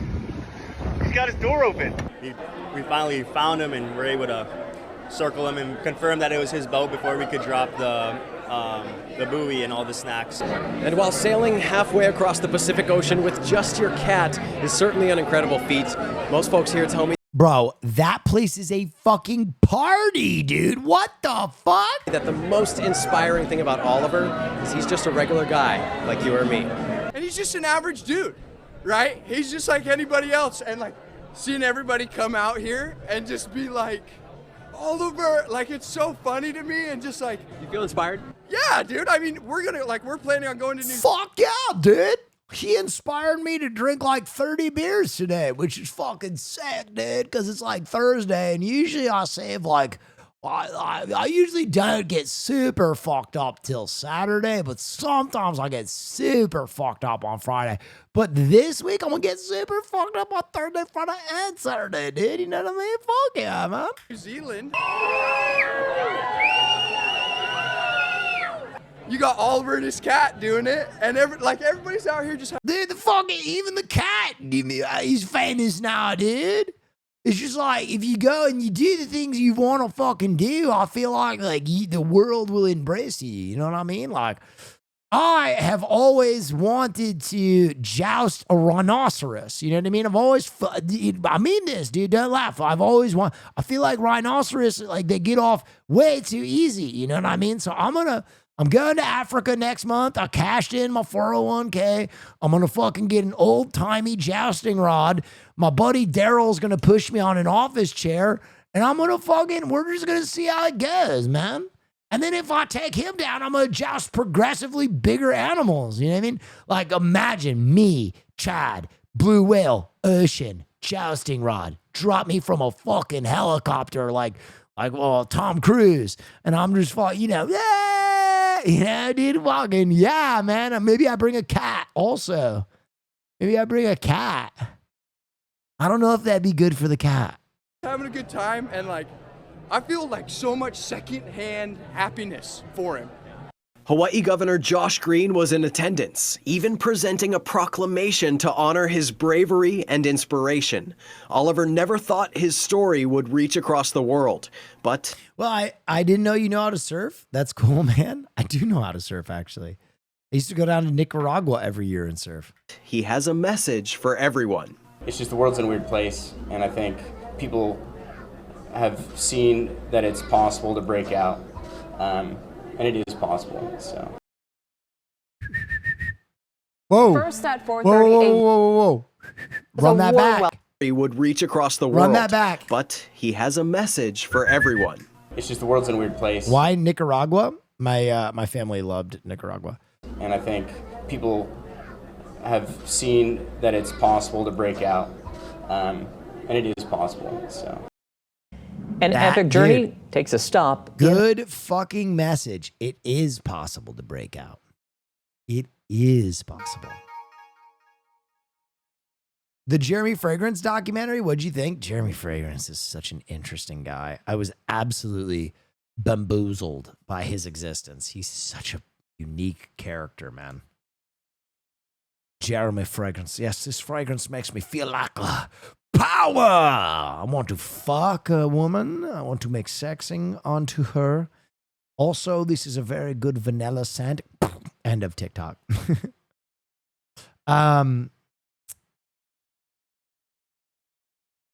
We finally found him and were able to circle him and confirm that it was his boat before we could drop the buoy and all the snacks. And while sailing halfway across the Pacific Ocean with just your cat is certainly an incredible feat, most folks here tell me, bro, that place is a fucking party, dude. What the fuck? That the most inspiring thing about Oliver is he's just a regular guy like you or me. And he's just an average dude, right? He's just like anybody else. And seeing everybody come out here and just be like, Oliver, it's so funny to me and just You feel inspired? Yeah, dude. I mean, we're planning on going to New Fuck yeah, dude. He inspired me to drink 30 beers today, which is fucking sick, dude, because it's Thursday, and usually I save I usually don't get super fucked up till Saturday, but sometimes I get super fucked up on Friday. But this week, I'm going to get super fucked up on Thursday, Friday, and Saturday, dude. You know what I mean? Fuck yeah, man. New Zealand. You got Oliver and his cat doing it, and everybody's out here just... Dude, even the cat, he's famous now, dude. It's just if you go and you do the things you want to fucking do, I feel the world will embrace you. You know what I mean? I have always wanted to joust a rhinoceros. You know what I mean? I mean this, dude. Don't laugh. I feel like rhinoceros, they get off way too easy. You know what I mean? So I'm going to Africa next month. I cashed in my 401k. I'm going to fucking get an old-timey jousting rod. My buddy Daryl's going to push me on an office chair. And we're just going to see how it goes, man. And then if I take him down, I'm going to joust progressively bigger animals. You know what I mean? Imagine me, Chad, blue whale, ocean, jousting rod. Drop me from a fucking helicopter Tom Cruise. And I'm just dude, fucking, yeah, man. Maybe I bring a cat also. Maybe I bring a cat. I don't know if that'd be good for the cat. having a good time, and I feel so much secondhand happiness for him. Hawaii Governor Josh Green was in attendance, even presenting a proclamation to honor his bravery and inspiration. Oliver never thought his story would reach across the world, but... Well, I didn't know you know how to surf. That's cool, man. I do know how to surf, actually. I used to go down to Nicaragua every year and surf. He has a message for everyone. It's just the world's in a weird place, and I think people have seen that it's possible to break out. And it is possible, so. Whoa. First at 4:30. Whoa. Run that back. He would reach across the world. Run that back. But he has a message for everyone. It's just the world's in a weird place. Why Nicaragua? My family loved Nicaragua. And I think people have seen that it's possible to break out. And it is possible, so. An epic journey takes a stop. Good fucking message. It is possible to break out. It is possible. The Jeremy Fragrance documentary, what'd you think? Jeremy Fragrance is such an interesting guy. I was absolutely bamboozled by his existence. He's such a unique character, man. Jeremy Fragrance. Yes, this fragrance makes me feel like a Power! I want to fuck a woman. I want to make sexing onto her. Also, this is a very good vanilla scent. End of TikTok.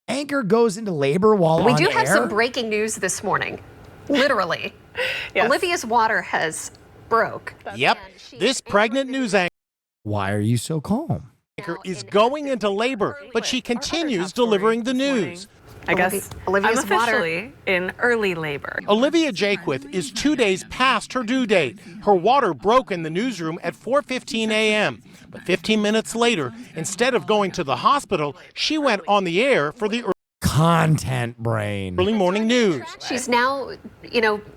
Anchor goes into labor while We on do have air? some breaking news this morning. Literally. Yes. Olivia's water has broke. Yep. This pregnant news anchor Why are you so calm? is going into labor, but she continues delivering the news. I guess Olivia's I'm officially in early labor. Olivia Jaquith is 2 days past her due date. Her water broke in the newsroom at 4:15 a.m. But 15 minutes later, instead of going to the hospital, she went on the air for the Content brain. early morning news. She's now,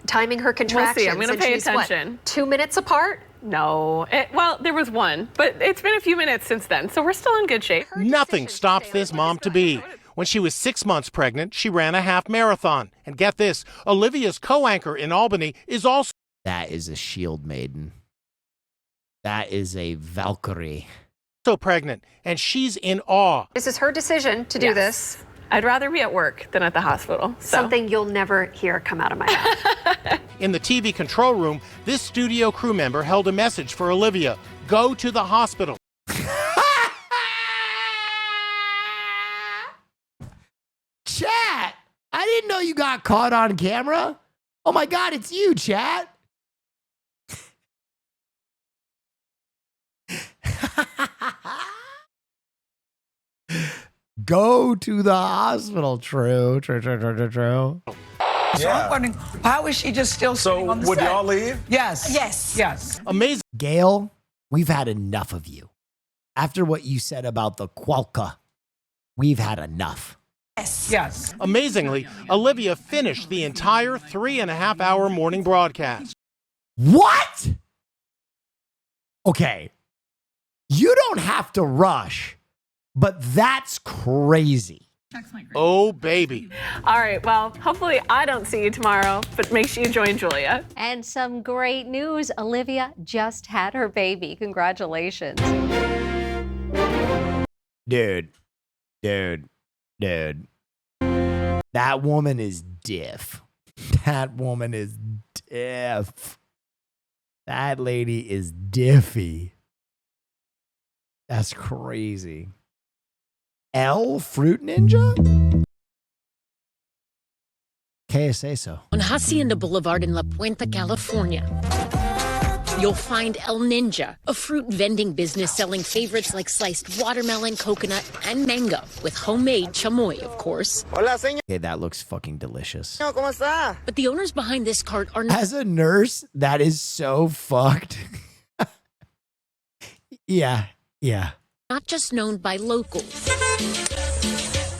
timing her contractions. I'm gonna and pay she's, what, attention. 2 minutes apart? No. Well, there was one, but it's been a few minutes since then, so we're still in good shape. Nothing stops this mom-to-be. When she was 6 months pregnant, she ran a half marathon. And get this, Olivia's co-anchor in Albany is also That is a shield maiden. That is a Valkyrie. pregnant, and she's in awe. This is her decision to do this. I'd rather be at work than at the hospital. So. Something you'll never hear come out of my mouth. In the TV control room, this studio crew member held a message for Olivia. Go to the hospital. Chat! I didn't know you got caught on camera. Oh my God, it's you, chat. Go to the hospital. True. So I'm wondering, how is she just still sitting on the would set? y'all leave? Yes. Yes. Yes. Amazing. Gail, we've had enough of you. After what you said about the Qualca, we've had enough. Yes. Yes. Amazingly, Olivia finished the entire 3.5-hour morning broadcast. What? Okay. You don't have to rush, but that's crazy. Oh, baby. All right, well, hopefully I don't see you tomorrow, but make sure you join Julia. And some great news. Olivia just had her baby. Congratulations. Dude. That woman is diff. That woman is diff. That lady is diffy. That's crazy. Fruit Ninja? Que es eso? On Hacienda Boulevard in La Puente, California, you'll find El Ninja, a fruit vending business selling favorites like sliced watermelon, coconut, and mango, with homemade chamoy, of course. Hola, señor. Okay, that looks fucking delicious. ¿Cómo está? But the owners behind this cart are not. As a nurse, that is so fucked. Yeah. Not just known by locals.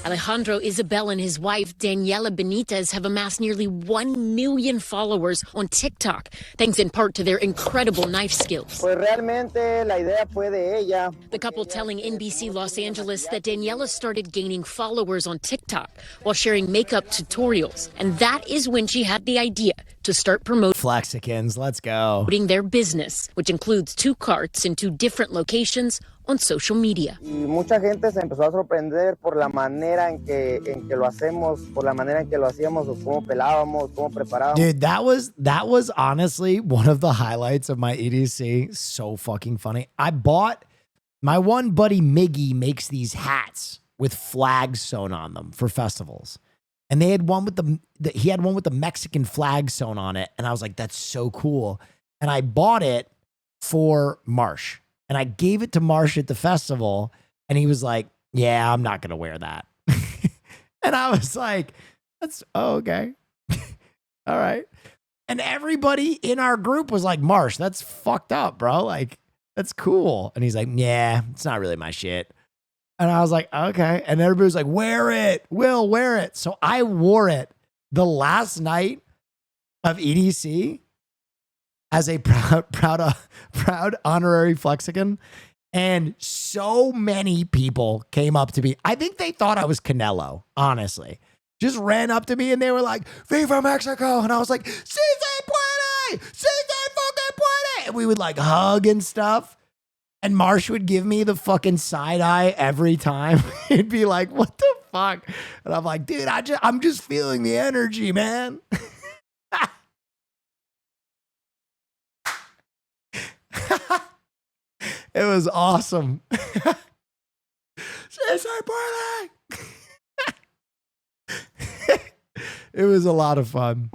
Alejandro Isabel and his wife, Daniela Benitez, have amassed nearly 1 million followers on TikTok, thanks in part to their incredible knife skills. Pues realmente la idea fue de ella. The couple telling NBC Los Angeles that Daniela started gaining followers on TikTok while sharing makeup tutorials. And that is when she had the idea to start promoting Flexicans, let's go. Their business, which includes 2 carts in 2 different locations on social media. Y mucha gente se empezó a sorprender por la manera en que lo hacemos, por la manera en que lo hacíamos, o cómo pelábamos, cómo preparábamos. Dude, that was honestly one of the highlights of my EDC. So fucking funny. I bought, my one buddy Miggy makes these hats with flags sewn on them for festivals. And they had one with he had one with the Mexican flag sewn on it. And I was like, that's so cool. And I bought it for Marsh. And I gave it to Marsh at the festival. And he was like, yeah, I'm not going to wear that. And I was like, okay. All right. And everybody in our group was like, Marsh, that's fucked up, bro. Like, that's cool. And he's like, yeah, it's not really my shit. And I was like, okay. And everybody was like, wear it. Will, wear it. So I wore it the last night of EDC as a proud honorary Flexican. And so many people came up to me. I think they thought I was Canelo, honestly. Just ran up to me and they were like, Viva Mexico. And I was like, si se puede, si se fucking puede. And we would like hug and stuff. And Marsh would give me the fucking side eye every time. He'd be like, what the fuck? And I'm like, dude, I'm just feeling the energy, man. It was awesome. It was a lot of fun.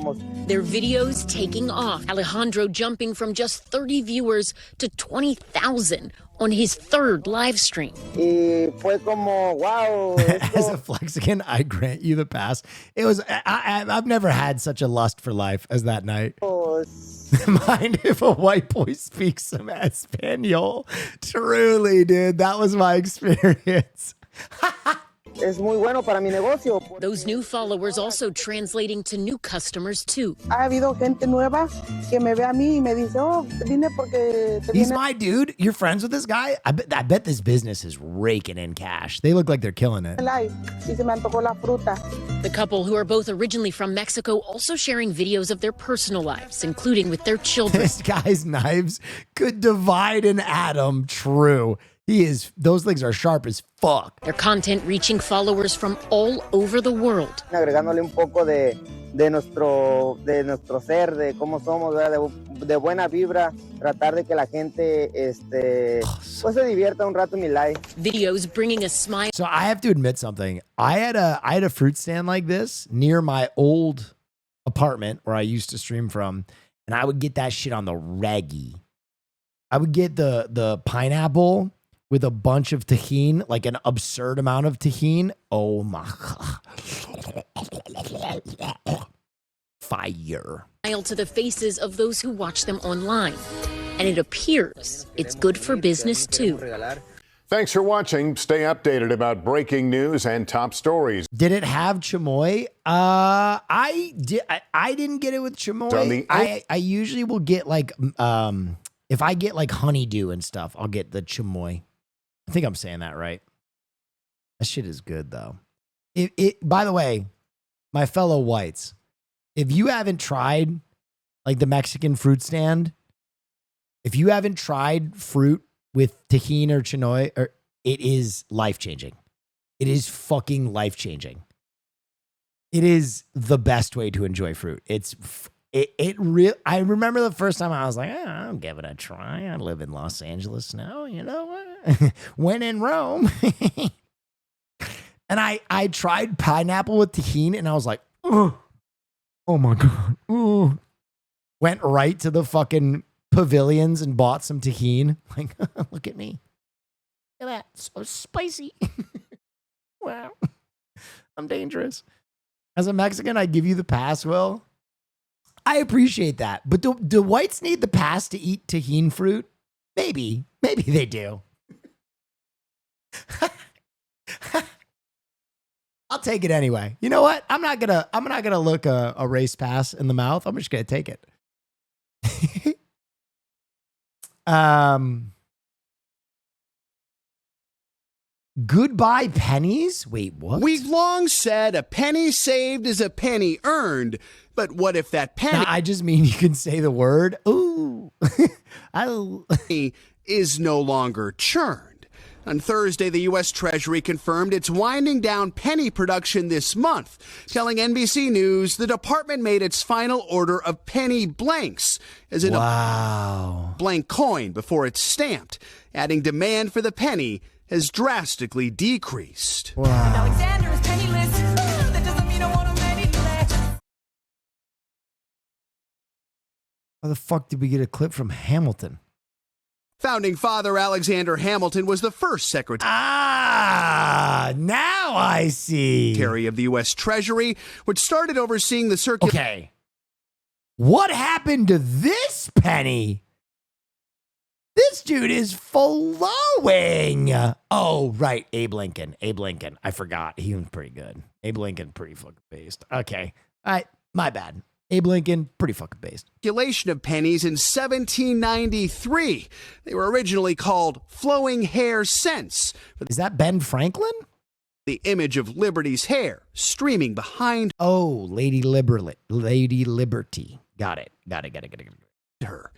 Their videos taking off. Alejandro jumping from just 30 viewers to 20,000 on his third live stream. Y fue como, wow. As a Flexican, I grant you the pass. It was. I've never had such a lust for life as that night. Mind if a white boy speaks some Espanol? Truly, dude, that was my experience. Es muy bueno para mi negocio. Those new followers also translating to new customers too. Ha habido gente nueva que me ve a mí y me dice, oh, vine porque te He's viene. my dude. You're friends with this guy? I bet this business is raking in cash. They look like they're killing it. Y se me antojó la fruta. The couple, who are both originally from Mexico, also sharing videos of their personal lives, including with their children. This guy's knives could divide an atom. True. Those things are sharp as fuck. Their content reaching followers from all over the world. Agregándole un poco de nuestro ser, de cómo somos, ¿verdad? De buena vibra, tratar de que la gente pues se divierta un rato en mi live. Videos bringing a smile. So I have to admit something. I had a fruit stand like this near my old apartment where I used to stream from, and I would get that shit on the reggie. I would get the pineapple with a bunch of tahini, like an absurd amount of tahini. Oh my God. Fire. To the faces of those who watch them online. And it appears it's good for business too. Thanks for watching. Stay updated about breaking news and top stories. Did it have chamoy? I didn't get it with chamoy. I usually will get like if I get like honeydew and stuff, I'll get the chamoy. I think I'm saying that right. That shit is good though. By the way, my fellow whites, if you haven't tried like the Mexican fruit stand, if you haven't tried fruit with tahini or chamoy, it is life-changing. It is fucking life-changing. It is the best way to enjoy fruit. I remember the first time I was like, I'll give it a try. I live in Los Angeles now, you know what? When in Rome. And I tried pineapple with tahini and I was like, oh my God. Ooh. Went right to the fucking pavilions and bought some tahini. Like, look at me. Look at that. So spicy. Wow. I'm dangerous. As a Mexican, I give you the pass, Will. I appreciate that. But do whites need the pass to eat tahini fruit? Maybe. Maybe they do. I'll take it anyway. You know what? I'm not gonna look a race pass in the mouth. I'm just gonna take it. Goodbye pennies? Wait, what? We've long said a penny saved is a penny earned, but what if that penny... I just mean you can say the word. Ooh. is no longer churned. On Thursday, the U.S. Treasury confirmed it's winding down penny production this month, telling NBC News the department made its final order of penny blanks, as in a blank coin before it's stamped, adding demand for the penny has drastically decreased. Wow. Alexander is penniless. That doesn't mean I want him any less. How the fuck did we get a clip from Hamilton? Founding father Alexander Hamilton was the first secretary. Now I see. Secretary of the U.S. Treasury, which started overseeing the circulation. Okay. What happened to this penny? This dude is flowing. Oh, right. Abe Lincoln. I forgot. He was pretty good. Abe Lincoln, pretty fucking based. Okay. All right. My bad. Abe Lincoln, pretty fucking based. Circulation of pennies in 1793. They were originally called flowing hair cents. Is that Ben Franklin? The image of Liberty's hair streaming behind. Oh, Lady Liberty. Got it. her.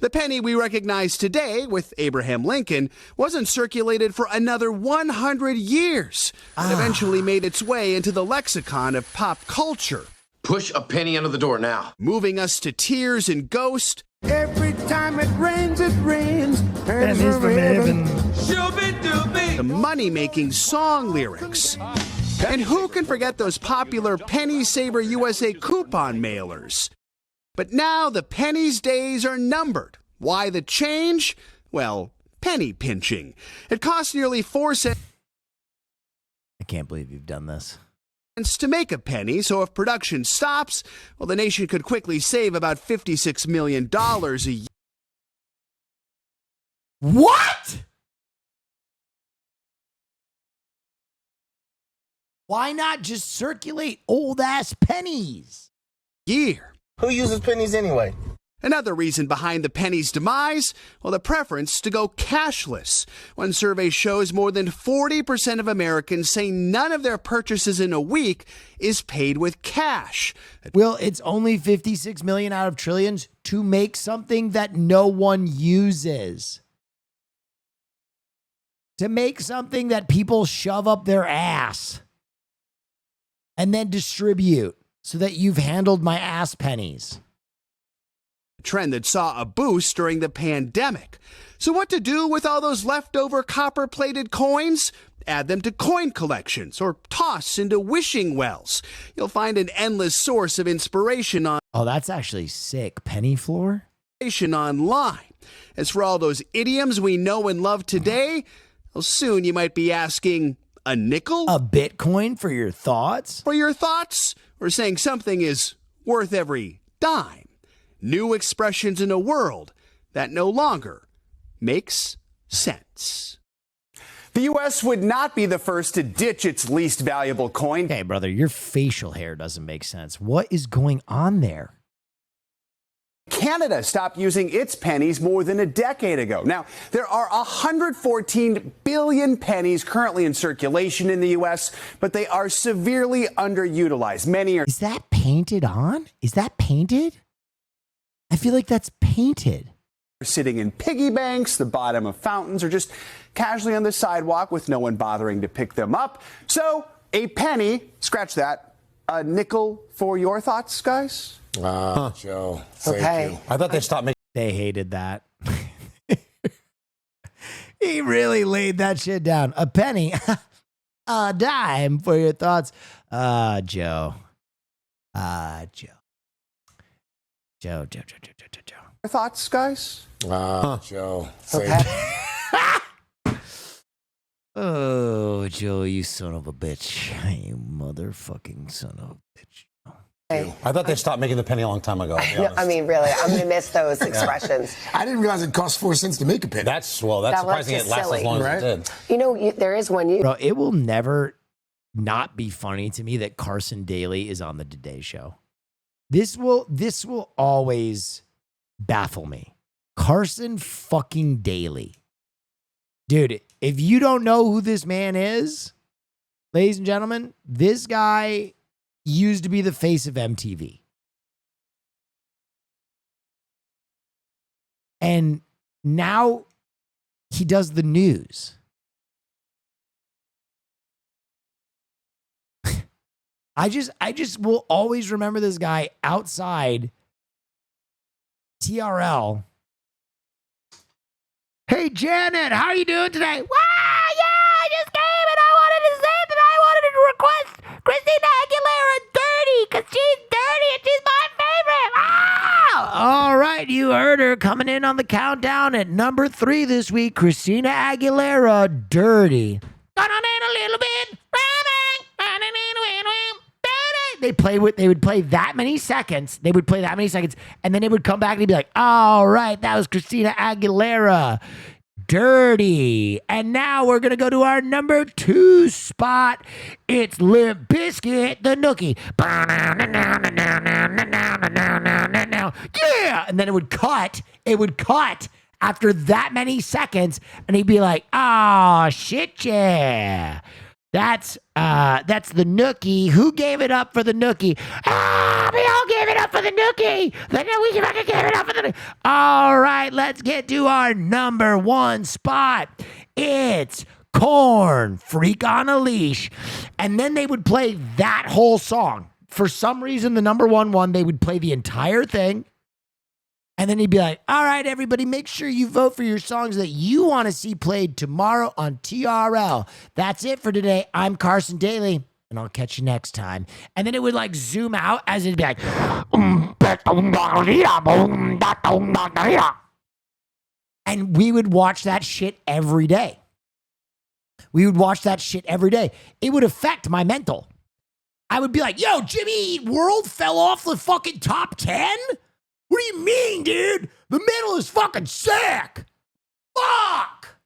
The penny we recognize today with Abraham Lincoln wasn't circulated for another 100 years. It eventually made its way into the lexicon of pop culture. Push a penny under the door now. Moving us to tears and Ghost. Every time it rains, Pennies from heaven. The money-making song lyrics. And who can forget those popular Penny Saver USA coupon mailers? But now the pennies days are numbered. Why the change? Well, penny pinching. It costs nearly 4 cents. I can't believe you've done this. To make a penny, so if production stops, well, the nation could quickly save about $56 million a year. What? Why not just circulate old-ass pennies? Year. Who uses pennies anyway? Another reason behind the penny's demise, well, the preference to go cashless. One survey shows more than 40% of Americans say none of their purchases in a week is paid with cash. Will, it's only 56 million out of trillions to make something that no one uses. To make something that people shove up their ass and then distribute so that you've handled my ass pennies. Trend that saw a boost during the pandemic. So what to do with all those leftover copper-plated coins? Add them to coin collections or toss into wishing wells. You'll find an endless source of inspiration on. Oh, that's actually sick. Penny floor? Online. As for all those idioms we know and love today, well, soon you might be asking, a nickel? A Bitcoin for your thoughts? For your thoughts? Or saying something is worth every dime. New expressions in a world that no longer makes sense. The U.S. would not be the first to ditch its least valuable coin. Hey, brother, your facial hair doesn't make sense. What is going on there? Canada stopped using its pennies more than a decade ago. Now, there are 114 billion pennies currently in circulation in the U.S., but they are severely underutilized. Many are... Is that painted on? Is that painted? I feel like that's painted. Sitting in piggy banks, the bottom of fountains, or just casually on the sidewalk with no one bothering to pick them up. So, a penny, scratch that, a nickel for your thoughts, guys? Joe. Okay. You. I thought they stopped making. They hated that. He really laid that shit down. A penny, a dime for your thoughts. Joe. Joe. Joe. Your thoughts, guys? Joe. Okay. Oh, Joe, you son of a bitch. You motherfucking son of a bitch. I thought they stopped making the penny a long time ago. No, I mean, really, I'm going to miss those expressions. I didn't realize it cost 4 cents to make a penny. That's surprising it lasts as long as it did. You know, there is one. Bro, it will never not be funny to me that Carson Daly is on the Today Show. This will always baffle me. Carson fucking Daly. Dude, if you don't know who this man is, ladies and gentlemen, this guy used to be the face of MTV. And now he does the news. I just will always remember this guy outside TRL. Hey, Janet, how are you doing today? Wow, yeah, I just came and I wanted to say that I wanted to request Christina Aguilera Dirty because she's dirty and she's my favorite. Wow. All right, you heard her coming in on the countdown at number 3 this week, Christina Aguilera Dirty. Gonna need a little bit. They would play that many seconds. They would play that many seconds, and then it would come back and he'd be like, all right, that was Christina Aguilera, Dirty. And now we're going to go to our number 2 spot. It's Limp Bizkit, the Nookie. Yeah! And then it would cut. It would cut after that many seconds, and he'd be like, oh, shit, yeah. That's the Nookie. Who gave it up for the Nookie? Ah, we all gave it up for the Nookie. We fucking gave it up for the Nookie. All right, let's get to our number one spot. It's Korn, Freak on a Leash. And then they would play that whole song. For some reason, the number one, they would play the entire thing. And then he'd be like, all right, everybody, make sure you vote for your songs that you want to see played tomorrow on TRL. That's it for today. I'm Carson Daly, and I'll catch you next time. And then it would like zoom out as it'd be like, and we would watch that shit every day. We would watch that shit every day. It would affect my mental. I would be like, yo, Jimmy Eat World fell off the fucking top 10? What do you mean, dude? The middle is fucking sick. Fuck.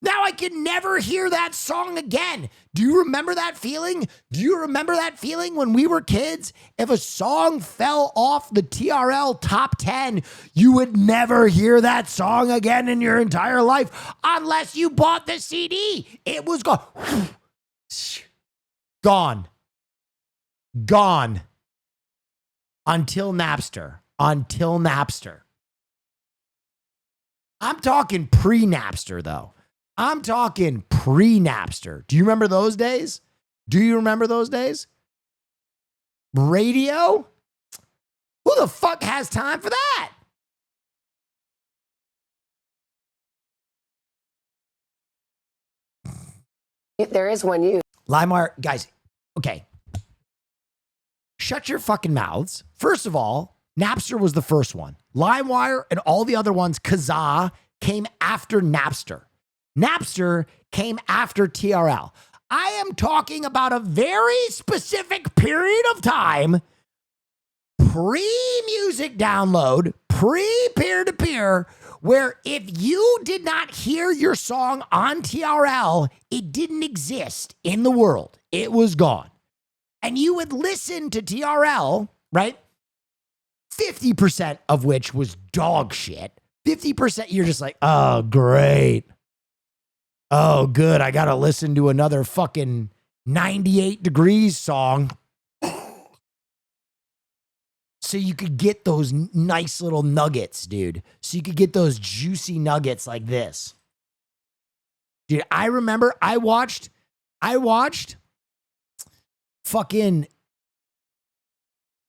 Now I can never hear that song again. Do you remember that feeling? Do you remember that feeling when we were kids? If a song fell off the TRL top 10, you would never hear that song again in your entire life unless you bought the CD. It was gone. Gone. Gone. Until Napster. Until Napster. I'm talking pre-Napster, though. I'm talking pre-Napster. Do you remember those days? Do you remember those days? Radio? Who the fuck has time for that? There is one you. LimeWire, guys, okay. Shut your fucking mouths. First of all, Napster was the first one. LimeWire and all the other ones, Kazaa, came after Napster. Napster came after TRL. I am talking about a very specific period of time, pre-music download, pre-peer-to-peer, where if you did not hear your song on TRL, it didn't exist in the world. It was gone. And you would listen to TRL, right? 50% of which was dog shit. 50% you're just like, oh, great. Oh, good. I got to listen to another fucking 98 Degrees song. So you could get those nice little nuggets, dude. So you could get those juicy nuggets like this. Dude, I remember I watched fucking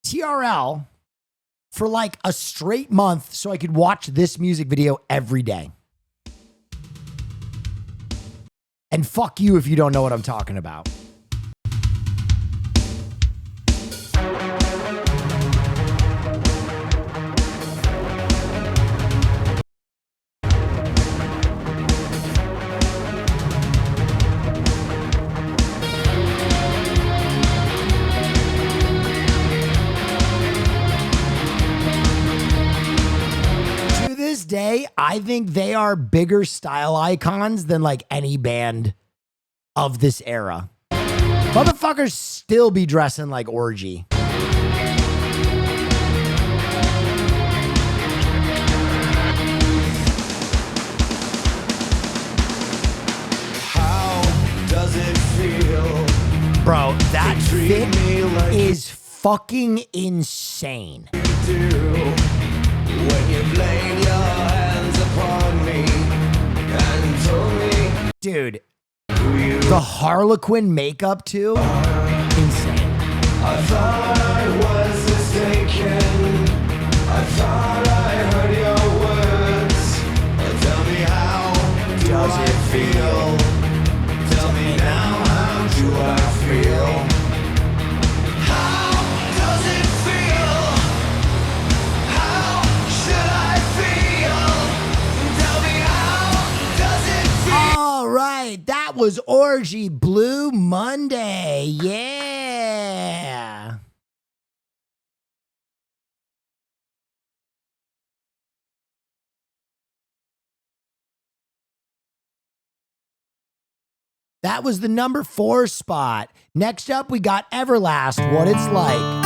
TRL for like a straight month so I could watch this music video every day. And fuck you if you don't know what I'm talking about. Day, I think they are bigger style icons than like any band of this era. Motherfuckers still be dressing like Orgy. How does it feel? Bro, that fit is fucking insane. When you've laid your hands upon me and told me, dude, the Harlequin makeup too, insane. I thought I was mistaken. I thought I heard your words. Tell me how does it feel? Tell me now how do I feel? That was Orgy Blue Monday. Yeah. That was the number 4 spot. Next up, we got Everlast, What It's Like.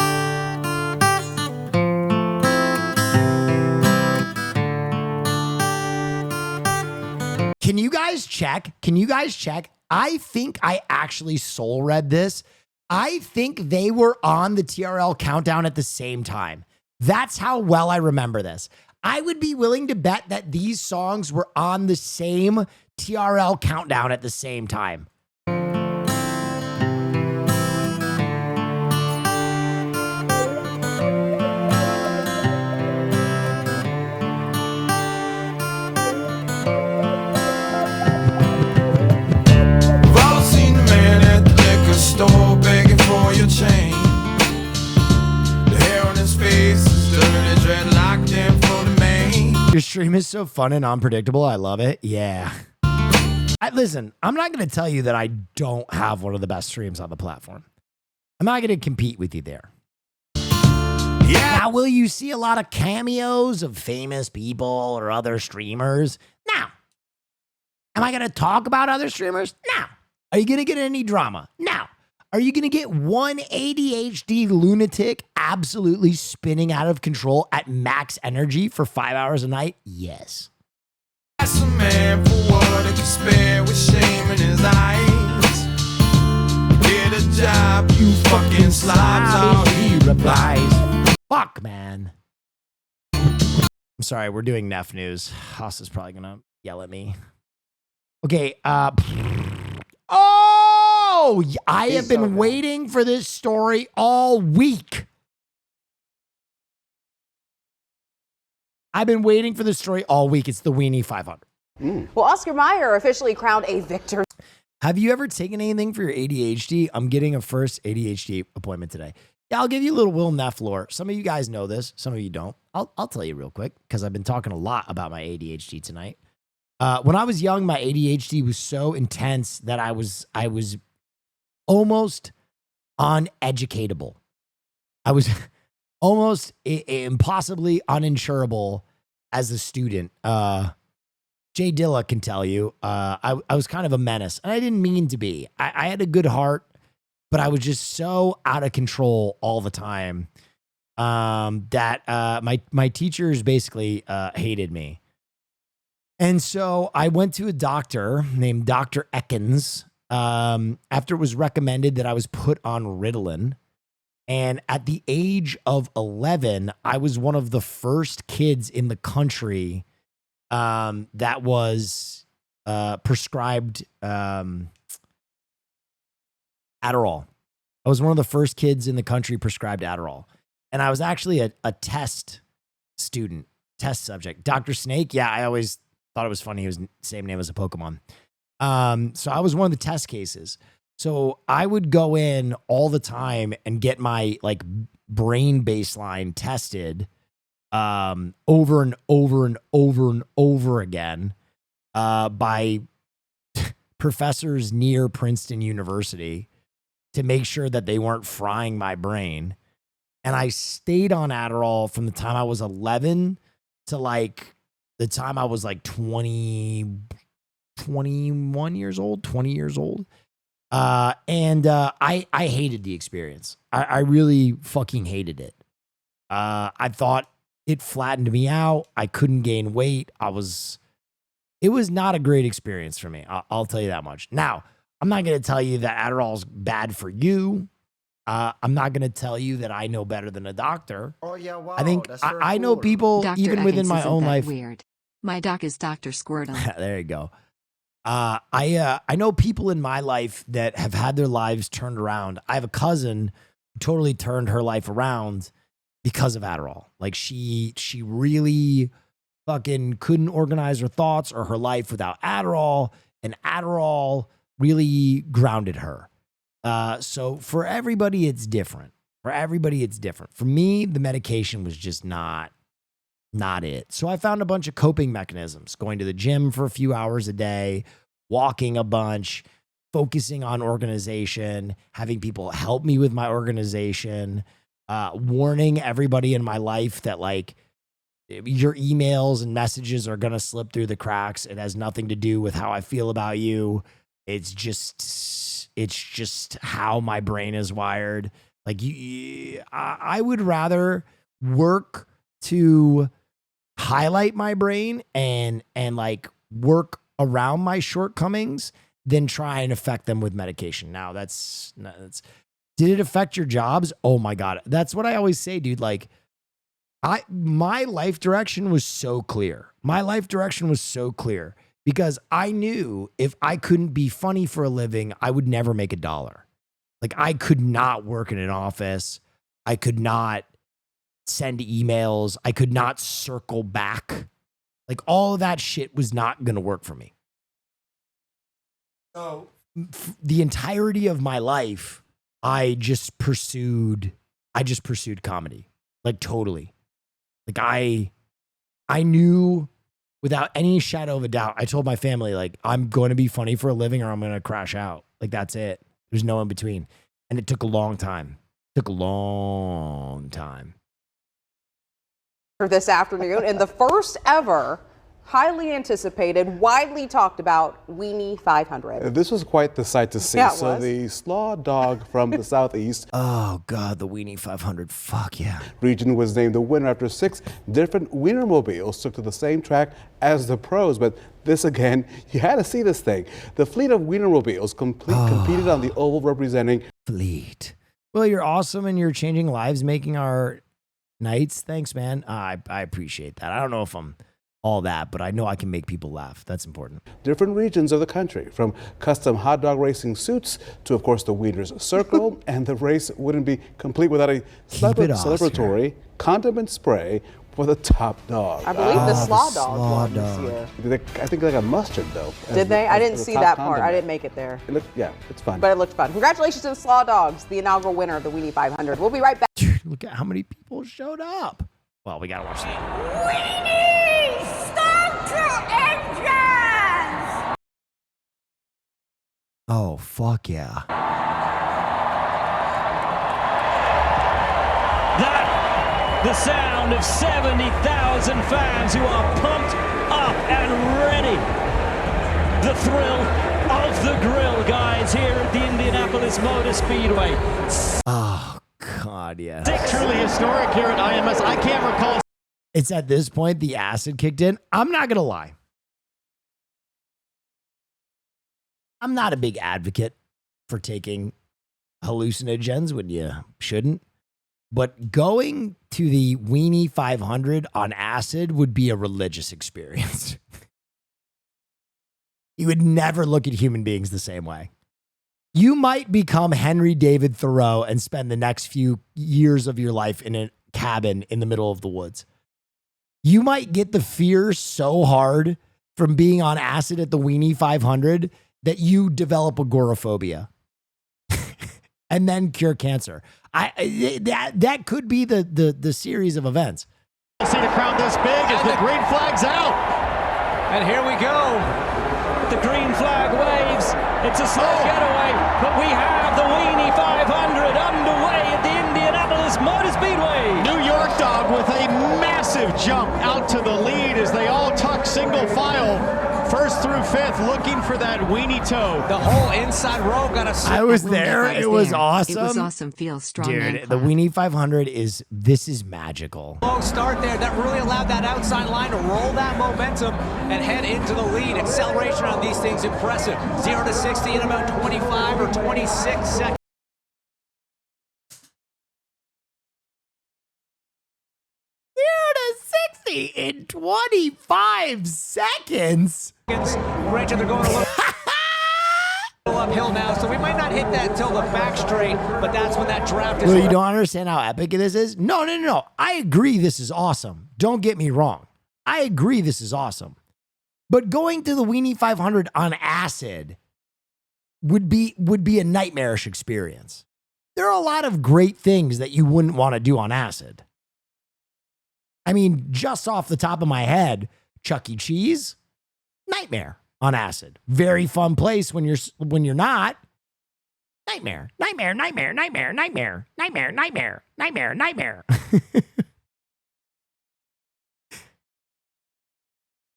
Can you guys check? I think I actually soul read this. I think they were on the TRL countdown at the same time. That's how well I remember this. I would be willing to bet that these songs were on the same TRL countdown at the same time. We've all seen the man at the liquor store begging for your change. The hair on his face is dirty, dreadlocked in for the main. Your stream is so fun and unpredictable. I love it. Yeah. Listen, I'm not going to tell you that I don't have one of the best streams on the platform. I'm not going to compete with you there. Yeah. Now, will you see a lot of cameos of famous people or other streamers? No. Am I going to talk about other streamers? No. Are you going to get any drama? No. Are you going to get one ADHD lunatic absolutely spinning out of control at max energy for 5 hours a night? Yes. Ask a man for what he can spare with shame in his eyes. Get a job, you fucking slobs, all he replies. Fuck, man. I'm sorry, we're doing Neff news. Haas is probably going to yell at me. Okay, oh, I have been waiting for this story all week. I've been waiting for this story all week. It's the Weenie 500. Well, Oscar Mayer officially crowned a victor. Have you ever taken anything for your ADHD? I'm getting a first ADHD appointment today. Yeah, I'll give you a little Will Neff lore. Some of you guys know this. Some of you don't. I'll tell you real quick because I've been talking a lot about my ADHD tonight. When I was young, my ADHD was so intense that I was almost uneducatable. I was almost impossibly uninsurable as a student. Jay Dilla can tell you, I was kind of a menace, and I didn't mean to be. I had a good heart, but I was just so out of control all the time that my teachers basically hated me. And so I went to a doctor named Dr. Ekins after it was recommended that I was put on Ritalin. And at the age of 11, I was one of the first kids in the country that was prescribed Adderall. I was one of the first kids in the country prescribed Adderall. And I was actually a test student, test subject. Dr. Snake, yeah, I always thought it was funny. He was the same name as a Pokemon. So I was one of the test cases. So I would go in all the time and get my like brain baseline tested over and over and over and over again by professors near Princeton University to make sure that they weren't frying my brain. And I stayed on Adderall from the time I was 11 to like the time I was like 21 years old, 20 years old. I hated the experience. I really fucking hated it. I thought it flattened me out. I couldn't gain weight. It was not a great experience for me. I'll tell you that much. Now, I'm not going to tell you that Adderall's bad for you. I'm not going to tell you that I know better than a doctor. Oh yeah, wow. I think I know people Dr. even within Ekins my isn't own that life. Weird. My doc is Dr. Squirtle. There you go. I know people in my life that have had their lives turned around. I have a cousin who totally turned her life around because of Adderall. Like she really fucking couldn't organize her thoughts or her life without Adderall, and Adderall really grounded her. So for everybody, it's different. For me, the medication was just not it. So I found a bunch of coping mechanisms, going to the gym for a few hours a day, walking a bunch, focusing on organization, having people help me with my organization, warning everybody in my life that like your emails and messages are going to slip through the cracks. It has nothing to do with how I feel about you. It's just how my brain is wired. Like I would rather work to highlight my brain and like work around my shortcomings than try and affect them with medication. Now did it affect your jobs? Oh my God. That's what I always say, dude. Like my life direction was so clear. My life direction was so clear because I knew if I couldn't be funny for a living, I would never make $1. Like I could not work in an office. I could not send emails. I could not circle back. Like all of that shit was not going to work for me. So the entirety of my life, I just pursued comedy. Like totally. Like I knew without any shadow of a doubt, I told my family, like, I'm going to be funny for a living or I'm going to crash out. Like, that's it. There's no in between. And it took a long time. For this afternoon, and the first ever highly anticipated, widely talked about Weenie 500. This was quite the sight to see. Yeah, so the slaw dog from the southeast. Oh God, the Weenie 500. Fuck yeah. Region was named the winner after 6 different Wienermobiles took to the same track as the pros. But this again, you had to see this thing. The fleet of Wienermobiles competed on the oval representing fleet. Well, you're awesome and you're changing lives, making our nights. Thanks, man. I appreciate that. I don't know if I'm all that, but I know I can make people laugh. That's important. different regions of the country, from custom hot dog racing suits to, of course, the Wiener's Circle. And the race wouldn't be complete without a celebratory condiment spray for the top dog. I believe the slaw dog won this year. I think they got mustard, though. Did they? I didn't see that part. I didn't make it there. Yeah, it's fun. But it looked fun. Congratulations to the Slaw Dogs, the inaugural winner of the Weenie 500. We'll be right back. Look at how many people showed up. Well, we got to watch that. Weenie, start your engines! Oh, fuck yeah. The sound of 70,000 fans who are pumped up and ready. The thrill of the grill, guys, here at the Indianapolis Motor Speedway. Oh, God, yeah. Truly historic here at IMS. I can't recall. It's at this point the acid kicked in. I'm not going to lie. I'm not a big advocate for taking hallucinogens when you shouldn't. But going to the Weenie 500 on acid would be a religious experience. You would never look at human beings the same way. You might become Henry David Thoreau and spend the next few years of your life in a cabin in the middle of the woods. You might get the fear so hard from being on acid at the Weenie 500 that you develop agoraphobia and then cure cancer. That could be the series of events. See the crowd this big as the green flag's out. And here we go. The green flag waves. It's a slow getaway, but we have the Weenie 500 underway at the Indianapolis Motor Speedway. New York dog with a massive jump out to the lead as they all tuck single file. First through fifth, looking for that weenie toe. The whole inside row got a. I was there. It was awesome. It was awesome. Feel strong. Dude, the Weenie 500 is magical. Low start there. That really allowed that outside line to roll that momentum and head into the lead. Acceleration on these things impressive. 0 to 60 in about 25 or 26 seconds. In 25 seconds. Granted, they're going a little uphill now, so we might not hit that until the back straight, but that's when that draft is. Well, you don't understand how epic this is? No. I agree this is awesome. Don't get me wrong. I agree this is awesome. But going to the Weenie 500 on acid would be a nightmarish experience. There are a lot of great things that you wouldn't want to do on acid. I mean, just off the top of my head, Chuck E. Cheese, nightmare on acid. Very fun place when you're not. Nightmare.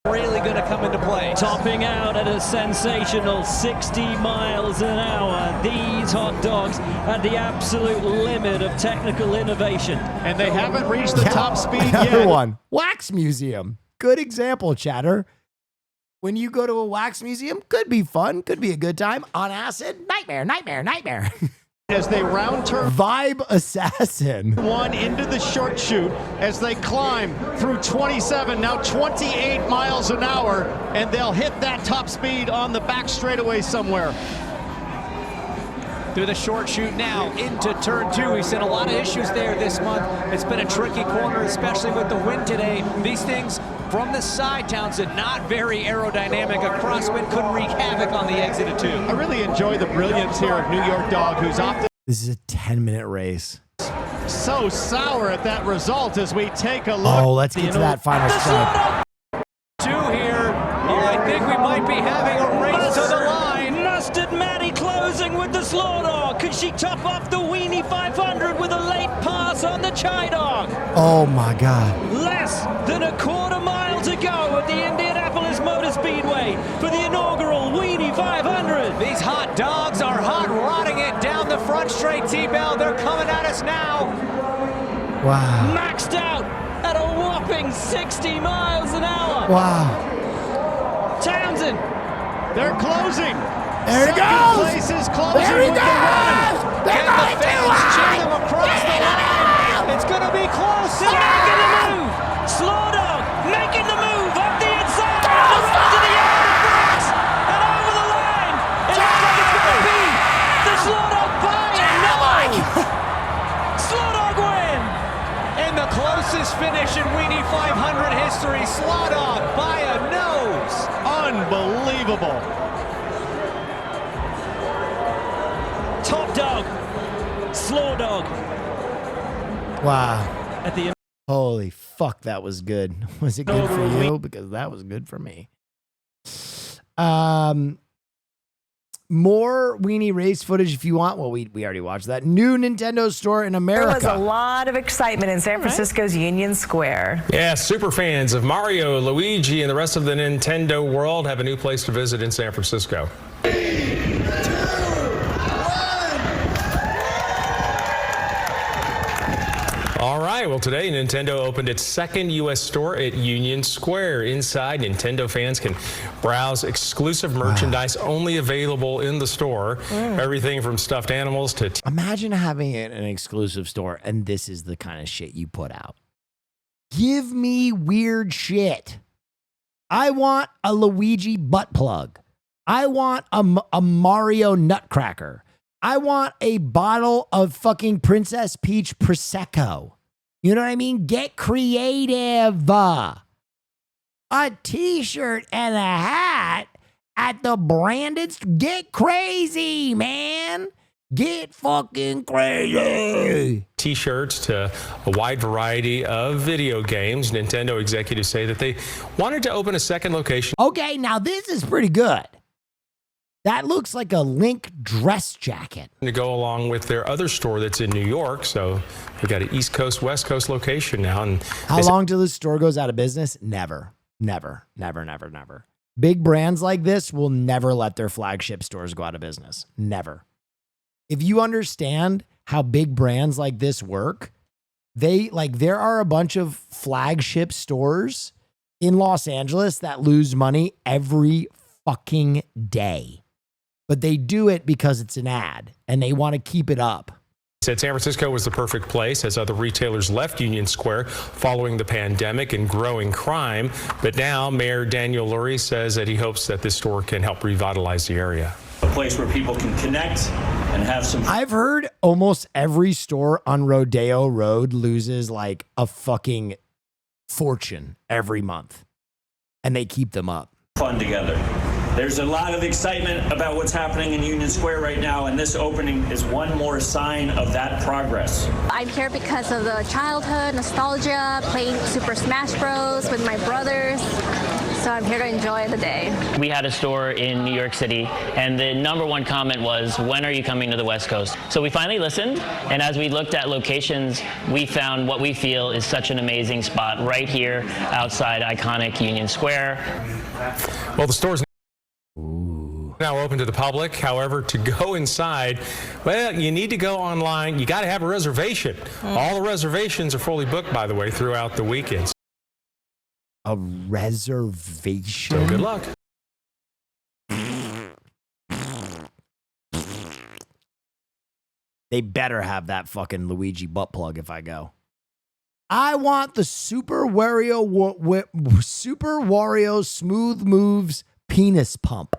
Really going to come into play. Topping out at a sensational 60 miles an hour. These hot dogs at the absolute limit of technical innovation. And they haven't reached the top speed Another yet. one. Wax Museum. Good example, chatter. when you go to a wax museum, could be fun, could be a good time. On acid, nightmare, nightmare, nightmare. As they round turn Vibe assassin. one into the short chute as they climb through 27, now 28 miles an hour, and they'll hit that top speed on the back straightaway somewhere. Through the short chute now into turn 2. We've seen a lot of issues there this month. It's been a tricky corner, especially with the wind today. These things from the side, Townsend, not very aerodynamic. A crosswind could wreak havoc on the exit of 2. I really enjoy the brilliance here of New York Dog, who's opted. This is a 10-minute race. So sour at that result as we take a look. Oh, let's get to that final stripe. 2 here. Oh, I think we might be having a race to the line. Mustard Maddie closing with the slow dog. Could she top off the Weenie 500 with a late pass on the Chai Dog? Oh my God. Less than a quarter mile to go at the Indianapolis Motor Speedway for the inaugural Weenie 500. These hot dogs are hot rodding it down the front straight, T-Bell. They're coming at us now. Wow. Maxed out at a whopping 60 miles an hour. Wow. Townsend, they're closing. There he Second goes. place is closing There he with the goes. run. They're Can going the fans to cheer them across the line? It's going to be close. They're making the move. Slow dog making the move up the inside. The run to the end of Brooks. And over the line. It looks like it's going to be the slow dog by a nose. Slow dog win. And the closest finish in Weenie 500 history, Slow Dog by a nose. Unbelievable. Top dog, slow dog. Wow. At the end. Holy fuck, that was good. Was it good for you? Because that was good for me. More Weenie race footage if you want. Well, we already watched that. New Nintendo store in America. There was a lot of excitement in San Francisco's Union Square. Yeah, super fans of Mario, Luigi, and the rest of the Nintendo world have a new place to visit in San Francisco. All right, well, today Nintendo opened its second U.S. store at Union Square. Inside, Nintendo fans can browse exclusive merchandise only available in the store. Everything from stuffed animals to... Imagine having an exclusive store, and this is the kind of shit you put out. Give me weird shit. I want a Luigi butt plug. I want a Mario nutcracker. I want a bottle of fucking Princess Peach Prosecco. You know what I mean? Get creative. A t-shirt and a hat at the branded. Get crazy, man. Get fucking crazy. T-shirts to a wide variety of video games. Nintendo executives say that they wanted to open a second location. Okay, now this is pretty good. That looks like a Link dress jacket. To go along with their other store that's in New York. So they've got an East Coast, West Coast location now. And how long till this store goes out of business? Never, never, never, never, never. Big brands like this will never let their flagship stores go out of business. Never. If you understand how big brands like this work, there are a bunch of flagship stores in Los Angeles that lose money every fucking day. But they do it because it's an ad and they want to keep it up. Said San Francisco was the perfect place as other retailers left Union Square following the pandemic and growing crime. But now Mayor Daniel Lurie says that he hopes that this store can help revitalize the area. A place where people can connect and have some... I've heard almost every store on Rodeo Road loses like a fucking fortune every month. And they keep them up. Fun together. There's a lot of excitement about what's happening in Union Square right now, and this opening is one more sign of that progress. I'm here because of the childhood, nostalgia, playing Super Smash Bros. With my brothers. So I'm here to enjoy the day. We had a store in New York City, and the #1 comment was, when are you coming to the West Coast? So we finally listened, and as we looked at locations, we found what we feel is such an amazing spot right here outside iconic Union Square. Well, the store's now open to the public. However, to go inside, well, you need to go online. You got to have a reservation. All the reservations are fully booked, by the way, throughout the weekends. A reservation? So good luck. They better have that fucking Luigi butt plug if I go. I want the Super Wario Smooth Moves penis pump.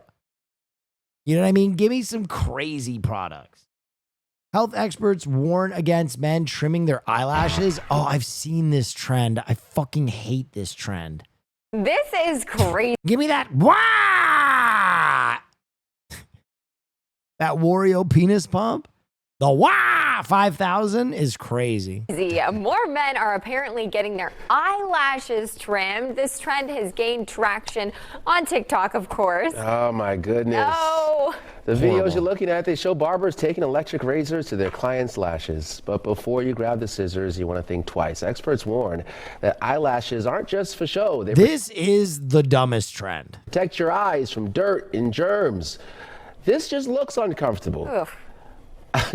You know what I mean? Give me some crazy products. Health experts warn against men trimming their eyelashes. Oh, I've seen this trend. I fucking hate this trend. This is crazy. Give me that. Wah! That Wario penis pump. The Wah 5000 is crazy. More men are apparently getting their eyelashes trimmed. This trend has gained traction on TikTok, of course. Oh my goodness. No. The videos you're looking at, they show barbers taking electric razors to their clients' lashes. But before you grab the scissors, you want to think twice. Experts warn that eyelashes aren't just for show. This is the dumbest trend. Protect your eyes from dirt and germs. This just looks uncomfortable. Ugh.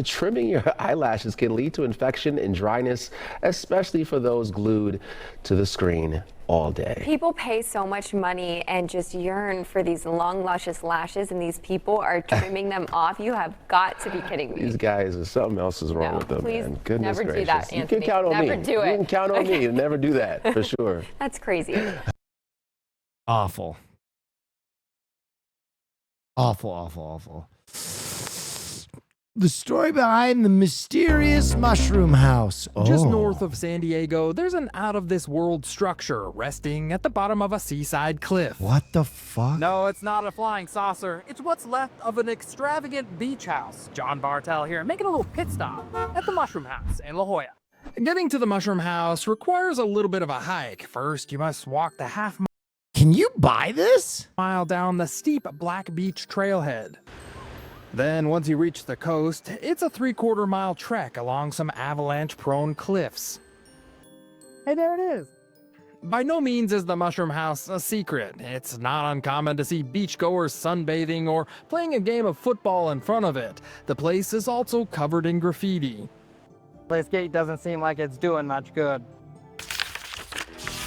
Trimming your eyelashes can lead to infection and dryness, especially for those glued to the screen all day. People pay so much money and just yearn for these long, luscious lashes, and these people are trimming them off. You have got to be kidding me. These guys, something else is wrong with them, please man. Goodness never gracious. do that, Anthony. You can count on Never me. do it. You can count on me to never do that, for sure. That's crazy. Awful. Awful, awful, awful. The story behind the mysterious mushroom house. Just north of San Diego, there's an out-of-this-world structure resting at the bottom of a seaside cliff. What the fuck? No, it's not a flying saucer. It's what's left of an extravagant beach house. John Bartel here, making a little pit stop at the Mushroom House in La Jolla. Getting to the Mushroom House requires a little bit of a hike. First, you must walk the half-mile. Can you buy this? Mile down the steep Black Beach trailhead. Then, once you reach the coast, it's a 3/4 mile trek along some avalanche-prone cliffs. Hey, there it is. By no means is the Mushroom House a secret. It's not uncommon to see beachgoers sunbathing or playing a game of football in front of it. The place is also covered in graffiti. This gate doesn't seem like it's doing much good.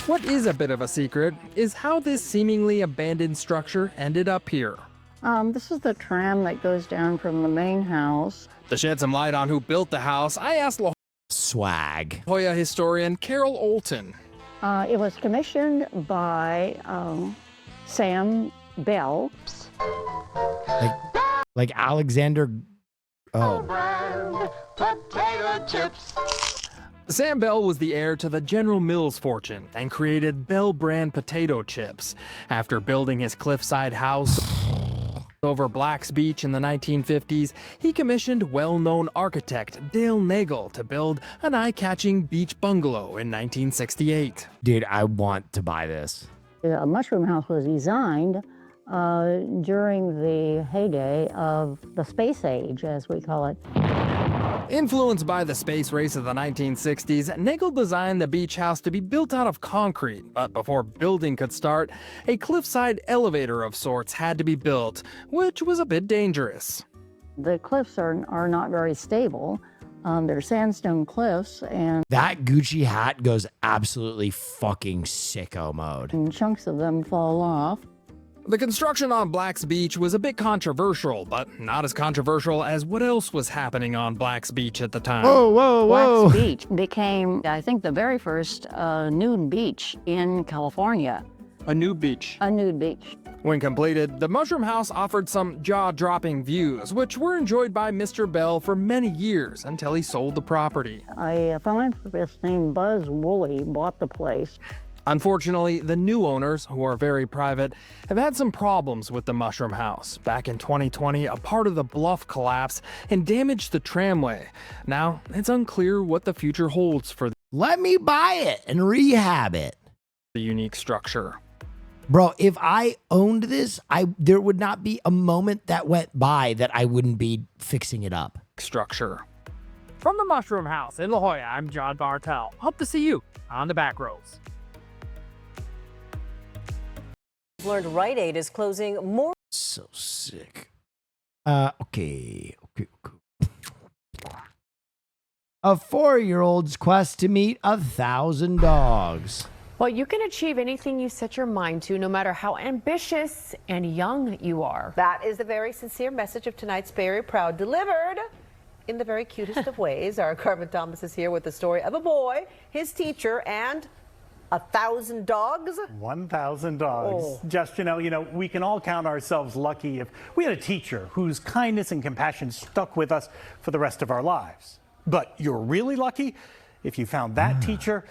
What is a bit of a secret is how this seemingly abandoned structure ended up here. This is the tram that goes down from the main house. To shed some light on who built the house, I asked La Jolla historian Carol Olton. It was commissioned by Sam Bell. Like Alexander. Oh. Potato chips. Sam Bell was the heir to the General Mills fortune and created Bell brand potato chips. After building his cliffside house over Black's Beach in the 1950s, he commissioned well-known architect Dale Nagel to build an eye-catching beach bungalow in 1968. Dude, I want to buy this. The Mushroom House was designed during the heyday of the space age, as we call it. Influenced by the space race of the 1960s, Nagel designed the beach house to be built out of concrete, but before building could start, a cliffside elevator of sorts had to be built, which was a bit dangerous. The cliffs are not very stable. They're sandstone cliffs, and that Gucci hat goes absolutely fucking sicko mode. And chunks of them fall off. The construction on Black's Beach was a bit controversial, but not as controversial as what else was happening on Black's Beach at the time. Whoa, whoa, whoa. Black's Beach became, I think, the very first nude beach in California. A nude beach. A nude beach. When completed, the Mushroom House offered some jaw-dropping views, which were enjoyed by Mr. Bell for many years until he sold the property. A philanthropist named Buzz Woolley bought the place. Unfortunately, the new owners, who are very private, have had some problems with the Mushroom House. Back in 2020, a part of the bluff collapsed and damaged the tramway. Now, it's unclear what the future holds for Let me buy it and rehab it. The unique structure. Bro, if I owned this, there would not be a moment that went by that I wouldn't be fixing it up. Structure. From the Mushroom House in La Jolla, I'm John Bartel. Hope to see you on the back rows. Learned Rite Aid is closing more. So sick. Okay. A 4-year-old's quest to meet 1,000 dogs. Well, you can achieve anything you set your mind to, no matter how ambitious and young you are. That is the very sincere message of tonight's Very Proud, delivered in the very cutest of ways. Our Carmen Thomas is here with the story of a boy, his teacher, and 1,000 dogs. 1,000 dogs. Oh. Just, you know, we can all count ourselves lucky if we had a teacher whose kindness and compassion stuck with us for the rest of our lives. But you're really lucky if you found that teacher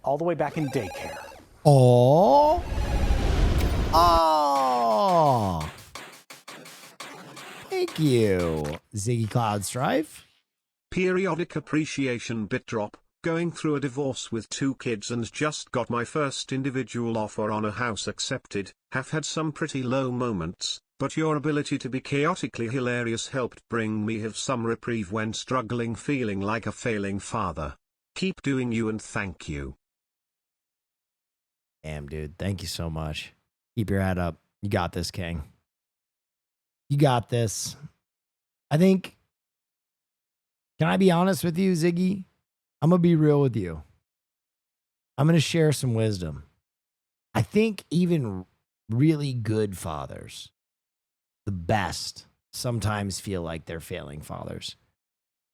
all the way back in daycare. Oh. Oh. Thank you, Ziggy Cloud Strife. Periodic appreciation bit drop. Going through a divorce with 2 kids and just got my first individual offer on a house accepted. Have had some pretty low moments, but your ability to be chaotically hilarious helped bring me have some reprieve when struggling, feeling like a failing father. Keep doing you and thank you. Damn, dude. Thank you so much. Keep your head up. You got this, King. You got this. I think, can I be honest with you, Ziggy? I'm going to be real with you. I'm going to share some wisdom. I think even really good fathers, the best, sometimes feel like they're failing fathers.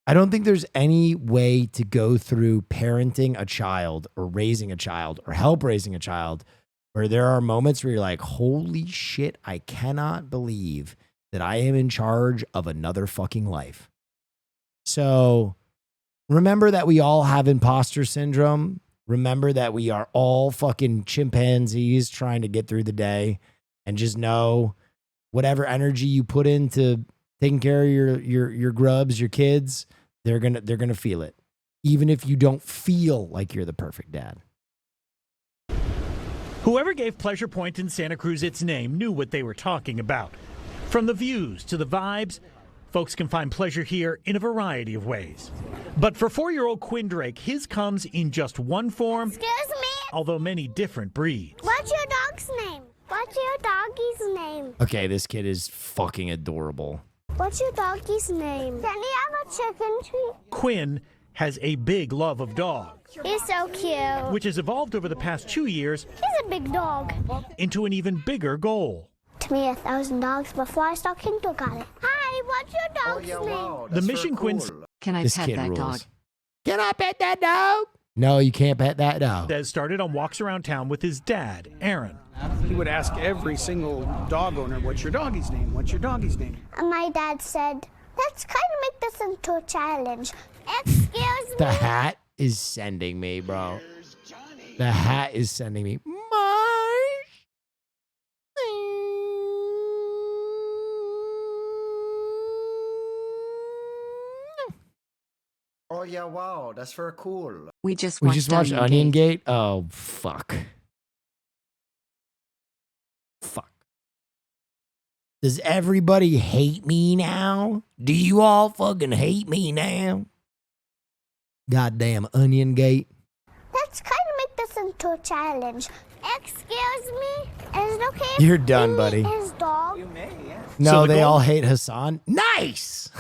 I don't think there's any way to go through parenting a child or raising a child or help raising a child where there are moments where you're like, holy shit, I cannot believe that I am in charge of another fucking life. So remember that we all have imposter syndrome. Remember that we are all fucking chimpanzees trying to get through the day, and just know whatever energy you put into taking care of your grubs, your kids, they're gonna feel it, even if you don't feel like you're the perfect dad. Whoever gave Pleasure Point in Santa Cruz its name knew what they were talking about. From the views to the vibes, folks can find pleasure here in a variety of ways. But for 4-year-old Quinn Drake, his comes in just one form, Excuse me? although many different breeds. What's your dog's name? What's your doggy's name? Okay, this kid is fucking adorable. What's your doggy's name? Can he have a chicken treat? Quinn has a big love of dogs, He's so cute. which has evolved over the past 2 years He's a big dog. into an even bigger goal. To me, 1,000 dogs before I start kindergarten. Hi, what's your dog's name? The mission Quinn's Can I This pet kid that rules. dog? Can I pet that dog? No, you can't pet that dog. Des started on walks around town with his dad, Aaron. He would ask every single dog owner, what's your doggie's name? What's your doggie's name? And my dad said, let's kind of make this into a challenge. Excuse me? The hat is sending me, bro. The hat is sending me. Oh yeah, wow, that's very cool. We just We watched, just watched Onion Gate. Oh, fuck. Fuck. Does everybody hate me now? Do you all fucking hate me now? Goddamn Onion Gate. Let's kind of make this into a challenge. Excuse me? Is it okay if You're done, we buddy. meet his dog? No, So the they goal- all hate Hassan. Nice!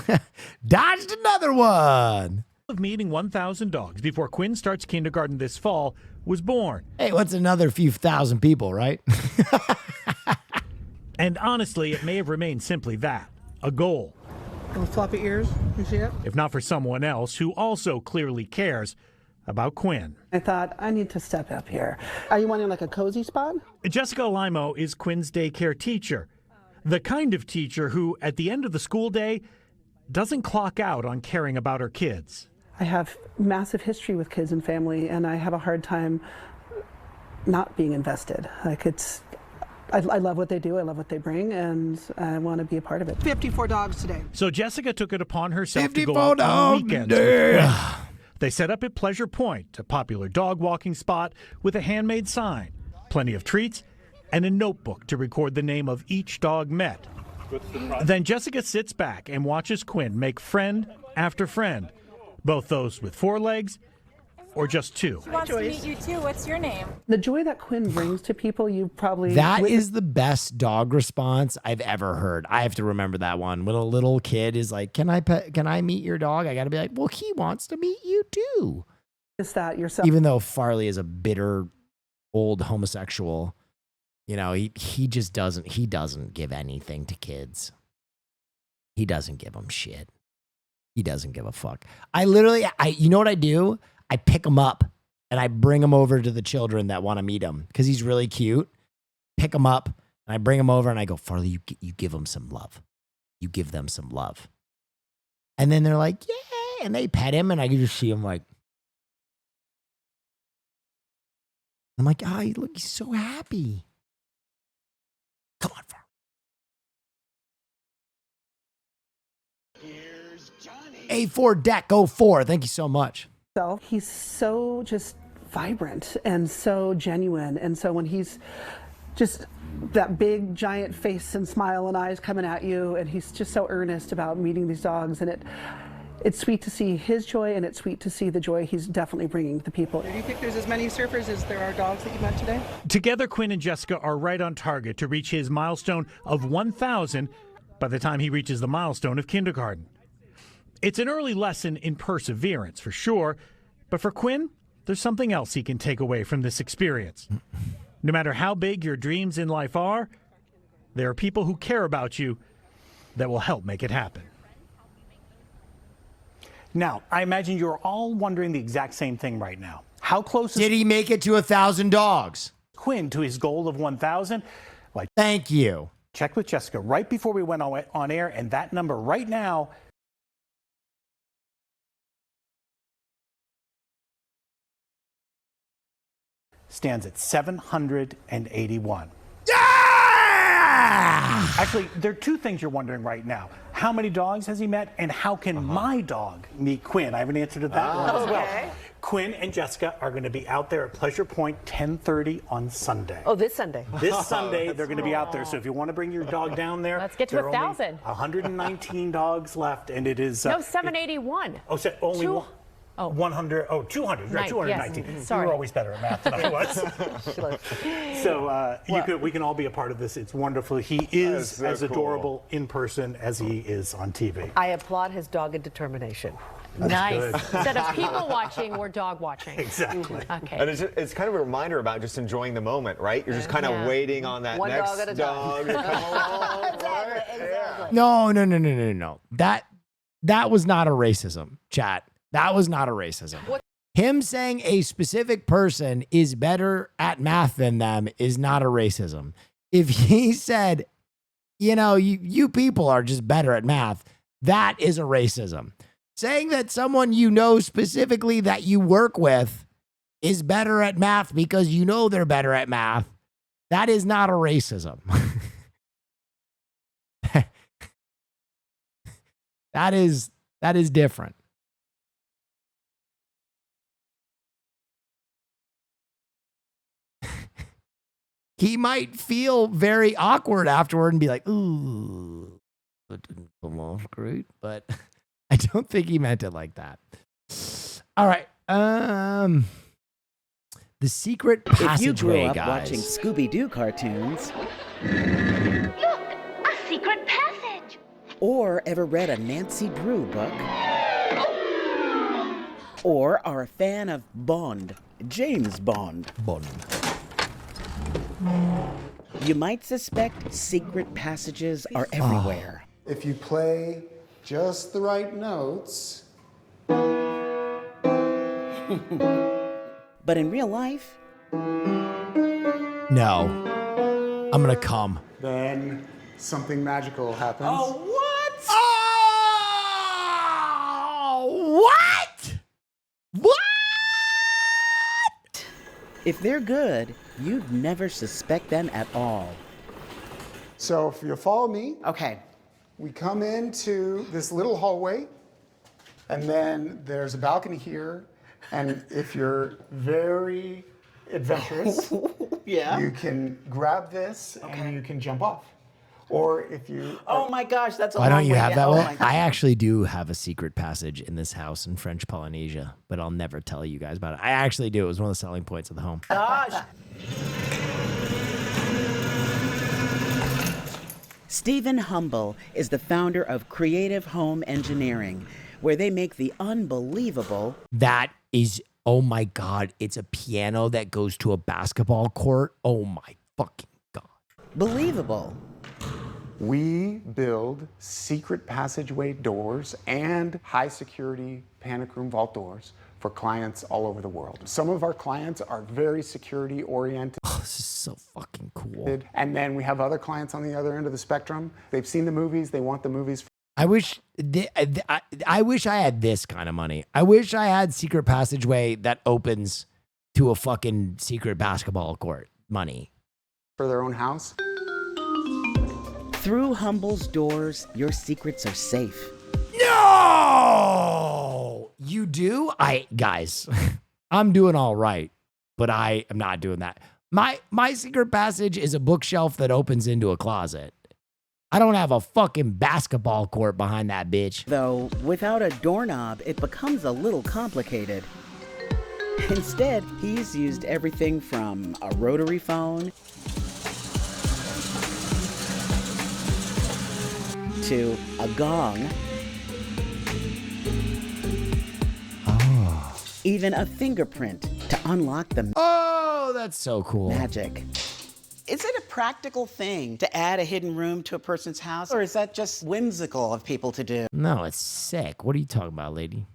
Dodged another one. Of meeting 1,000 dogs before Quinn starts kindergarten this fall was born. Hey, what's another few thousand people, right? And honestly, it may have remained simply that, a goal. Little floppy ears, you see it? If not for someone else who also clearly cares about Quinn. I thought, I need to step up here. Are you wanting like a cozy spot? Jessica Limo is Quinn's daycare teacher, the kind of teacher who, at the end of the school day, doesn't clock out on caring about her kids. I have massive history with kids and family, and I have a hard time not being invested. Like I love what they do, I love what they bring, and I want to be a part of it. 54 dogs today. So Jessica took it upon herself to go 54 out on dogs weekends today. with Quinn. They set up at Pleasure Point, a popular dog walking spot with a handmade sign, plenty of treats, and a notebook to record the name of each dog met. Then Jessica sits back and watches Quinn make friend after friend, both those with 4 legs or just 2. She wants to meet you too. What's your name? The joy that Quinn brings to people, you probably... That is the best dog response I've ever heard. I have to remember that one. When a little kid is like, can I meet your dog? I got to be like, well, he wants to meet you too. Is that yourself? Even though Farley is a bitter old homosexual, you know, he just doesn't give anything to kids. He doesn't give them shit. He doesn't give a fuck. You know what I do? I pick him up and I bring him over to the children that want to meet him because he's really cute. Pick him up and I bring him over and I go, Farley, you give them some love. You give them some love. And then they're like, yay. And they pet him and I can just see him like, I'm like, look, he's so happy. Come on, Farley. A4 deck 04. Thank you so much. So he's so just vibrant and so genuine. And so when he's just that big giant face and smile and eyes coming at you, and he's just so earnest about meeting these dogs, and it's sweet to see his joy, and it's sweet to see the joy he's definitely bringing to the people. Do you think there's as many surfers as there are dogs that you met today? Together, Quinn and Jessica are right on target to reach his milestone of 1,000 by the time he reaches the milestone of kindergarten. It's an early lesson in perseverance, for sure, but for Quinn, there's something else he can take away from this experience. No matter how big your dreams in life are, there are people who care about you that will help make it happen. Now, I imagine you're all wondering the exact same thing right now. How close did he make it to 1,000 dogs? Quinn to his goal of 1,000? Like, thank you. Checked with Jessica right before we went on air, and that number right now stands at 781. Yeah! Actually, there are two things you're wondering right now. How many dogs has he met, and how can my dog meet Quinn? I have an answer to that one as well. Quinn and Jessica are going to be out there at Pleasure Point 10:30 on Sunday. Oh, this Sunday. This Sunday, they're going to be out there. So if you want to bring your dog down there, let's get to 1,000. 119 dogs left, and it is... no, 781. Oh, so only one. Oh. 100, 200, right, 219. Yes. Sorry. You were always better at math than I was. So we can all be a part of this. It's wonderful. He is so as cool. adorable in person as he is on TV. I applaud his dogged determination. Nice. Instead of people watching, we're dog watching. Exactly. Okay. And it's kind of a reminder about just enjoying the moment, right? You're just kind of waiting on that One next dog at a dog to come along. Exactly. No. That was not a racism, chat. That was not a racism. Him saying a specific person is better at math than them is not a racism. If he said, you people are just better at math, that is a racism. Saying that someone you know specifically that you work with is better at math because you know they're better at math, that is not a racism. That is different. He might feel very awkward afterward and be like, ooh, that didn't come off great, but I don't think he meant it like that. All right. The secret passageway, if you grew up guys. watching Scooby-Doo cartoons, Look, a secret passage. or ever read a Nancy Drew book, or are a fan of Bond, James Bond. You might suspect secret passages are everywhere. If you play just the right notes. But in real life, no. I'm going to come. Then something magical happens. Oh, what? Oh, what? What? If they're good, you'd never suspect them at all. So if you follow me, okay, we come into this little hallway, and then there's a balcony here, and if you're very adventurous, yeah, you can grab this and you can jump off. Or if you... Oh my gosh, that's a Why long don't you way have down. that Oh one? my gosh. I actually do have a secret passage in this house in French Polynesia, but I'll never tell you guys about it. I actually do. It was one of the selling points of the home. Gosh. Stephen Humble is the founder of Creative Home Engineering, where they make the unbelievable. That is, oh my God, it's a piano that goes to a basketball court. Oh my fucking God. Believable. We build secret passageway doors and high security panic room vault doors for clients all over the world. Some of our clients are very security oriented. Oh, this is so fucking cool. And then we have other clients on the other end of the spectrum. They've seen the movies, they want the movies. I wish I wish I had this kind of money. I wish I had secret passageway that opens to a fucking secret basketball court money. For their own house. Through Humble's doors, your secrets are safe. No! You do? Guys, I'm doing all right, but I am not doing that. My secret passage is a bookshelf that opens into a closet. I don't have a fucking basketball court behind that bitch. Though, without a doorknob, it becomes a little complicated. Instead, he's used everything from a rotary phone to a gong, even a fingerprint to unlock the that's so cool. Magic. Is it a practical thing to add a hidden room to a person's house, or is that just whimsical of people to do? No, it's sick. What are you talking about, lady?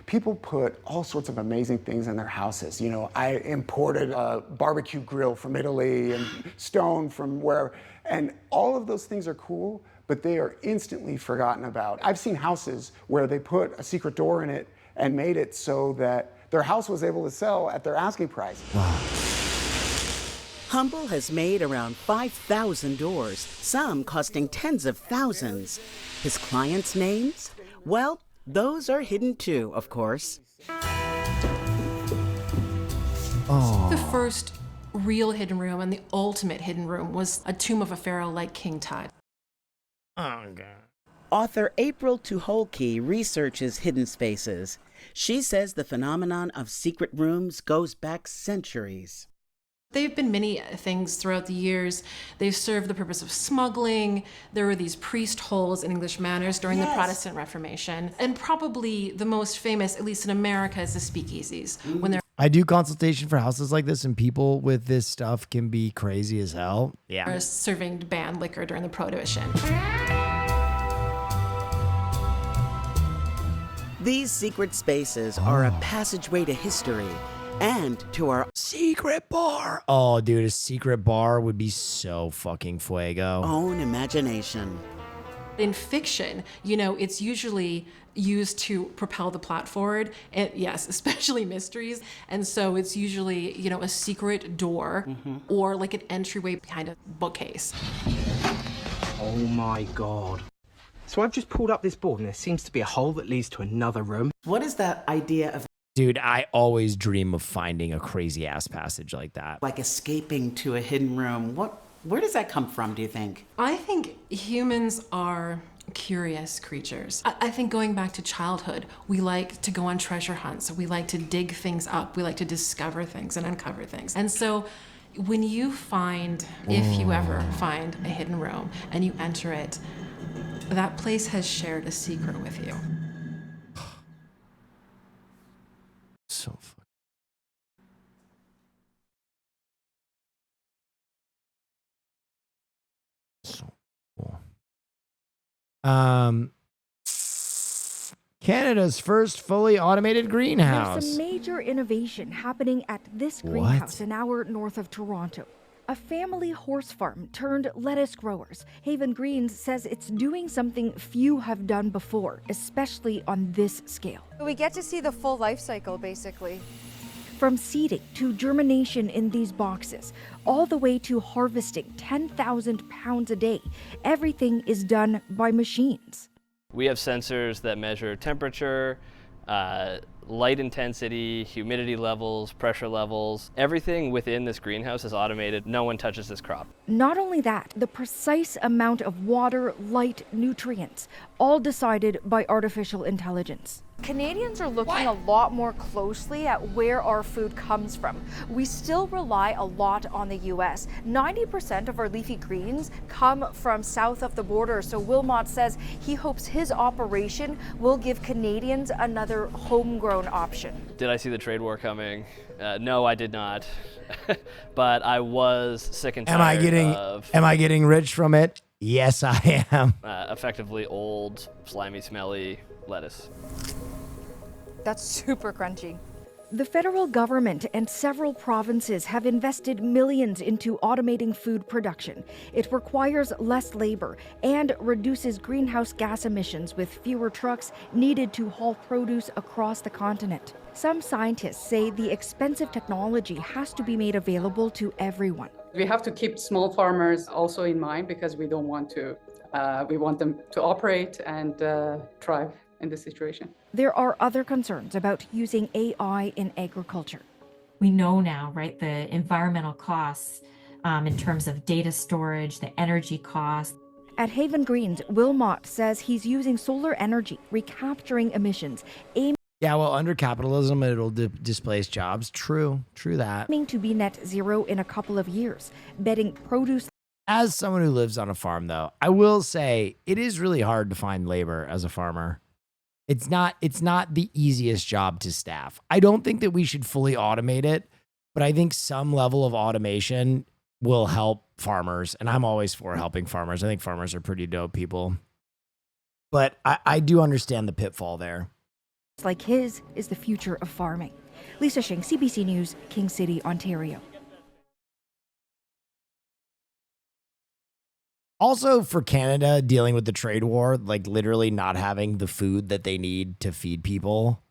People put all sorts of amazing things in their houses. You know, I imported a barbecue grill from Italy and stone from wherever, and all of those things are cool, but they are instantly forgotten about. I've seen houses where they put a secret door in it and made it so that their house was able to sell at their asking price. Wow. Humble has made around 5,000 doors, some costing tens of thousands. His clients' names? Well, those are hidden too, of course. The first real hidden room and the ultimate hidden room was a tomb of a pharaoh like King Tut. Oh, God. Author April Tuholke researches hidden spaces. She says the phenomenon of secret rooms goes back centuries. There have been many things throughout the years. They've served the purpose of smuggling. There were these priest holes in English manors during the Protestant Reformation. And probably the most famous, at least in America, is the speakeasies. When they're I do consultation for houses like this, and people with this stuff can be crazy as hell. Yeah. serving banned liquor during the Prohibition. These secret spaces are a passageway to history and to our secret bar. Oh, dude, a secret bar would be so fucking fuego. Own imagination. In fiction, you know, it's usually used to propel the plot forward. And yes, especially mysteries. And so it's usually, you know, a secret door or like an entryway behind a bookcase. Oh my God. So I've just pulled up this board and there seems to be a hole that leads to another room. What is that idea of Dude, I always dream of finding a crazy ass passage like that. like escaping to a hidden room? Where does that come from, do you think? I think humans are curious creatures. I think going back to childhood, we like to go on treasure hunts. We like to dig things up. We like to discover things and uncover things. And so when you find, if you ever find a hidden room and you enter it, that place has shared a secret with you. So fun. So cool. Canada's first fully automated greenhouse. There's a major innovation happening at this greenhouse an hour north of Toronto. A family horse farm turned lettuce growers. Haven Greens says it's doing something few have done before, especially on this scale. We get to see the full life cycle, basically. From seeding to germination in these boxes, all the way to harvesting 10,000 pounds a day, everything is done by machines. We have sensors that measure temperature, light intensity, humidity levels, pressure levels. Everything within this greenhouse is automated. No one touches this crop. Not only that, the precise amount of water, light, nutrients, all decided by artificial intelligence. Canadians are looking a lot more closely at where our food comes from. We still rely a lot on the U.S. 90% of our leafy greens come from south of the border, so Wilmot says he hopes his operation will give Canadians another homegrown option. Did I see the trade war coming? No, I did not. But I was sick and tired Am I getting rich from it? Yes, I am. Effectively old, slimy, smelly lettuce. That's super crunchy. The federal government and several provinces have invested millions into automating food production. It requires less labor and reduces greenhouse gas emissions with fewer trucks needed to haul produce across the continent. Some scientists say the expensive technology has to be made available to everyone. We have to keep small farmers also in mind because we don't want to, we want them to operate and thrive in this situation. There are other concerns about using AI in agriculture. We know now, right, the environmental costs in terms of data storage, the energy costs. At Haven Greens, Will Mott says he's using solar energy, recapturing emissions, Yeah, well, under capitalism, it'll displace jobs. True that. aiming to be net zero in a couple of years, betting produce. As someone who lives on a farm, though, I will say it is really hard to find labor as a farmer. It's not the easiest job to staff. I don't think that we should fully automate it, but I think some level of automation will help farmers, and I'm always for helping farmers. I think farmers are pretty dope people. But I do understand the pitfall there. Like his is the future of farming. Lisa Shing, CBC News, King City, Ontario. Also, for Canada, dealing with the trade war, like literally not having the food that they need to feed people.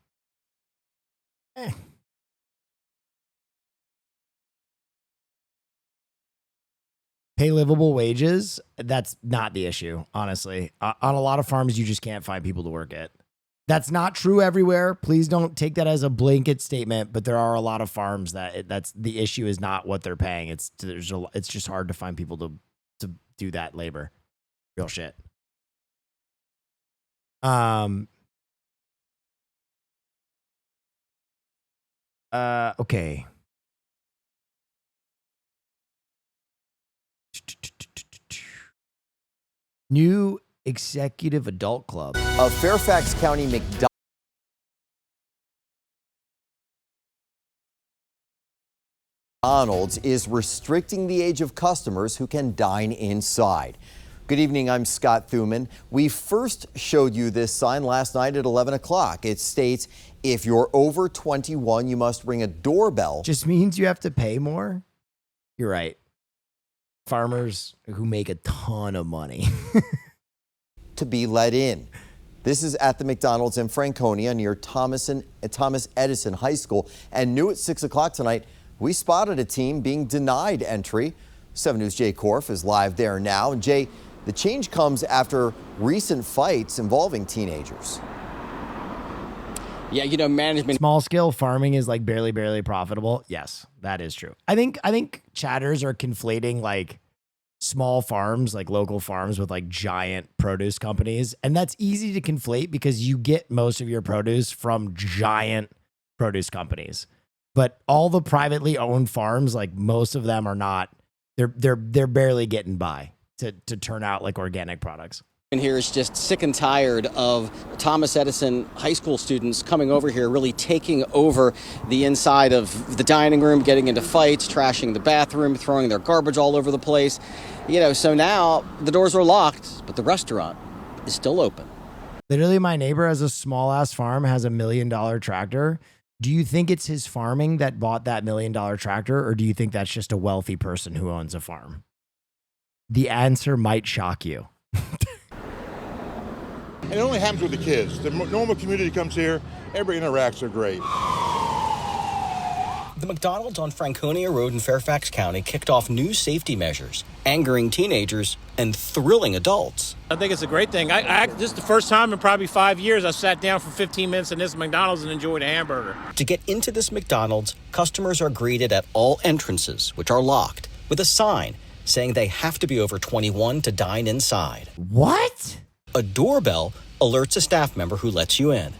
Pay livable wages, that's not the issue, honestly. On a lot of farms, you just can't find people to work it. That's not true everywhere. Please don't take that as a blanket statement, but there are a lot of farms that's the issue is not what they're paying. It's just hard to find people to do that labor. Real shit. Okay. New executive adult club. A Fairfax County McDonald's is restricting the age of customers who can dine inside. Good evening, I'm Scott Thuman. We first showed you this sign last night at 11 o'clock. It states, if you're over 21, you must ring a doorbell. Just means you have to pay more? You're right. Farmers who make a ton of money. To be let in. This is at the McDonald's in Franconia near Thomas Edison High School. And new at 6 o'clock tonight, we spotted a team being denied entry. 7 News' Jay Korf is live there now. And Jay, the change comes after recent fights involving teenagers. Yeah, you know, management. Small scale farming is like barely profitable. Yes, that is true. I think chatters are conflating like small farms, like local farms with like giant produce companies. And that's easy to conflate because you get most of your produce from giant produce companies. But all the privately owned farms, like most of them are not, they're barely getting by to turn out like organic products. And here is just sick and tired of Thomas Edison high school students coming over here, really taking over the inside of the dining room, getting into fights, trashing the bathroom, throwing their garbage all over the place. You know, so now the doors are locked, but the restaurant is still open. Literally, my neighbor has a small ass farm, has $1 million tractor. Do you think it's his farming that bought that $1 million tractor, or do you think that's just a wealthy person who owns a farm? The answer might shock you. And it only happens with the kids. The normal community comes here, everybody interacts, they're great. The McDonald's on Franconia Road in Fairfax County kicked off new safety measures, angering teenagers and thrilling adults. I think it's a great thing. This is the first time in probably 5 years I sat down for 15 minutes in this McDonald's and enjoyed a hamburger. To get into this McDonald's, customers are greeted at all entrances, which are locked, with a sign saying they have to be over 21 to dine inside. What? A doorbell alerts a staff member who lets you in.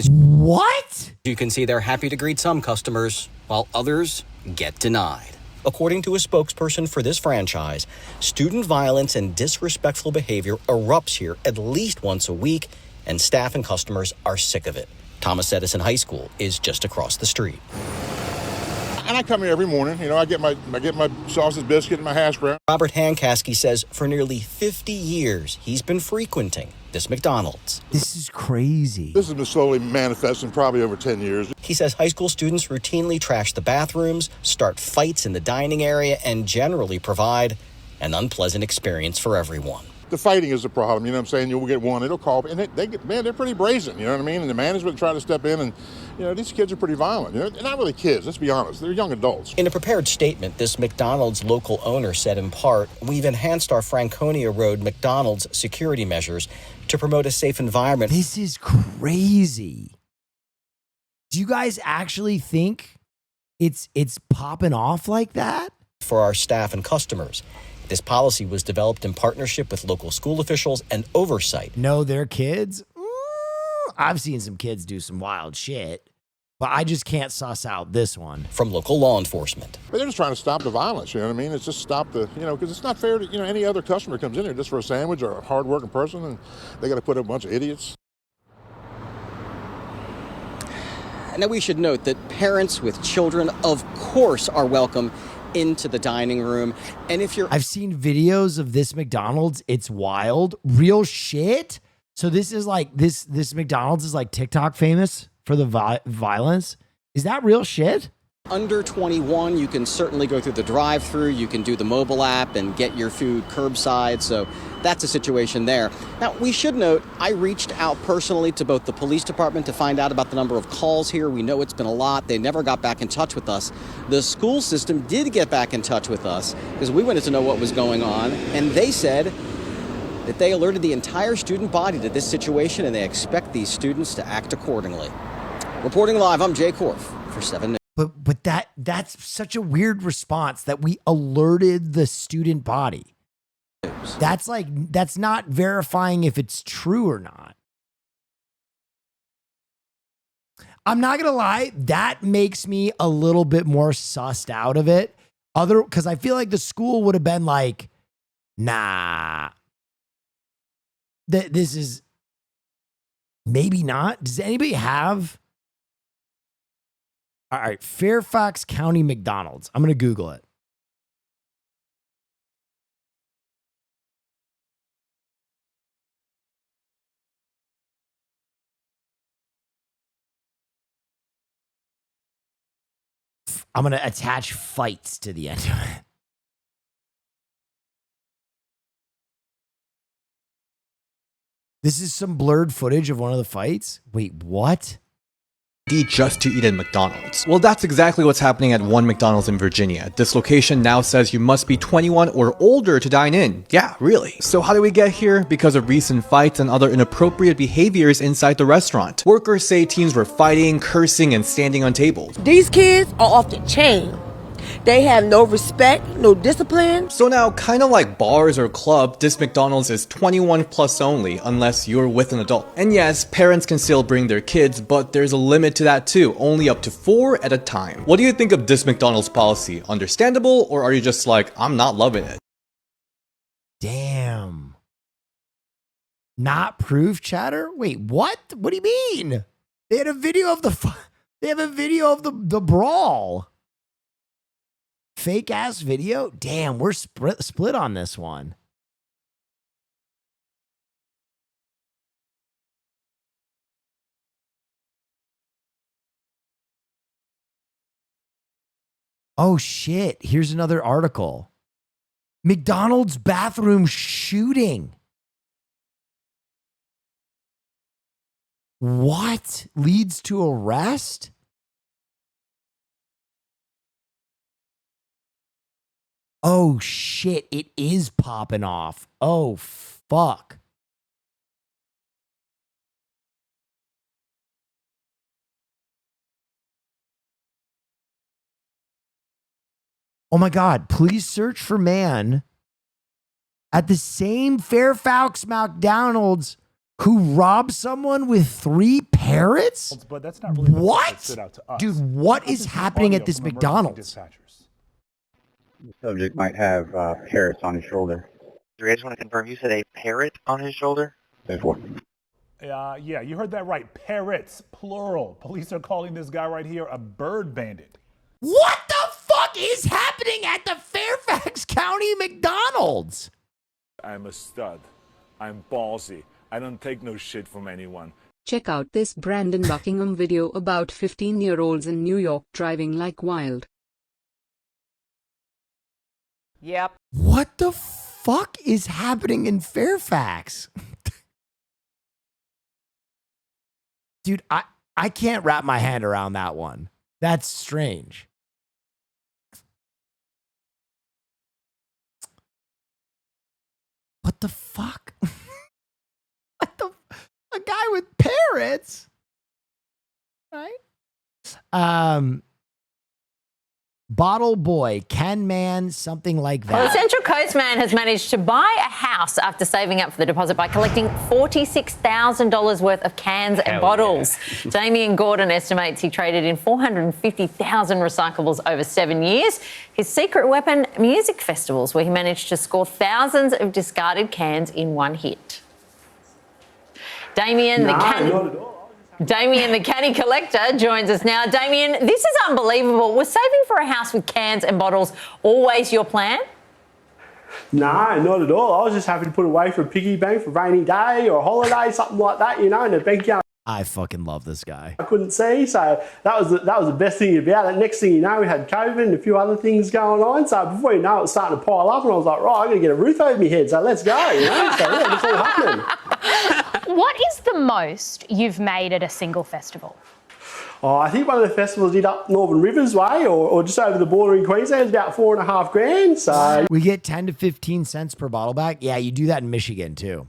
What? You can see they're happy to greet some customers, while others get denied. According to a spokesperson for this franchise, student violence and disrespectful behavior erupts here at least once a week, and staff and customers are sick of it. Thomas Edison High School is just across the street. I And I come here every morning. You know, I get my sausage biscuit and my hash brown. Robert Hankaski says for nearly 50 years, he's been frequenting this McDonald's. This is crazy. This has been slowly manifesting probably over 10 years. He says high school students routinely trash the bathrooms, start fights in the dining area, and generally provide an unpleasant experience for everyone. The fighting is the problem, you know what I'm saying? You'll get one, it'll call, and they're pretty brazen, you know what I mean? And the management try to step in, and, you know, these kids are pretty violent. You know, they're not really kids, let's be honest. They're young adults. In a prepared statement, this McDonald's local owner said in part, "We've enhanced our Franconia Road McDonald's security measures to promote a safe environment." This is crazy. Do you guys actually think it's popping off like that? For our staff and customers. This policy was developed in partnership with local school officials and oversight. Know their kids? I've seen some kids do some wild shit, but I just can't suss out this one. From local law enforcement. But they're just trying to stop the violence, you know what I mean? It's just stop the, you know, because it's not fair to, you know, any other customer comes in here just for a sandwich or a hard-working person, and they got to put up a bunch of idiots. Now, we should note that parents with children, of course, are welcome into the dining room. And if you're... I've seen videos of this McDonald's. It's wild. Real shit. So this is like, this McDonald's is like TikTok famous for the violence. Is that real shit? Under 21, you can certainly go through the drive-thru. You can do the mobile app and get your food curbside. So that's a situation there. Now, we should note, I reached out personally to both the police department to find out about the number of calls here. We know it's been a lot. They never got back in touch with us. The school system did get back in touch with us because we wanted to know what was going on. And they said that they alerted the entire student body to this situation and they expect these students to act accordingly. Reporting live, I'm Jay Korf for 7 News. But that's such a weird response that we alerted the student body. That's not verifying if it's true or not. I'm not gonna lie, that makes me a little bit more sussed out of it. Because I feel like the school would have been like, nah. This is maybe not. Does anybody have? All right, Fairfax County McDonald's. I'm going to Google it. I'm going to attach fights to the end of it. This is some blurred footage of one of the fights. Wait, what? Just to eat at McDonald's. Well, that's exactly what's happening at one McDonald's in Virginia. This location now says you must be 21 or older to dine in. Yeah, really. So how did we get here? Because of recent fights and other inappropriate behaviors inside the restaurant. Workers say teens were fighting, cursing, and standing on tables. These kids are off the chain. They have no respect, no discipline. So now, kind of like bars or club, this McDonald's is 21 plus only, unless you're with an adult. And yes, parents can still bring their kids, but there's a limit to that too, only up to 4 at a time. What do you think of this McDonald's policy? Understandable, or are you just like, I'm not loving it? Damn. Not proof, chatter? Wait, what? What do you mean? They had a video of the brawl. Fake ass video? Damn, we're split on this one. Oh shit, here's another article. McDonald's bathroom shooting. What leads to arrest? Oh shit, it is popping off. Oh fuck. Oh my God, please search for man at the same Fairfax McDonald's who robbed someone with 3 parrots? But that's not really what? stood out to us. Dude, what is happening at this from McDonald's? The subject might have parrots on his shoulder. I just want to confirm, you said a parrot on his shoulder? There's one. Yeah, you heard that right. Parrots, plural. Police are calling this guy right here a bird bandit. What the is happening at the Fairfax County McDonald's? I'm a stud. I'm ballsy. I don't take no shit from anyone. Check out this Brandon Buckingham video about 15-year-olds in New York driving like wild. Yep. What the fuck is happening in Fairfax? Dude, I can't wrap my hand around that one. That's strange. What the fuck? A guy with parrots? Right? Bottle boy, Ken man, something like that. Well, the Central Coast man has managed to buy a house after saving up for the deposit by collecting $46,000 worth of cans and bottles. Yeah. Damien Gordon estimates he traded in 450,000 recyclables over 7 years. His secret weapon, music festivals, where he managed to score thousands of discarded cans in one hit. Damien, the canny collector, joins us now. Damien, this is unbelievable. Was saving for a house with cans and bottles always your plan? No, not at all. I was just happy to put away for a piggy bank for a rainy day or a holiday, something like that, you know, in a backyard. I fucking love this guy. I couldn't see, so that was the best thing about it. Next thing you know, we had COVID and a few other things going on. So before you know it, was starting to pile up, and I was like, right, I'm going to get a roof over my head. So let's go, you know. So yeah, it's all happening. What is the most you've made at a single festival? Oh, I think one of the festivals did up Northern Rivers Way or just over the border in Queensland is about $4.5 grand. So we get 10 to 15 cents per bottle back. Yeah, you do that in Michigan too.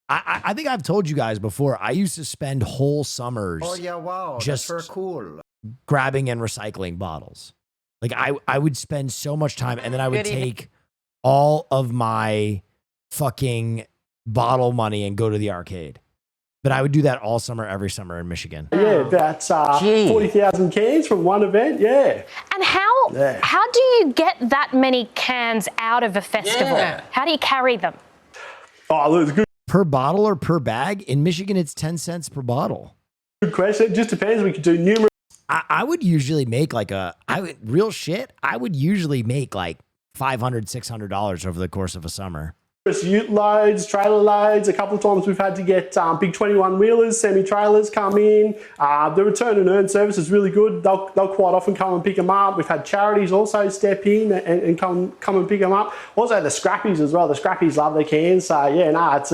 I think I've told you guys before, I used to spend whole summers just that's cool. grabbing and recycling bottles. Like I would spend so much time, and then I would take all of my fucking bottle money and go to the arcade. But I would do that all summer, every summer in Michigan. Yeah, about 40,000 cans from one event, yeah. And how do you get that many cans out of a festival? Yeah. How do you carry them? Oh, look, it's good. Per bottle or per bag? In Michigan, it's 10 cents per bottle. Good question. It just depends. We could do numerous. I would usually make I would usually make like $500, $600 over the course of a summer. Ute loads, trailer loads. A couple of times we've had to get big 21-wheelers, semi-trailers come in. The return and earn service is really good. They'll quite often come and pick them up. We've had charities also step in and come and pick them up. Also the scrappies as well. The scrappies love their cans. So yeah, it's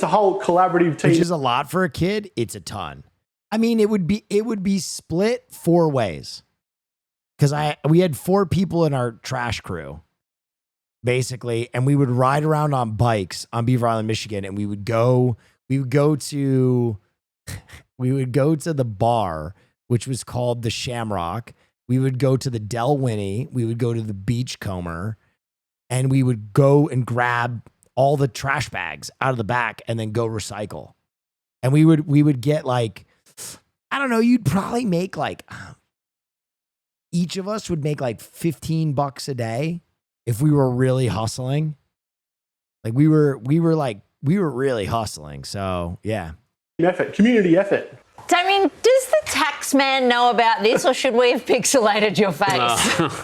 a whole collaborative team. Which is a lot for a kid. It's a ton. I mean, it would be split 4 ways. Because we had 4 people in our trash crew. Basically, and we would ride around on bikes on Beaver Island, Michigan, and we would go to the bar, which was called the Shamrock. We would go to the Del Winnie, we would go to the Beachcomber, and we would go and grab all the trash bags out of the back and then go recycle. And we would get like, I don't know, you'd probably make like, each of us would make like $15 a day. If we were really hustling, like we were really hustling. So yeah. Community effort. Damien, does the tax man know about this, or should we have pixelated your face?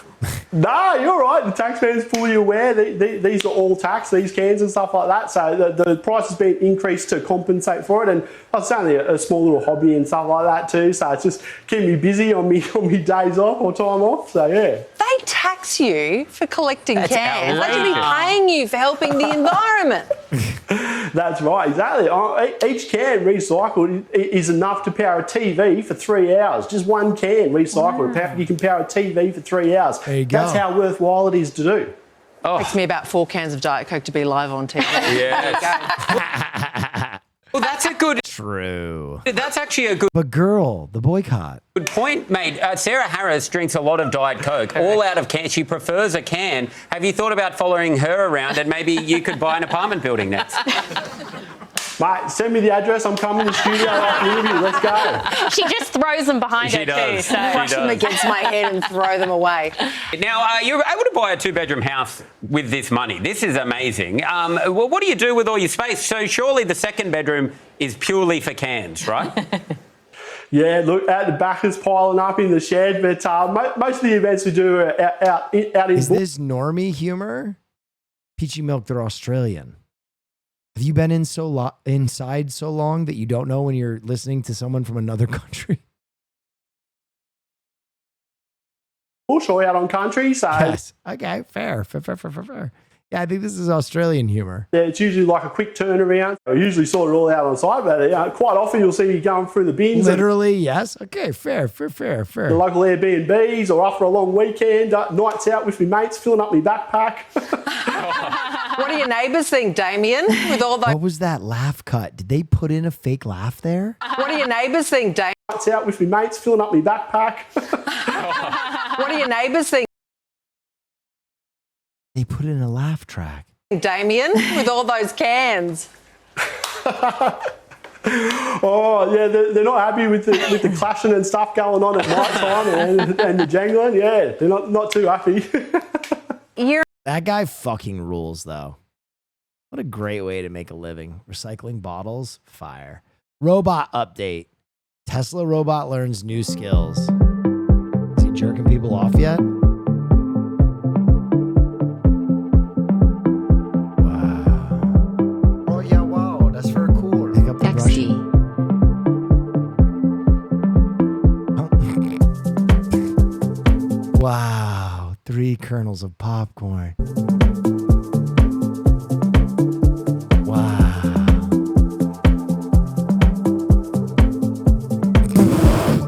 No, you're right. The tax man's fully aware that these are all taxed, these cans and stuff like that. So the price has been increased to compensate for it. And it's only a small little hobby and stuff like that too. So it's just keeping me busy on me days off or time off. So yeah. They tax you for collecting cans. They should be paying you for helping the environment. That's right, exactly. Each can recycled is enough to power a TV for 3 hours. Just one can recycled. Wow. You can power a TV for 3 hours. There you go. That's how worthwhile it is to do. It takes me about 4 cans of Diet Coke to be live on TV. Yeah. Well, that's a good... True. That's actually a good... But girl, the boycott. Good point, mate. Sarah Harris drinks a lot of Diet Coke, all out of can. She prefers a can. Have you thought about following her around, and maybe you could buy an apartment building next? Mate, send me the address. I'm coming to the studio after the interview. Let's go. She just throws them behind her too. So crush them against my head and throw them away. Now, you're able to buy a 2-bedroom house with this money. This is amazing. Well, what do you do with all your space? So surely the second bedroom is purely for cans, right? Yeah, look, out the back is piling up in the shed, but most of the events we do are out in. Is this normie humor? Peachy Milk, they're Australian. Have you been inside so long that you don't know when you're listening to someone from another country? Bush or out on country, so. Yes. Okay, fair. Yeah, I think this is Australian humor. Yeah, it's usually like a quick turnaround. I usually sort it all out on site, but quite often you'll see me going through the bins. Literally, yes. Okay, fair. The local Airbnbs, or after a long weekend, nights out with my mates, filling up my backpack. What do your neighbours think, Damien? With all those. What was that laugh cut? Did they put in a fake laugh there? What do your neighbours think, Damien? Nights out with my mates, filling up my backpack. What do your neighbours think? They put in a laugh track. Damien, with all those cans. Oh, yeah, they're not happy with the clashing and stuff going on at night time and the jangling. Yeah, they're not too happy. That guy fucking rules, though. What a great way to make a living. Recycling bottles, fire. Robot update. Tesla robot learns new skills. Is he jerking people off yet? Wow, 3 kernels of popcorn. Wow.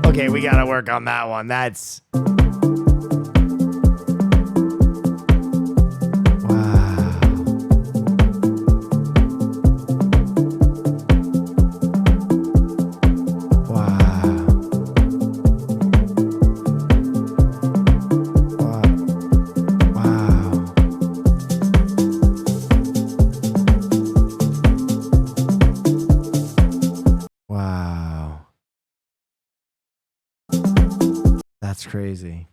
Okay, we gotta work on that one. That's... crazy.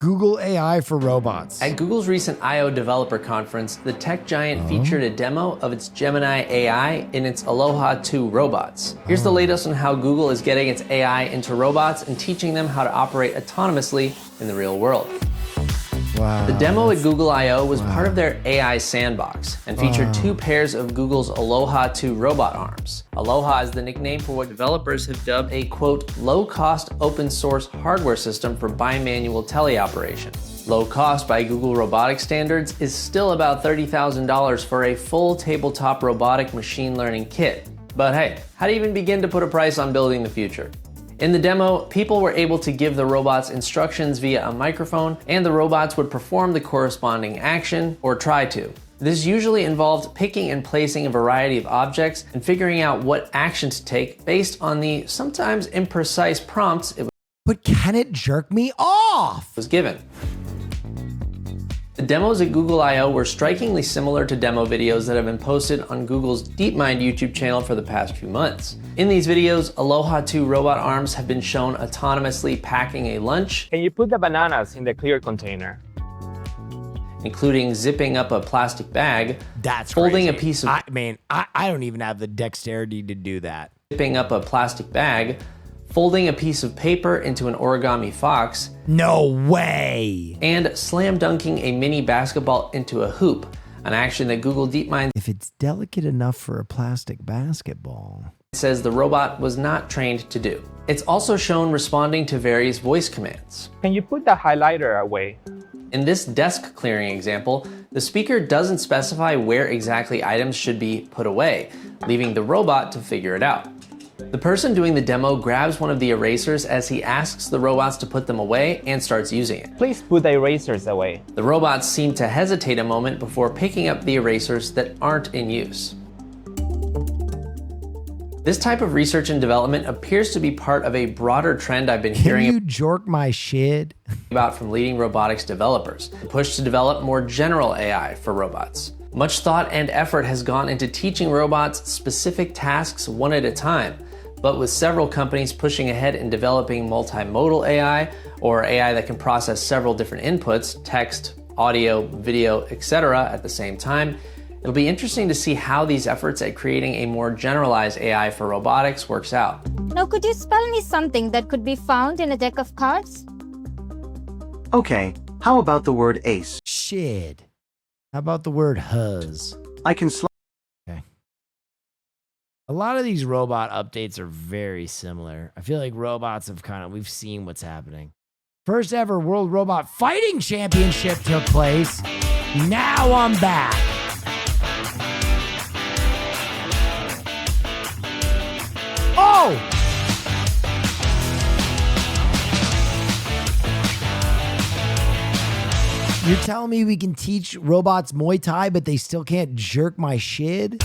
Google AI for robots. At Google's recent I/O developer conference, the tech giant featured a demo of its Gemini AI in its Aloha 2 robots. Here's the latest on how Google is getting its AI into robots and teaching them how to operate autonomously in the real world. Wow. The demo at Google I/O was part of their AI sandbox and featured 2 pairs of Google's Aloha 2 robot arms. Aloha is the nickname for what developers have dubbed a, quote, low-cost open-source hardware system for bimanual teleoperation. Low cost by Google robotics standards is still about $30,000 for a full tabletop robotic machine learning kit. But hey, how do you even begin to put a price on building the future? In the demo, people were able to give the robots instructions via a microphone, and the robots would perform the corresponding action, or try to. This usually involved picking and placing a variety of objects and figuring out what action to take based on the sometimes imprecise prompts it But can it jerk me off? was given. The demos at Google I/O were strikingly similar to demo videos that have been posted on Google's DeepMind YouTube channel for the past few months. In these videos, Aloha 2 robot arms have been shown autonomously packing a lunch. Can you put the bananas in the clear container? Including zipping up a plastic bag. That's folding crazy. a piece of... I don't even have the dexterity to do that. Zipping up a plastic bag. Folding a piece of paper into an origami fox. No way! And slam dunking a mini basketball into a hoop, an action that Google DeepMind If it's delicate enough for a plastic basketball, says the robot was not trained to do. It's also shown responding to various voice commands. Can you put the highlighter away? In this desk clearing example, the speaker doesn't specify where exactly items should be put away, leaving the robot to figure it out. The person doing the demo grabs one of the erasers as he asks the robots to put them away and starts using it. Please put the erasers away. The robots seem to hesitate a moment before picking up the erasers that aren't in use. This type of research and development appears to be part of a broader trend I've been hearing Can you jork my shit? about from leading robotics developers, the push to develop more general AI for robots. Much thought and effort has gone into teaching robots specific tasks one at a time, but with several companies pushing ahead in developing multimodal AI, or AI that can process several different inputs, text, audio, video, etc. at the same time, It'll be interesting to see how these efforts at creating a more generalized AI for robotics works out. Now, could you spell me something that could be found in a deck of cards? Okay, how about the word ace? Shit. How about the word huzz? I can Okay. A lot of these robot updates are very similar. I feel like robots have we've seen what's happening. First ever World Robot Fighting Championship took place. Now I'm back. Oh! You're telling me we can teach robots Muay Thai, but they still can't jerk my shit?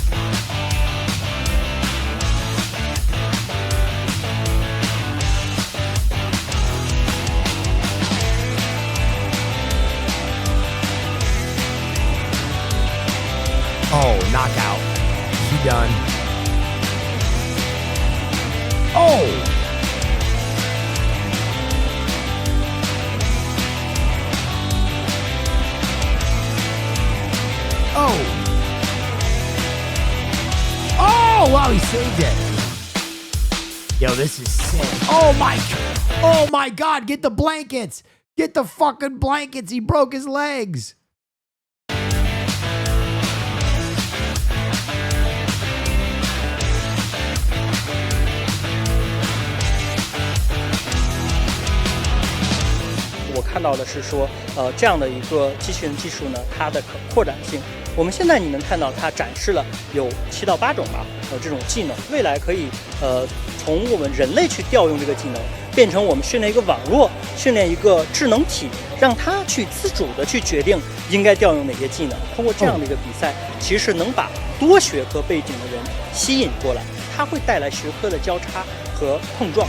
Oh, knockout. He done. Oh! Oh! Oh, wow, he saved it. Yo, this is sick. Oh my God, get the blankets. Get the fucking blankets. He broke his legs.我看到的是说，这样的一个机器人技术呢，它的可扩展性。我们现在你能看到它展示了有7到8种吧，这种技能。未来可以从我们人类去调用这个技能，变成我们训练一个网络，训练一个智能体，让它去自主的去决定应该调用哪些技能。通过这样的一个比赛，其实能把多学科背景的人吸引过来，它会带来学科的交叉和碰撞。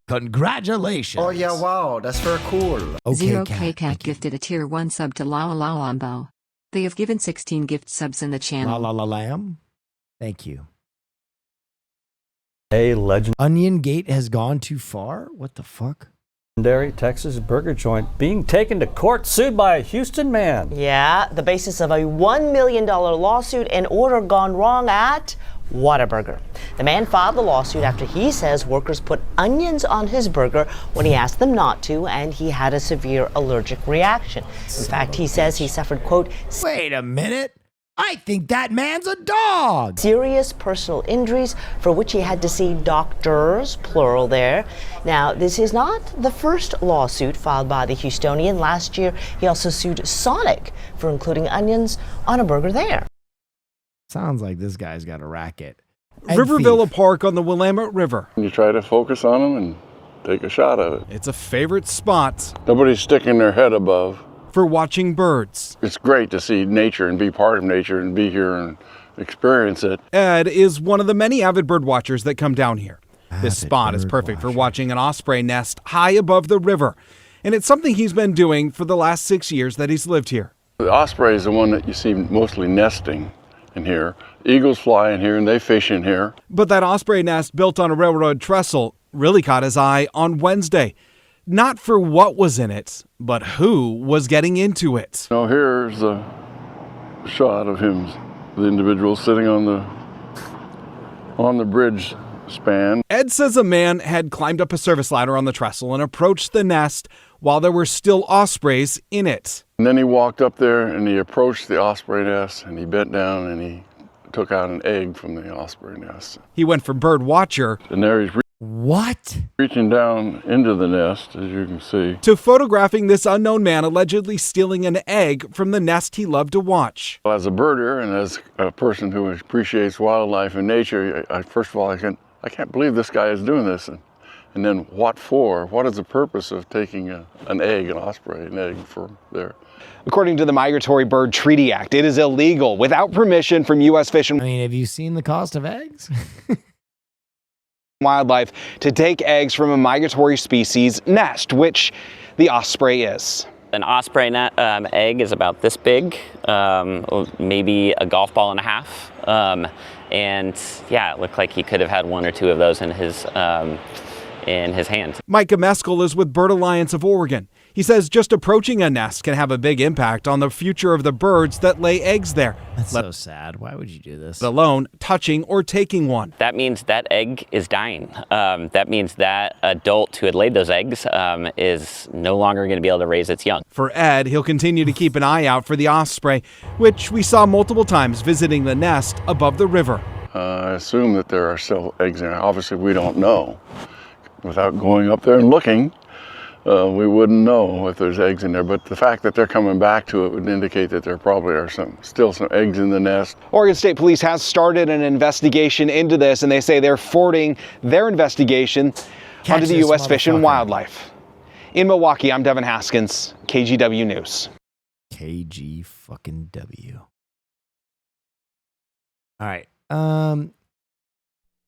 Congratulations. Oh yeah, wow, that's very cool. Okay, Zero K Cat gifted a tier 1 sub to Lao Lao Ambo. They have given 16 gift subs in the channel. La Lamb. Thank you. A legendary Onion Gate has gone too far? What the fuck? Texas burger joint being taken to court, sued by a Houston man. Yeah, the basis of a $1 million lawsuit and order gone wrong at Whataburger. The man filed the lawsuit after he says workers put onions on his burger when he asked them not to, and he had a severe allergic reaction. In fact, he says he suffered, quote, wait a minute. I think that man's a dog. Serious personal injuries for which he had to see doctors, plural there. Now, this is not the first lawsuit filed by the Houstonian. Last year, he also sued Sonic for including onions on a burger there. Sounds like this guy's got a racket. Rivervilla Park on the Willamette River. You try to focus on them and take a shot of it. It's a favorite spot. Nobody's sticking their head above. For watching birds. It's great to see nature and be part of nature and be here and experience it. Ed is one of the many avid bird watchers that come down here. This spot is perfect for watching an osprey nest high above the river. And it's something he's been doing for the last 6 years that he's lived here. The osprey is the one that you see mostly nesting in here. Eagles fly in here and they fish in here. But that osprey nest built on a railroad trestle really caught his eye on Wednesday. Not for what was in it, but who was getting into it. Now here's a shot of him, the individual sitting on the bridge span. Ed says a man had climbed up a service ladder on the trestle and approached the nest while there were still ospreys in it. And then he walked up there and he approached the osprey nest and he bent down and he took out an egg from the osprey nest. He went from bird watcher. And there he's reaching down into the nest, as you can see, to photographing this unknown man allegedly stealing an egg from the nest he loved to watch. As a birder and as a person who appreciates wildlife and nature, first of all, I can't believe this guy is doing this. And then what for? What is the purpose of taking an egg, an osprey, an egg from there? According to the Migratory Bird Treaty Act, it is illegal without permission from U.S. Fish and have you seen the cost of eggs? Wildlife to take eggs from a migratory species nest, which the osprey is. An osprey egg is about this big, maybe a golf ball and a half. And yeah, it looked like he could have had 1 or 2 of those in in his hand. Micah Meskel is with Bird Alliance of Oregon. He says just approaching a nest can have a big impact on the future of the birds that lay eggs there. That's so sad. Why would you do this? Let alone touching or taking one. That means that egg is dying. That means that adult who had laid those eggs is no longer going to be able to raise its young. For Ed, he'll continue to keep an eye out for the osprey, which we saw multiple times visiting the nest above the river. I assume that there are still eggs in there. Obviously, we don't know. Without going up there and looking, we wouldn't know if there's eggs in there. But the fact that they're coming back to it would indicate that there probably are still some eggs in the nest. Oregon State Police has started an investigation into this, and they say they're forwarding their investigation onto the U.S. Fish and Wildlife. In Milwaukee, I'm Devin Haskins, KGW News. KG fucking W. All right.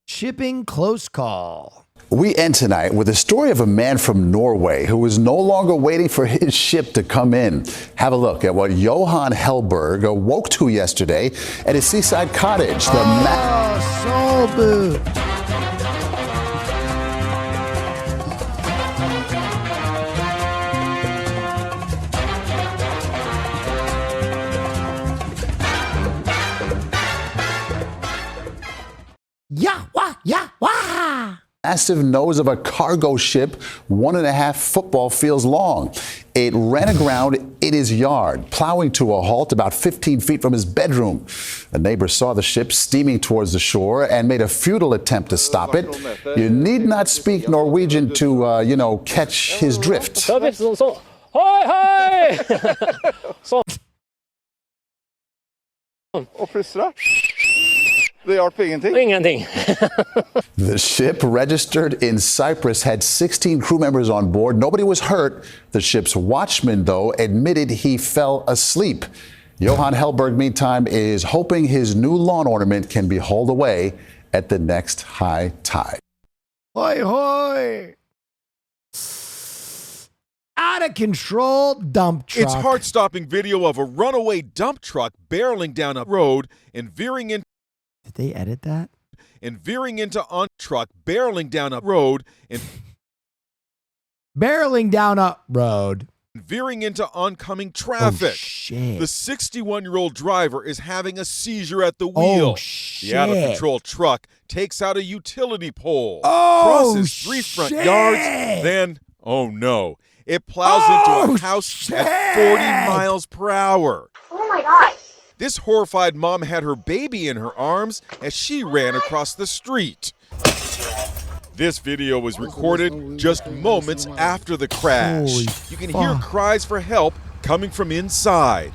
Shipping close call. We end tonight with a story of a man from Norway who was no longer waiting for his ship to come in. Have a look at what Johan Hellberg awoke to yesterday at his seaside cottage. Soul boot. Yeah, wah, yeah, wah. Massive nose of a cargo ship, 1.5 football fields long. It ran aground in his yard, plowing to a halt about 15 feet from his bedroom. A neighbor saw the ship steaming towards the shore and made a futile attempt to stop it. You need not speak Norwegian to, catch his drift. The ship, registered in Cyprus, had 16 crew members on board. Nobody was hurt. The ship's watchman, though, admitted he fell asleep. Johan Hellberg, meantime, is hoping his new lawn ornament can be hauled away at the next high tide. Hoi, hoi. Out of control dump truck. It's heart-stopping video of a runaway dump truck barreling down a road and veering in. Did they edit that? And veering into on truck, barreling down a road and barreling down a road. Veering into oncoming traffic. Oh, shit. The 61-year-old driver is having a seizure at the wheel. Oh, shit. The out-of-control truck takes out a utility pole, Oh, crosses 3 front shit. yards, then, oh no, it plows into a house at 40 miles per hour. Oh my God. This horrified mom had her baby in her arms as she ran across the street. This video was recorded just moments after the crash. Holy you can hear cries for help coming from inside.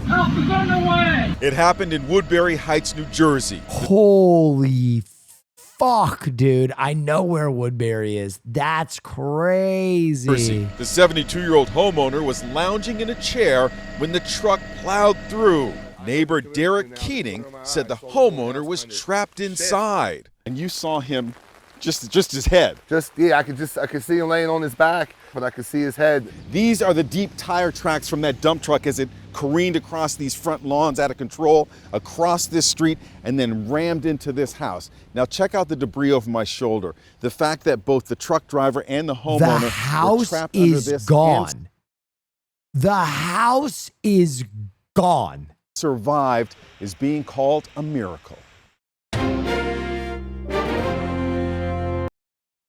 Help is on the way! It happened in Woodbury Heights, New Jersey. Holy fuck, dude. I know where Woodbury is. That's crazy. The 72-year-old homeowner was lounging in a chair when the truck plowed through. Neighbor Derek Keating said the homeowner was trapped inside. And you saw him, just his head. I could see him laying on his back, but I could see his head. These are the deep tire tracks from that dump truck as it careened across these front lawns out of control, across this street, and then rammed into this house. Now check out the debris over my shoulder. The fact that both the truck driver and the homeowner were trapped under this. Gone. The house is gone. Survived is being called a miracle.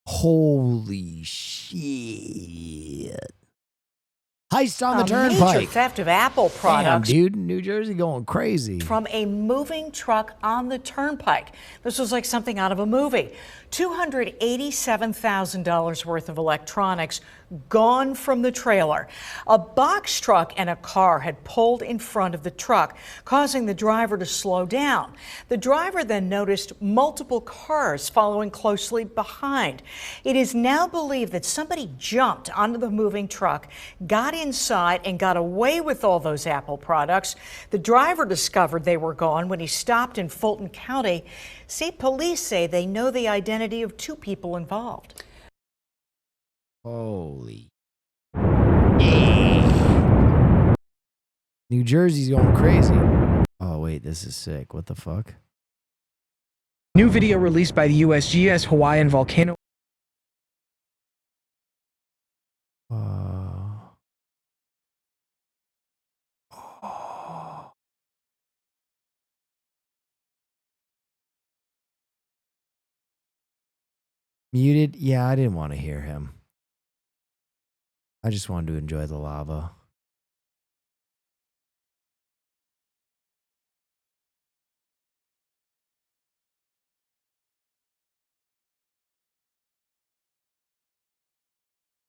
Holy shit. Heist on the turnpike. Major theft of Apple products. Damn, dude, New Jersey going crazy. From a moving truck on the turnpike. This was like something out of a movie. $287,000 worth of electronics gone from the trailer. A box truck and a car had pulled in front of the truck, causing the driver to slow down. The driver then noticed multiple cars following closely behind. It is now believed that somebody jumped onto the moving truck, got inside, and got away with all those Apple products. The driver discovered they were gone when he stopped in Fulton County. See, police say they know the identity of 2 people involved. Holy. New Jersey's going crazy. Oh, wait, this is sick. What the fuck? New video released by the USGS Hawaiian volcano. Muted? Yeah, I didn't want to hear him. I just wanted to enjoy the lava.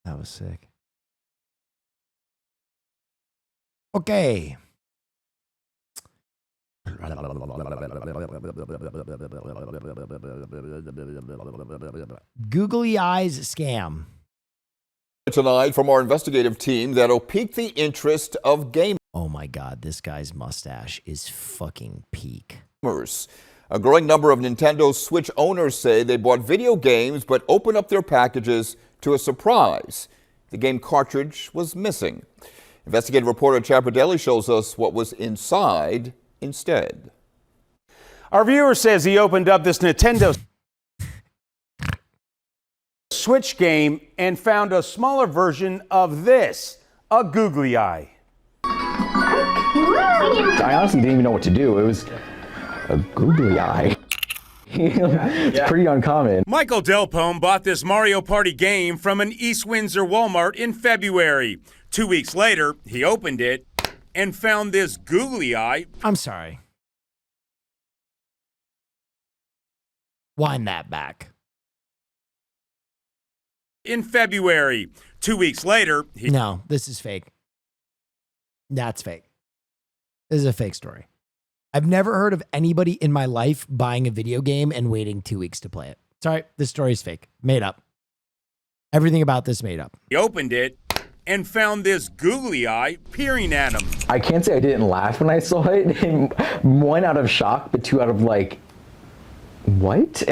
That was sick. Okay. Googly eyes scam. Tonight from our investigative team that'll pique the interest of gamers. Oh my God, this guy's mustache is fucking peak. A growing number of Nintendo Switch owners say they bought video games but opened up their packages to a surprise. The game cartridge was missing. Investigative reporter Chad Pradelli shows us what was inside instead. Our viewer says he opened up this Nintendo Switch game and found a smaller version of this, a googly eye. I honestly didn't even know what to do. It was a googly eye. It's pretty uncommon. Michael Delpome bought this Mario Party game from an East Windsor Walmart in February. 2 weeks later, he opened it and found this googly eye. I'm sorry. Wind that back. In February. 2 weeks later, No, this is fake. That's fake. This is a fake story. I've never heard of anybody in my life buying a video game and waiting 2 weeks to play it. Sorry, this story is fake. Made up. Everything about this made up. He opened it and found this googly eye peering at him. I can't say I didn't laugh when I saw it. One out of shock, but two out of like, what?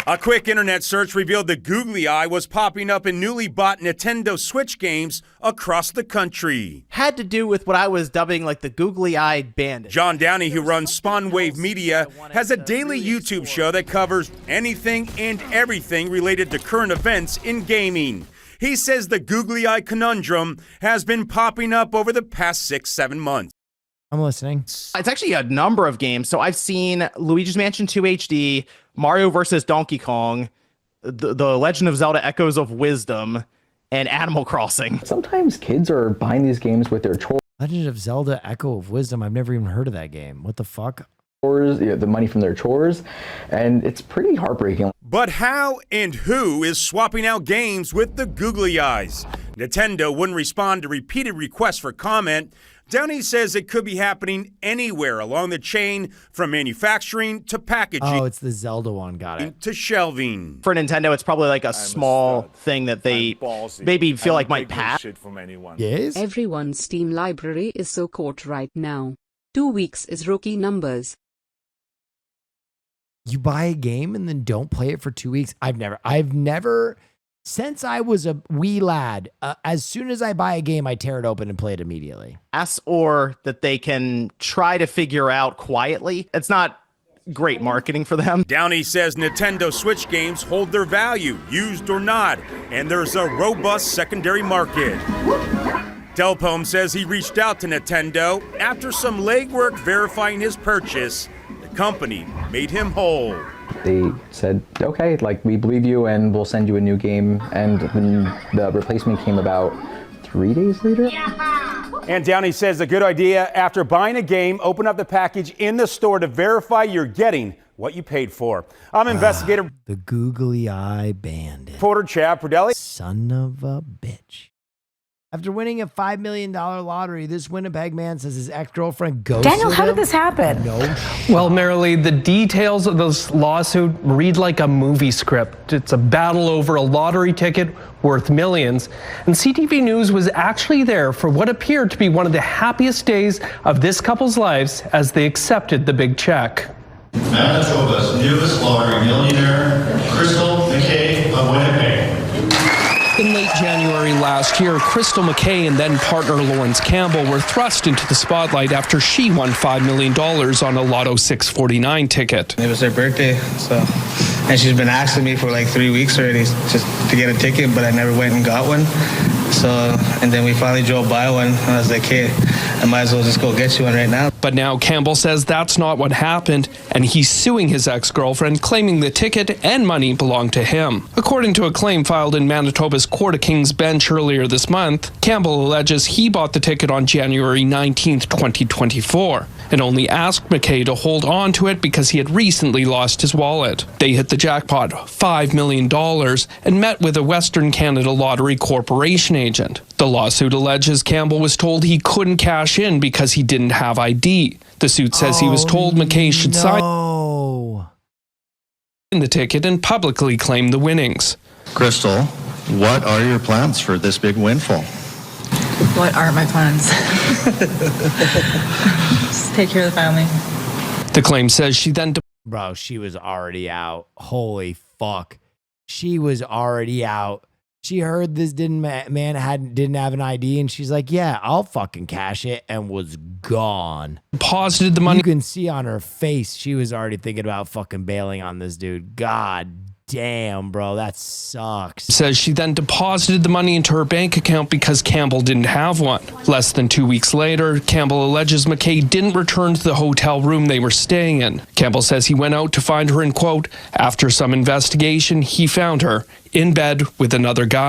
A quick internet search revealed the googly eye was popping up in newly bought Nintendo Switch games across the country. Had to do with what I was dubbing like the googly-eyed bandit. John Downey, who runs Spawn Wave Media, has a daily YouTube show that covers anything and everything related to current events in gaming. He says the googly eye conundrum has been popping up over the past 6-7 months. I'm listening. It's actually a number of games. So I've seen Luigi's Mansion 2 HD, Mario vs. Donkey Kong, the Legend of Zelda Echoes of Wisdom, and Animal Crossing. Sometimes kids are buying these games with their chores. Legend of Zelda Echo of Wisdom. I've never even heard of that game. What the fuck? The money from their chores, and it's pretty heartbreaking. But how and who is swapping out games with the googly eyes? Nintendo wouldn't respond to repeated requests for comment. Downey says it could be happening anywhere along the chain, from manufacturing to packaging. Oh, it's the Zelda one. Got it. To shelving. For Nintendo, it's probably like a small thing that they maybe feel like might pass. Yes. Everyone's Steam library is so caught right now. 2 weeks is rookie numbers. You buy a game and then don't play it for 2 weeks. I've never, since I was a wee lad, as soon as I buy a game, I tear it open and play it immediately. Or that they can try to figure out quietly. It's not great marketing for them. Downey says Nintendo Switch games hold their value, used or not, and there's a robust secondary market. Delpome says he reached out to Nintendo after some legwork verifying his purchase. The company made him whole. They said, okay, like, we believe you and we'll send you a new game. And then the replacement came about 3 days later. And Downey says a good idea after buying a game, open up the package in the store to verify you're getting what you paid for. I'm investigator. The googly eye bandit. Reporter Chad Pradelli. Son of a bitch. After winning a $5 million lottery, this Winnipeg man says his ex-girlfriend ghosted Daniel, how him. did this happen? No. Well, Marilee, the details of this lawsuit read like a movie script. It's a battle over a lottery ticket worth millions. And CTV News was actually there for what appeared to be one of the happiest days of this couple's lives as they accepted the big check. Manitoba's newest lottery millionaire, Crystal McKay of Winnipeg. In late January last year, Crystal McKay and then partner Lawrence Campbell were thrust into the spotlight after she won $5 million on a Lotto 649 ticket. It was her birthday, and she's been asking me for like 3 weeks already just to get a ticket, but I never went and got one. And then we finally drove by one, and I was like, hey, I might as well just go get you one right now. But now Campbell says that's not what happened, and he's suing his ex-girlfriend, claiming the ticket and money belonged to him. According to a claim filed in Manitoba's Court of King's Bench earlier this month, Campbell alleges he bought the ticket on January 19th, 2024, and only asked McKay to hold on to it because he had recently lost his wallet. They hit the jackpot, $5 million, and met with a Western Canada Lottery Corporation agent. The lawsuit alleges Campbell was told he couldn't cash in because he didn't have ID. The suit says he was told McKay should sign the ticket and publicly claim the winnings. Crystal, what are your plans for this big windfall? What are my plans? Just take care of the family. The claim says she then... Bro, she was already out. Holy fuck. She was already out. She heard this didn't have an ID, and she's like, yeah, I'll fucking cash it, and was gone. Deposited the money. You can see on her face she was already thinking about fucking bailing on this dude. God damn, bro, that sucks. Says she then deposited the money into her bank account because Campbell didn't have one. Less than 2 weeks later, Campbell alleges McKay didn't return to the hotel room they were staying in. Campbell says he went out to find her and, quote, after some investigation, he found her in bed with another guy.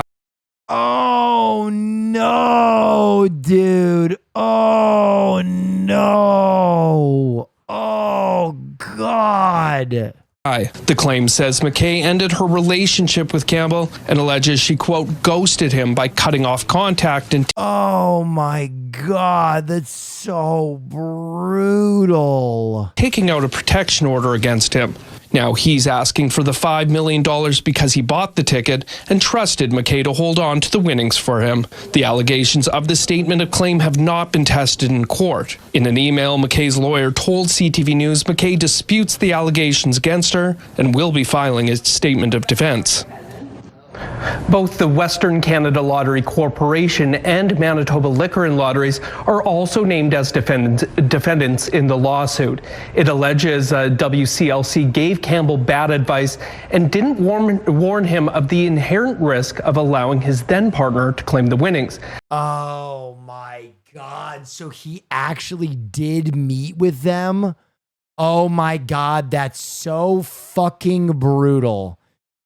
Oh, no, dude. Oh, no. Oh, God. The claim says McKay ended her relationship with Campbell and alleges she, quote, ghosted him by cutting off contact and... Oh, my God. That's so brutal. Taking out a protection order against him. Now he's asking for the $5 million because he bought the ticket and trusted McKay to hold on to the winnings for him. The allegations of the statement of claim have not been tested in court. In an email, McKay's lawyer told CTV News McKay disputes the allegations against her and will be filing a statement of defense. Both the Western Canada Lottery Corporation and Manitoba Liquor and Lotteries are also named as defendants in the lawsuit. It alleges WCLC gave Campbell bad advice and didn't warn him of the inherent risk of allowing his then partner to claim the winnings. Oh my God. So he actually did meet with them? Oh my God. That's so fucking brutal.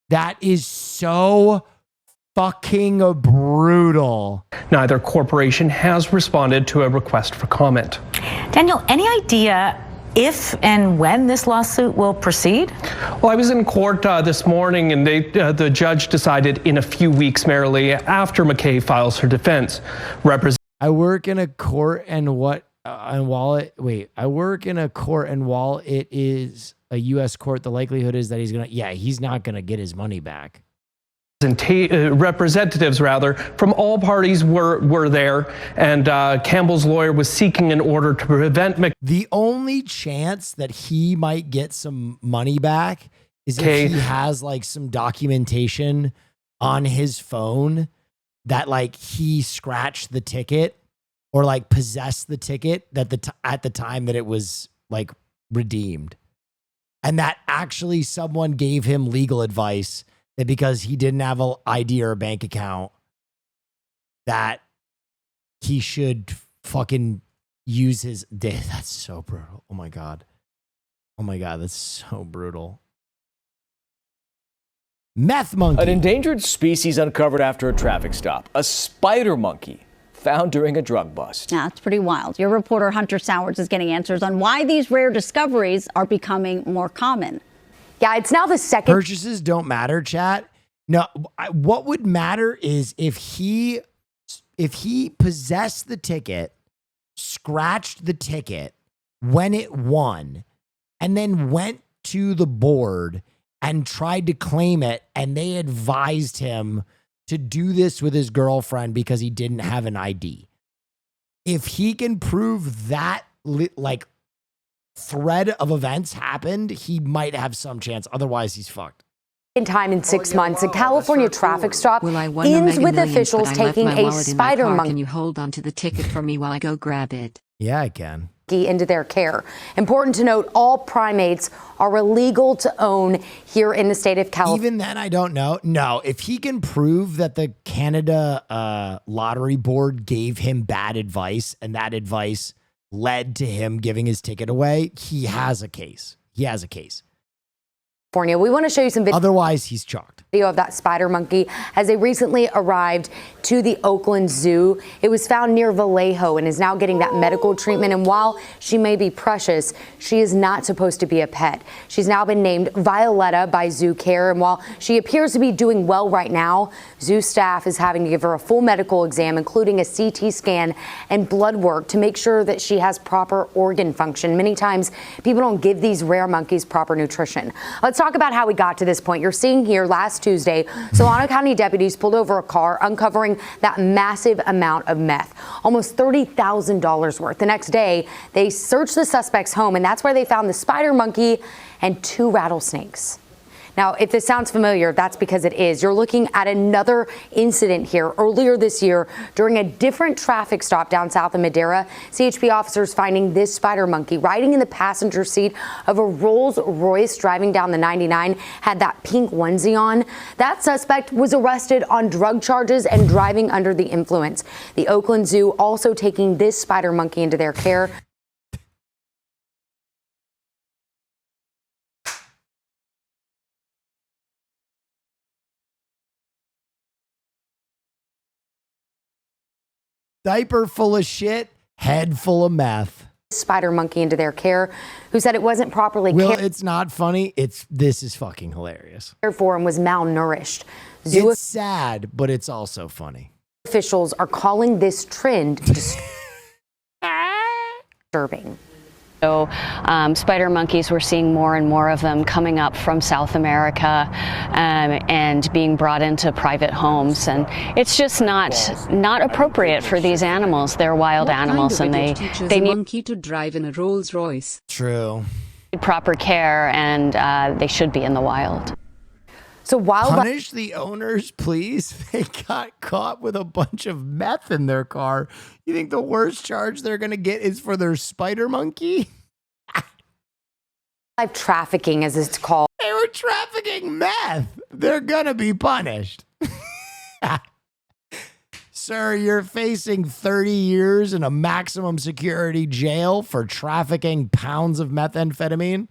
That is so fucking brutal. Neither corporation has responded to a request for comment. Daniel, any idea if and when this lawsuit will proceed? Well, I was in court this morning, and the judge decided in a few weeks, merely after McKay files her defense. I work in a court, and I work in a court, and while it is a U.S. court, the likelihood is that he's not gonna get his money back. Representatives from all parties were there, and Campbell's lawyer was seeking an order to prevent The only chance that he might get some money back is if he has like some documentation on his phone that like he scratched the ticket or like possessed the ticket that at the time that it was like redeemed. And that actually someone gave him legal advice that because he didn't have an ID or a bank account, that he should fucking use his... That's so brutal. Oh my God. Oh my God, that's so brutal. Meth monkey. An endangered species uncovered after a traffic stop. A spider monkey found during a drug bust. Yeah, it's pretty wild. Your reporter Hunter Sowers is getting answers on why these rare discoveries are becoming more common. Yeah, it's now the second. Purchases don't matter, chat. No, what would matter is if he possessed the ticket, scratched the ticket when it won, and then went to the board and tried to claim it, and they advised him to do this with his girlfriend because he didn't have an ID. If he can prove that like thread of events happened, he might have some chance. Otherwise, he's fucked. Time in 6 months, a California traffic stop Well, I won the ends Mega with Millions, officials but I left taking my a wallet in my spider car. monkey Can you hold on to the ticket for me while I go grab it? Yeah, I can. into their care. Important to note, all primates are illegal to own here in the state of California. Even then, I don't know. No, if he can prove that the Canada Lottery Board gave him bad advice and that advice led to him giving his ticket away, he has a case. He has a case. We want to show you some video. Otherwise, he's chalked. Video of that spider monkey as they recently arrived to the Oakland Zoo. It was found near Vallejo and is now getting that medical treatment. And while she may be precious, she is not supposed to be a pet. She's now been named Violetta by Zoo Care. And while she appears to be doing well right now, zoo staff is having to give her a full medical exam, including a CT scan and blood work to make sure that she has proper organ function. Many times people don't give these rare monkeys proper nutrition. Let's talk about how we got to this point. You're seeing here last Tuesday, Solano County deputies pulled over a car, uncovering that massive amount of meth, almost $30,000 worth. The next day, they searched the suspect's home, and that's where they found the spider monkey and 2 rattlesnakes. Now, if this sounds familiar, that's because it is. You're looking at another incident here earlier this year during a different traffic stop down south of Madera. CHP officers finding this spider monkey riding in the passenger seat of a Rolls Royce driving down the 99, had that pink onesie on. That suspect was arrested on drug charges and driving under the influence. The Oakland Zoo also taking this spider monkey into their care. Diaper full of shit, head full of meth. Spider monkey into their care, who said it wasn't properly it's not funny. This is fucking hilarious. cared for and was malnourished. It's sad, but it's also funny. Officials are calling this trend disturbing. So spider monkeys, we're seeing more and more of them coming up from South America and being brought into private homes. And it's just not appropriate for these animals. They're wild animals and they need monkey to drive in a Rolls Royce. True. Proper care and they should be in the wild. So punish the owners, please. They got caught with a bunch of meth in their car. You think the worst charge they're going to get is for their spider monkey? Live trafficking, as it's called. They were trafficking meth. They're going to be punished. Sir, you're facing 30 years in a maximum security jail for trafficking pounds of methamphetamine.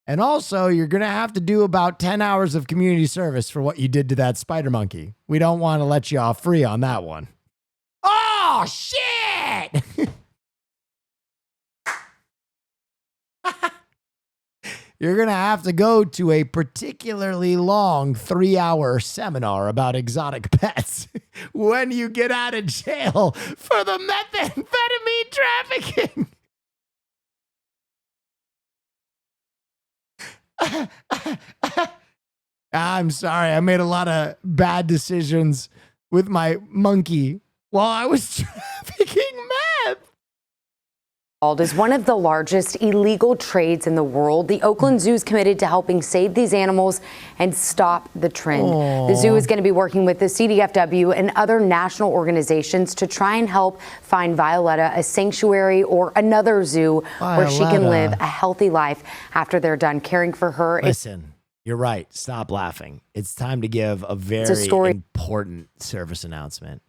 And also, you're going to have to do about 10 hours of community service for what you did to that spider monkey. We don't want to let you off free on that one. Oh, shit! You're going to have to go to a particularly long 3-hour seminar about exotic pets when you get out of jail for the methamphetamine trafficking. I'm sorry. I made a lot of bad decisions with my monkey while I was trafficking meth. Is one of the largest illegal trades in the world. The Oakland Zoo is committed to helping save these animals and stop the trend. Aww. The zoo is going to be working with the CDFW and other national organizations to try and help find Violetta a sanctuary or another zoo where she can live a healthy life after they're done caring for her. Listen, you're right. Stop laughing. It's time to give a very important service announcement.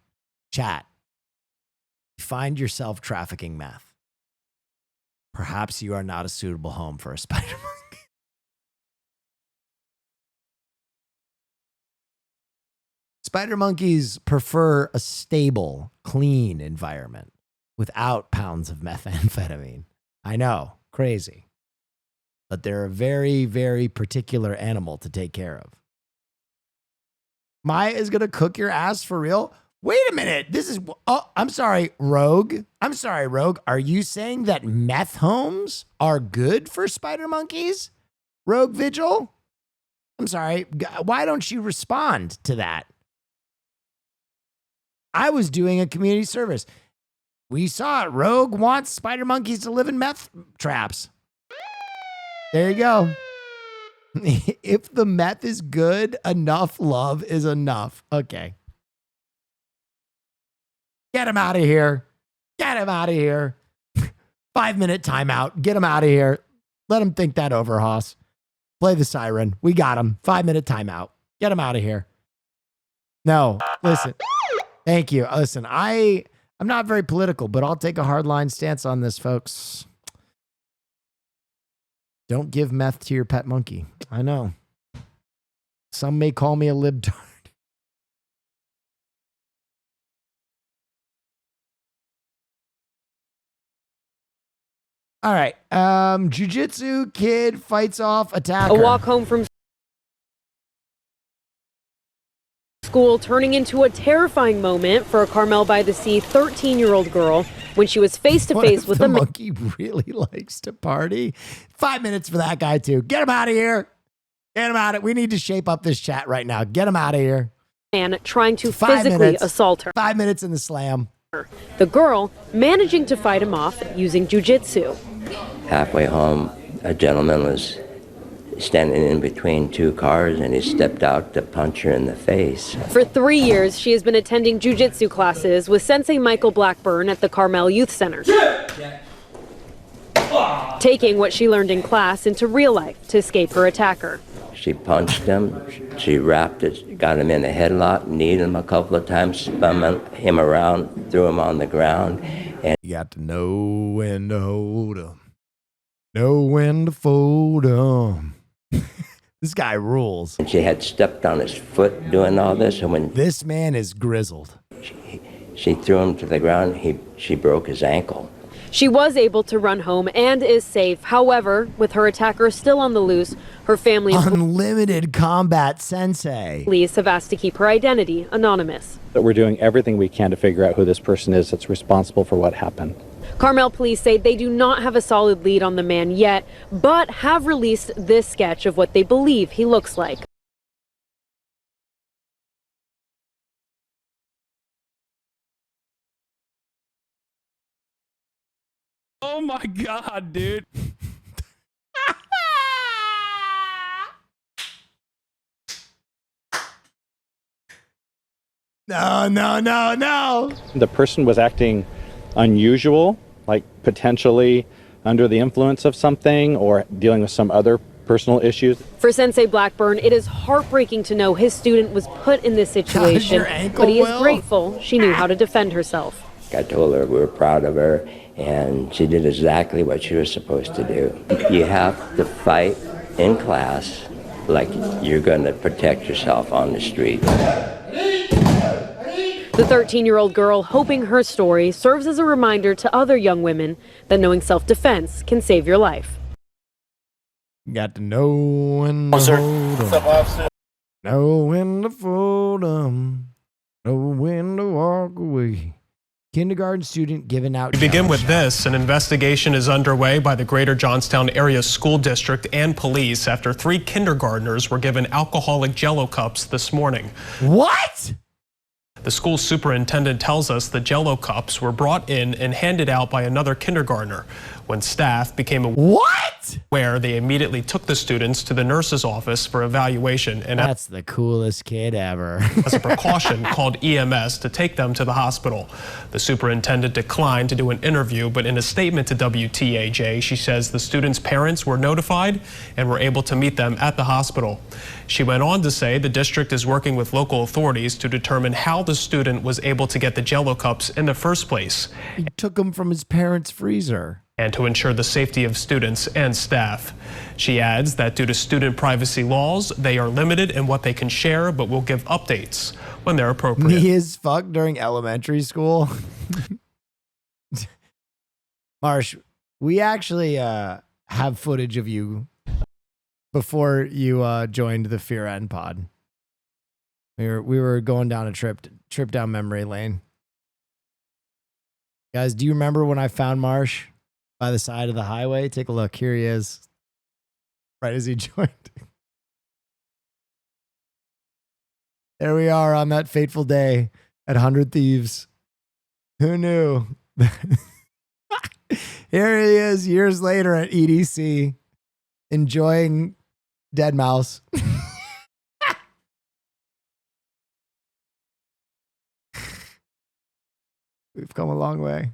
Chat. Find yourself trafficking meth. Perhaps you are not a suitable home for a spider monkey. Spider monkeys prefer a stable, clean environment without pounds of methamphetamine. I know, crazy. But they're a very, very particular animal to take care of. Maya is going to cook your ass for real? Wait a minute. I'm sorry, Rogue. Are you saying that meth homes are good for spider monkeys? Rogue Vigil? I'm sorry. Why don't you respond to that? I was doing a community service. We saw it. Rogue wants spider monkeys to live in meth traps. There you go. If the meth is good, enough love is enough. Okay. Get him out of here. Get him out of here. 5-minute timeout. Get him out of here. Let him think that over, Haas. Play the siren. We got him. 5-minute timeout. Get him out of here. No, listen. Thank you. Listen, I'm not very political, but I'll take a hardline stance on this, folks. Don't give meth to your pet monkey. I know. Some may call me a libtard. All right. Jiu-jitsu kid fights off attacker. A walk home from school turning into a terrifying moment for a Carmel by the Sea 13-year-old girl when she was face to face with the a monkey really likes to party. 5 minutes for that guy too. Get him out of here. Get him out of. We need to shape up this chat right now. Get him out of here. man trying to physically assault her. 5 minutes in the slam. The girl managing to fight him off using jiu-jitsu. Halfway home, a gentleman was standing in between two cars and he stepped out to punch her in the face. For 3 years, she has been attending jiu-jitsu classes with Sensei Michael Blackburn at the Carmel Youth Center. Taking what she learned in class into real life to escape her attacker. She punched him, she wrapped it, got him in a headlock, kneed him a couple of times, spun him around, threw him on the ground. And you got to know when to hold him. Know when to fold him. This guy rules. And she had stepped on his foot doing all this, and when this man is grizzled, she threw him to the ground, she broke his ankle. She was able to run home and is safe. However, with her attacker still on the loose, her family and unlimited combat sensei police have asked to keep her identity anonymous. That we're doing everything we can to figure out who this person is that's responsible for what happened. Carmel police say they do not have a solid lead on the man yet, but have released this sketch of what they believe he looks like. Oh my God, dude. No. The person was acting unusual, like potentially under the influence of something or dealing with some other personal issues. For Sensei Blackburn, it is heartbreaking to know his student was put in this situation, but he is grateful she knew how to defend herself. I told her we were proud of her, and she did exactly what she was supposed to do. You have to fight in class like you're going to protect yourself on the street. The 13-year-old girl hoping her story serves as a reminder to other young women that knowing self-defense can save your life. You got to know when to hold 'em. Know when to fold 'em. Know when to walk away. Kindergarten student giving out. We begin with this. An investigation is underway by the Greater Johnstown Area School District and police after 3 kindergartners were given alcoholic Jell-O cups this morning. What? The school superintendent tells us the Jell-O cups were brought in and handed out by another kindergartner. When staff became aware, they immediately took the students to the nurse's office for evaluation. And that's the coolest kid ever. As a precaution, called EMS to take them to the hospital. The superintendent declined to do an interview, but in a statement to WTAJ, she says the students' parents were notified and were able to meet them at the hospital. She went on to say the district is working with local authorities to determine how the student was able to get the Jell-O cups in the first place. He took them from his parents' freezer. And to ensure the safety of students and staff. She adds that due to student privacy laws, they are limited in what they can share, but will give updates when they're appropriate. Me as fuck during elementary school. Marsh, we actually have footage of you before you joined the Fear End pod. We were going down a trip down memory lane. Guys, do you remember when I found Marsh by the side of the highway? Take a look. Here he is. Right as he joined. There we are on that fateful day at 100 Thieves. Who knew? Here he is years later at EDC, enjoying Dead mouse. We've come a long way.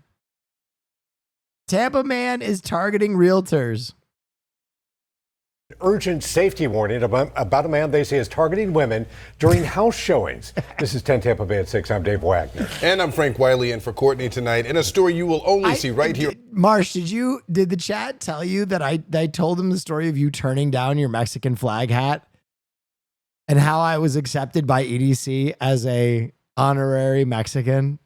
Tampa man is targeting realtors. Urgent safety warning about a man they say is targeting women during house showings. This is 10 Tampa Bay at 6. I'm Dave Wagner. And I'm Frank Wiley in for Courtney tonight in a story you will only see right here. Marsh, did the chat tell you that I told them the story of you turning down your Mexican flag hat and how I was accepted by EDC as a honorary Mexican?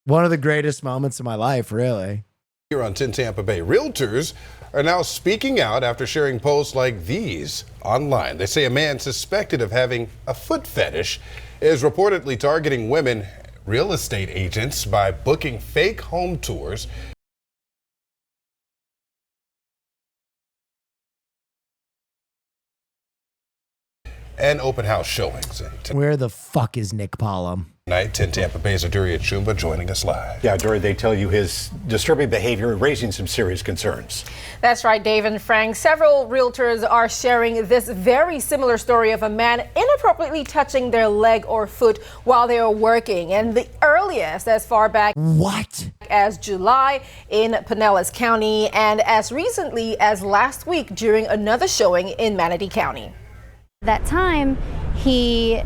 One of the greatest moments of my life, really. Here on 10 Tampa Bay, realtors are now speaking out after sharing posts like these online. They say a man suspected of having a foot fetish is reportedly targeting women real estate agents by booking fake home tours. And open house showings. Where the fuck is Nick Pollum? Tonight, 10 Tampa Bay's Aduri Chumba joining us live. Yeah, Dory, they tell you his disturbing behavior raising some serious concerns. That's right, Dave and Frank. Several realtors are sharing this very similar story of a man inappropriately touching their leg or foot while they are working. And the earliest as far back as July in Pinellas County, and as recently as last week during another showing in Manatee County. That time, he,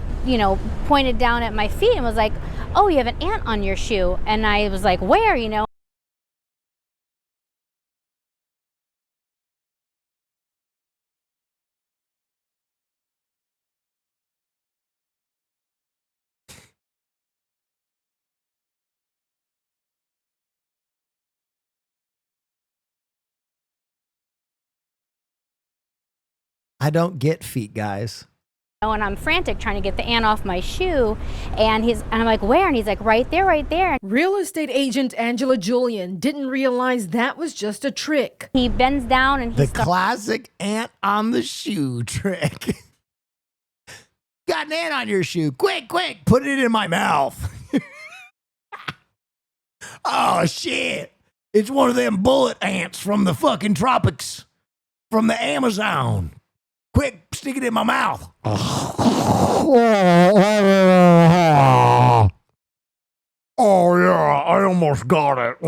pointed down at my feet and was like, "Oh, you have an ant on your shoe." And I was like, "Where?" I don't get feet, guys. And I'm frantic trying to get the ant off my shoe, and I'm like, "Where?" And he's like, "Right there, right there." Real estate agent Angela Julian didn't realize that was just a trick. He bends down and the classic ant on the shoe trick. Got an ant on your shoe. Quick, put it in my mouth. Oh, shit. It's one of them bullet ants from the fucking tropics, from the Amazon. Quick, stick it in my mouth. Oh, yeah, I almost got it.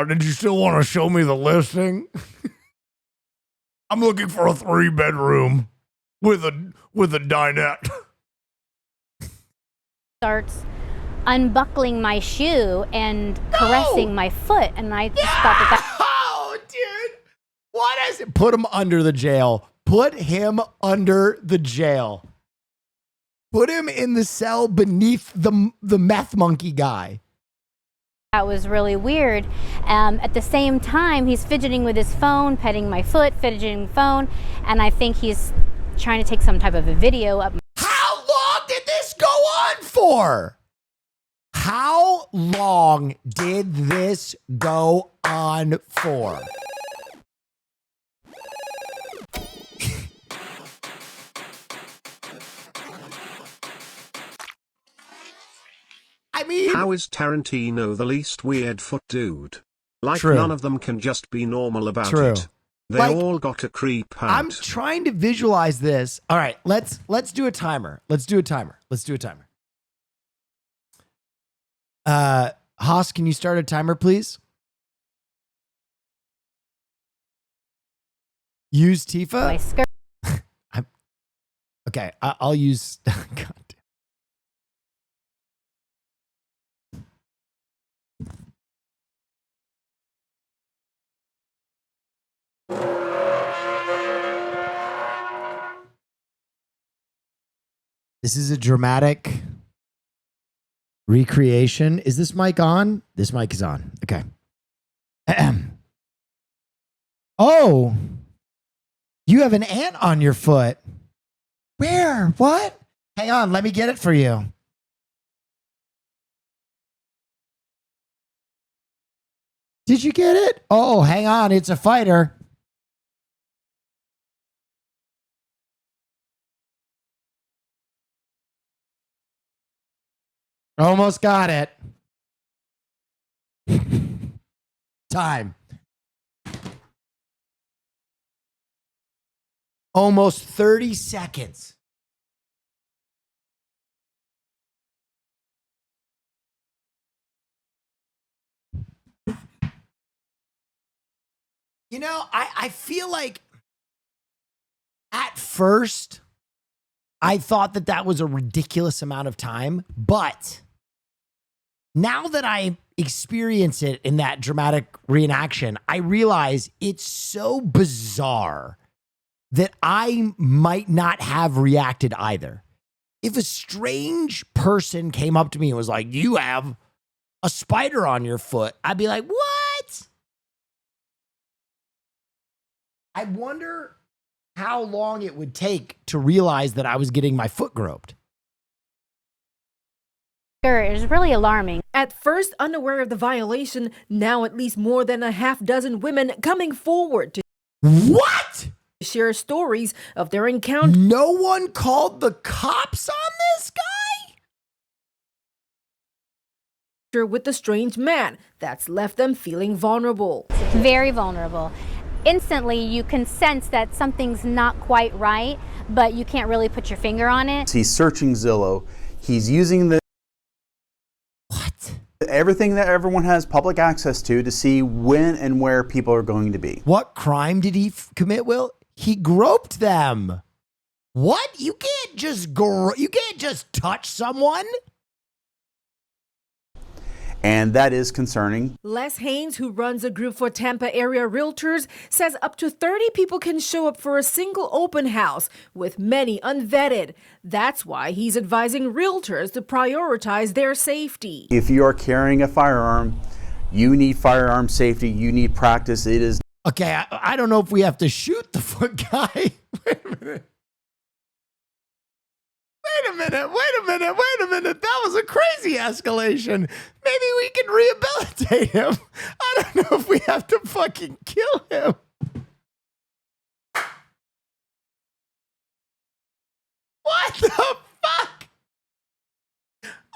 Did you still want to show me the listing? I'm looking for a 3-bedroom with a dinette. Starts unbuckling my shoe and caressing my foot, and I just thought that. Oh, dude. What is it? Put him under the jail. Put him under the jail. Put him in the cell beneath the meth monkey guy. That was really weird. At the same time, he's fidgeting with his phone, petting my foot, fidgeting the phone, and I think he's trying to take some type of a video of. How long did this go on for? How long did this go on for? I mean, how is Tarantino the least weird foot dude? Like True. None of them can just be normal about True. it. They Like, all got to creep out. I'm trying to visualize this. All right, let's do a timer. Let's do a timer. Haas, can you start a timer, please? Use Tifa. My skirt. Okay, I'll use. God damn. This is a dramatic recreation. Is this mic on? This mic is on. Okay. Oh, you have an ant on your foot. Where? What? Hang on, let me get it for you. Did you get it? Oh, hang on, it's a fighter. Almost got it. Time. Almost 30 seconds. You know, I feel like at first I thought that that was a ridiculous amount of time, but now that I experience it in that dramatic reenaction, I realize it's so bizarre that I might not have reacted either. If a strange person came up to me and was like, "You have a spider on your foot," I'd be like, "What?" I wonder how long it would take to realize that I was getting my foot groped. It is really alarming. At first unaware of the violation, now at least more than a half dozen women coming forward to share stories of their encounter. No one called the cops on this guy? With the strange man that's left them feeling vulnerable. Very vulnerable. Instantly, you can sense that something's not quite right, but you can't really put your finger on it. He's searching Zillow. He's using everything that everyone has public access to see when and where people are going to be. What crime did he commit, Will? He groped them. What? You can't just touch someone. And that is concerning. Les Haynes, who runs a group for Tampa area realtors, says up to 30 people can show up for a single open house, with many unvetted. That's why he's advising realtors to prioritize their safety. If you are carrying a firearm, you need firearm safety, you need practice. It is. Okay, I don't know if we have to shoot the foot guy. Wait a minute. That was a crazy escalation. Maybe we can rehabilitate him. I don't know if we have to fucking kill him. What the fuck?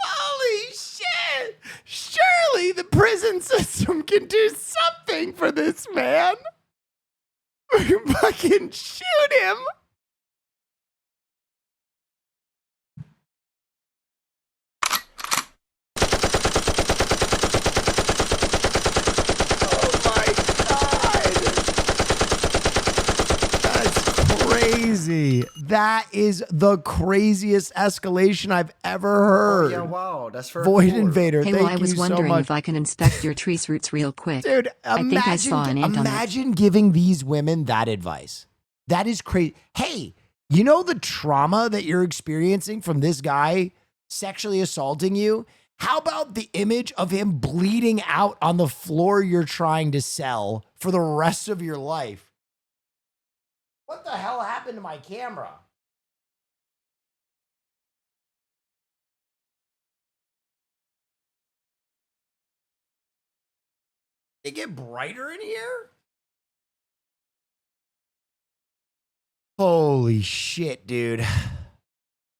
Holy shit. Surely the prison system can do something for this man. Fucking shoot him. Crazy. That is the craziest escalation I've ever heard. Oh, yeah, wow. That's very Void cool. Invader. Hey, Thank well, I was you so wondering much. if I can inspect your tree roots real quick. Dude, I think I saw an ant on it. imagine giving these women that advice. That is crazy. Hey, you know the trauma that you're experiencing from this guy sexually assaulting you? How about the image of him bleeding out on the floor you're trying to sell for the rest of your life? What the hell happened to my camera? Did it get brighter in here? Holy shit, dude.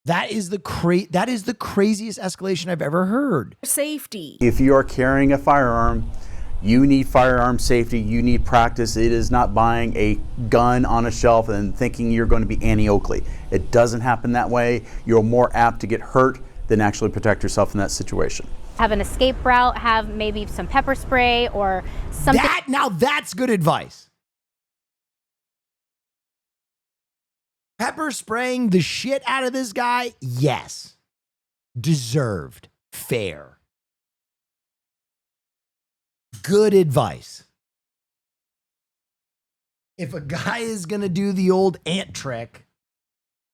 That is the craziest escalation I've ever heard. Safety. If you are carrying a firearm, you need firearm safety, you need practice. It is not buying a gun on a shelf and thinking you're going to be Annie Oakley. It doesn't happen that way. You're more apt to get hurt than actually protect yourself in that situation. Have an escape route, have maybe some pepper spray or something. Now that's good advice. Pepper spraying the shit out of this guy? Yes. Deserved. Fair. Good advice. If a guy is going to do the old ant trick,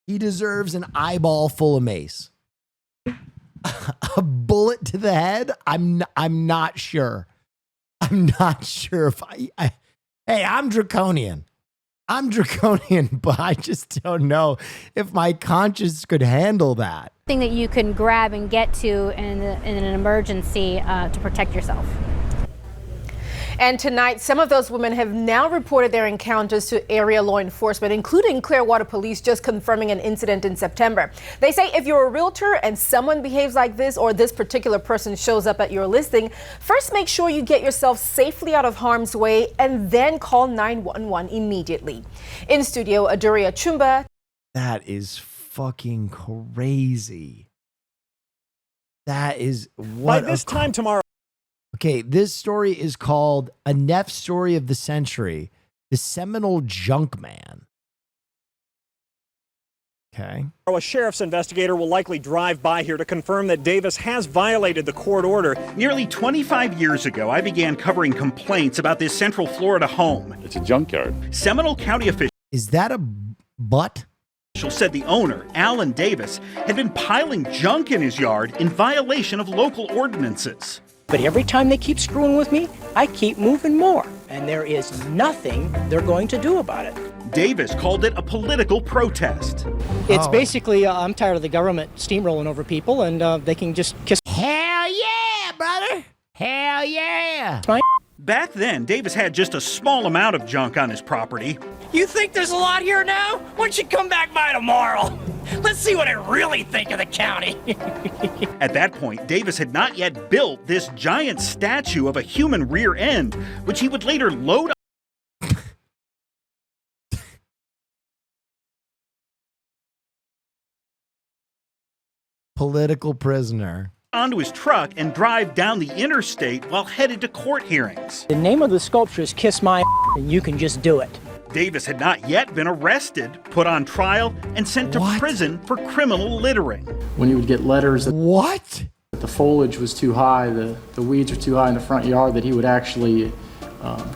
he deserves an eyeball full of mace. A bullet to the head? I'm not sure. I'm not sure if hey, I'm draconian. But I just don't know if my conscience could handle that. Thing that you can grab and get to in an emergency to protect yourself. And tonight, some of those women have now reported their encounters to area law enforcement, including Clearwater Police just confirming an incident in September. They say if you're a realtor and someone behaves like this or this particular person shows up at your listing, first make sure you get yourself safely out of harm's way and then call 911 immediately. In studio, Aduria Chumba. That is fucking crazy. That is what. By this time tomorrow. Okay, this story is called A Neff Story of the Century, The Seminole Junk Man. Okay. A sheriff's investigator will likely drive by here to confirm that Davis has violated the court order. Nearly 25 years ago, I began covering complaints about this Central Florida home. It's a junkyard. Seminole County officials. Is that a butt? Said the owner, Alan Davis, had been piling junk in his yard in violation of local ordinances. But every time they keep screwing with me, I keep moving more. And there is nothing they're going to do about it. Davis called it a political protest. It's basically, I'm tired of the government steamrolling over people, and they can just kiss. Hell yeah, brother! Hell yeah! Back then, Davis had just a small amount of junk on his property. You think there's a lot here now? Why don't you come back by tomorrow? Let's see what I really think of the county. At that point, Davis had not yet built this giant statue of a human rear end, which he would later load Political prisoner. Onto his truck and drive down the interstate while headed to court hearings. The name of the sculpture is Kiss My and you can just do it. Davis had not yet been arrested, put on trial, and sent to prison for criminal littering. When you would get letters that that the foliage was too high, the weeds were too high in the front yard, that he would actually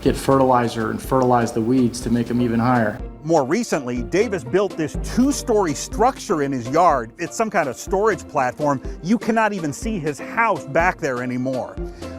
get fertilizer and fertilize the weeds to make them even higher. More recently, Davis built this two-story structure in his yard. It's some kind of storage platform. You cannot even see his house back there anymore.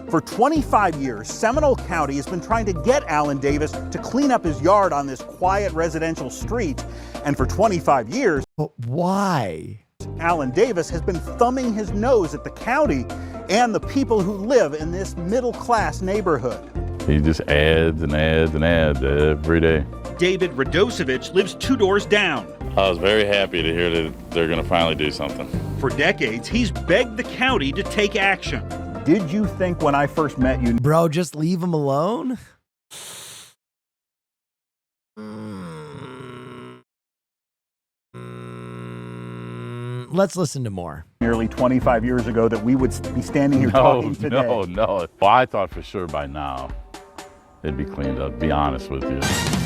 For 25 years, Seminole County has been trying to get Alan Davis to clean up his yard on this quiet residential street. And for 25 years, but why? Alan Davis has been thumbing his nose at the county and the people who live in this middle-class neighborhood. He just adds and adds and adds every day. David Radosevich lives 2 doors down. I was very happy to hear that they're going to finally do something. For decades, he's begged the county to take action. Did you think when I first met you... Bro, just leave him alone? Let's listen to more. Nearly 25 years ago that we would be standing here talking today. No. Well, I thought for sure by now it'd be cleaned up, to be honest with you.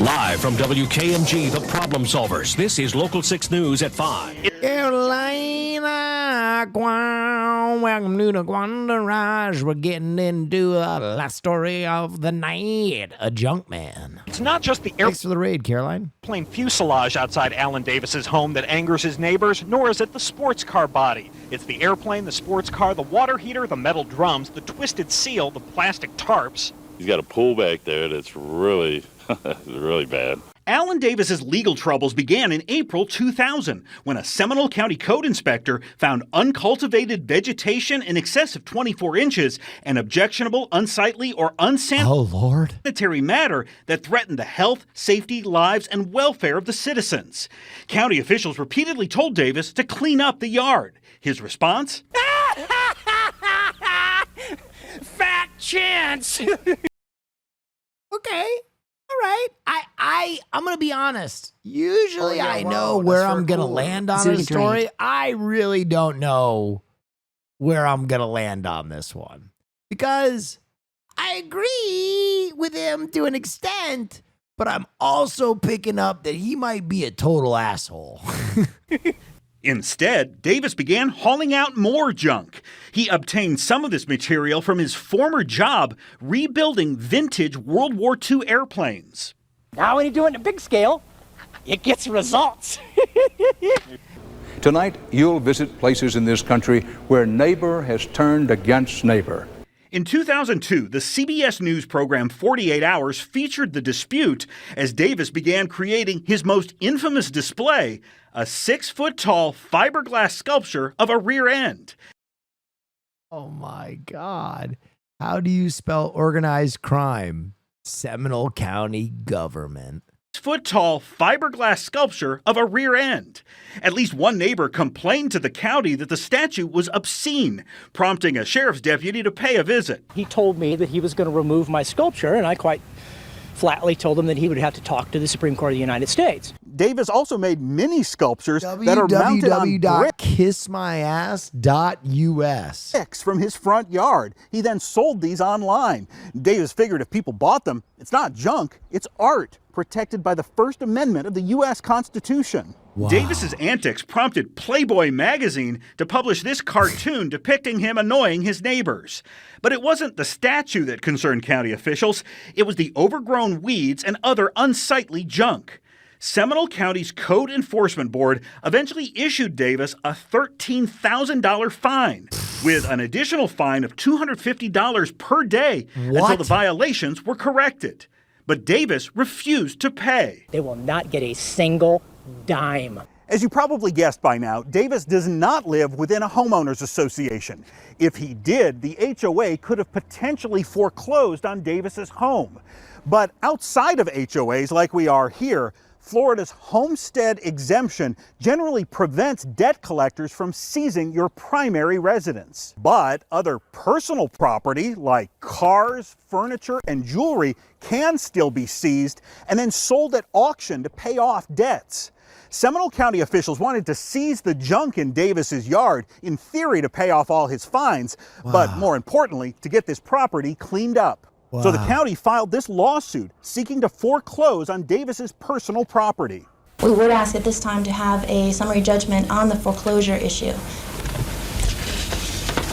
Live from WKMG, The Problem Solvers, this is Local 6 News at 5. Carolina, welcome to the Guandarage. We're getting into the last story of the night, a junk man. It's not just the Thanks for the raid, Caroline. airplane fuselage outside Alan Davis's home that angers his neighbors, nor is it the sports car body. It's the airplane, the sports car, the water heater, the metal drums, the twisted seal, the plastic tarps. He's got a pool back there that's really, really bad. Alan Davis's legal troubles began in April 2000 when a Seminole County code inspector found uncultivated vegetation in excess of 24 inches and objectionable, unsightly, or unsanitary matter that threatened the health, safety, lives, and welfare of the citizens. County officials repeatedly told Davis to clean up the yard. His response? Fat chance! Okay. All right. I'm going to be honest. Usually I know where I'm going to land on a story. I really don't know where I'm going to land on this one. Because I agree with him to an extent, but I'm also picking up that he might be a total asshole. Instead, Davis began hauling out more junk. He obtained some of this material from his former job rebuilding vintage World War II airplanes. Now when you do it in a big scale, it gets results. Tonight, you'll visit places in this country where neighbor has turned against neighbor. In 2002, the CBS News program 48 Hours featured the dispute as Davis began creating his most infamous display, a 6-foot-tall fiberglass sculpture of a rear end. Oh my God. How do you spell organized crime? Seminole County government. Foot-tall fiberglass sculpture of a rear end. At least one neighbor complained to the county that the statue was obscene, prompting a sheriff's deputy to pay a visit. He told me that he was going to remove my sculpture, and I quite flatly told him that he would have to talk to the Supreme Court of the United States. Davis also made mini sculptures that are mounted on bricks www.kissmyass.us from his front yard. He then sold these online. Davis figured if people bought them, it's not junk, it's art, protected by the First Amendment of the U.S. Constitution. Wow. Davis's antics prompted Playboy magazine to publish this cartoon depicting him annoying his neighbors. But it wasn't the statue that concerned county officials. It was the overgrown weeds and other unsightly junk. Seminole County's Code Enforcement Board eventually issued Davis a $13,000 fine, with an additional fine of $250 per day until the violations were corrected. But Davis refused to pay. They will not get a single dime. As you probably guessed by now, Davis does not live within a homeowners association. If he did, the HOA could have potentially foreclosed on Davis's home. But outside of HOAs like we are here, Florida's homestead exemption generally prevents debt collectors from seizing your primary residence. But other personal property like cars, furniture, and jewelry can still be seized and then sold at auction to pay off debts. Seminole County officials wanted to seize the junk in Davis's yard, in theory to pay off all his fines, but more importantly, to get this property cleaned up. So the county filed this lawsuit seeking to foreclose on Davis's personal property. We would ask at this time to have a summary judgment on the foreclosure issue.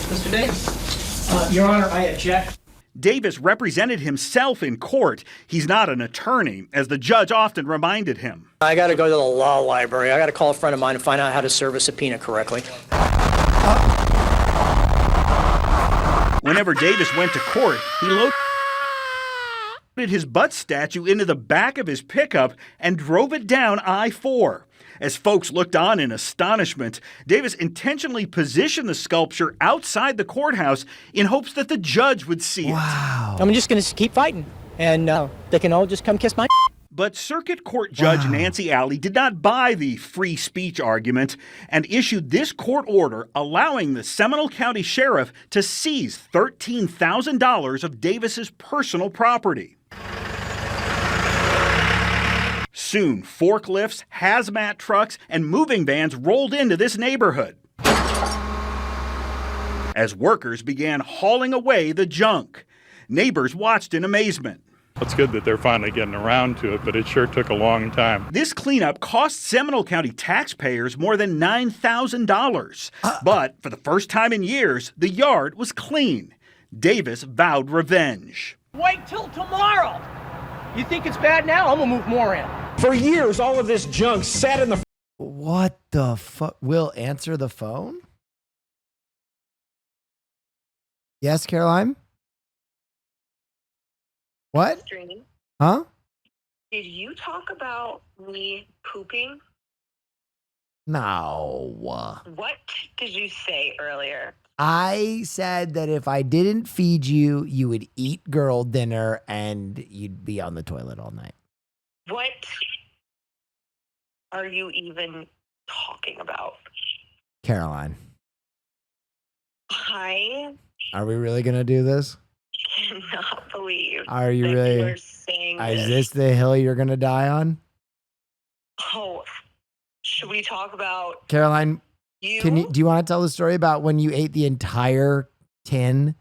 Mr. Davis. Your Honor, I object. Davis represented himself in court. He's not an attorney, as the judge often reminded him. I got to go to the law library. I got to call a friend of mine and find out how to serve a subpoena correctly. Whenever Davis went to court, he loaded his butt statue into the back of his pickup and drove it down I-4. As folks looked on in astonishment, Davis intentionally positioned the sculpture outside the courthouse in hopes that the judge would see it. I'm just going to keep fighting, and they can all just come kiss my. But Circuit Court Judge Nancy Alley did not buy the free speech argument and issued this court order allowing the Seminole County Sheriff to seize $13,000 of Davis's personal property. Soon, forklifts, hazmat trucks, and moving vans rolled into this neighborhood as workers began hauling away the junk. Neighbors watched in amazement. It's good that they're finally getting around to it, but it sure took a long time. This cleanup cost Seminole County taxpayers more than $9,000. But for the first time in years, the yard was clean. Davis vowed revenge. Wait till tomorrow. You think it's bad now? I'm going to move more in. For years, all of this junk sat in the... What the fuck? Will answer the phone? Yes, Caroline? What? Huh? Did you talk about me pooping? No. What did you say earlier? I said that if I didn't feed you, you would eat girl dinner and you'd be on the toilet all night. What are you even talking about? Caroline. Are we really going to do this? Cannot believe. Are you that really? You are saying Is this the hill you're going to die on? Oh, should we talk about Caroline, you? do you want to tell the story about when you ate the entire tin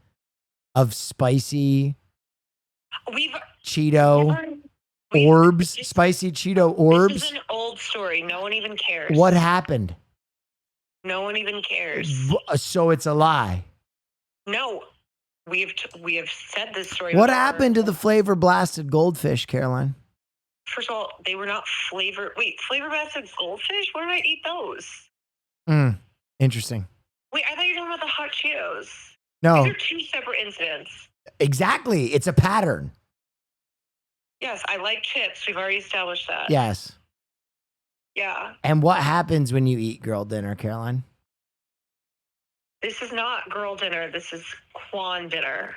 of spicy Cheeto orbs? Spicy Cheeto orbs? This is an old story. No one even cares. What happened? No one even cares. So it's a lie. No. We have said this story. What before. happened to the flavor blasted goldfish, Caroline? First of all, they were not flavor. Wait, flavor blasted goldfish? Where did I eat those? Interesting. Wait, I thought you were talking about the hot Cheetos. No. These are two separate incidents. Exactly. It's a pattern. Yes, I like chips. We've already established that. Yes. Yeah. And what happens when you eat girl dinner, Caroline? This is not girl dinner. This is Quan dinner.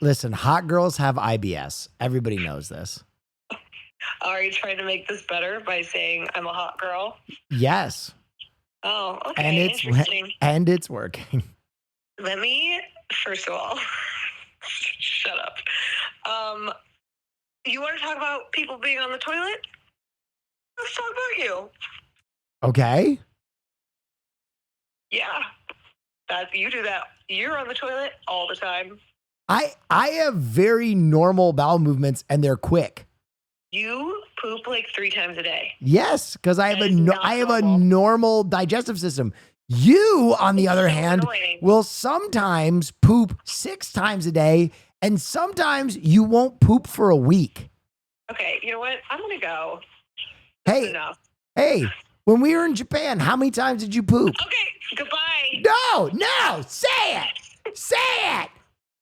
Listen, hot girls have IBS. Everybody knows this. Are you trying to make this better by saying I'm a hot girl? Yes. Oh, okay. And it's Interesting. and it's working. Let me, first of all, shut up. You want to talk about people being on the toilet? Let's talk about you. Okay. Yeah. You do that. You're on the toilet all the time. I have very normal bowel movements and they're quick. You poop like 3 times a day. Yes, because I have a normal digestive system. You, on the other hand, will sometimes poop 6 times a day, and sometimes you won't poop for a week. Okay, you know what? I'm gonna go. Hey, enough. Hey, when we were in Japan, how many times did you poop? Okay, goodbye. No, say it. Say it.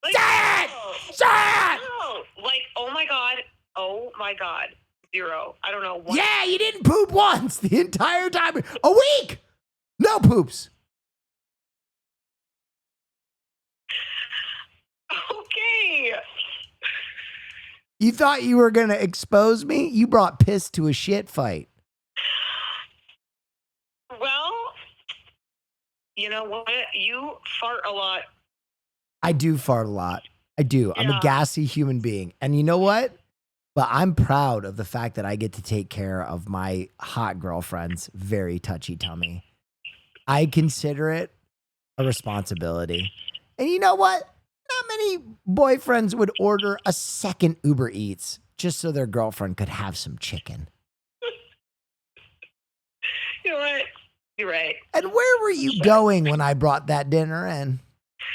Like, say it. Say it. No, like, oh my God, 0. I don't know what. Yeah, you didn't poop once the entire time. A week. No poops. Okay. You thought you were going to expose me? You brought piss to a shit fight. Well, you know what? You fart a lot. I do fart a lot. I do. I'm a gassy human being. And you know what? But I'm proud of the fact that I get to take care of my hot girlfriend's very touchy tummy. I consider it a responsibility. And you know what? Not many boyfriends would order a second Uber Eats just so their girlfriend could have some chicken. You know what? You're right. And where were you going when I brought that dinner in?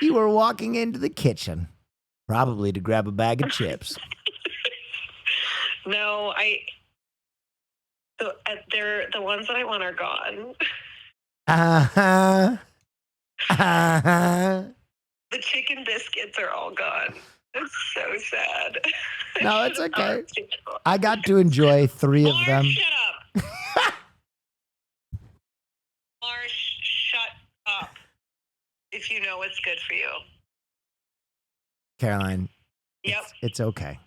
You were walking into the kitchen, probably to grab a bag of chips. No, they're the ones that I want are gone. The chicken biscuits are all gone. It's so sad. No, it's okay. I got to enjoy 3 of them. Shut up. Marsh, shut up. If you know what's good for you. Caroline. Yep. It's okay.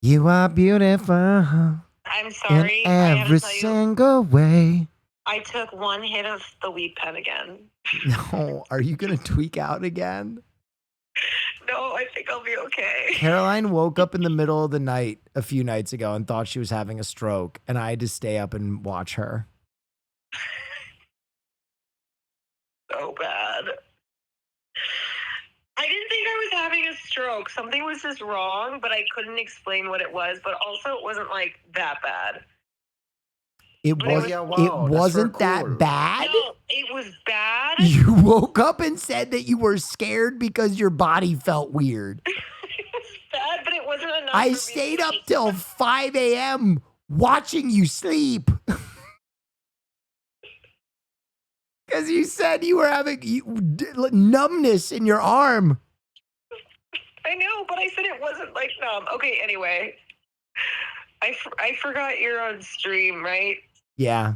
You are beautiful. I'm sorry. In every single way. I took 1 hit of the weed pen again. No, are you going to tweak out again? No, I think I'll be okay. Caroline woke up in the middle of the night a few nights ago and thought she was having a stroke, and I had to stay up and watch her. So bad. I didn't think I was having a stroke. Something was just wrong, but I couldn't explain what it was. But also, it wasn't like that bad. It wasn't that bad? No, it was bad. You woke up and said that you were scared because your body felt weird. It was bad, but it wasn't enough. I stayed up till 5 a.m. watching you sleep. Because you said you were having numbness in your arm. I know, but I said it wasn't like numb. Okay, anyway. I forgot you're on stream, right? Yeah.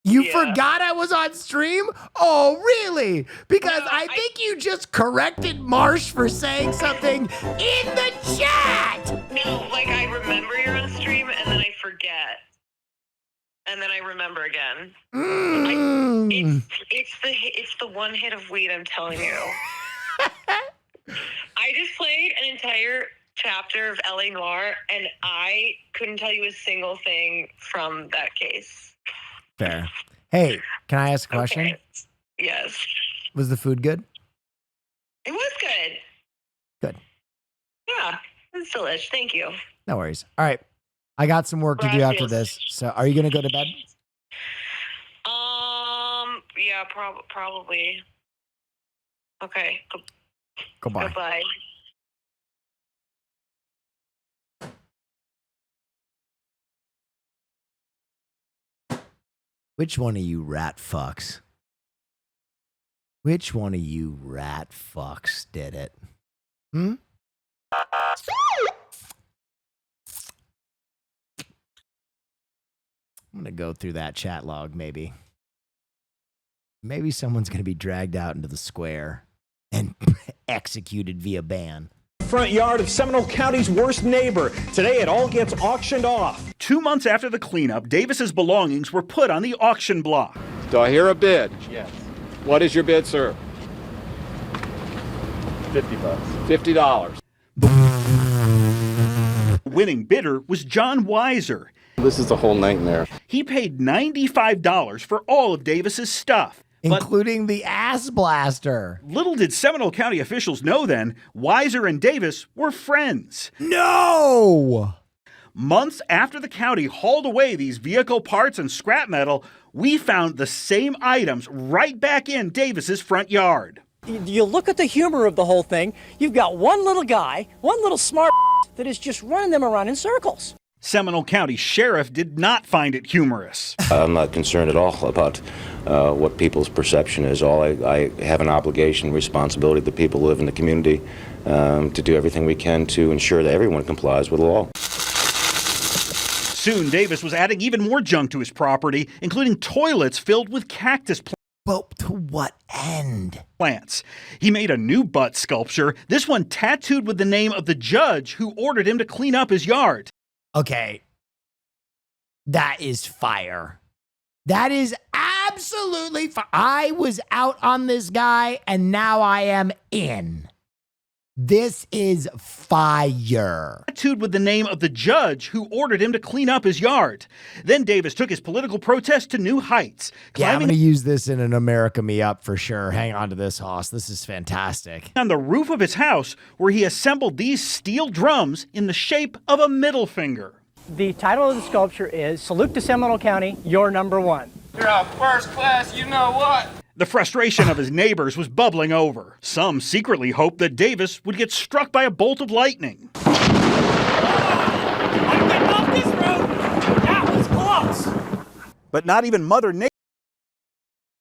You forgot I was on stream? Oh, really? Because I think you just corrected Marsh for saying something in the chat. No, like I remember you're on stream and then I forget. And then I remember again. It's the 1 hit of weed, I'm telling you. I just played an entire chapter of L.A. Noire, and I couldn't tell you a single thing from that case. Fair. Hey, can I ask a question? Okay. Yes. Was the food good? It was good. Good. Yeah, it's delish. Thank you. No worries. All right. I got some work to do after this. So are you going to go to bed? Yeah, probably. Okay. Goodbye. Goodbye. Which one of you rat fucks? Which one of you rat fucks did it? I'm going to go through that chat log, maybe. Maybe someone's going to be dragged out into the square and executed via ban. Front yard of Seminole County's worst neighbor. Today it all gets auctioned off. 2 months after the cleanup, Davis's belongings were put on the auction block. Do I hear a bid? Yes. What is your bid, sir? $50. $50. The winning bidder was John Weiser. This is a whole nightmare. He paid $95 for all of Davis's stuff. Including the ass blaster. Little did Seminole County officials know then, Weiser and Davis were friends. No! Months after the county hauled away these vehicle parts and scrap metal, we found the same items right back in Davis's front yard. You look at the humor of the whole thing, you've got one little guy, one little smart that is just running them around in circles. Seminole County Sheriff did not find it humorous. I'm not concerned at all about what people's perception is. I have an obligation, responsibility to the people who live in the community to do everything we can to ensure that everyone complies with the law. Soon, Davis was adding even more junk to his property, including toilets filled with cactus plants. Well, to what end? Plants. He made a new butt sculpture, this one tattooed with the name of the judge who ordered him to clean up his yard. Okay. That is fire. That is absolutely fire. I was out on this guy and now I am in. This is fire. Tattooed with the name of the judge who ordered him to clean up his yard. Then Davis took his political protest to new heights. Yeah, I'm going to use this in an America Me Up for sure. Hang on to this, Hoss. This is fantastic. On the roof of his house, where he assembled these steel drums in the shape of a middle finger. The title of the sculpture is Salute to Seminole County, You're Number One. You're a first class, you know what? The frustration of his neighbors was bubbling over. Some secretly hoped that Davis would get struck by a bolt of lightning. I'm getting off this road. That was close. But not even Mother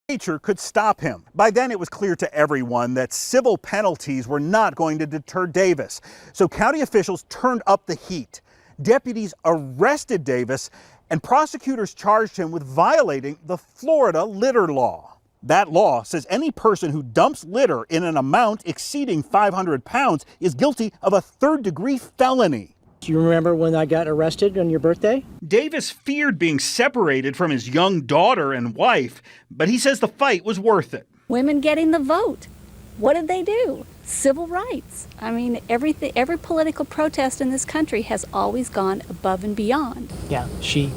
Nature could stop him. By then it was clear to everyone that civil penalties were not going to deter Davis. So county officials turned up the heat. Deputies arrested Davis and prosecutors charged him with violating the Florida litter law. That law says any person who dumps litter in an amount exceeding 500 pounds is guilty of a third-degree felony. Do you remember when I got arrested on your birthday? Davis feared being separated from his young daughter and wife, but he says the fight was worth it. Women getting the vote. What did they do? Civil rights. I mean, every political protest in this country has always gone above and beyond. Yeah, she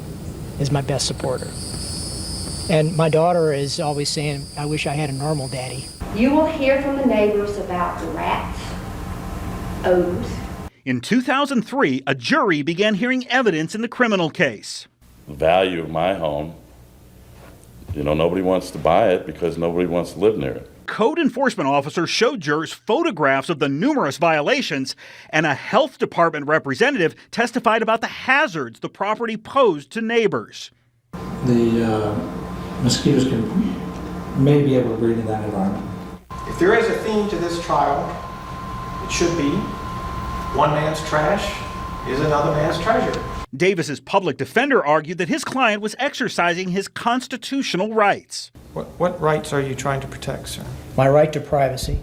is my best supporter. And my daughter is always saying, I wish I had a normal daddy. You will hear from the neighbors about rats, odors. In 2003, a jury began hearing evidence in the criminal case. The value of my home, nobody wants to buy it because nobody wants to live near it. Code enforcement officers showed jurors photographs of the numerous violations, and a health department representative testified about the hazards the property posed to neighbors. The mosquitoes may be able to breed in that environment. If there is a theme to this trial, it should be one man's trash is another man's treasure. Davis's public defender argued that his client was exercising his constitutional rights. What rights are you trying to protect, sir? My right to privacy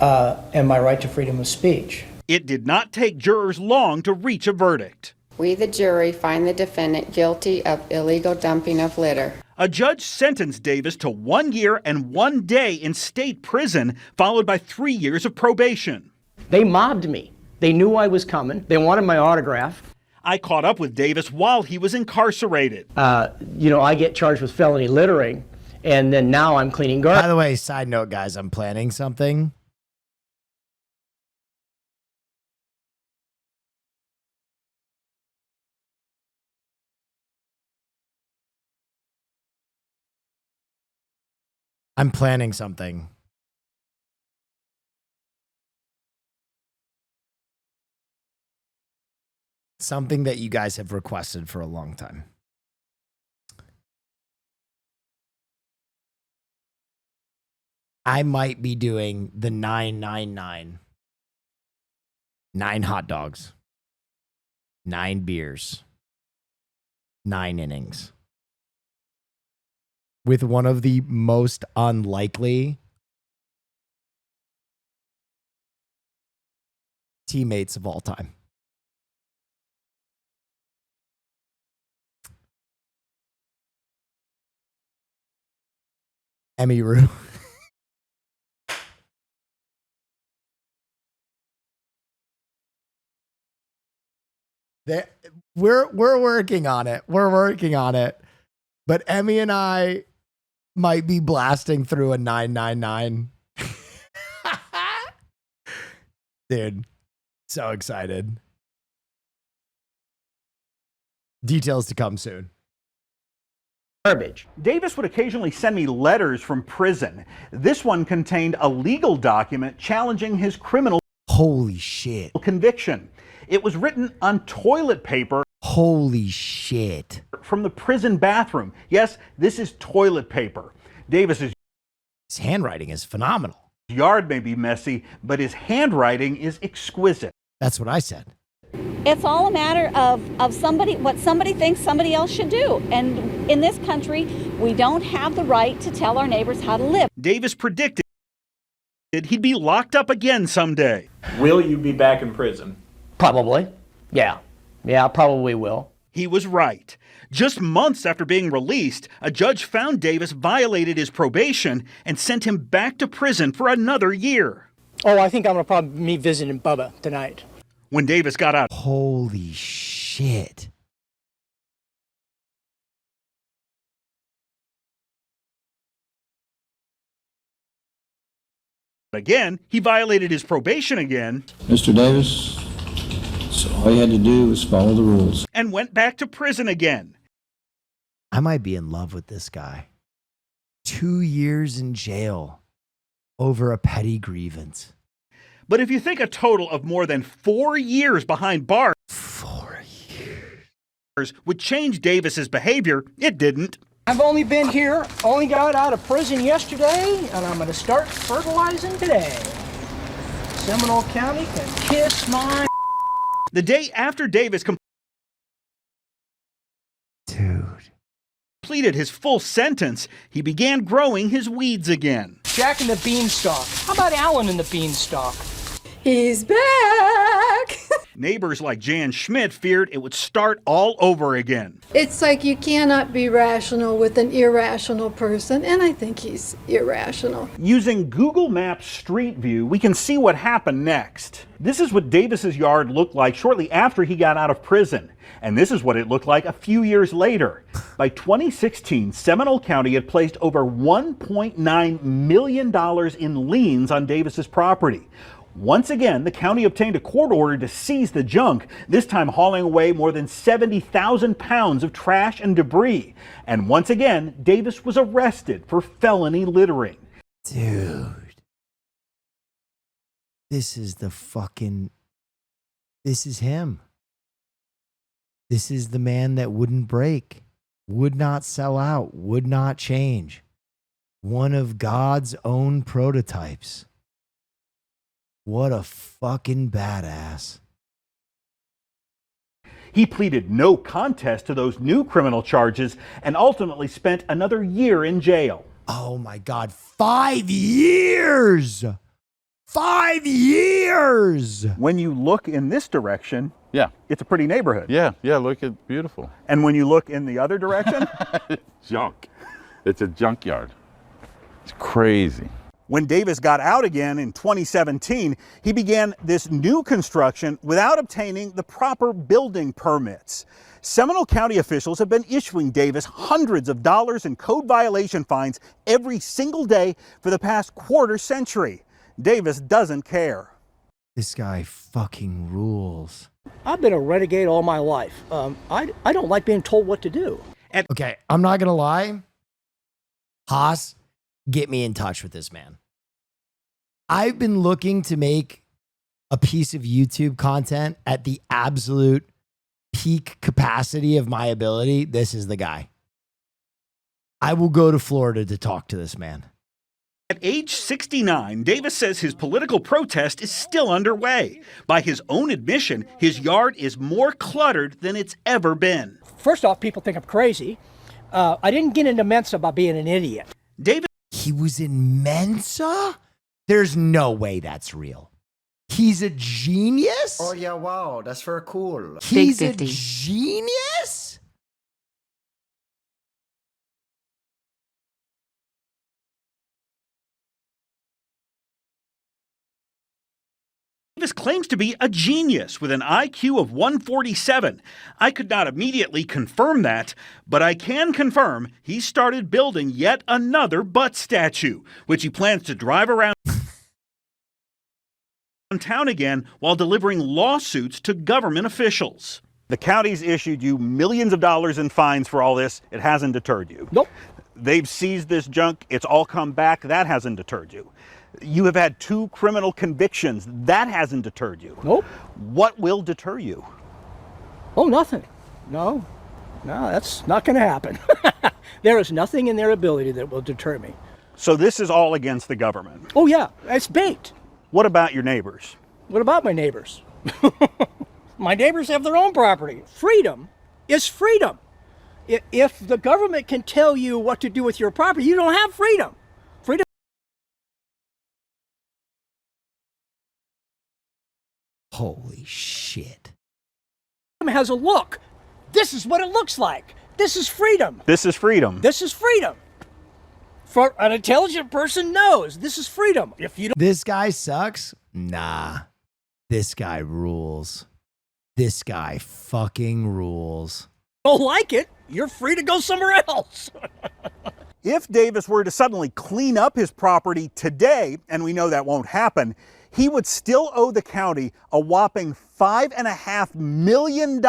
and my right to freedom of speech. It did not take jurors long to reach a verdict. We, the jury, find the defendant guilty of illegal dumping of litter. A judge sentenced Davis to 1 year and 1 day in state prison, followed by 3 years of probation. They mobbed me. They knew I was coming. They wanted my autograph. I caught up with Davis while he was incarcerated. I get charged with felony littering, and then now I'm cleaning garbage. By the way, side note, guys, I'm planning something. I'm planning something. Something that you guys have requested for a long time. I might be doing the 999. 9 hot dogs. 9 beers. 9 innings. With one of the most unlikely teammates of all time. Emmy Rue. We're working on it. We're working on it. But Emmy and I might be blasting through a 999. Dude, so excited. Details to come soon. Garbage. Davis would occasionally send me letters from prison. This one contained a legal document challenging his criminal Holy shit. conviction. It was written on toilet paper. Holy shit. From the prison bathroom. Yes, this is toilet paper. Davis's handwriting is phenomenal. Yard may be messy, but his handwriting is exquisite. That's what I said. It's all a matter of what somebody thinks somebody else should do. And in this country, we don't have the right to tell our neighbors how to live. Davis predicted he'd be locked up again someday. Will you be back in prison? Probably. Yeah. Yeah, probably will. He was right. Just months after being released, a judge found Davis violated his probation and sent him back to prison for another year. Oh, I think I'm going to probably meet visiting Bubba tonight. When Davis got out. Holy shit. Again, he violated his probation again. Mr. Davis, so all you had to do was follow the rules. And went back to prison again. I might be in love with this guy. 2 years in jail over a petty grievance. But if you think a total of more than 4 years behind bars 4 years would change Davis's behavior, it didn't. I've only been here, only got out of prison yesterday, and I'm going to start fertilizing today. Seminole County can kiss my... The day after Davis completed his full sentence, he began growing his weeds again. Jack and the Beanstalk. How about Alan and the Beanstalk? He's back! Neighbors like Jan Schmidt feared it would start all over again. It's like you cannot be rational with an irrational person, and I think he's irrational. Using Google Maps Street View, we can see what happened next. This is what Davis's yard looked like shortly after he got out of prison. And this is what it looked like a few years later. By 2016, Seminole County had placed over $1.9 million in liens on Davis's property. Once again, the county obtained a court order to seize the junk, this time hauling away more than 70,000 pounds of trash and debris. And once again, Davis was arrested for felony littering. Dude. This is him. This is the man that wouldn't break, would not sell out, would not change. One of God's own prototypes. What a fucking badass. He pleaded no contest to those new criminal charges and ultimately spent another year in jail. Oh my God, 5 years! 5 years! When you look in this direction, yeah, it's a pretty neighborhood. Yeah, look at beautiful. And when you look in the other direction, junk. It's a junkyard. It's crazy. When Davis got out again in 2017, he began this new construction without obtaining the proper building permits. Seminole County officials have been issuing Davis hundreds of dollars in code violation fines every single day for the past quarter century. Davis doesn't care. This guy fucking rules. I've been a renegade all my life. I don't like being told what to do. Okay, I'm not going to lie. Haas, get me in touch with this man. I've been looking to make a piece of YouTube content at the absolute peak capacity of my ability. This is the guy. I will go to Florida to talk to this man. At age 69, Davis says his political protest is still underway. By his own admission, his yard is more cluttered than it's ever been. First off, people think I'm crazy. I didn't get into Mensa by being an idiot. Davis. He was in Mensa? There's no way that's real. He's a genius? Oh, yeah, wow. That's very cool. He's a genius? Davis claims to be a genius with an IQ of 147. I could not immediately confirm that, but I can confirm he started building yet another butt statue, which he plans to drive around town again while delivering lawsuits to government officials. The county's issued you millions of dollars in fines for all this. It hasn't deterred you. Nope. They've seized this junk. It's all come back. That hasn't deterred you. You have had 2 criminal convictions. That hasn't deterred you. Nope. What will deter you? Oh, nothing. No, that's not going to happen. There is nothing in their ability that will deter me. So this is all against the government? Oh, yeah, it's bait. What about your neighbors? What about my neighbors? My neighbors have their own property. Freedom is freedom. If the government can tell you what to do with your property, you don't have freedom. Freedom. Holy shit. Has a look. This is what it looks like. This is freedom. This is freedom. This is freedom. For an intelligent person knows this is freedom. If you don't, This guy sucks? Nah. This guy rules. This guy fucking rules. like it, you're free to go somewhere else. If Davis were to suddenly clean up his property today, and we know that won't happen, he would still owe the county a whopping $5.5 million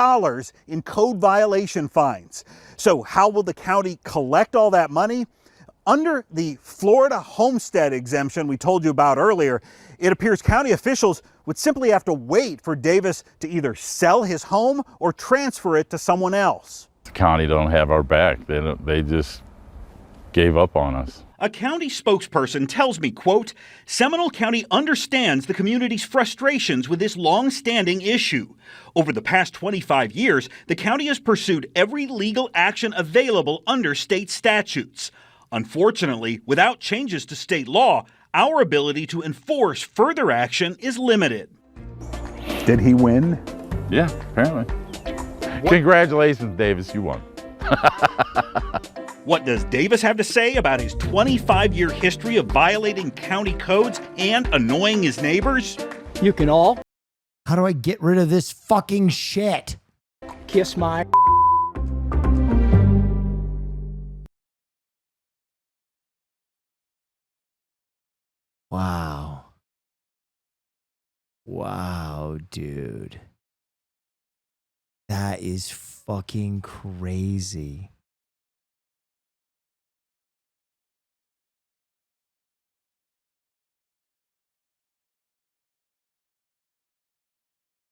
in code violation fines. So how will the county collect all that money? Under the Florida homestead exemption we told you about earlier, it appears county officials would simply have to wait for Davis to either sell his home or transfer it to someone else. The county don't have our back. They just gave up on us. A county spokesperson tells me, quote, Seminole County understands the community's frustrations with this long-standing issue. Over the past 25 years, the county has pursued every legal action available under state statutes. Unfortunately, without changes to state law, our ability to enforce further action is limited. Did he win? Yeah, apparently. Congratulations, Davis, you won. What does Davis have to say about his 25-year history of violating county codes and annoying his neighbors? You can all How do I get rid of this fucking shit? kiss my Wow. Wow, dude. That is fucking crazy.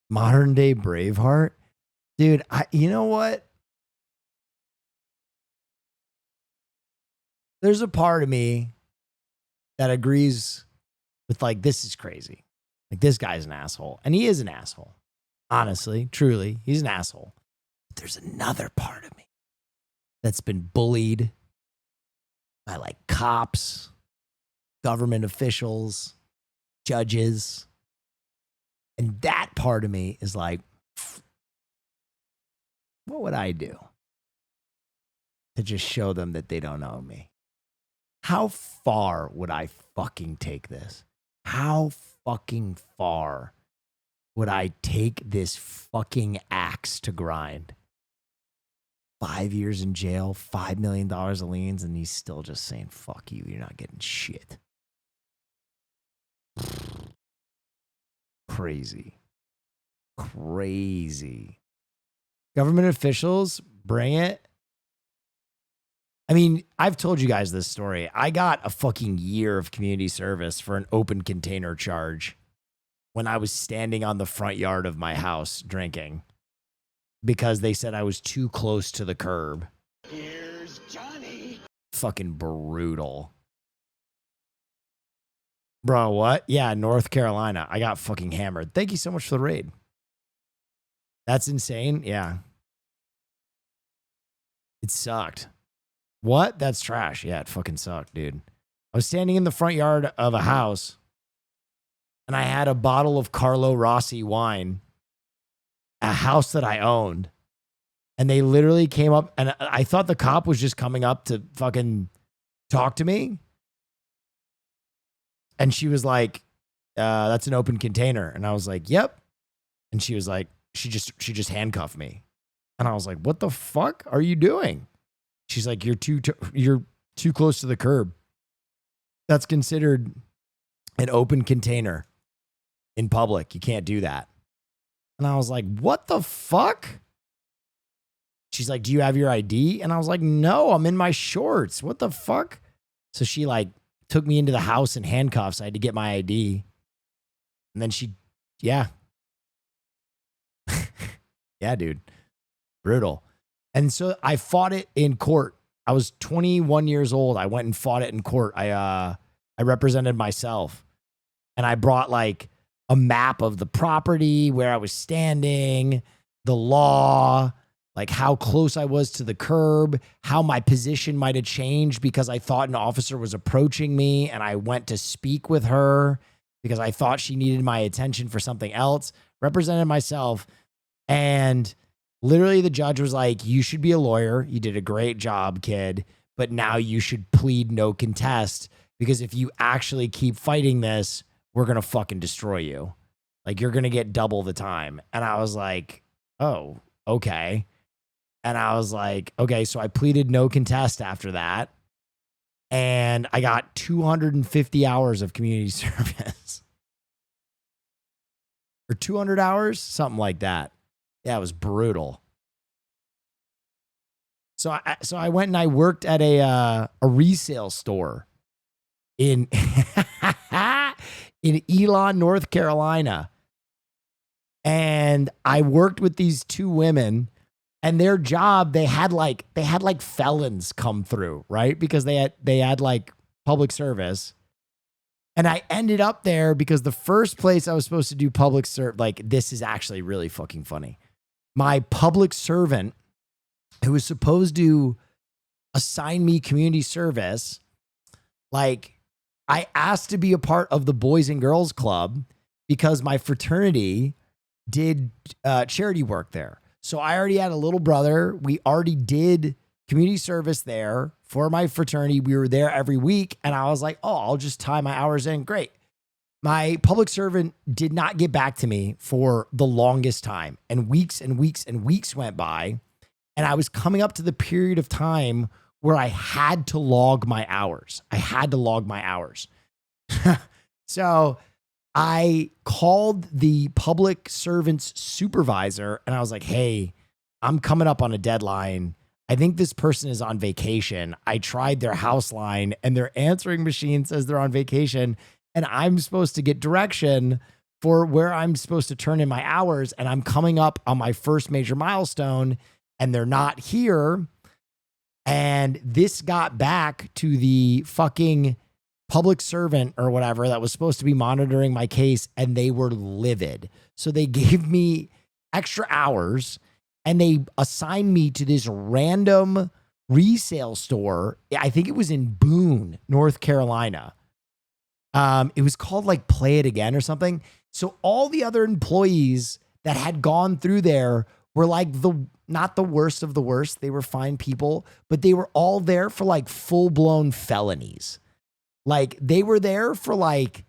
Modern day Braveheart? Dude, you know what? There's a part of me that agrees with, like, this is crazy. Like, this guy's an asshole. And he is an asshole. Honestly, truly, he's an asshole. But there's another part of me that's been bullied by, like, cops, government officials, judges. And that part of me is like, what would I do to just show them that they don't own me? How far would I fucking take this? How fucking far would I take this fucking axe to grind? 5 years in jail, $5 million of liens, and he's still just saying, fuck you, you're not getting shit. Crazy. Crazy. Government officials, bring it. I mean, I've told you guys this story. I got a fucking year of community service for an open container charge when I was standing on the front yard of my house drinking because they said I was too close to the curb. Here's Johnny. Fucking brutal. Bro, what? Yeah, North Carolina. I got fucking hammered. Thank you so much for the raid. That's insane. Yeah. It sucked. What? That's trash. Yeah, it fucking sucked, dude. I was standing in the front yard of a house and I had a bottle of Carlo Rossi wine, a house that I owned. And they literally came up, and I thought the cop was just coming up to fucking talk to me. And she was like, that's an open container. And I was like, yep. And she was like, she just handcuffed me. And I was like, what the fuck are you doing? She's like, you're too close to the curb. That's considered an open container in public. You can't do that. And I was like, what the fuck? She's like, do you have your ID? And I was like, no, I'm in my shorts. What the fuck? So she like took me into the house in handcuffs. I had to get my ID. And then yeah. Yeah, dude. Brutal. And so I fought it in court. I was 21 years old. I went and fought it in court. I represented myself. And I brought like a map of the property, where I was standing, the law, like how close I was to the curb, how my position might have changed because I thought an officer was approaching me and I went to speak with her because I thought she needed my attention for something else. Represented myself. And literally the judge was like, you should be a lawyer. You did a great job, kid. But now you should plead no contest, because if you actually keep fighting this, we're going to fucking destroy you. Like, you're going to get double the time. And I was like, oh, okay. And I was like, okay, so I pleaded no contest after that. And I got 250 hours of community service. Or 200 hours, something like that. Yeah, it was brutal. So I went and I worked at a resale store in in Elon, North Carolina. And I worked with these two women. And their job, they had like felons come through, right? Because they had like public service. And I ended up there because the first place I was supposed to do public service, like, this is actually really fucking funny. My public servant, who was supposed to assign me community service, like, I asked to be a part of the Boys and Girls Club because my fraternity did charity work there. So I already had a little brother. We already did community service there for my fraternity. We were there every week. And I was like, oh, I'll just tie my hours in. Great. My public servant did not get back to me for the longest time. And weeks and weeks and weeks went by. And I was coming up to the period of time where I had to log my hours. So I called the public servant's supervisor and I was like, hey, I'm coming up on a deadline. I think this person is on vacation. I tried their house line and their answering machine says they're on vacation, and I'm supposed to get direction for where I'm supposed to turn in my hours. And I'm coming up on my first major milestone and they're not here. And this got back to the fucking public servant or whatever that was supposed to be monitoring my case, and they were livid. So they gave me extra hours and they assigned me to this random resale store. I think it was in Boone, North Carolina. It was called like Play It Again or something. So all the other employees that had gone through there were like not the worst of the worst. They were fine people, but they were all there for like full-blown felonies. Like, they were there for like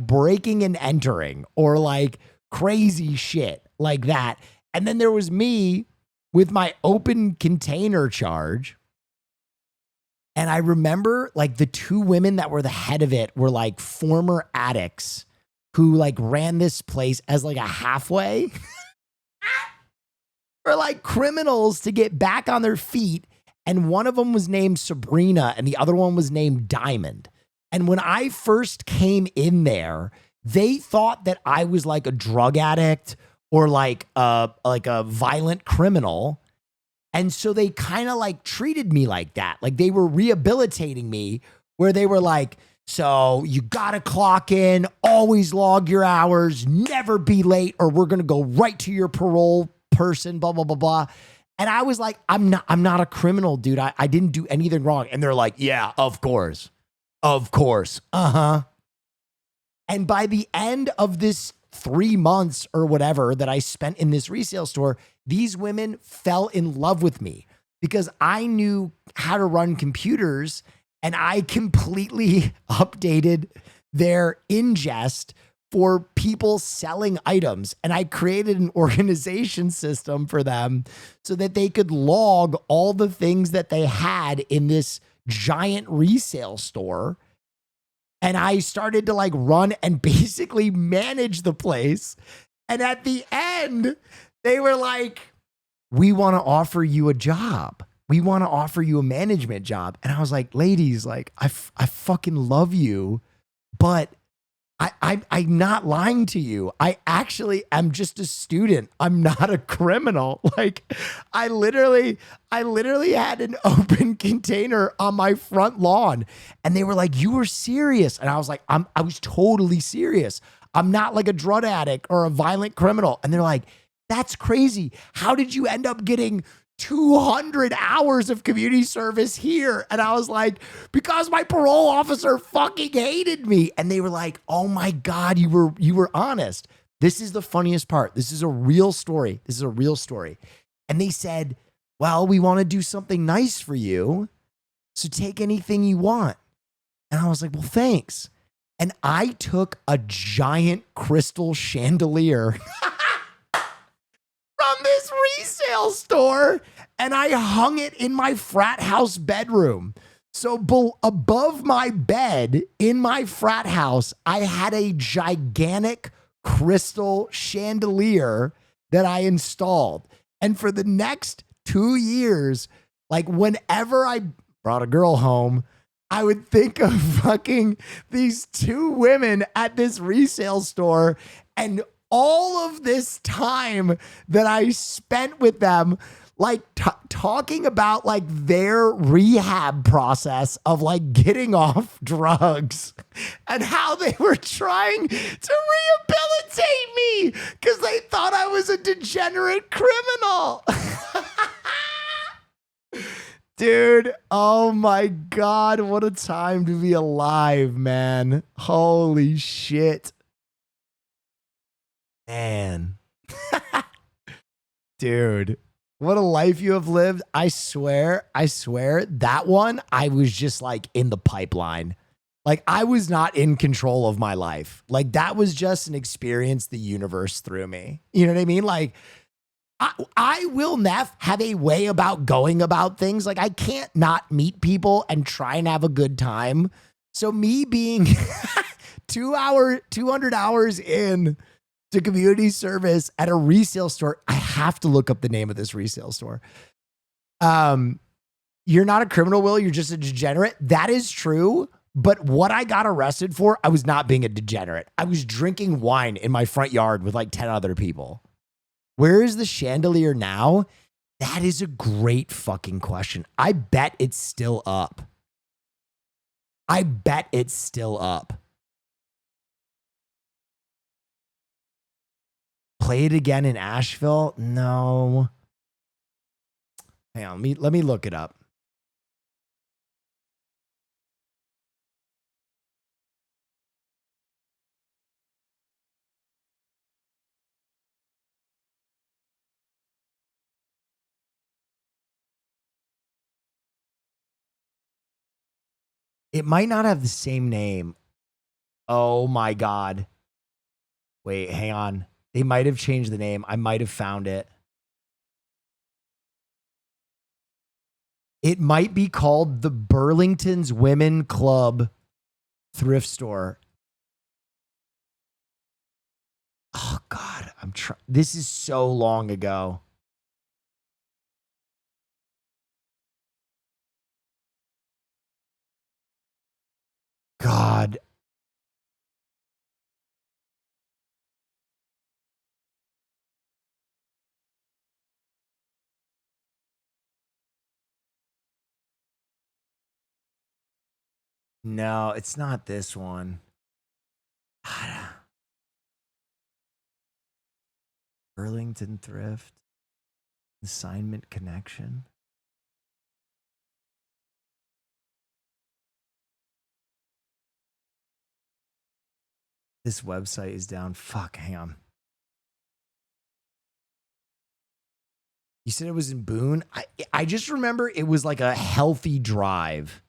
breaking and entering or like crazy shit like that. And then there was me with my open container charge. And I remember like the two women that were the head of it were like former addicts who like ran this place as like a halfway or like criminals to get back on their feet. And one of them was named Sabrina and the other one was named Diamond. And when I first came in there, they thought that I was like a drug addict or like a violent criminal. And so they kind of like treated me like that. Like, they were rehabilitating me, where they were like, so you got to clock in, always log your hours, never be late, or we're going to go right to your parole person, blah, blah, blah, blah. And I was like, I'm not a criminal, dude. I didn't do anything wrong. And they're like, yeah, of course. Uh-huh. And by the end of this 3 months or whatever that I spent in this resale store, these women fell in love with me because I knew how to run computers and I completely updated their ingest for people selling items. And I created an organization system for them so that they could log all the things that they had in this giant resale store. And I started to like run and basically manage the place. And at the end, they were like, we want to offer you a job. We want to offer you a management job. And I was like, ladies, like, I fucking love you, but I'm not lying to you. I actually am just a student. I'm not a criminal. Like, I literally had an open container on my front lawn, and they were like, "You were serious?" And I was like, I was totally serious. I'm not like a drug addict or a violent criminal." And they're like, "That's crazy. How did you end up getting 200 hours of community service here?" And I was like, because my parole officer fucking hated me. And they were like, "Oh my God, you were honest." This is the funniest part. This is a real story. This is a real story. And they said, "Well, we want to do something nice for you, so take anything you want." And I was like, "Well, thanks." And I took a giant crystal chandelier from this resale store and I hung it in my frat house bedroom. So above my bed in my frat house, I had a gigantic crystal chandelier that I installed. And for the next 2 years, like whenever I brought a girl home, I would think of fucking these 2 women at this resale store, and all of this time that I spent with them, like talking about like their rehab process of like getting off drugs and how they were trying to rehabilitate me because they thought I was a degenerate criminal. Dude, oh my God, what a time to be alive, man. Holy shit. Man. Dude, what a life you have lived. I swear, that one, I was just like in the pipeline. Like I was not in control of my life. Like that was just an experience the universe threw me. You know what I mean? Like I will, Neff, have a way about going about things. Like I can't not meet people and try and have a good time. So me being 200 hours in to community service at a resale store, I have to look up the name of this resale store. You're not a criminal, Will. You're just a degenerate. That is true. But what I got arrested for, I was not being a degenerate. I was drinking wine in my front yard with like 10 other people. Where is the chandelier now? That is a great fucking question. I bet it's still up. I bet it's still up. Play it again in Asheville? No. Hang on, let me look it up. It might not have the same name. Oh my God. Wait, hang on. They might have changed the name. I might have found it. It might be called the Burlington's Women Club Thrift Store. Oh God, I'm trying. This is so long ago. God. No, it's not this one. Burlington Thrift. Assignment Connection. This website is down. Fuck, hang on. You said it was in Boone? I just remember it was like a healthy drive.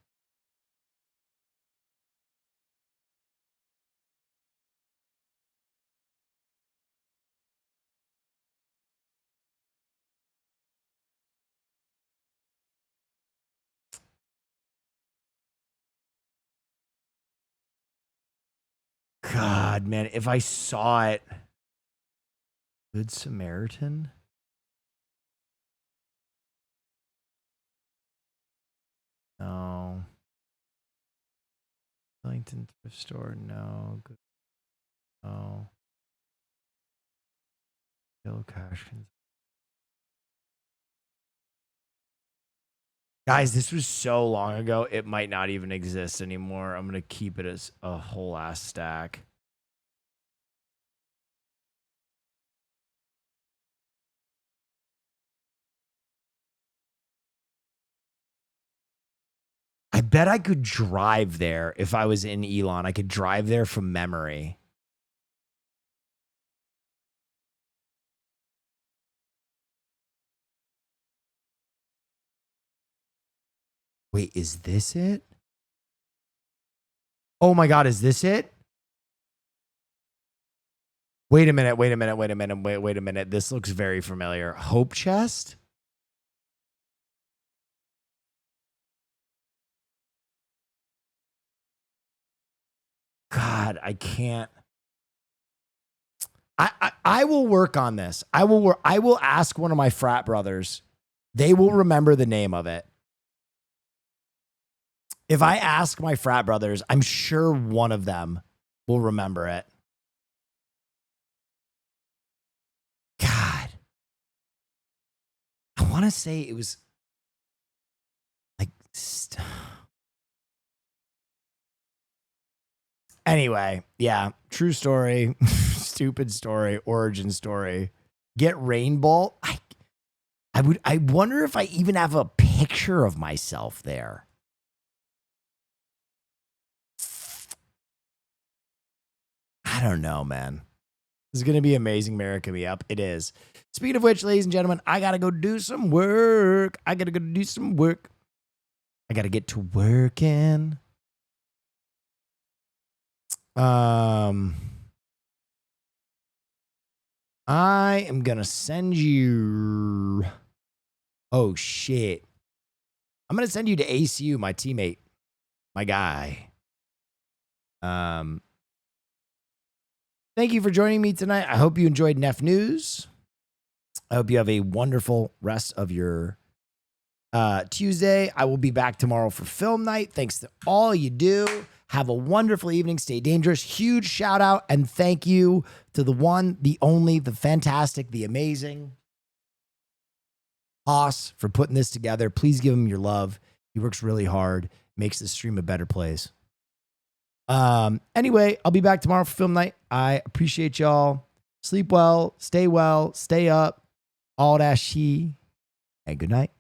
God, man, if I saw it. Good Samaritan? No. Wellington thrift store? No. Good. No. Yellow cash. Guys, this was so long ago, it might not even exist anymore. I'm going to keep it as a whole ass stack. I bet I could drive there if I was in Elon. I could drive there from memory. Wait, is this it? Oh my God, is this it? Wait a minute, wait a minute, wait a minute, wait a minute. This looks very familiar. Hope Chest? God, I can't. I will work on this. I will ask one of my frat brothers. They will remember the name of it. If I ask my frat brothers, I'm sure one of them will remember it. God. I want to say it was like... Anyway, yeah, true story, stupid story, origin story. Get Rainbow. I wonder if I even have a picture of myself there. I don't know, man. This is going to be amazing. America me up. It is. Speaking of which, ladies and gentlemen, I got to go do some work. I got to go do some work. I got to get to working. I am going to send you. Oh, shit. I'm going to send you to ACU, my teammate, my guy. Thank you for joining me tonight. I hope you enjoyed Neff News. I hope you have a wonderful rest of your Tuesday. I will be back tomorrow for film night. Thanks to all you do. Have a wonderful evening. Stay dangerous. Huge shout out and thank you to the one, the only, the fantastic, the amazing Haas for putting this together. Please give him your love. He works really hard. Makes the stream a better place. Anyway, I'll be back tomorrow for film night. I appreciate y'all. Sleep well, stay up, all that she, and good night.